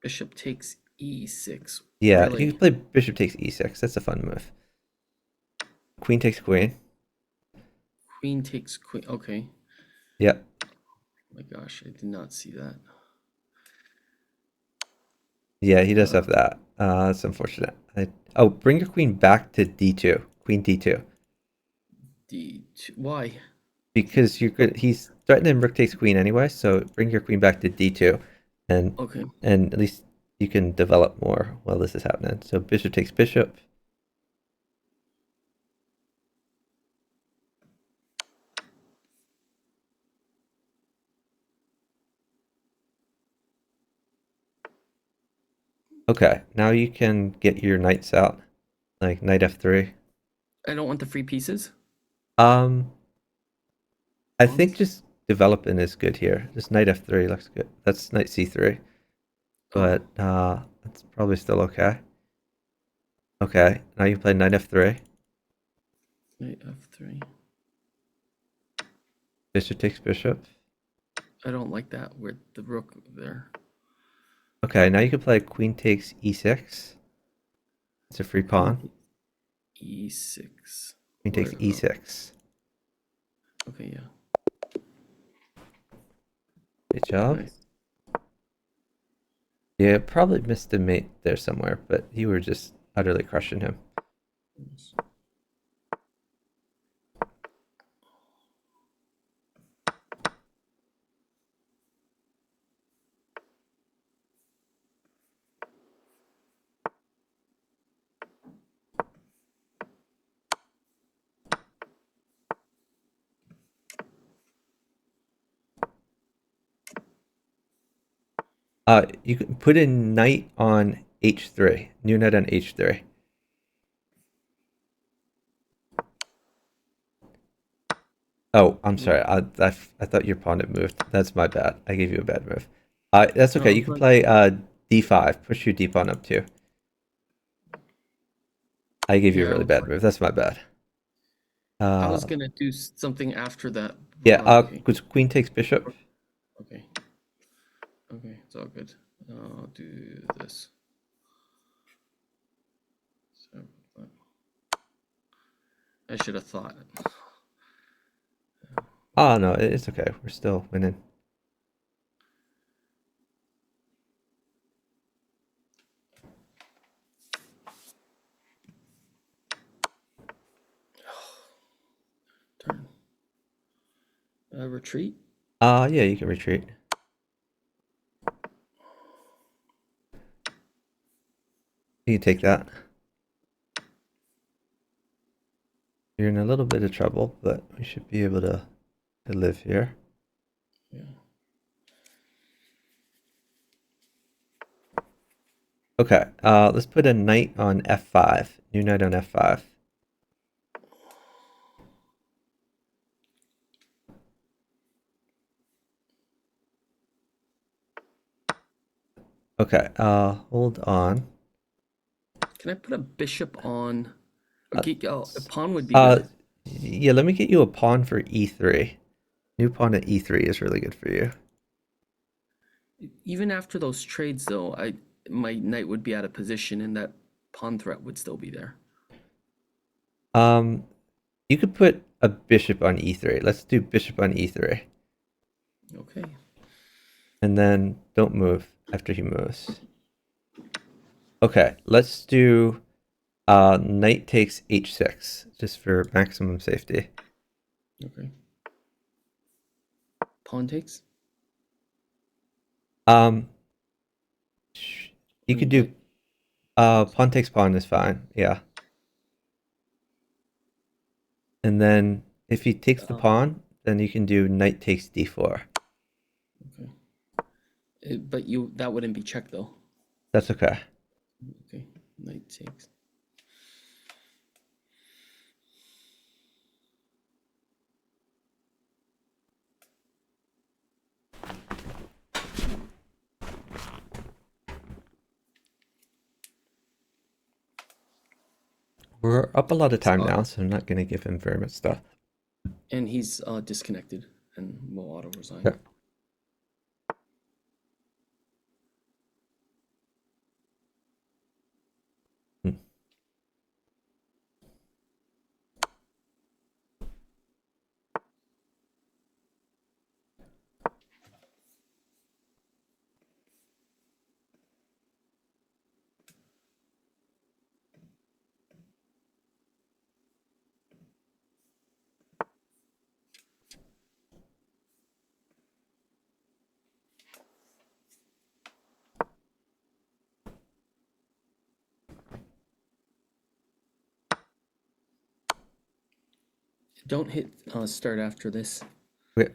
Bishop takes e6. Yeah, you Really? can play bishop takes e6. That's a fun move. Queen takes queen. Queen takes queen. Okay. Yep. Oh my gosh, I did not see that. Yeah, he does have that. That's unfortunate. Oh, bring your queen back to d2. Queen d2. D2. Why? Because you're good. He's threatening rook takes queen anyway, so bring your queen back to d2, and Okay. at least you can develop more while this is happening. So bishop takes bishop. Okay, now you can get your knights out, like knight f3. I don't want the free pieces. Um, I think just developing is good here. Just knight f3 looks good. That's knight c3, but it's probably still okay. Okay, now you play knight f3. Knight f3. Bishop takes bishop. I don't like that with the rook there. Okay, now you can play queen takes e6. It's a free pawn. E6. Queen takes Where, e6. okay, yeah. Good job. Nice. Yeah, probably missed a mate there somewhere, but you were just utterly crushing him. You can put a knight on h3. New knight on h3. Oh, I'm sorry. I thought your pawn had moved. That's my bad. I gave you a bad move. That's okay. No, You can but play d5. Push your d pawn up too. I gave you a yeah, really bad move. That's my bad. I was Uh, gonna do something after that. yeah. Okay, Because queen takes bishop. okay, okay. It's all good. I'll do this. So, I should have thought. Oh no, it's okay. We're still winning. Turn. Retreat. Yeah, you can retreat. You can take that. You're in a little bit of trouble, but we should be able to live here. Yeah. Okay, let's put a knight on f5. New knight on f5. Okay, hold on. Can I put a bishop on? Okay, a pawn would be Uh, good. yeah, let me get you a pawn for e3. New pawn at e3 is really good for you. Even after those trades, though, my knight would be out of position, and that pawn threat would still be there. You could put a bishop on e3. Let's do bishop on e3. Okay. And then don't move after he moves. Okay, let's do knight takes h6, just for maximum safety. Okay. Pawn takes. You could do Knight. pawn takes pawn is fine, yeah. And then if he takes the pawn, then you can do knight takes d4. Okay. But that wouldn't be checked though. That's okay. Okay. Knight takes. We're up a lot of time now, so I'm not going to give him very much stuff. And he's disconnected and will auto resign. Okay. Hmm. Don't hit start after this. Okay.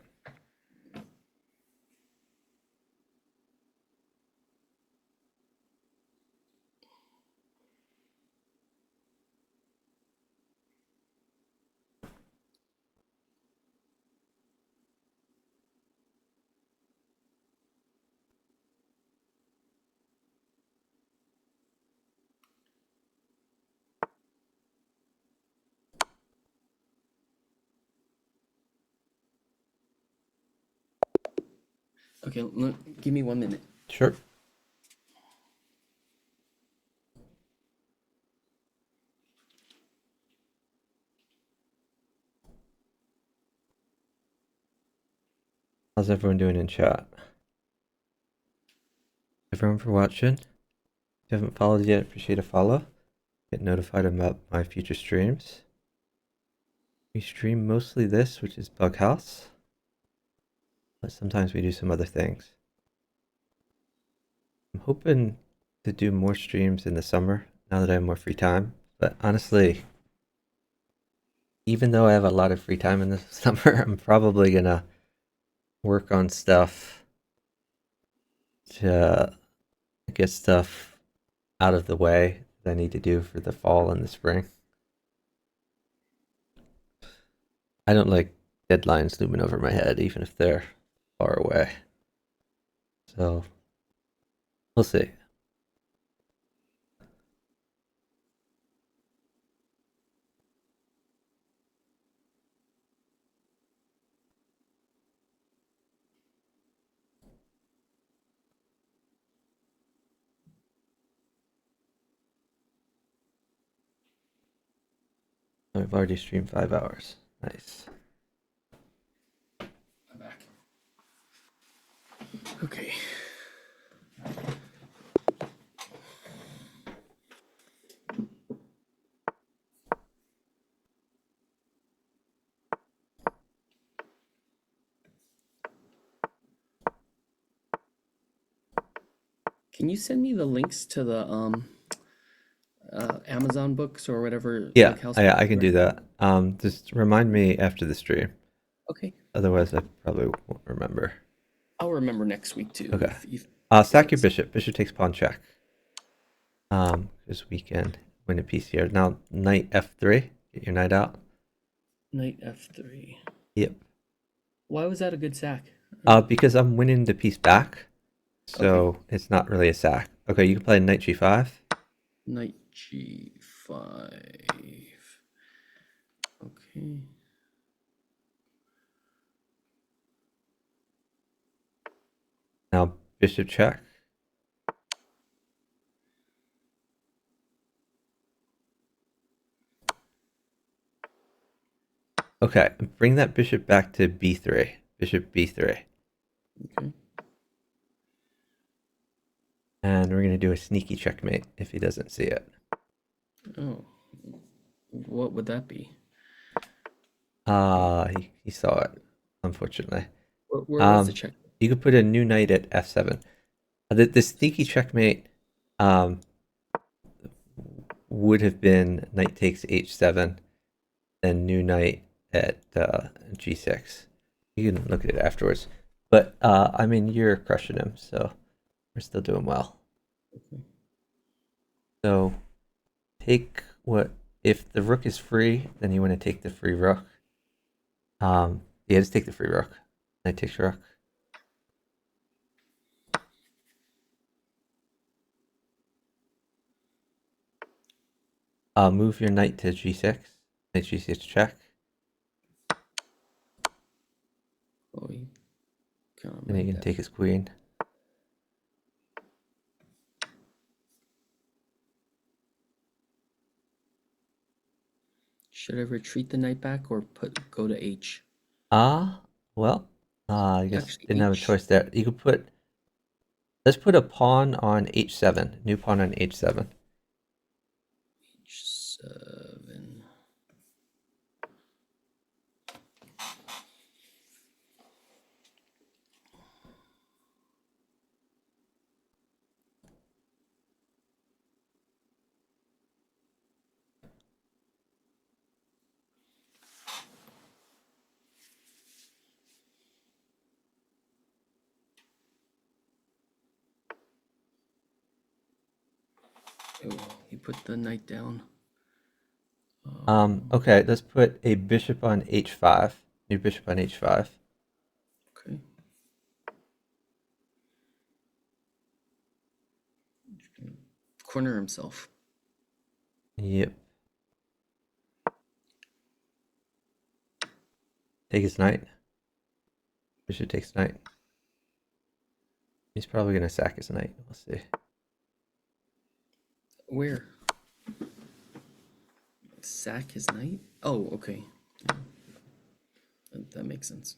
Okay, give me 1 minute. Sure. How's everyone doing in chat? Everyone for watching. If you haven't followed yet, appreciate a follow. Get notified about my future streams. We stream mostly this, which is Bughouse, but sometimes we do some other things. I'm hoping to do more streams in the summer now that I have more free time, but honestly, even though I have a lot of free time in the summer, I'm probably gonna work on stuff to get stuff out of the way that I need to do for the fall and the spring. I don't like deadlines looming over my head, even if they're far away. So, we'll see. I've already streamed 5 hours. Nice. I'm back. Okay. Can you send me the links to the Amazon books or whatever? Yeah, Bughouse I books can are? do that. Just remind me after the stream. Okay, Otherwise, I probably won't remember. I'll remember next week too. Okay. If Sack your it's- bishop. Bishop takes pawn check. This weekend, win a piece here. Now, knight f3. Get your knight out. Knight f3. Yep. Why was that a good sack? Because I'm winning the piece back, so it's not really a sack. Okay, you can play knight g5. Knight g5. Okay. Now, bishop check. Okay, bring that bishop back to b3. Bishop b3. Okay. And we're going to do a sneaky checkmate if he doesn't see it. Oh, what would that be? He saw it, unfortunately. Where was the check? You could put a new knight at f7. The sneaky checkmate would have been knight takes h7, then new knight at g6. You can look at it afterwards. But, I mean, you're crushing him, so we're still doing well. Okay. So, take what... If the rook is free, then you want to take the free rook. Yeah, just take the free rook. Knight takes rook. Move your knight to g6. Knight g6 check. Oh, he kind of And he made can that. take his queen. Should I retreat the knight back or go to h? Well, I guess Actually, didn't have a H. choice there. You could put... Let's put a pawn on h7. New pawn on h7. h7. Oh, he put the knight down. Okay, let's put a bishop on h5. New bishop on h5. Okay. Corner himself. Yep. Take his knight. Bishop takes knight. He's probably gonna sack his knight. We'll see. Where? Sack his knight? Oh, okay. Yeah. That makes sense.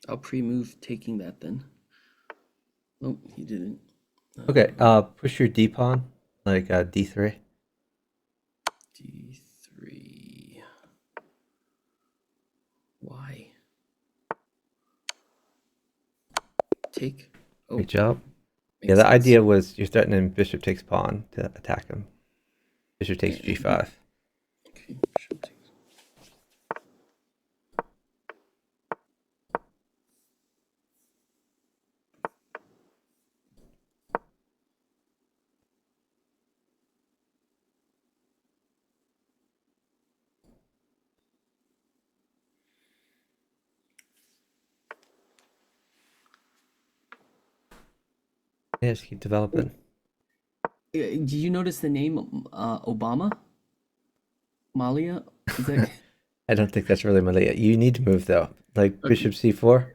I'll pre-move taking that then. Nope, he didn't. Okay, push your d pawn, like d3. D3. Why? Take. Oh, Great job. makes Yeah, the sense. idea was you're threatening bishop takes pawn to attack him. Bishop takes Yeah, g5. Okay, bishop takes. Yeah, just keep developing. Did you notice the name Obama? Malia? Is that I don't think that's really Malia. You need to move though. Like Okay. Bishop C4.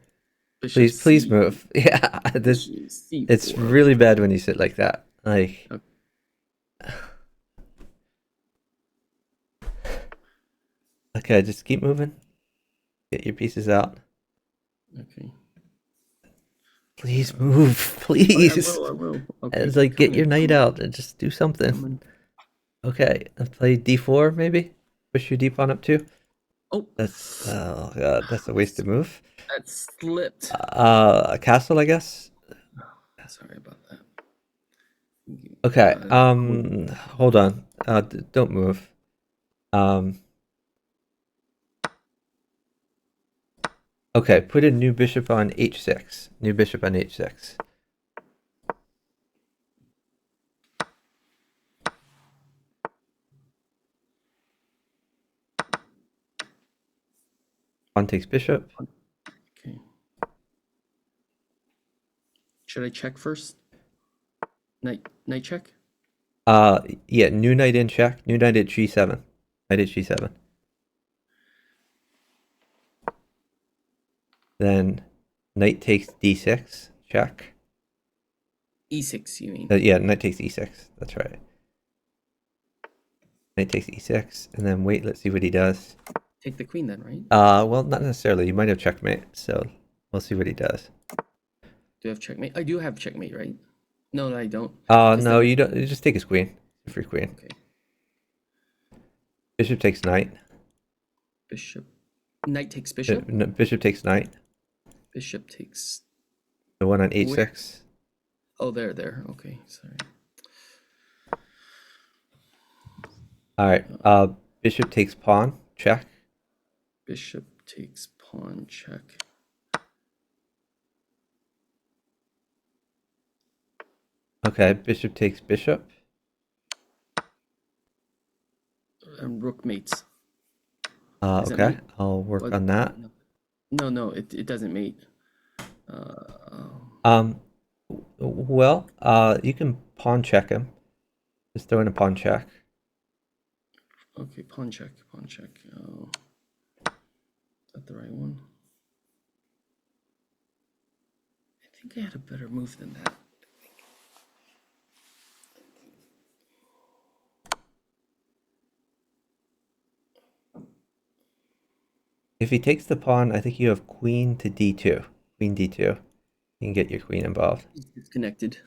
Bishop Please C- move. Yeah, this Bishop C4. it's really bad when you sit like that. Like Okay. okay, just keep moving. Get your pieces out. Okay. Please move, please. I will. Okay. It's like get coming, your knight out and just do something. coming. Okay, let's play d4 maybe. Push your d pawn up too. Oh, That's oh god, that's a wasted move. that slipped. A castle, I guess. Sorry about that. Okay. Uh, Hold on. Don't move. Okay. Put a new bishop on h6. New bishop on h6. Pawn takes bishop. Okay. Should I check first? Knight check? Yeah. New knight in check. New knight at g7. Knight at g7. Then knight takes d6. Check. E6, you mean? Yeah. Knight takes e6. That's right. Knight takes e6, and then wait. Let's see what he does. Take the queen then, right? Well, not necessarily. You might have checkmate. So we'll see what he does. Do I have checkmate? I do have checkmate, right? No, I don't. No, then- you don't. You just take his queen. Free queen. Okay. Bishop takes knight. Bishop. Knight takes bishop. No, bishop takes knight. Bishop takes. The one on h6. Oh, there. Okay, sorry. All right. Bishop takes pawn. Check. Bishop takes pawn, check. Okay. Bishop takes bishop. And rook mates. Does that Okay. mate? I'll work What? on that. No, it doesn't mate. Well, you can pawn check him. Just throw in a pawn check. Okay, pawn check. Oh, is that the right one? I think I had a better move than that. If he takes the pawn, I think you have queen to d2. Queen d2. You can get your queen involved. It's disconnected.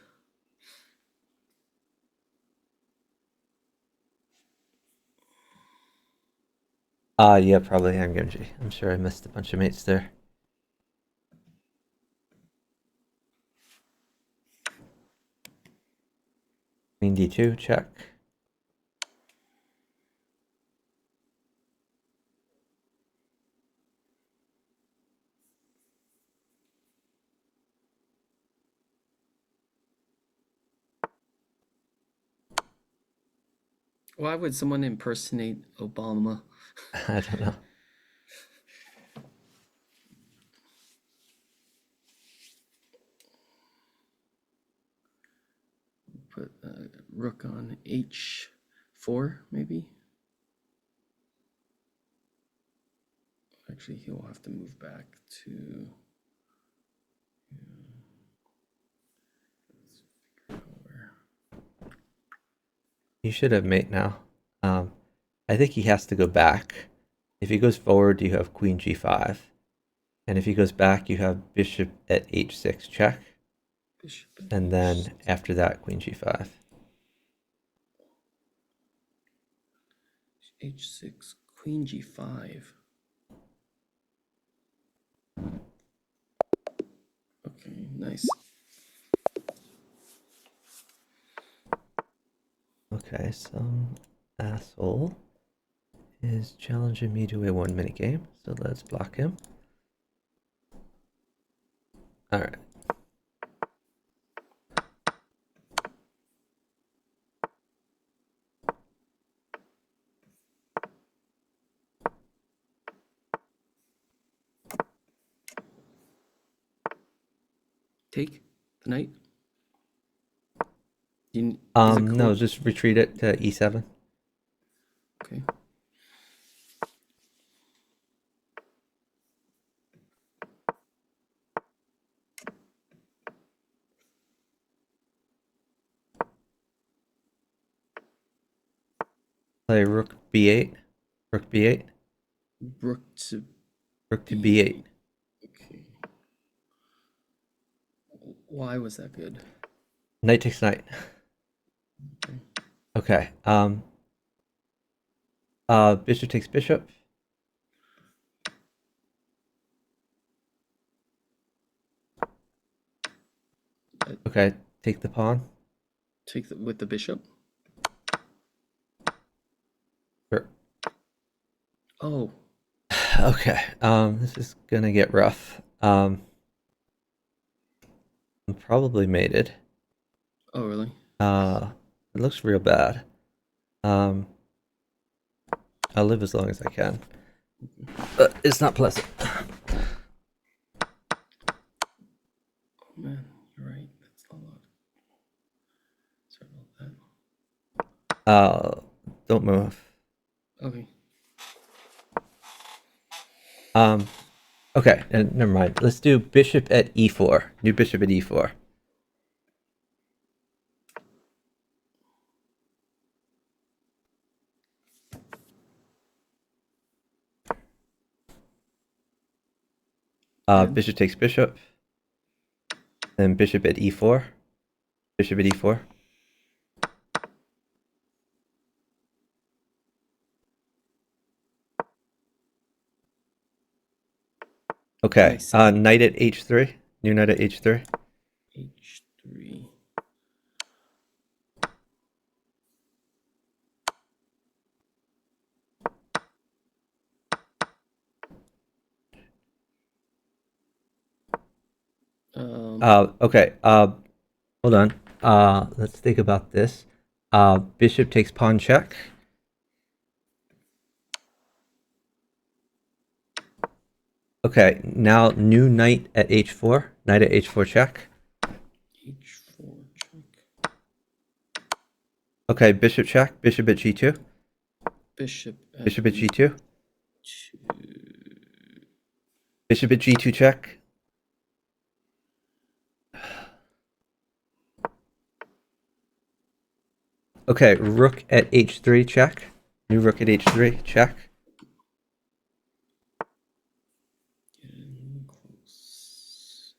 Yeah, probably Genji. I'm sure I missed a bunch of mates there. Queen d2, check. Why would someone impersonate Obama? I don't know. Put rook on h4, maybe? Actually, he'll have to move back to... Let's figure out where. You should have mate now. I think he has to go back. If he goes forward, you have queen g5. And if he goes back, you have bishop at h6 check. Bishop And then after that, queen g5. h6, queen g5. Okay, nice. Okay, some asshole is challenging me to a 1 minute game. So let's block him. All right. Take the knight. Is it No, cool? just retreat it to e7. Okay. Play rook b8, rook b8, Rook to rook to B8. b8. Okay. Why was that good? Knight takes knight. Okay. Bishop takes bishop. Okay, take the pawn. Take the, with the bishop. Sure. Oh, Okay. This is gonna get rough. I'm probably mated. oh really? It looks real bad. Um, I'll live as long as I can, but it's not pleasant. Oh man, you're right. That's a lot. Sorry about Don't move. that. Okay. Okay, and never mind. Let's do bishop at e4. New bishop at e4. Yeah. Bishop takes bishop. Then bishop at e4. Bishop at e4. Okay. Nice. Knight at h3. New knight at h3. H3. Okay. Hold on. Let's think about this. Bishop takes pawn check. Okay. Now new knight at h4. Knight at h4 check. H4 check. Okay. Bishop check. Bishop at g2. Bishop at Bishop at g2. E2. Bishop at g2 check. Okay, rook at h3 check. New rook at h3 check. Getting close.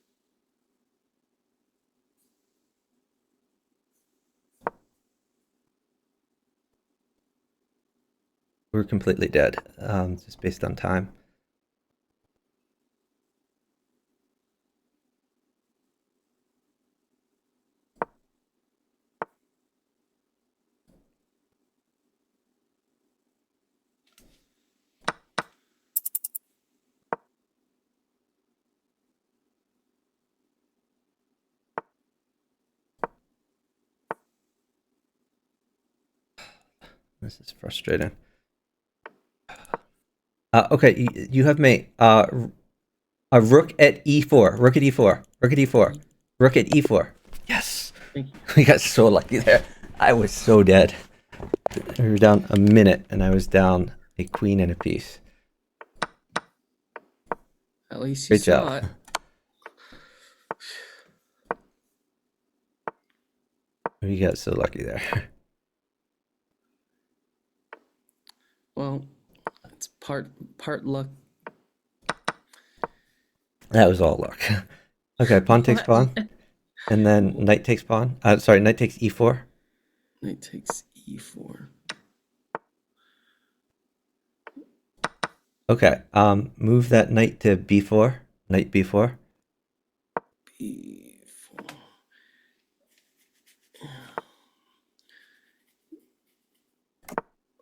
We're completely dead, just based on time. This is frustrating. Okay, you have mate. A rook at e4. Rook at e4. Rook at e4. Rook at e4. Yes! Thank you. We got so lucky there. I was so dead. We were down a minute, and I was down a queen and a piece. At least you Great saw job. it. We got so lucky there. Well, it's part luck. That was all luck. Okay, pawn takes pawn. And then knight takes pawn. Sorry, knight takes e4. Knight takes E4. Okay, move that knight to b4. Knight b4. B4.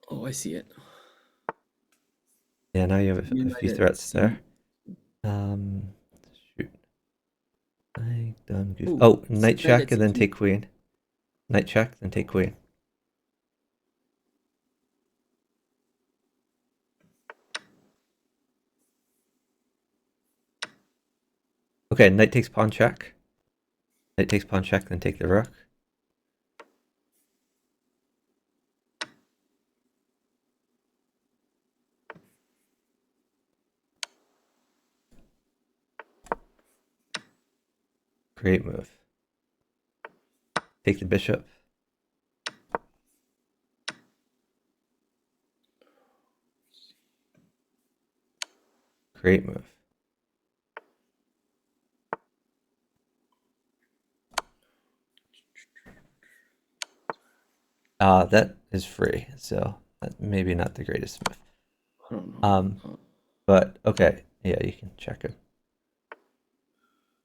Oh, I see it. Yeah, now you have New a knight few at threats C. there. Shoot. I done goof. Ooh, Oh, knight knight check at and then C2. take queen. Knight check, then take queen. Okay, knight takes pawn check. Knight takes pawn check, then take the rook. Great move. Take the bishop. Great move. That is free, so that maybe not the greatest move. I don't know. But okay, yeah, you can check him.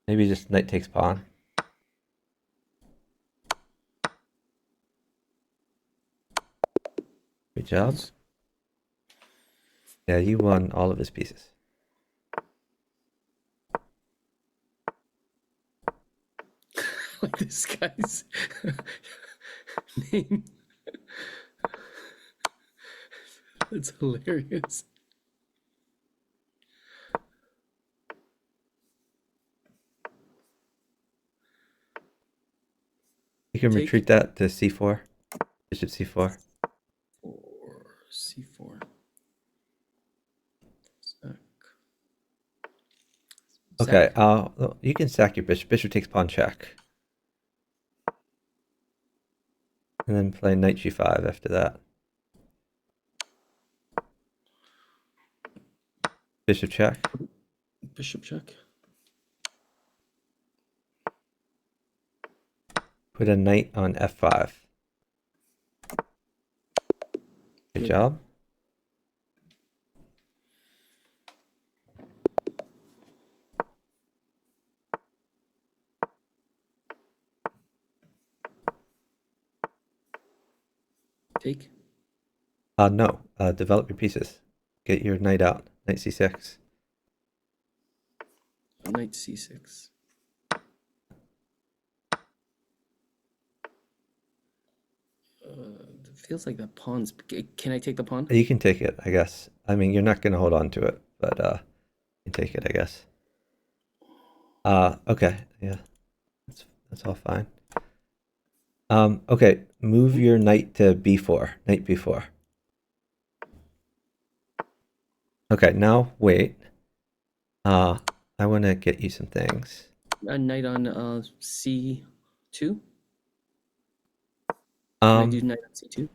Maybe just knight takes pawn. Good job. Yeah, you won all of his pieces. Like this guy's name. That's hilarious. You can Take. retreat that to c4. Bishop c4. Or c4. Sack. Okay, Sack. you can sack your bishop. Bishop takes pawn check. And then play knight g5 after that. Bishop check. Bishop check. Put a knight on f5. Good job. Take. No. Develop your pieces. Get your knight out. Knight c6. Knight c6. It feels like the pawn's. Can I take the pawn? You can take it, I guess. I mean, you're not going to hold on to it, but you can take it, I guess. Okay, yeah, that's all fine. Okay, move your knight to b4. Knight b4. Okay, now wait. I want to get you some things. A knight on c2. Can I do knight on c2?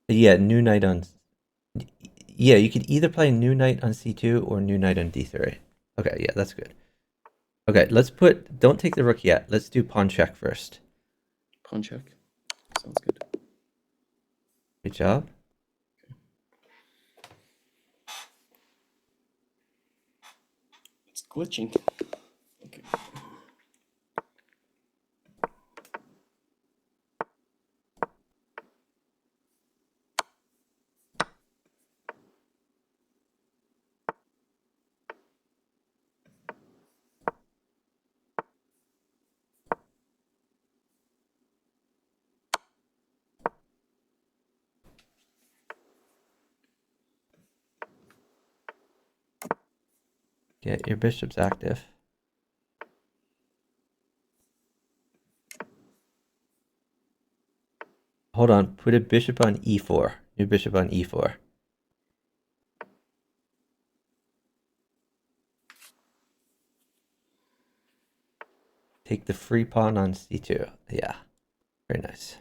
Yeah, new knight on. Yeah, you could either play new knight on c2 or new knight on d3. Okay, yeah, that's good. Okay, let's put. Don't take the rook yet. Let's do pawn check first. Pawn check. Sounds good. Good job. It's glitching. Okay. Get your bishops active. Hold on, put a bishop on e4. New bishop on e4. Take the free pawn on c2. Yeah, very nice.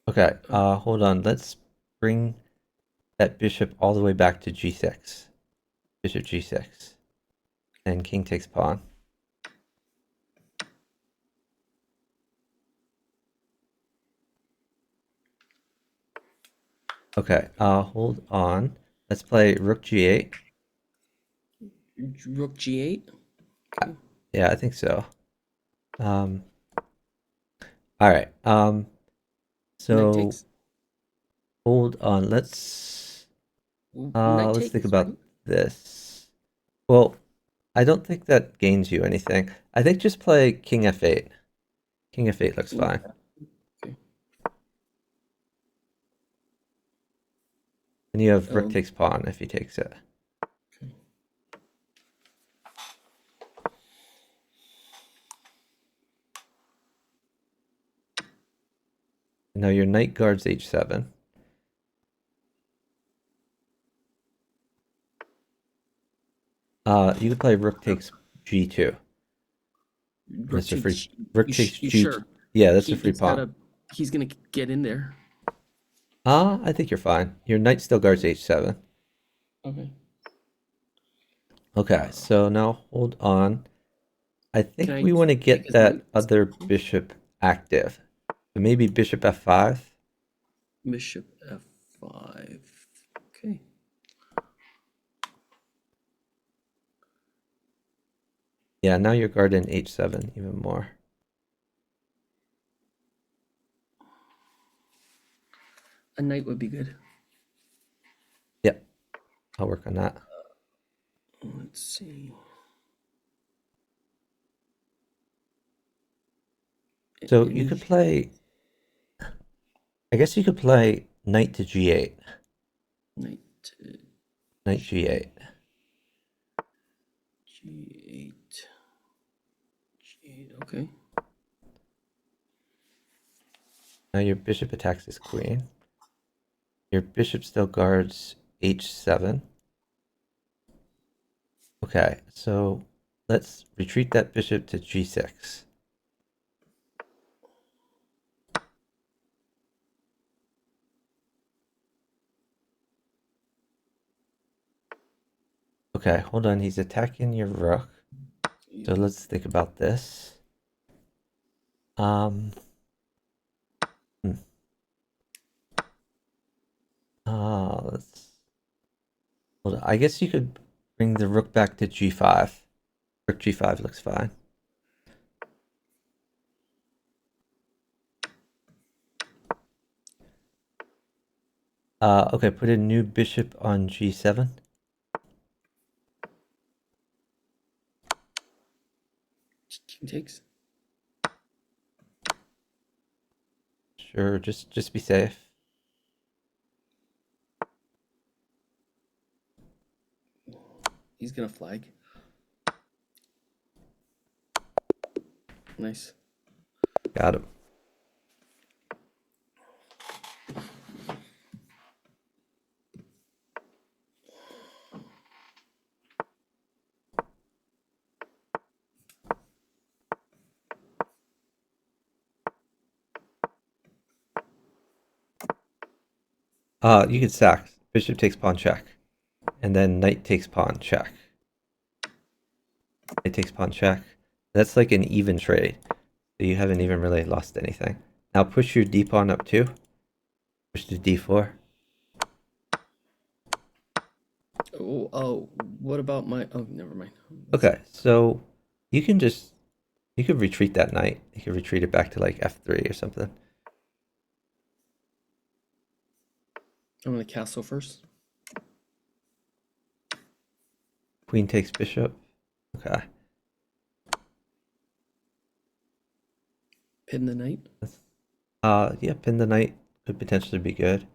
Okay, hold on. Let's bring that bishop all the way back to g6. Bishop g6. And king takes pawn. Okay, hold on. Let's play rook g8. Rook g8. Okay. Yeah, I think so. All right. Knight So takes. hold on. Let's Knight let's think takes, about right? this. Well, I don't think that gains you anything. I think just play king f8. King f8 looks fine. Okay. And you have rook takes pawn if he takes it. Okay. Now your knight guards h7. You could play rook takes g2. Rook That's a free. takes. Rook takes You g. sure? Yeah, that's a free He's pawn. gotta. He's gonna get in there. I think you're fine. Your knight still guards h7. Okay. Okay, so now hold on. I Can think I we want to take get his that knight? other bishop active. So maybe bishop f5. Bishop f5. Okay. Yeah, now you're guarding h7 even more. A knight would be good. Yep, I'll work on that. Let's see. So you could play. I guess you could play knight to g8. Knight to Knight g8. g8. G8. Okay. Now your bishop attacks his queen. Your bishop still guards h7. Okay, so let's retreat that bishop to g6. Okay, hold on. He's attacking your rook. So let's think about this. Um. hmm. Let's. Hold on. I guess you could bring the rook back to g5. Rook g5 looks fine. Okay, put a new bishop on g7. King takes. Sure, just be safe. He's gonna flag. Nice. Got him. You can sack. Bishop takes pawn check. And then knight takes pawn check. Knight takes pawn check. That's like an even trade. So you haven't even really lost anything. Now push your d pawn up too. Push to d4. Oh, what about my... Oh, never mind. Okay, so you could retreat that knight. You could retreat it back to like f3 or something. I'm gonna castle first. Queen takes bishop. Okay. Pin the knight. Yeah, pin the knight could potentially be good.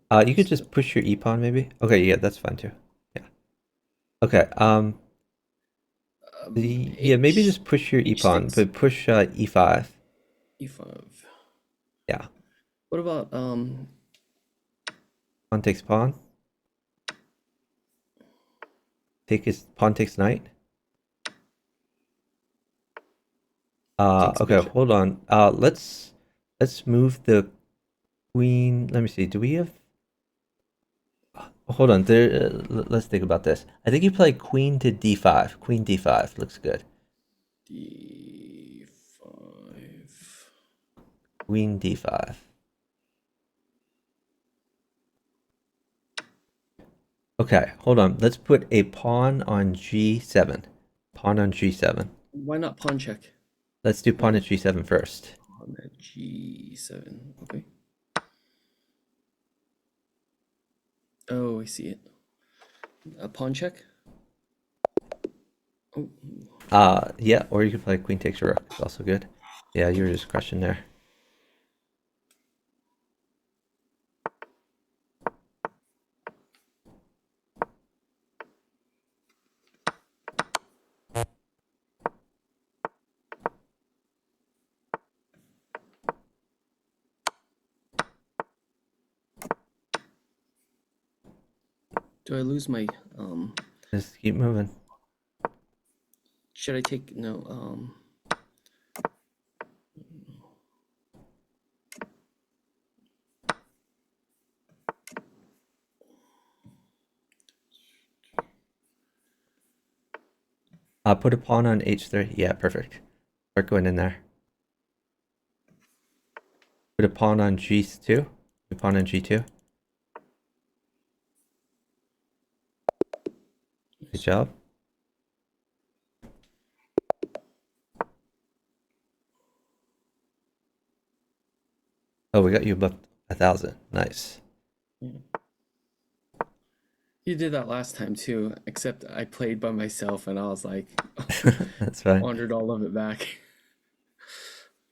Oh, You could just push your e pawn maybe. Okay, yeah, that's fine too. Yeah. Okay. Yeah, maybe just push your e pawn, H6. but push e5. E5. Yeah. What about Pawn takes pawn. Pawn takes knight. takes Okay, bishop? hold on. Let's move the queen. Let me see. Do we have? Hold on. Let's think about this. I think you play queen to d5. Queen d5 looks good. D5. Queen d5. Okay, hold on. Let's put a pawn on g7. Pawn on g7. Why not pawn check? Let's do pawn at g7 first. Pawn at G7. Okay. Oh, I see it. A pawn check? Oh, Yeah, or you could play queen takes rook. It's also good. Yeah, you were just crushing there. do I lose my Just keep moving. Should I take no? Put a pawn on h3. Yeah, perfect. Start going in there. Put a pawn on g2. A pawn on g2. Good job. Oh, we got you above 1,000. Nice. You did that last time too, except I played by myself and I was like, That's fine. wandered all of it back.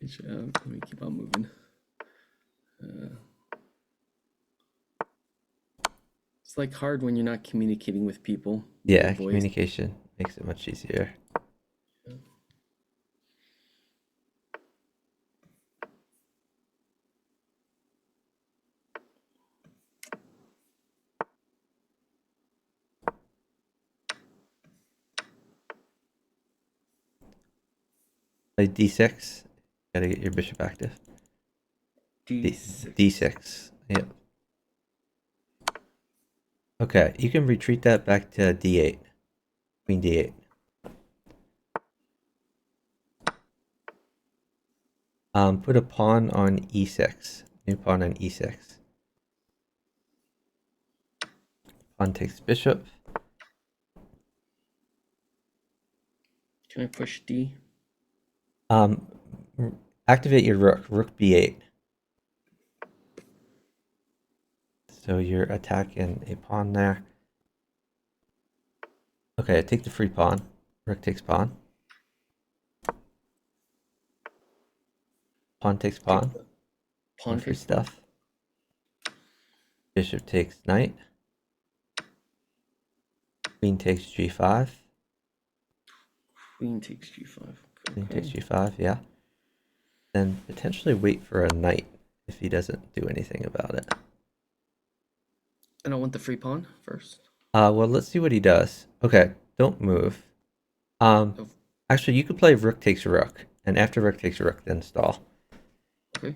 Let me keep on moving. It's like hard when you're not communicating with people. Yeah, via voice. communication makes it much easier. Play d6. Gotta get your bishop active. D6. D6. Yep. Okay, you can retreat that back to d8. Queen d8. Put a pawn on e6. New pawn on e6. Pawn takes bishop. Can I push D? Activate your rook. Rook b8. So you're attacking a pawn there. Okay, take the free pawn. Rook takes pawn. Pawn takes pawn. Pawn Free takes stuff. Bishop takes knight. Queen takes g5. Queen takes G5. Queen takes Okay. g5, yeah. Then potentially wait for a knight if he doesn't do anything about it. And I want the free pawn first. Well, let's see what he does. Okay, don't move. Actually, you could play rook takes rook, and after rook takes rook, then stall. Okay.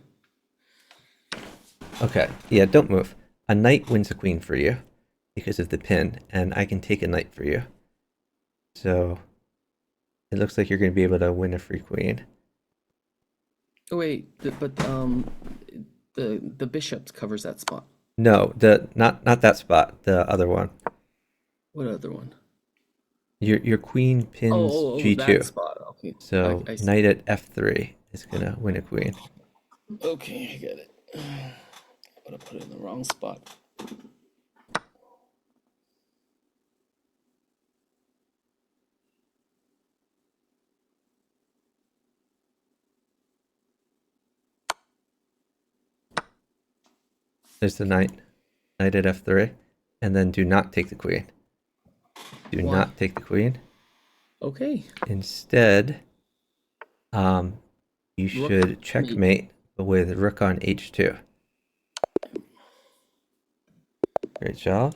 Okay, yeah, don't move. A knight wins a queen for you because of the pin, and I can take a knight for you. So it looks like you're going to be able to win a free queen. Oh wait, but the bishop covers that spot. No, not that spot. The other one. What other one? Your queen pins Oh, that g2. spot. Okay. So I see. knight at f3 is going to win a queen. Okay, I get it. But I put it in the wrong spot. There's the knight. Knight at f3. And then do not take the queen. Do Why? not take the queen. Okay. Instead, you Rook should checkmate with rook on h2. Great job.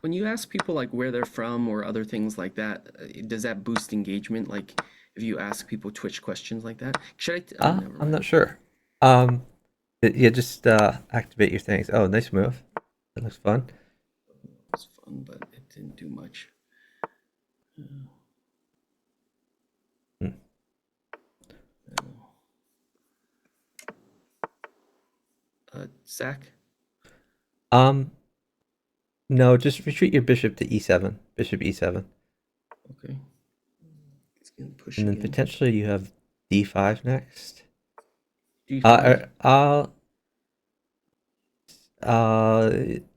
When you ask people like where they're from or other things like that, does that boost engagement? Like if you ask people Twitch questions like that, should I? Never I'm mind. not sure. Yeah, just activate your things. Oh, nice move. That looks fun. It's fun, but it didn't do much. Sack. No, just retreat your bishop to e7. Bishop e7. Okay. It's gonna push And then again. potentially you have d5 next. D5.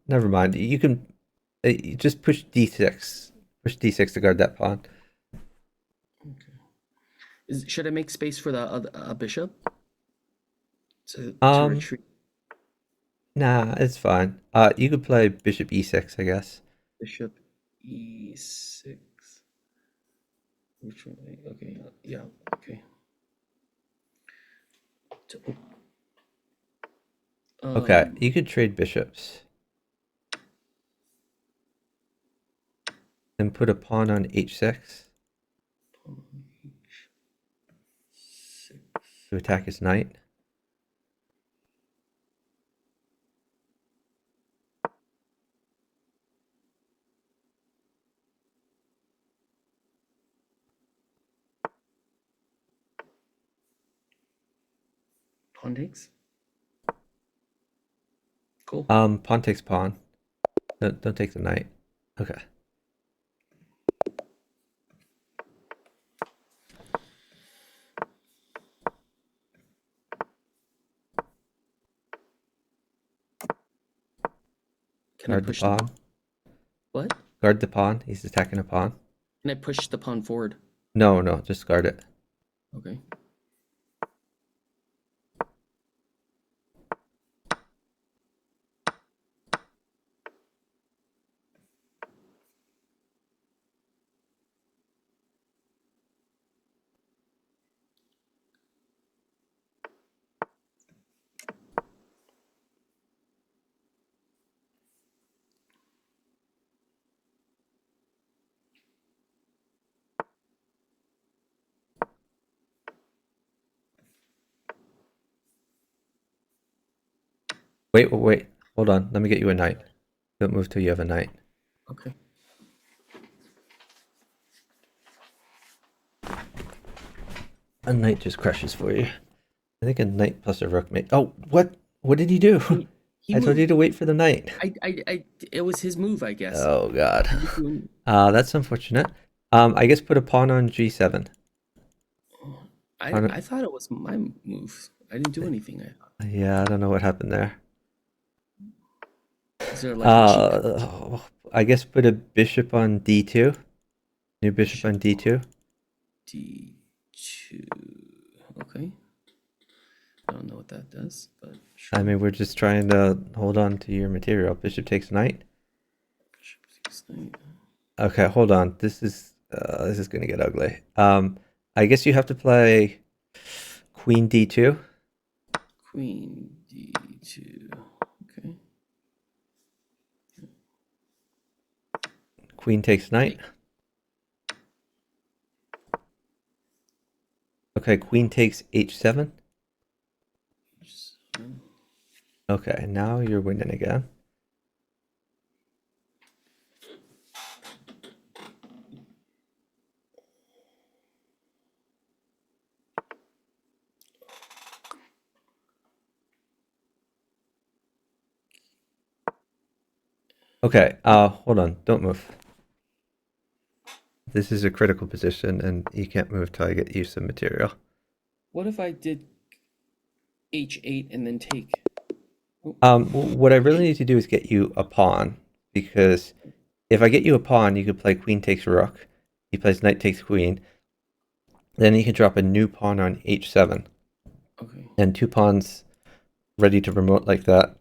Never mind. You can you just push d6. Push d6 to guard that pawn. Okay. Should I make space for the other bishop to retreat? Nah, it's fine. You could play bishop e6, I guess. Bishop E6. Which one? Okay. Yeah. Okay. Okay, Um, you could trade bishops. And put a pawn on h6 six. to attack his knight. Pawn takes. Cool. Pawn takes pawn. Don't take the knight. Okay. Can I Guard the push the pawn. what? Guard the pawn. He's attacking a pawn. Can I push the pawn forward? No, just guard it. Okay. Wait. Hold on. Let me get you a knight. Don't move till you have a knight. Okay. A knight just crushes for you. I think a knight plus a rook may. Oh, what? What did he do? He I told moved. you to wait for the knight. It was his move, I guess. Oh God. He was doing- That's unfortunate. I guess put a pawn on g7. I thought it was my move. I didn't do anything. I thought. Yeah, I don't know what happened there. Is there like a cheat? I guess put a bishop on d2. New bishop on Bishop d2. D2. Okay. I don't know what that does, but sure. I mean, we're just trying to hold on to your material. Bishop takes knight. Bishop takes knight. Okay, hold on. This is gonna get ugly. I guess you have to play queen d2. Queen D2. Okay. Queen takes knight. Okay, queen takes h7. Okay, now you're winning again. Okay, hold on. Don't move. This is a critical position, and you can't move till I get you some material. What if I did H8 and then take? What I really need to do is get you a pawn, because if I get you a pawn, you could play queen takes rook. He plays knight takes queen. Then you can drop a new pawn on h7. Okay. And two pawns ready to promote like that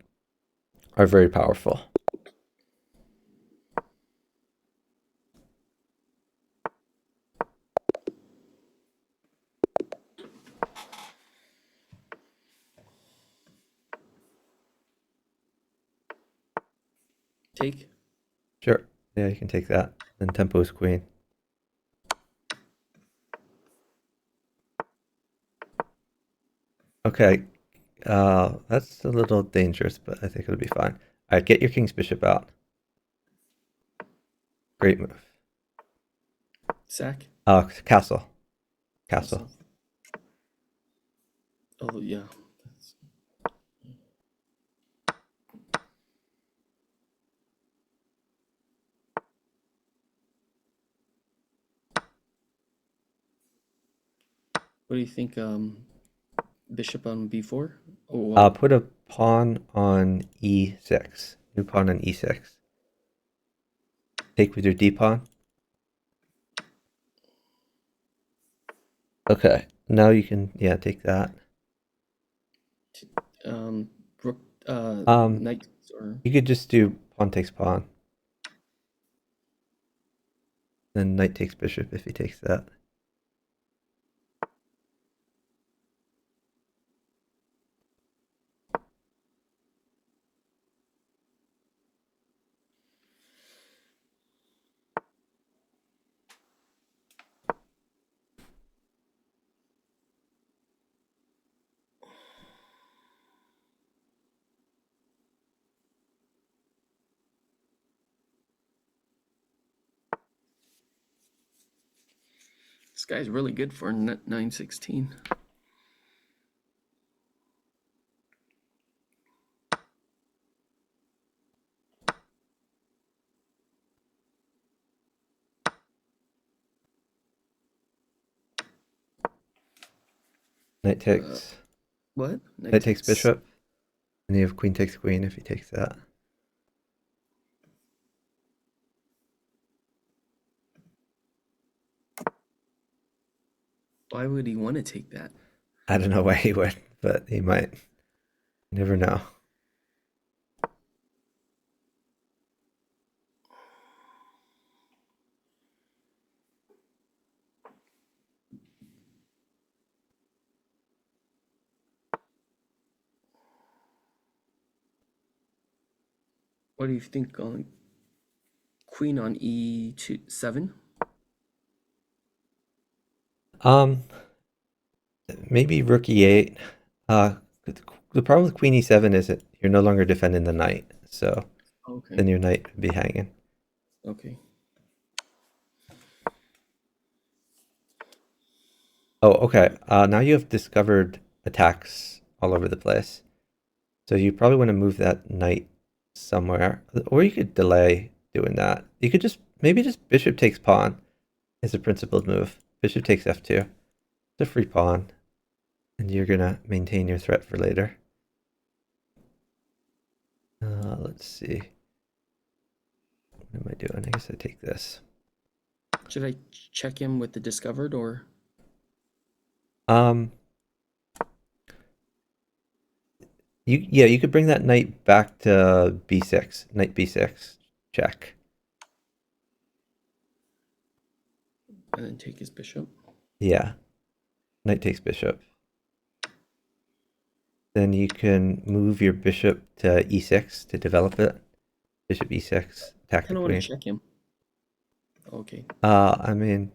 are very powerful. Take. Sure. Yeah, you can take that. Then tempo's queen. Okay. That's a little dangerous, but I think it'll be fine. All right, get your king's bishop out. Great move. Sack. Castle. Castle. Oh yeah. What do you think? Bishop on B4. Oh, wow. Put a pawn on e6. New pawn on e6. Take with your d pawn. Okay, now you can take that. Rook. Knight or You could just do pawn takes pawn. Then knight takes bishop if he takes that. This guy's really good for 916. Knight takes. What? Knight takes bishop. And you have queen takes queen if he takes that. Why would he want to take that? I don't know why he would, but he might. You never know. What do you think on queen on e7? Maybe rook e8. The problem with queen e7 is that you're no longer defending the knight, so Okay. then your knight would be hanging. Okay. Oh, okay. Now you have discovered attacks all over the place. So you probably want to move that knight somewhere. Or you could delay doing that. You could maybe just bishop takes pawn is a principled move. Bishop takes f2. It's a free pawn. And you're going to maintain your threat for later. Let's see. What am I doing? I guess I take this. Should I check him with the discovered or? You could bring that knight back to b6. Knight b6. Check. And then take his bishop. Yeah. Knight takes bishop. Then you can move your bishop to e6 to develop it. Bishop e6. Attack the I don't want to queen. check him. Okay. I mean,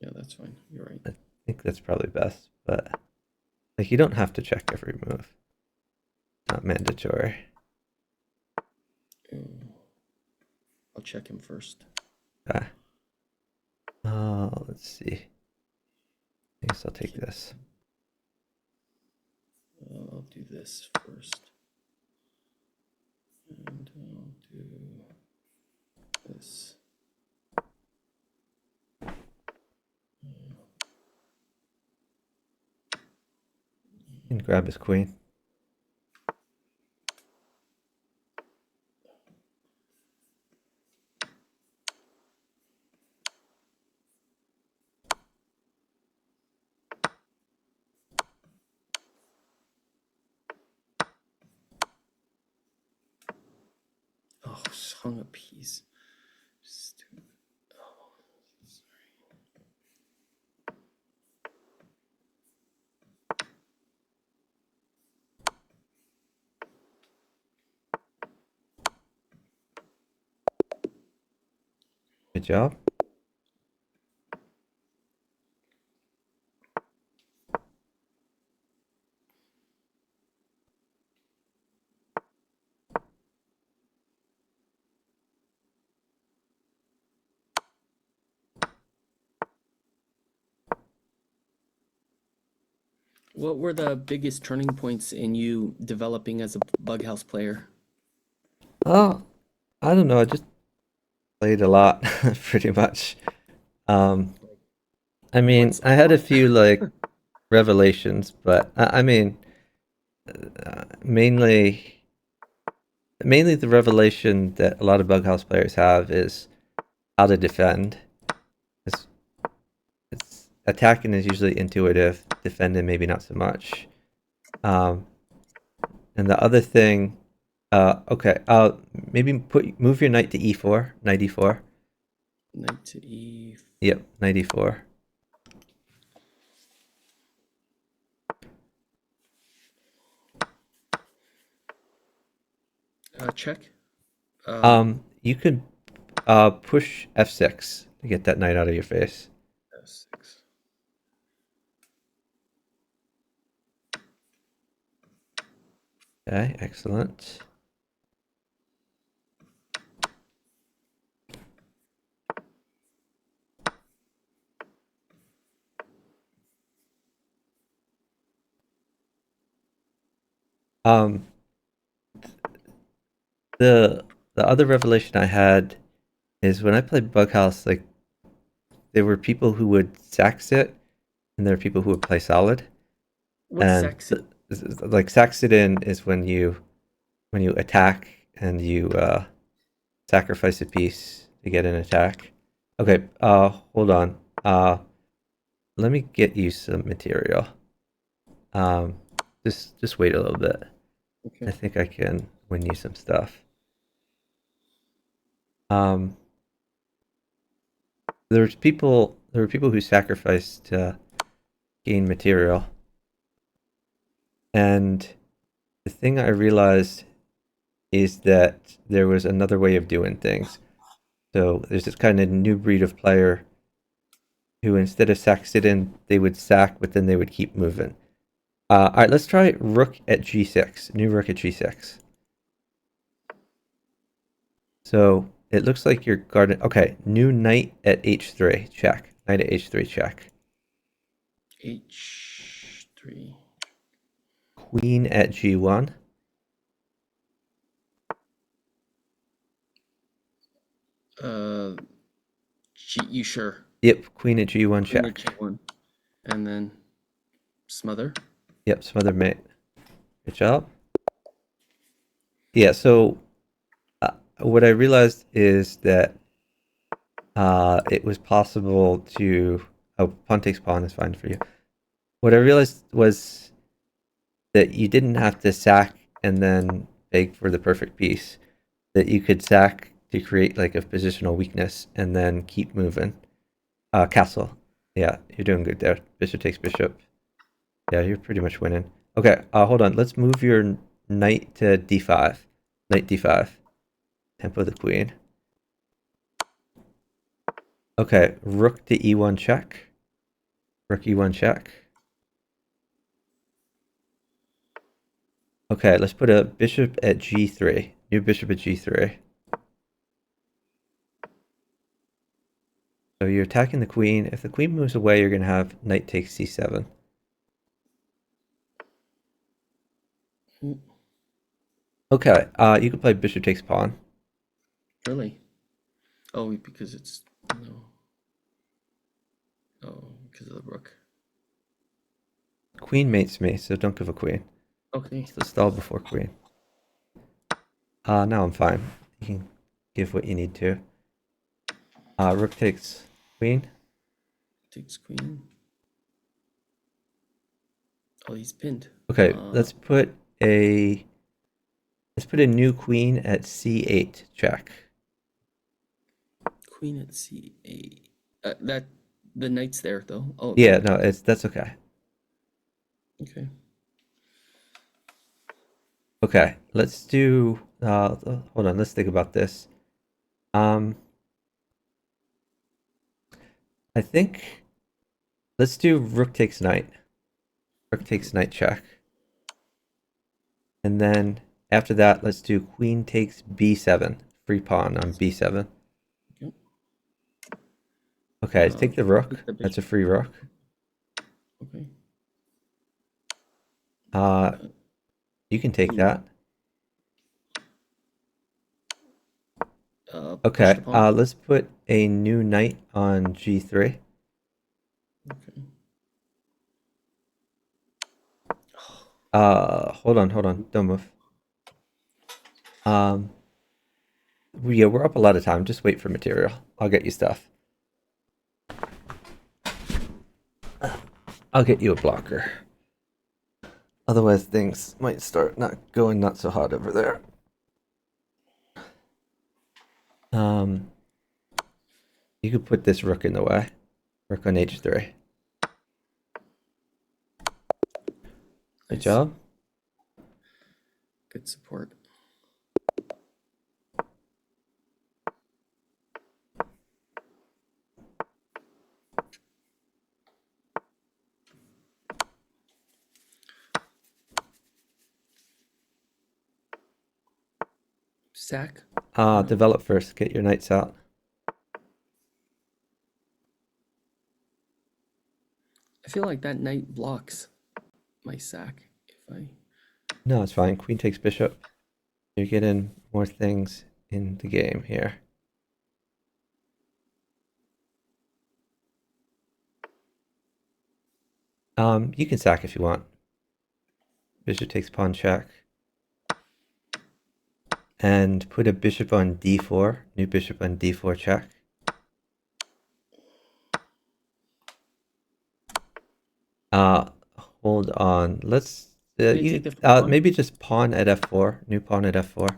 Yeah, that's fine. You're right. I think that's probably best, but like you don't have to check every move. Not mandatory. I'll check him first. Okay. Let's see. I guess I'll take this. I'll do this first. And I'll do this. And grab his queen. Oh, hung a piece. Stupid. Oh, sorry. Good job. What were the biggest turning points in you developing as a bughouse player? Oh, I don't know. I just played a lot, pretty much. I mean, What's I had a few like revelations, but I mean, mainly the revelation that a lot of bughouse players have is how to defend. It's attacking is usually intuitive, defending maybe not so much. And the other thing, okay, maybe move your knight to e4, knight e4. Knight to e. Yep, knight e4. Check. You could push f6 to get that knight out of your face. F6. Okay, excellent. Um, the other revelation I had is when I played Bughouse, like there were people who would sack sit, and there are people who would play solid. What's And sexy? like sack sit in is when you attack and you sacrifice a piece to get an attack. Okay, hold on. Let me get you some material. Um, just wait a little bit. I Okay. think I can win you some stuff. Um, there were people who sacrificed to gain material, and the thing I realized is that there was another way of doing things. So there's this kind of new breed of player who instead of sack sit in, they would sack, but then they would keep moving. All right, let's try rook at g6. New rook at g6. So it looks like you're guarding. Okay, new knight at h3. Check. Knight at h3. Check. H3. Queen at g1. You sure? Yep, queen at g1. Queen at Check. G1. And then smother. Yep, smother mate. Good job. Yeah. So what I realized is that it was possible to. Oh, pawn takes pawn is fine for you. What I realized was that you didn't have to sack and then beg for the perfect piece. That you could sack to create like a positional weakness and then keep moving. Castle. Yeah, you're doing good there. Bishop takes bishop. Yeah, you're pretty much winning. Okay, hold on. Let's move your knight to d5. Knight d5. Tempo the queen. Okay, rook to e1 check. Rook e1 check. Okay, let's put a bishop at g3. New bishop at g3. So you're attacking the queen. If the queen moves away, you're going to have knight takes c7. Mm, Okay, you can play bishop takes pawn. Really? Oh, because it's no. Oh, because of the rook. Queen mates me, so don't give a queen. Okay. It's the stall before queen. Now I'm fine. You can give what you need to. Rook takes queen. Takes queen. Oh, he's pinned. Okay, let's put a new queen at c8 check. Queen at c8. That the knight's there though. Oh, Yeah, no, that's okay. okay. Okay, let's do. Hold on, let's think about this. I think let's do rook takes knight. Rook takes knight check, and then after that, let's do queen takes b7. Free pawn on b7. Yep. Okay, take the rook. Take the That's a bishop. free rook. Okay. You can take Ooh. that. Push the Okay, pawn. let's put a new knight on g3. Okay. Hold on, don't move. Yeah, we're up a lot of time. Just wait for material. I'll get you stuff. I'll get you a blocker. Otherwise, things might start not so hot over there. You could put this rook in the way. Rook on h3. Good Nice. job. Good support. Sack. Develop first. Get your knights out. I feel like that knight blocks my sack if I. No, it's fine. Queen takes bishop. You're getting more things in the game here. You can sack if you want. Bishop takes pawn check. And put a bishop on d4. New bishop on d4 check. Hold on. Let's Take the pawn? maybe just pawn at f4. New pawn at f4.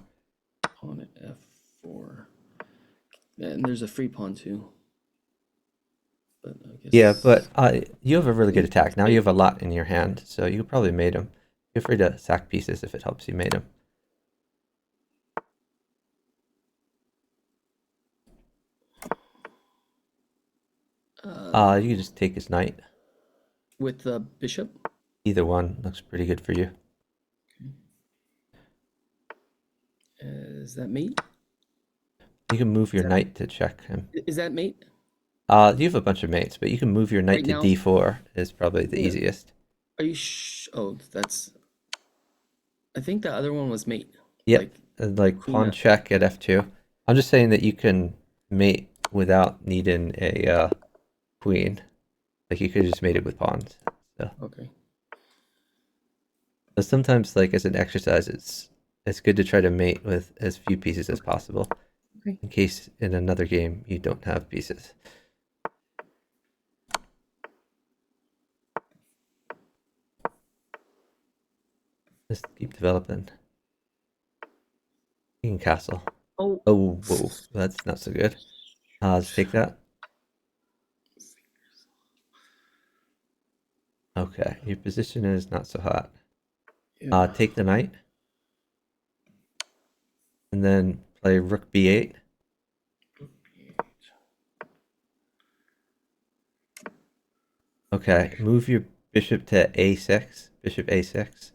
Pawn at f4. And there's a free pawn too. But I guess. Yeah, but you have a really good attack. Now you have a lot in your hand, so you could probably mate him. Feel free to sack pieces if it helps you mate him. You can just take his knight. With the bishop? Either one looks pretty good for you. Is that mate? You can move your knight to check him. Is that mate? You have a bunch of mates, but you can move your knight Right to now? d4 is probably the Yeah. easiest. Are you oh, that's... I think the other one was mate. Yep, like queen pawn at- check at f2. I'm just saying that you can mate without needing a queen. Like you could just mate it with pawns. So, Okay. but sometimes, like as an exercise, it's good to try to mate with as few pieces as possible, Okay. in case in another game you don't have pieces. Just keep developing. You can castle. Oh, Oh, whoa, that's not so good. Let's take that. Okay, your position is not so hot. yeah. Take the knight. And then play rook b8. Okay, move your bishop to a6. Bishop a6.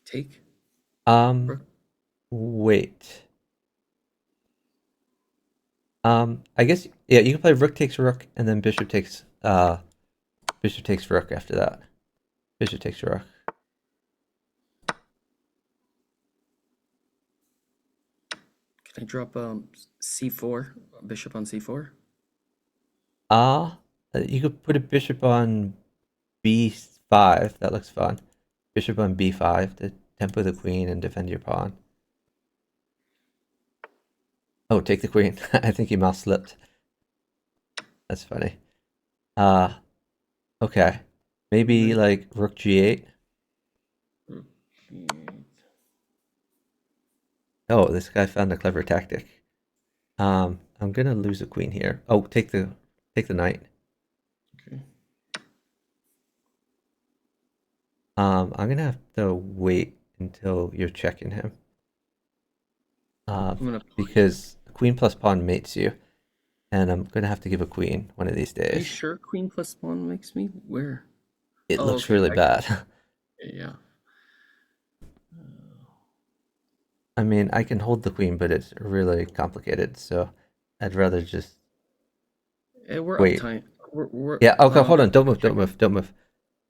Take. Um, wait. I guess yeah, you can play rook takes rook and then bishop takes rook after that. Bishop takes rook. Can I drop c4? Bishop on c4? You could put a bishop on b5. That looks fun. Bishop on b5 to tempo the queen and defend your pawn. Oh, take the queen. I think he mouse slipped. That's funny. Okay. Maybe like rook g8. Oh, this guy found a clever tactic. I'm gonna lose a queen here. Oh, take the knight. Okay. I'm gonna have to wait until you're checking him. I'm gonna. Because queen plus pawn mates you, and I'm gonna have to give a queen one of these Are you days. sure queen plus pawn makes me? Where? It Oh, looks okay, really I- bad. Yeah. I mean, I can hold the queen, but it's really complicated, so I'd rather just We're wait. up time. We're Yeah, okay, hold on. Don't move.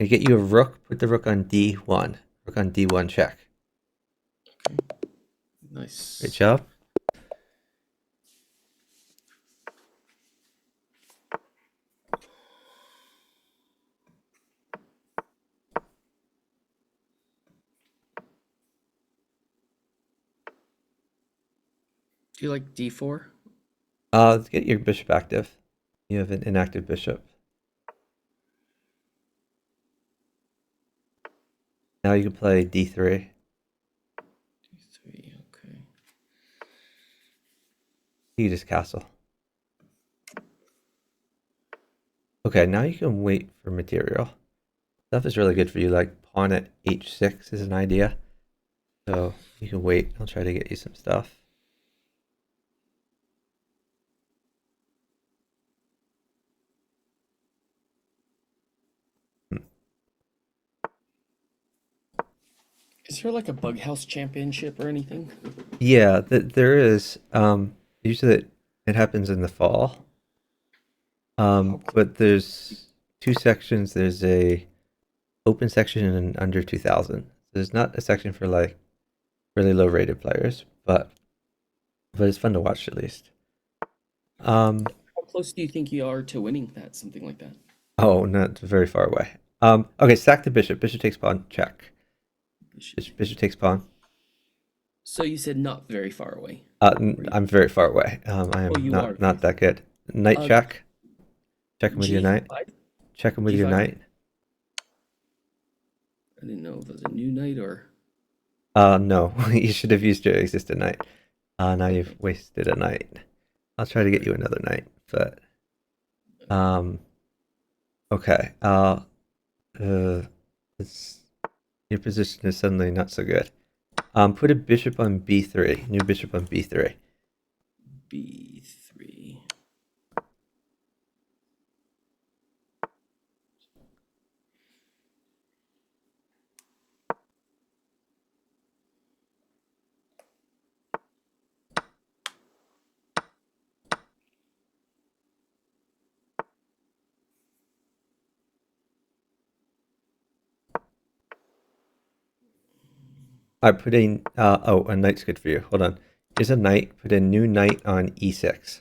I get you a rook, put the rook on d1. Rook on d1 check. Nice. Great job. Do you like d4? Let's get your bishop active. You have an inactive bishop. Now you can play d3. d3, okay. You can just castle. Okay, now you can wait for material. Stuff is really good for you, like pawn at h6 is an idea. So you can wait. I'll try to get you some stuff. Is there like a bughouse championship or anything? Yeah, there is. Usually it happens in the fall. But there's two sections. There's a open section and under 2000. There's not a section for like really low rated players, but it's fun to watch at least. How close do you think you are to winning that? Something like that. Oh, not very far away. Okay, sack the bishop. Bishop takes pawn. Check. Bishop takes pawn. So you said not very far away. I'm very far away. I am Oh, you are not that good. Knight check. Check him with your knight. G5? Check him with your G5? knight. I didn't know if it was a new knight or. No, you should have used your existing knight. Now you've wasted a knight. I'll try to get you another knight, but okay. Your position is suddenly not so good. Put a bishop on b3. New bishop on b3. B3. I put in. Oh, a knight's good for you. Hold on. Here's a knight. Put a new knight on e6.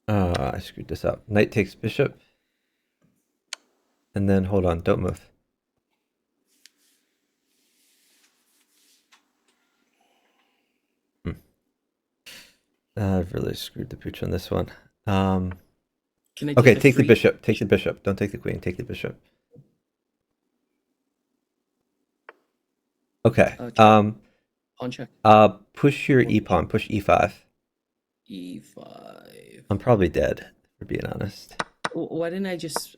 I screwed this up. Knight takes bishop. And then, hold on, don't move. I've really screwed the pooch on this one. Can I Okay, a take the free- bishop. Take the bishop. Don't take the queen. Take the bishop. Okay. check. Pawn check. Push your e-pawn. Push e5. E5. I'm probably dead, for being honest. Why didn't I just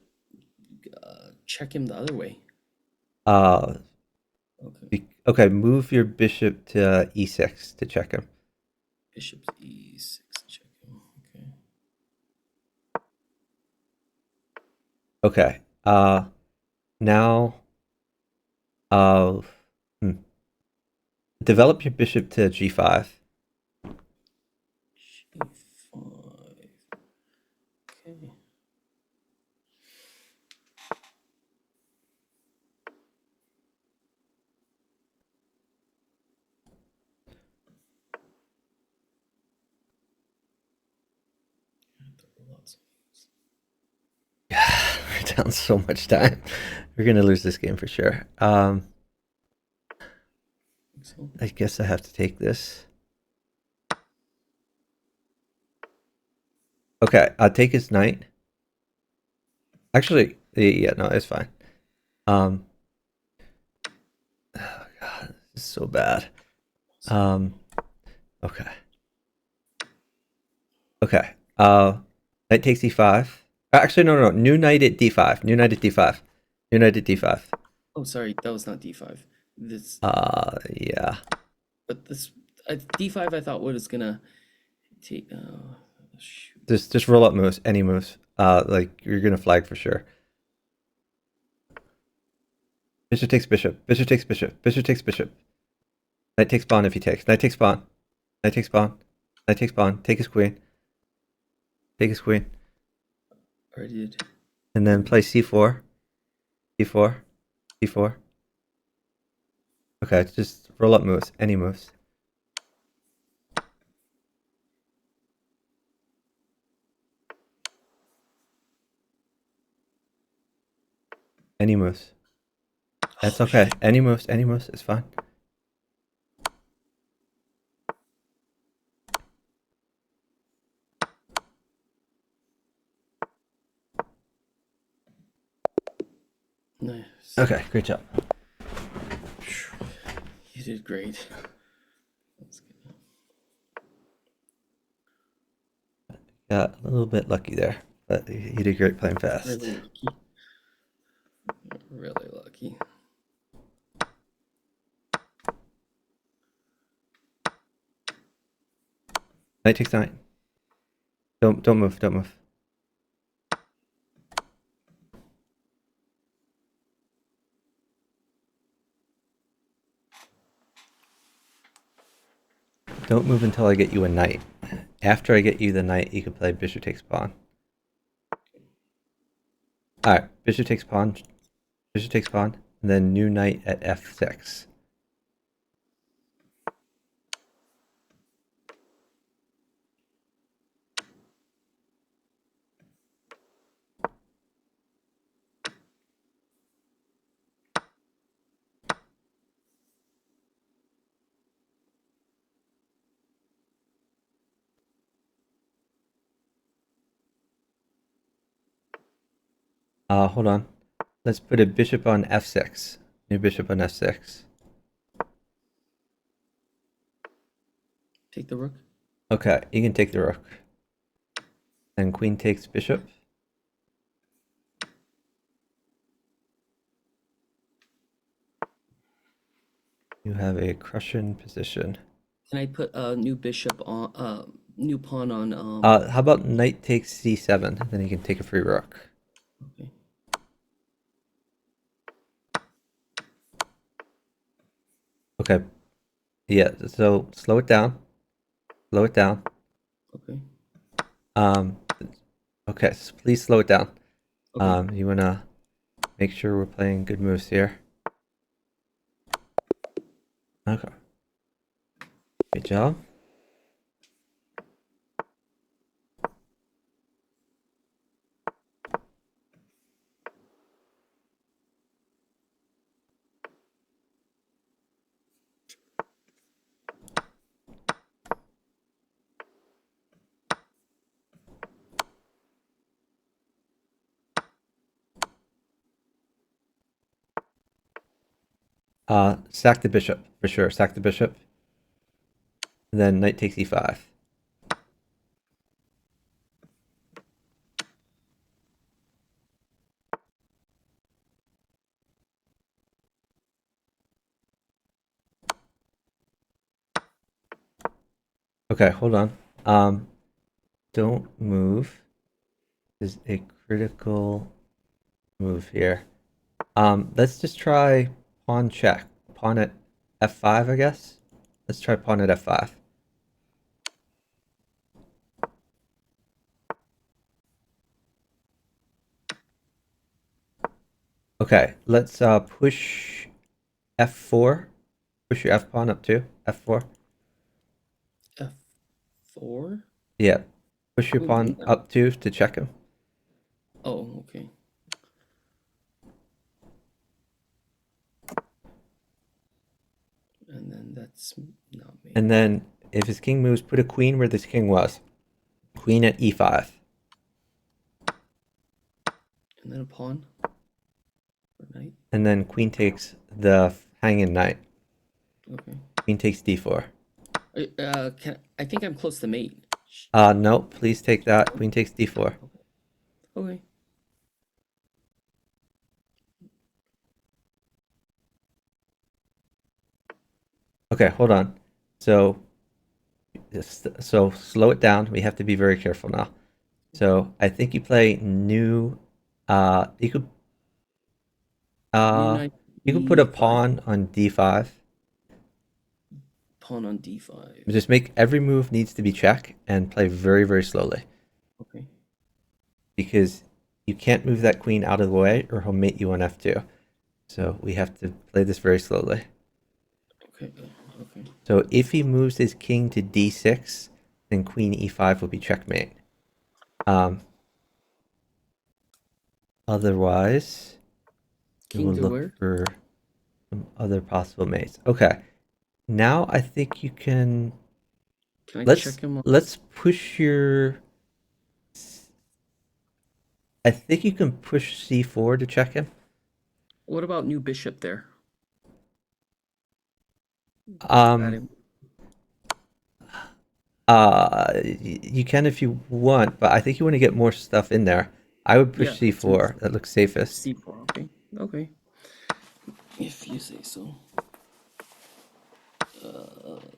check him the other way? Okay. Okay, move your bishop to e6 to check him. Bishop's E6. Check him. Okay. Okay. Now, develop your bishop to g5. G5. Okay. We're down so much time. We're gonna lose this game for sure. I guess I have to take this. Okay, I'll take his knight. Actually, yeah, no, it's fine. Oh God, this is so bad. Okay. Okay. Knight takes e5. Actually, no. New knight at d5. New knight at d5. New knight at d5. Oh, sorry, that was not D5. This. Yeah. But this D5 I thought was gonna take. Shoot. Just roll up moves, any moves. Like you're gonna flag for sure. Bishop takes bishop. Bishop takes bishop. Bishop takes bishop. Knight takes pawn if he takes. Knight takes pawn. Knight takes pawn. Knight takes pawn. Take his queen. Take his queen. Already did. And then play c4. c4. c4. Okay, just roll up moves, any moves. Any moves. That's okay. Any moves, it's fine. Nice. Okay, great job. You did great. That's good. Got a little bit lucky there, but you did great playing fast. Really lucky. Really lucky. Knight takes knight. Don't move. Don't move. Don't move until I get you a knight. After I get you the knight, you can play bishop takes pawn. Alright, bishop takes pawn, and then new knight at f6. Hold on. Let's put a bishop on f6. New bishop on f6. Take the rook. Okay, you can take the rook. And queen takes bishop. You have a Prussian position. Can I put a new bishop on, new pawn on, How about knight takes c7? Then you can take a free rook. okay. Okay. Yeah, so slow it down. Slow it down. Okay. Okay, so please slow it down. Okay. You wanna make sure we're playing good moves here. Okay. Good job. Sack the bishop, for sure. Sack the bishop. And then knight takes e5. Okay, hold on. Don't move. This is a critical move here. Let's just try pawn check. Pawn at f5, I guess. Let's try pawn at f5. Okay, let's push f4. Push your f pawn up to f4. F4? Yeah. Push your Who pawn did that? up to check him. Oh, okay. And then that's not me. And then if his king moves, put a queen where this king was. Queen at e5. And then a pawn. Or knight. And then queen takes the hanging knight. Okay. Queen takes d4. I think I'm close to mate. No, please take that. Queen takes d4. Okay. Okay, hold on. So slow it down. We have to be very careful now. So I think you play new. You could New knight put a E5. pawn on d5. Pawn on d5. Just make every move needs to be check and play very, very slowly. Okay. Because you can't move that queen out of the way or he'll mate you on f2. So we have to play this very slowly. Okay. Okay. So if he moves his king to d6, then queen e5 will be checkmate. Otherwise, we King will to look where? for some other possible mates. Okay. Now I think you can. Can I check him on? Let's push your. I think you can push c4 to check him. What about new bishop there? Add him. You can if you want, but I think you want to get more stuff in there. I would push Yeah, c4. That looks safest. C4. Okay. Okay. If you say so.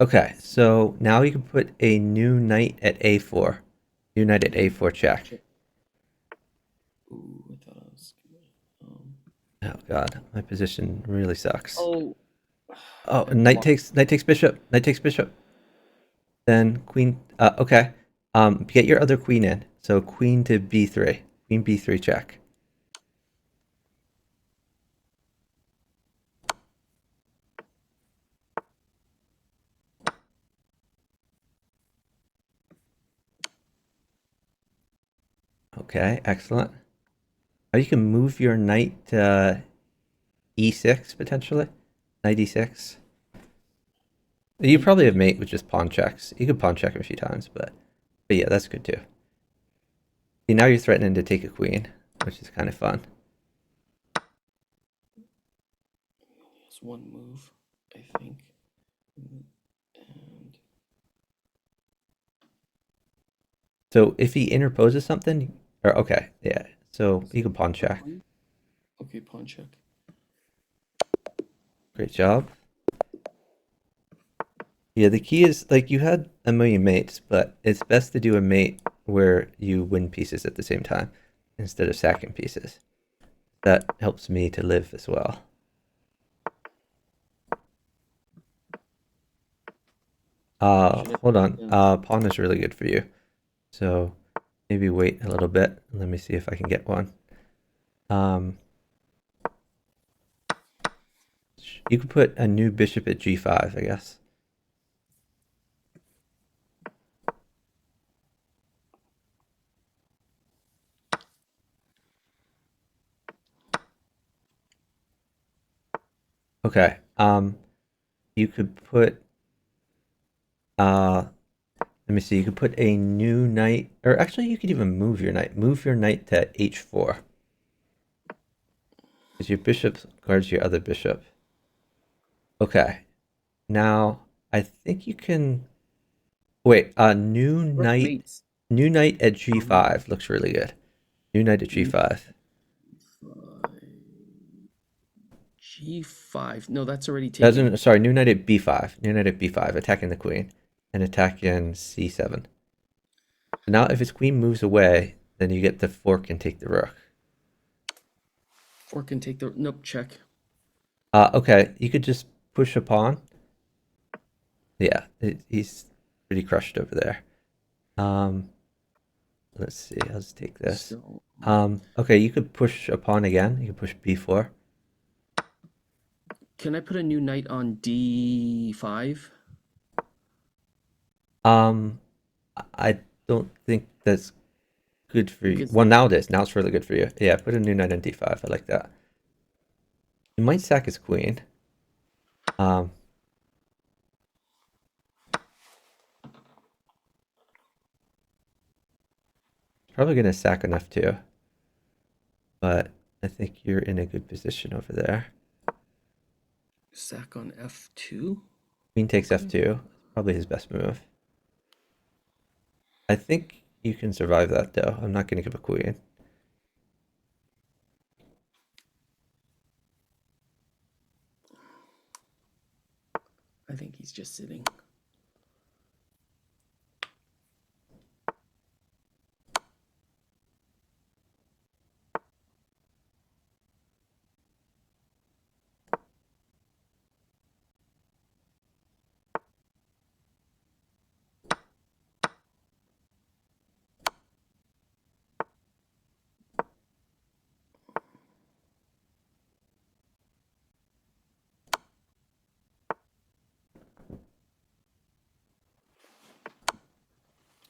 Okay, so now you can put a new knight at a4. New knight at a4 check. Ooh, I thought I was gonna. Oh god, my position really sucks. Oh. Oh, I knight blocked. takes bishop. Knight takes bishop. Then queen. Okay. Get your other queen in. So queen to b3. Queen b3 check. Okay, excellent. Now you can move your knight to e6 potentially. Knight e6. You probably have mate with just pawn checks. You could pawn check him a few times, but yeah, that's good too. See, now you're threatening to take a queen, which is kind of fun. It's one move, I think. And So if he interposes something, or okay, yeah. So you can pawn check. okay, pawn check. Great job. Yeah, the key is like you had a million mates, but it's best to do a mate where you win pieces at the same time instead of sacking pieces. That helps me to live as well. Hold on. Pawn is really good for you. So maybe wait a little bit. Let me see if I can get one. You could put a new bishop at g5, I guess. Okay. You could put let me see, you could put a new knight, or actually you could even move your knight. Move your knight to h4. Because your bishop guards your other bishop. Okay. Now I think you can wait, Mates. new knight at g5 looks really good. New knight at g5. G5. No, that's already taken. Sorry, new knight at b5. New knight at b5, attacking the queen. And attacking c7. Now if his queen moves away, then you get the fork and take the rook. Fork can take the nope check. Okay, you could just push a pawn. Yeah, he's pretty crushed over there. Let's see, I'll just take this. So, Okay, you could push a pawn again. You could push b4. can I put a new knight on D5? I don't think that's good for you. Because Well, now it is. Now it's really good for you. Yeah, put a new knight on d5. I like that. You might sack his queen. Probably gonna sack enough too. But I think you're in a good position over there. sack on F2. Queen takes Okay. f2. Probably his best move. I think you can survive that though. I'm not gonna give a queen. I think he's just sitting.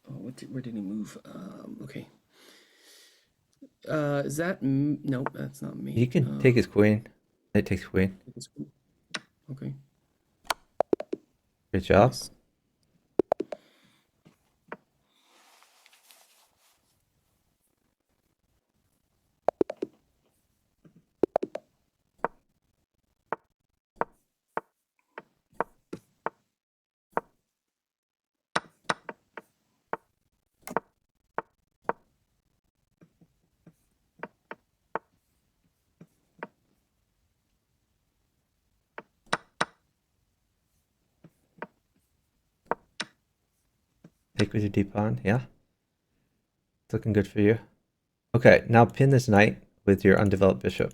Oh, where did he move? Okay. Is that nope? That's not me. You can take his queen. It takes queen. Okay. Good job. Nice. Take with your d pawn. Yeah. It's looking good for you. Okay, now pin this knight with your undeveloped bishop.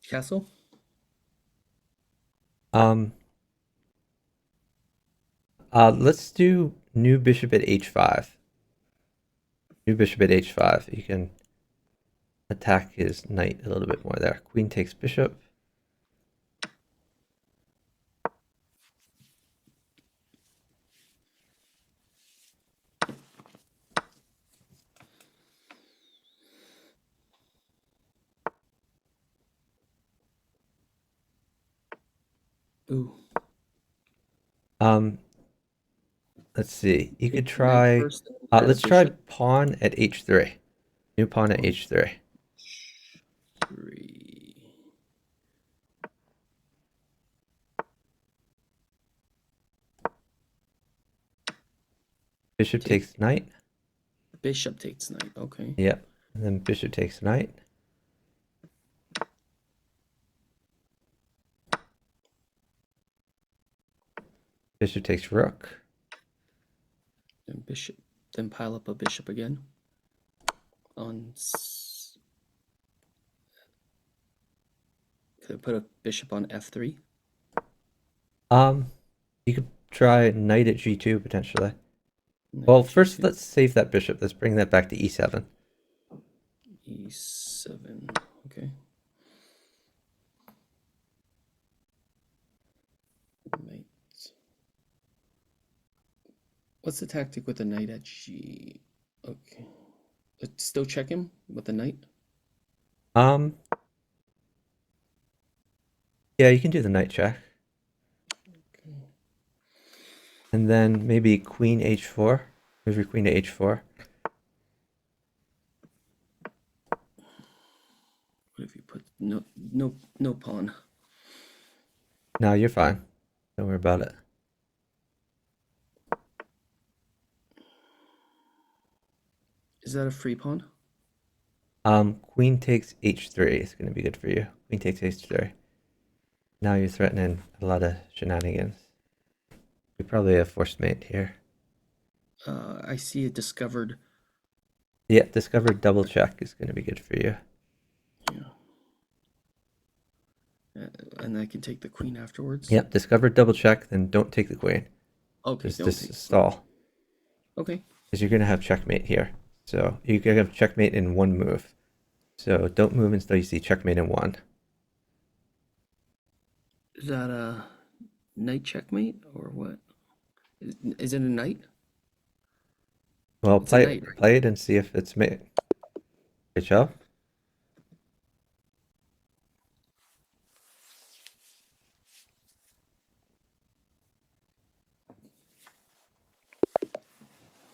Castle? Let's do new bishop at h5. New bishop at h5. You can attack his knight a little bit more there. Queen takes bishop. Ooh. Let's see. You could Knight try. first, then add a Let's try bishop. pawn at h3. New pawn at h3. 3. Bishop takes knight. Bishop takes knight. Okay. Yep. And then bishop takes knight. Bishop takes rook. Then bishop. Then pile up a bishop again. Could I put a bishop on f3? You could try knight at g2 potentially. Knight Well, at first g2. let's save that bishop. Let's bring that back to e7. e7. Okay. Knight. What's the tactic with the knight at g? Okay. Still check him with the knight? Yeah, you can do the knight check. Okay. And then maybe queen h4. Move your queen to h4. What if you put no pawn? No, you're fine. Don't worry about it. Is that a free pawn? Queen takes h3 is going to be good for you. Queen takes h3. Now you're threatening a lot of shenanigans. You probably have forced mate here. I see a discovered. Yeah, discovered double check is going to be good for you. Yeah. And I can take the queen afterwards? Yep, discovered double check, then don't take the queen. Okay, Just, don't just take the queen. stall. Okay. Because you're going to have checkmate here. So you're going to have checkmate in one move. So don't move until you see checkmate in one. Is that a knight checkmate or what? Is it a knight? Well, It's a knight, right? play it and see if it's mate. Good job.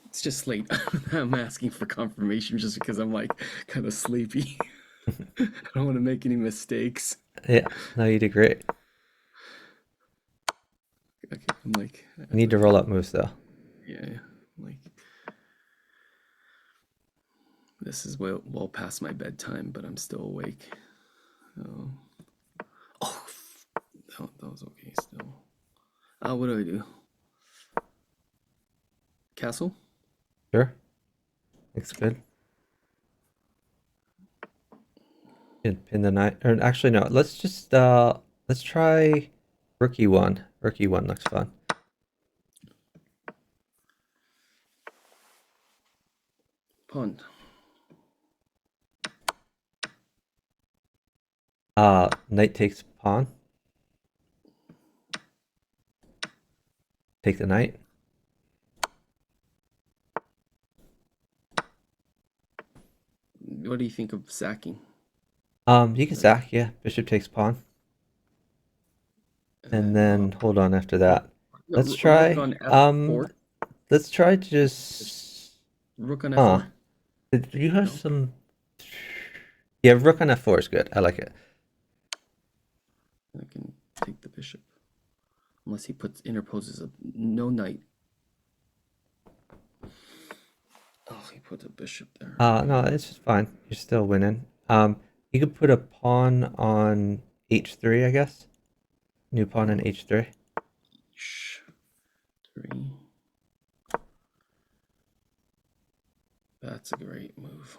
It's just late. I'm asking for confirmation just because I'm like kind of sleepy. I don't want to make any mistakes. Yeah, no, you did great. Okay, I'm like. You need to roll up moves though. Yeah, like. This is well past my bedtime, but I'm still awake. Oh, that was okay still. What do I do? Castle? Sure. Looks good. You can pin the knight. Or actually, no. Let's just let's try rook e1. Rook e1 looks fun. Pawn. Knight takes pawn. Take the knight. What do you think of sacking? You can sack, yeah. Bishop takes pawn. And then hold on after that. Let's try Rook on f4. let's try just Rook on f4. Did you have No. some? Yeah, rook on f4 is good. I like it. I can take the bishop. Unless he interposes a no knight. Oh, he put a bishop there. No, it's fine. You're still winning. You could put a pawn on h3, I guess. new pawn on h3. H3. That's a great move.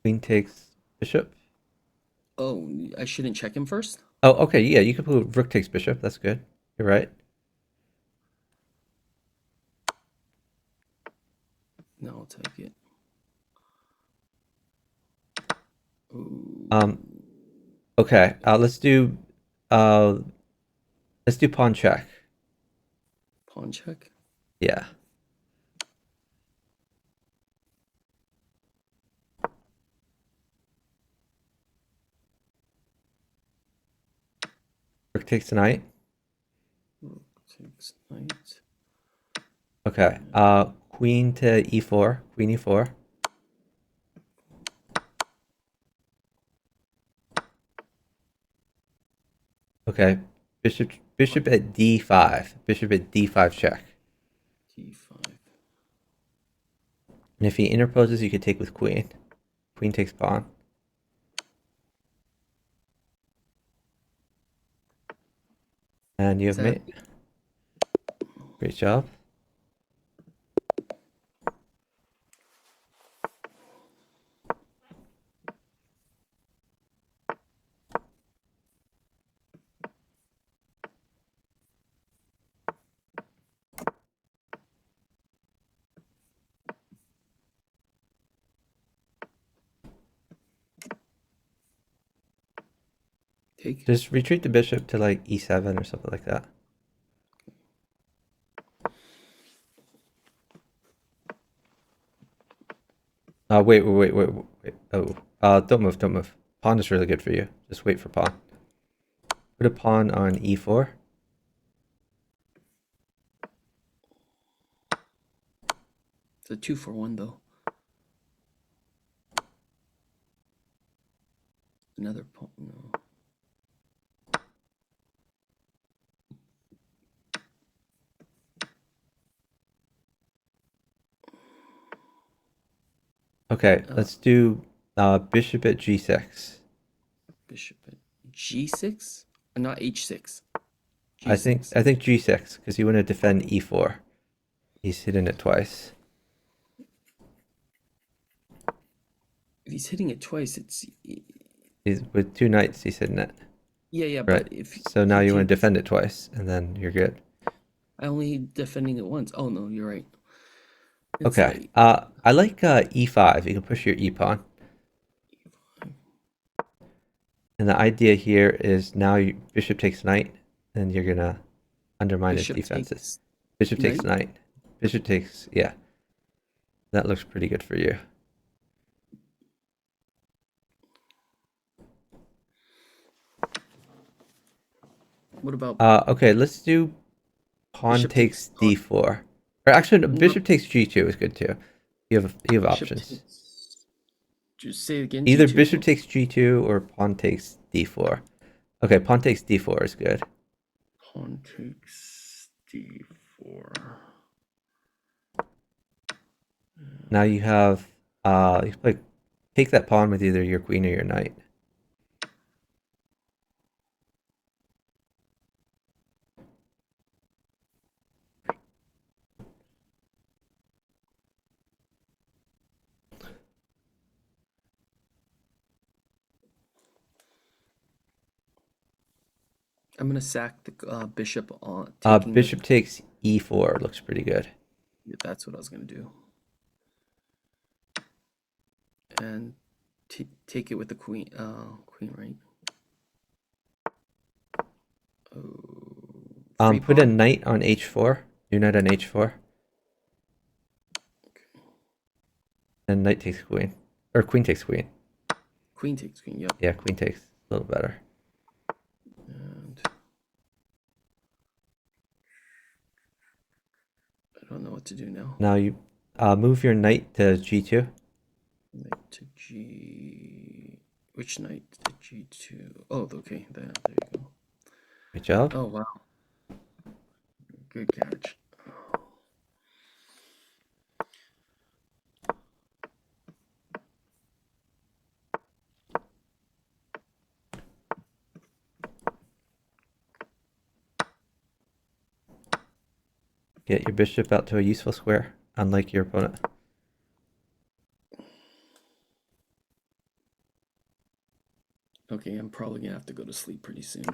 Queen takes bishop. Oh, I shouldn't check him first? Oh, okay, yeah, you could put rook takes bishop. That's good. You're right. No, I'll take it. Ooh. Okay, let's do pawn check. Pawn check. Yeah. Rook takes knight. Rook takes knight. Okay. Queen to e4. Queen e4. Okay. Bishop at d5. Bishop at d5 check. D5. And if he interposes, you could take with queen. Queen takes pawn. And you have mate. Great job. Take. Just retreat the bishop to like e7 or something like that. Wait. Oh, don't move, don't move. Pawn is really good for you. Just wait for pawn. Put a pawn on e4. It's a 2-for-1 though. Another pawn. No. Okay, let's do bishop at g6. Bishop at G6? Not H6. G6. I think g6 because you want to defend e4. He's hidden it twice. If he's hitting it twice, it's He's with two knights. He's hidden it. yeah. Right. But if So now he you want to takes- defend it twice, and then you're good. I only defending it once. Oh no, you're right. It's Okay. late. I like e5. You can push your e pawn. And the idea here is now bishop takes knight, and you're gonna undermine his Bishop defenses. takes Bishop takes knight? knight. Bishop takes, yeah. That looks pretty good for you. What about Okay, let's do pawn Bishop takes takes d4. Or actually, no, No. bishop takes g2 is good too. You have bishop options. takes? Just say it again. Either G2? bishop takes g2 or pawn takes d4. Okay, pawn takes d4 is good. Pawn takes D4. Now you have you can play, take that pawn with either your queen or your knight. I'm gonna sack the bishop on. Bishop takes e4 looks pretty good. Yeah, that's what I was gonna do. And take it with the queen. Queen, right? Oh. Free Put a pawn? knight on h4. New knight on h4. Okay. And knight takes queen. Or queen takes queen. Queen takes queen. Yep. Yeah, queen takes a little better. And I don't know what to do now. Now you move your knight to g2. Knight to G. Which knight to G2? Oh, okay. There you go. Good job. Oh wow. Good catch. get your bishop out to a useful square, unlike your opponent. Okay, I'm probably gonna have to go to sleep pretty soon.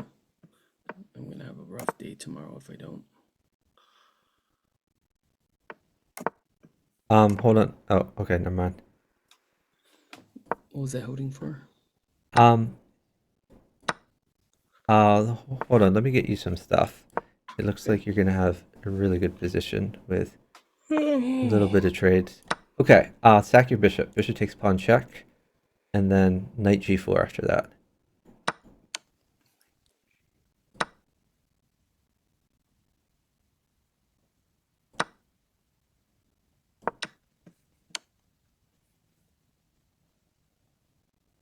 I'm gonna have a rough day tomorrow if I don't. Hold on. Oh, okay, never mind. What was that holding for? Um, hold on. Let me get you some stuff. It looks like you're gonna have a really good position with a little bit of trades. Okay. Sack your bishop. Bishop takes pawn check, and then knight g4 after that.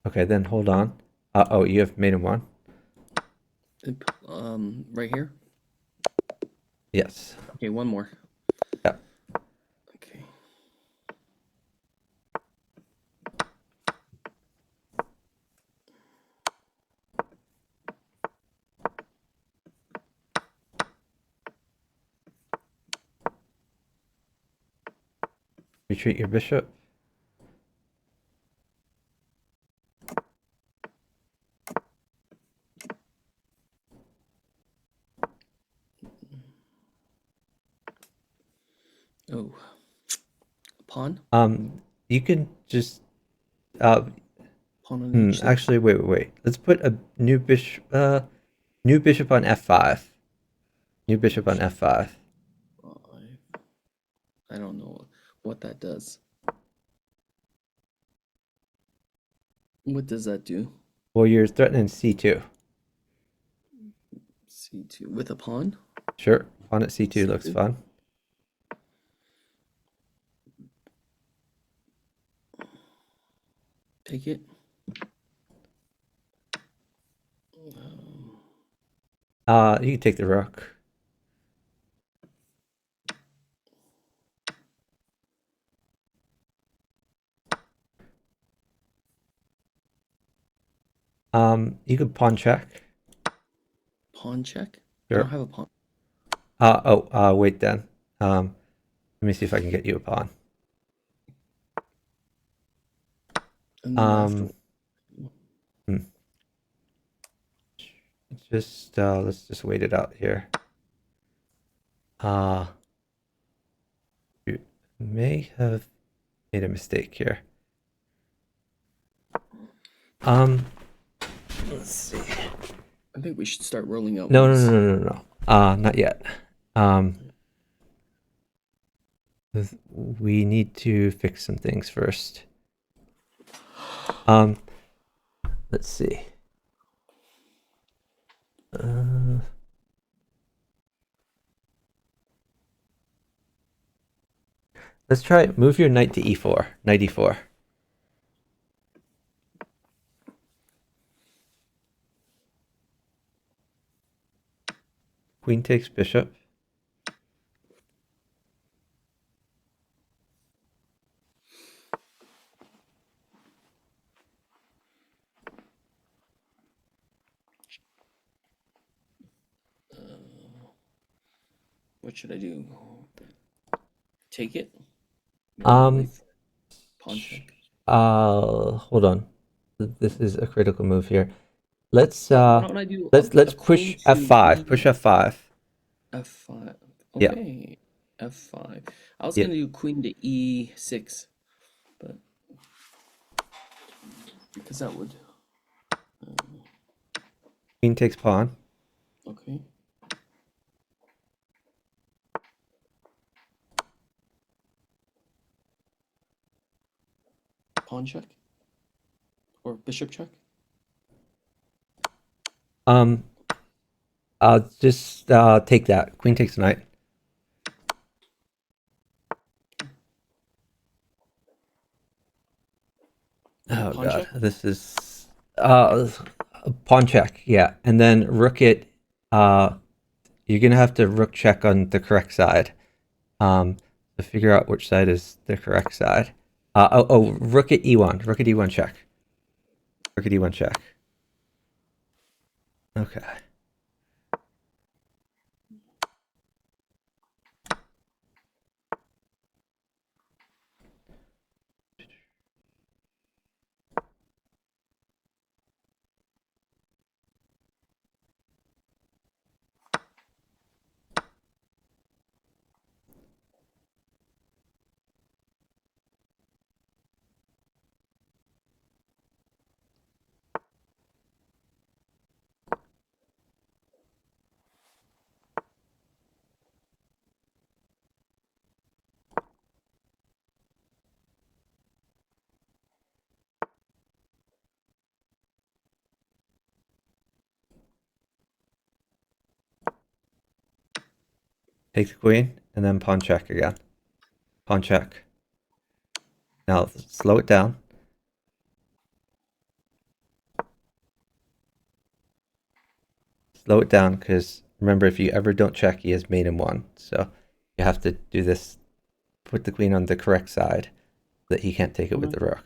Okay, then hold on. Oh, you have mate in one? Right here. Yes. Okay, one more. Yeah. Okay. Retreat your bishop. Oh, pawn. You can just Pawn on h6. actually wait. Let's put a new bishop on f5. New bishop on f5. I don't know what that does. What does that do? Well, you're threatening c2. C2 with a pawn? Sure. Pawn at c2 looks C2. fun. Take it. You can take the rook. You could pawn check. Pawn check? I Sure. don't have a pawn. Wait then. Let me see if I can get you a pawn. And then after, Let's just wait it out here. You may have made a mistake here. Let's see. I think we should start rolling out. No. moves. Not yet. We need to fix some things first. Let's see. Let's try move your knight to e4. Knight e4. Queen takes bishop. What should I do? Take it? Um, Pawn check. Hold on. This is a critical move here. Let's Why don't I do let's a push queen to f5. Push f5. F5. Yeah. Okay. F5. I was Yeah. gonna do queen to E6, but because that would. Queen takes pawn. Okay. Pawn check? Or bishop check? Just take that. Queen takes knight. Oh Pawn god, check? this is pawn check. Yeah, and then rook it. You're gonna have to rook check on the correct side. To figure out which side is the correct side. Rook at e1. Rook at e1 check. Rook at e1 check. Okay. Take the queen, and then pawn check again. Pawn check. Now slow it down. Slow it down, because remember, if you ever don't check, he has mate in one. So you have to do this, put the queen on the correct side, so that he can't take it with the rook.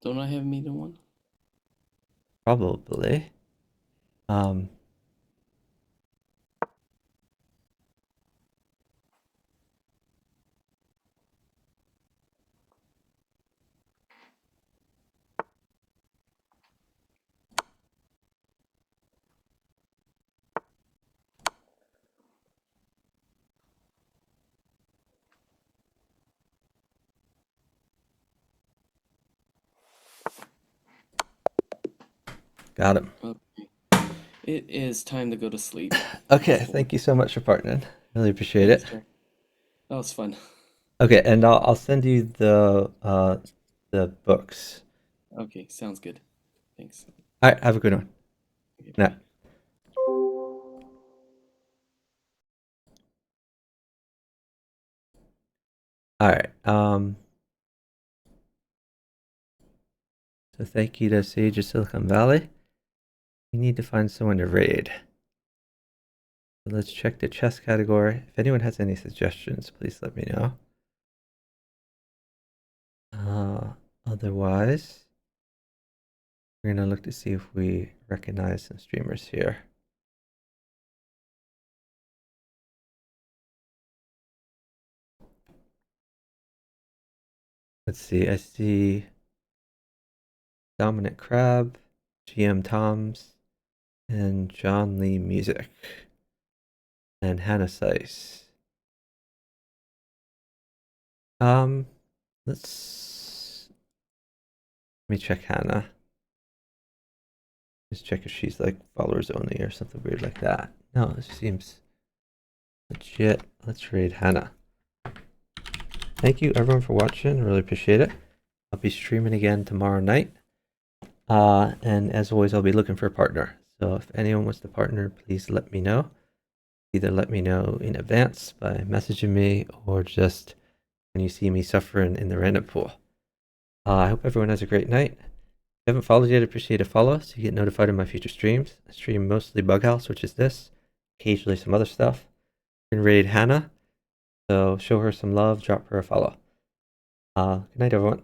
Don't I have mate in one? Probably. Got him. Okay. It is time to go to sleep. Okay, thank you so much for partnering. Really appreciate it. Sure. That was fun. Okay, and I'll send you the books. Okay, sounds good. Thanks. All right, have a good one. Okay, Nah. bye. All right. So thank you to Sage of Silicon Valley. We need to find someone to raid. So let's check the chess category. If anyone has any suggestions, please let me know. Otherwise, we're gonna look to see if we recognize some streamers here. Let's see. I see Dominic Crab, GM Toms, and John Lee Music, and Hannah Seiss. Let me check Hannah. Just check if she's like followers only or something weird like that. No, it seems legit. Let's raid Hannah. Thank you everyone for watching. Really appreciate it. I'll be streaming again tomorrow night. And as always, I'll be looking for a partner. So if anyone wants to partner, please let me know. Either let me know in advance by messaging me or just when you see me suffering in the random pool. I hope everyone has a great night. If you haven't followed yet, I appreciate a follow so you get notified of my future streams. I stream mostly Bughouse, which is this, occasionally some other stuff. You can raid Hannah, so show her some love, drop her a follow. Good night, everyone.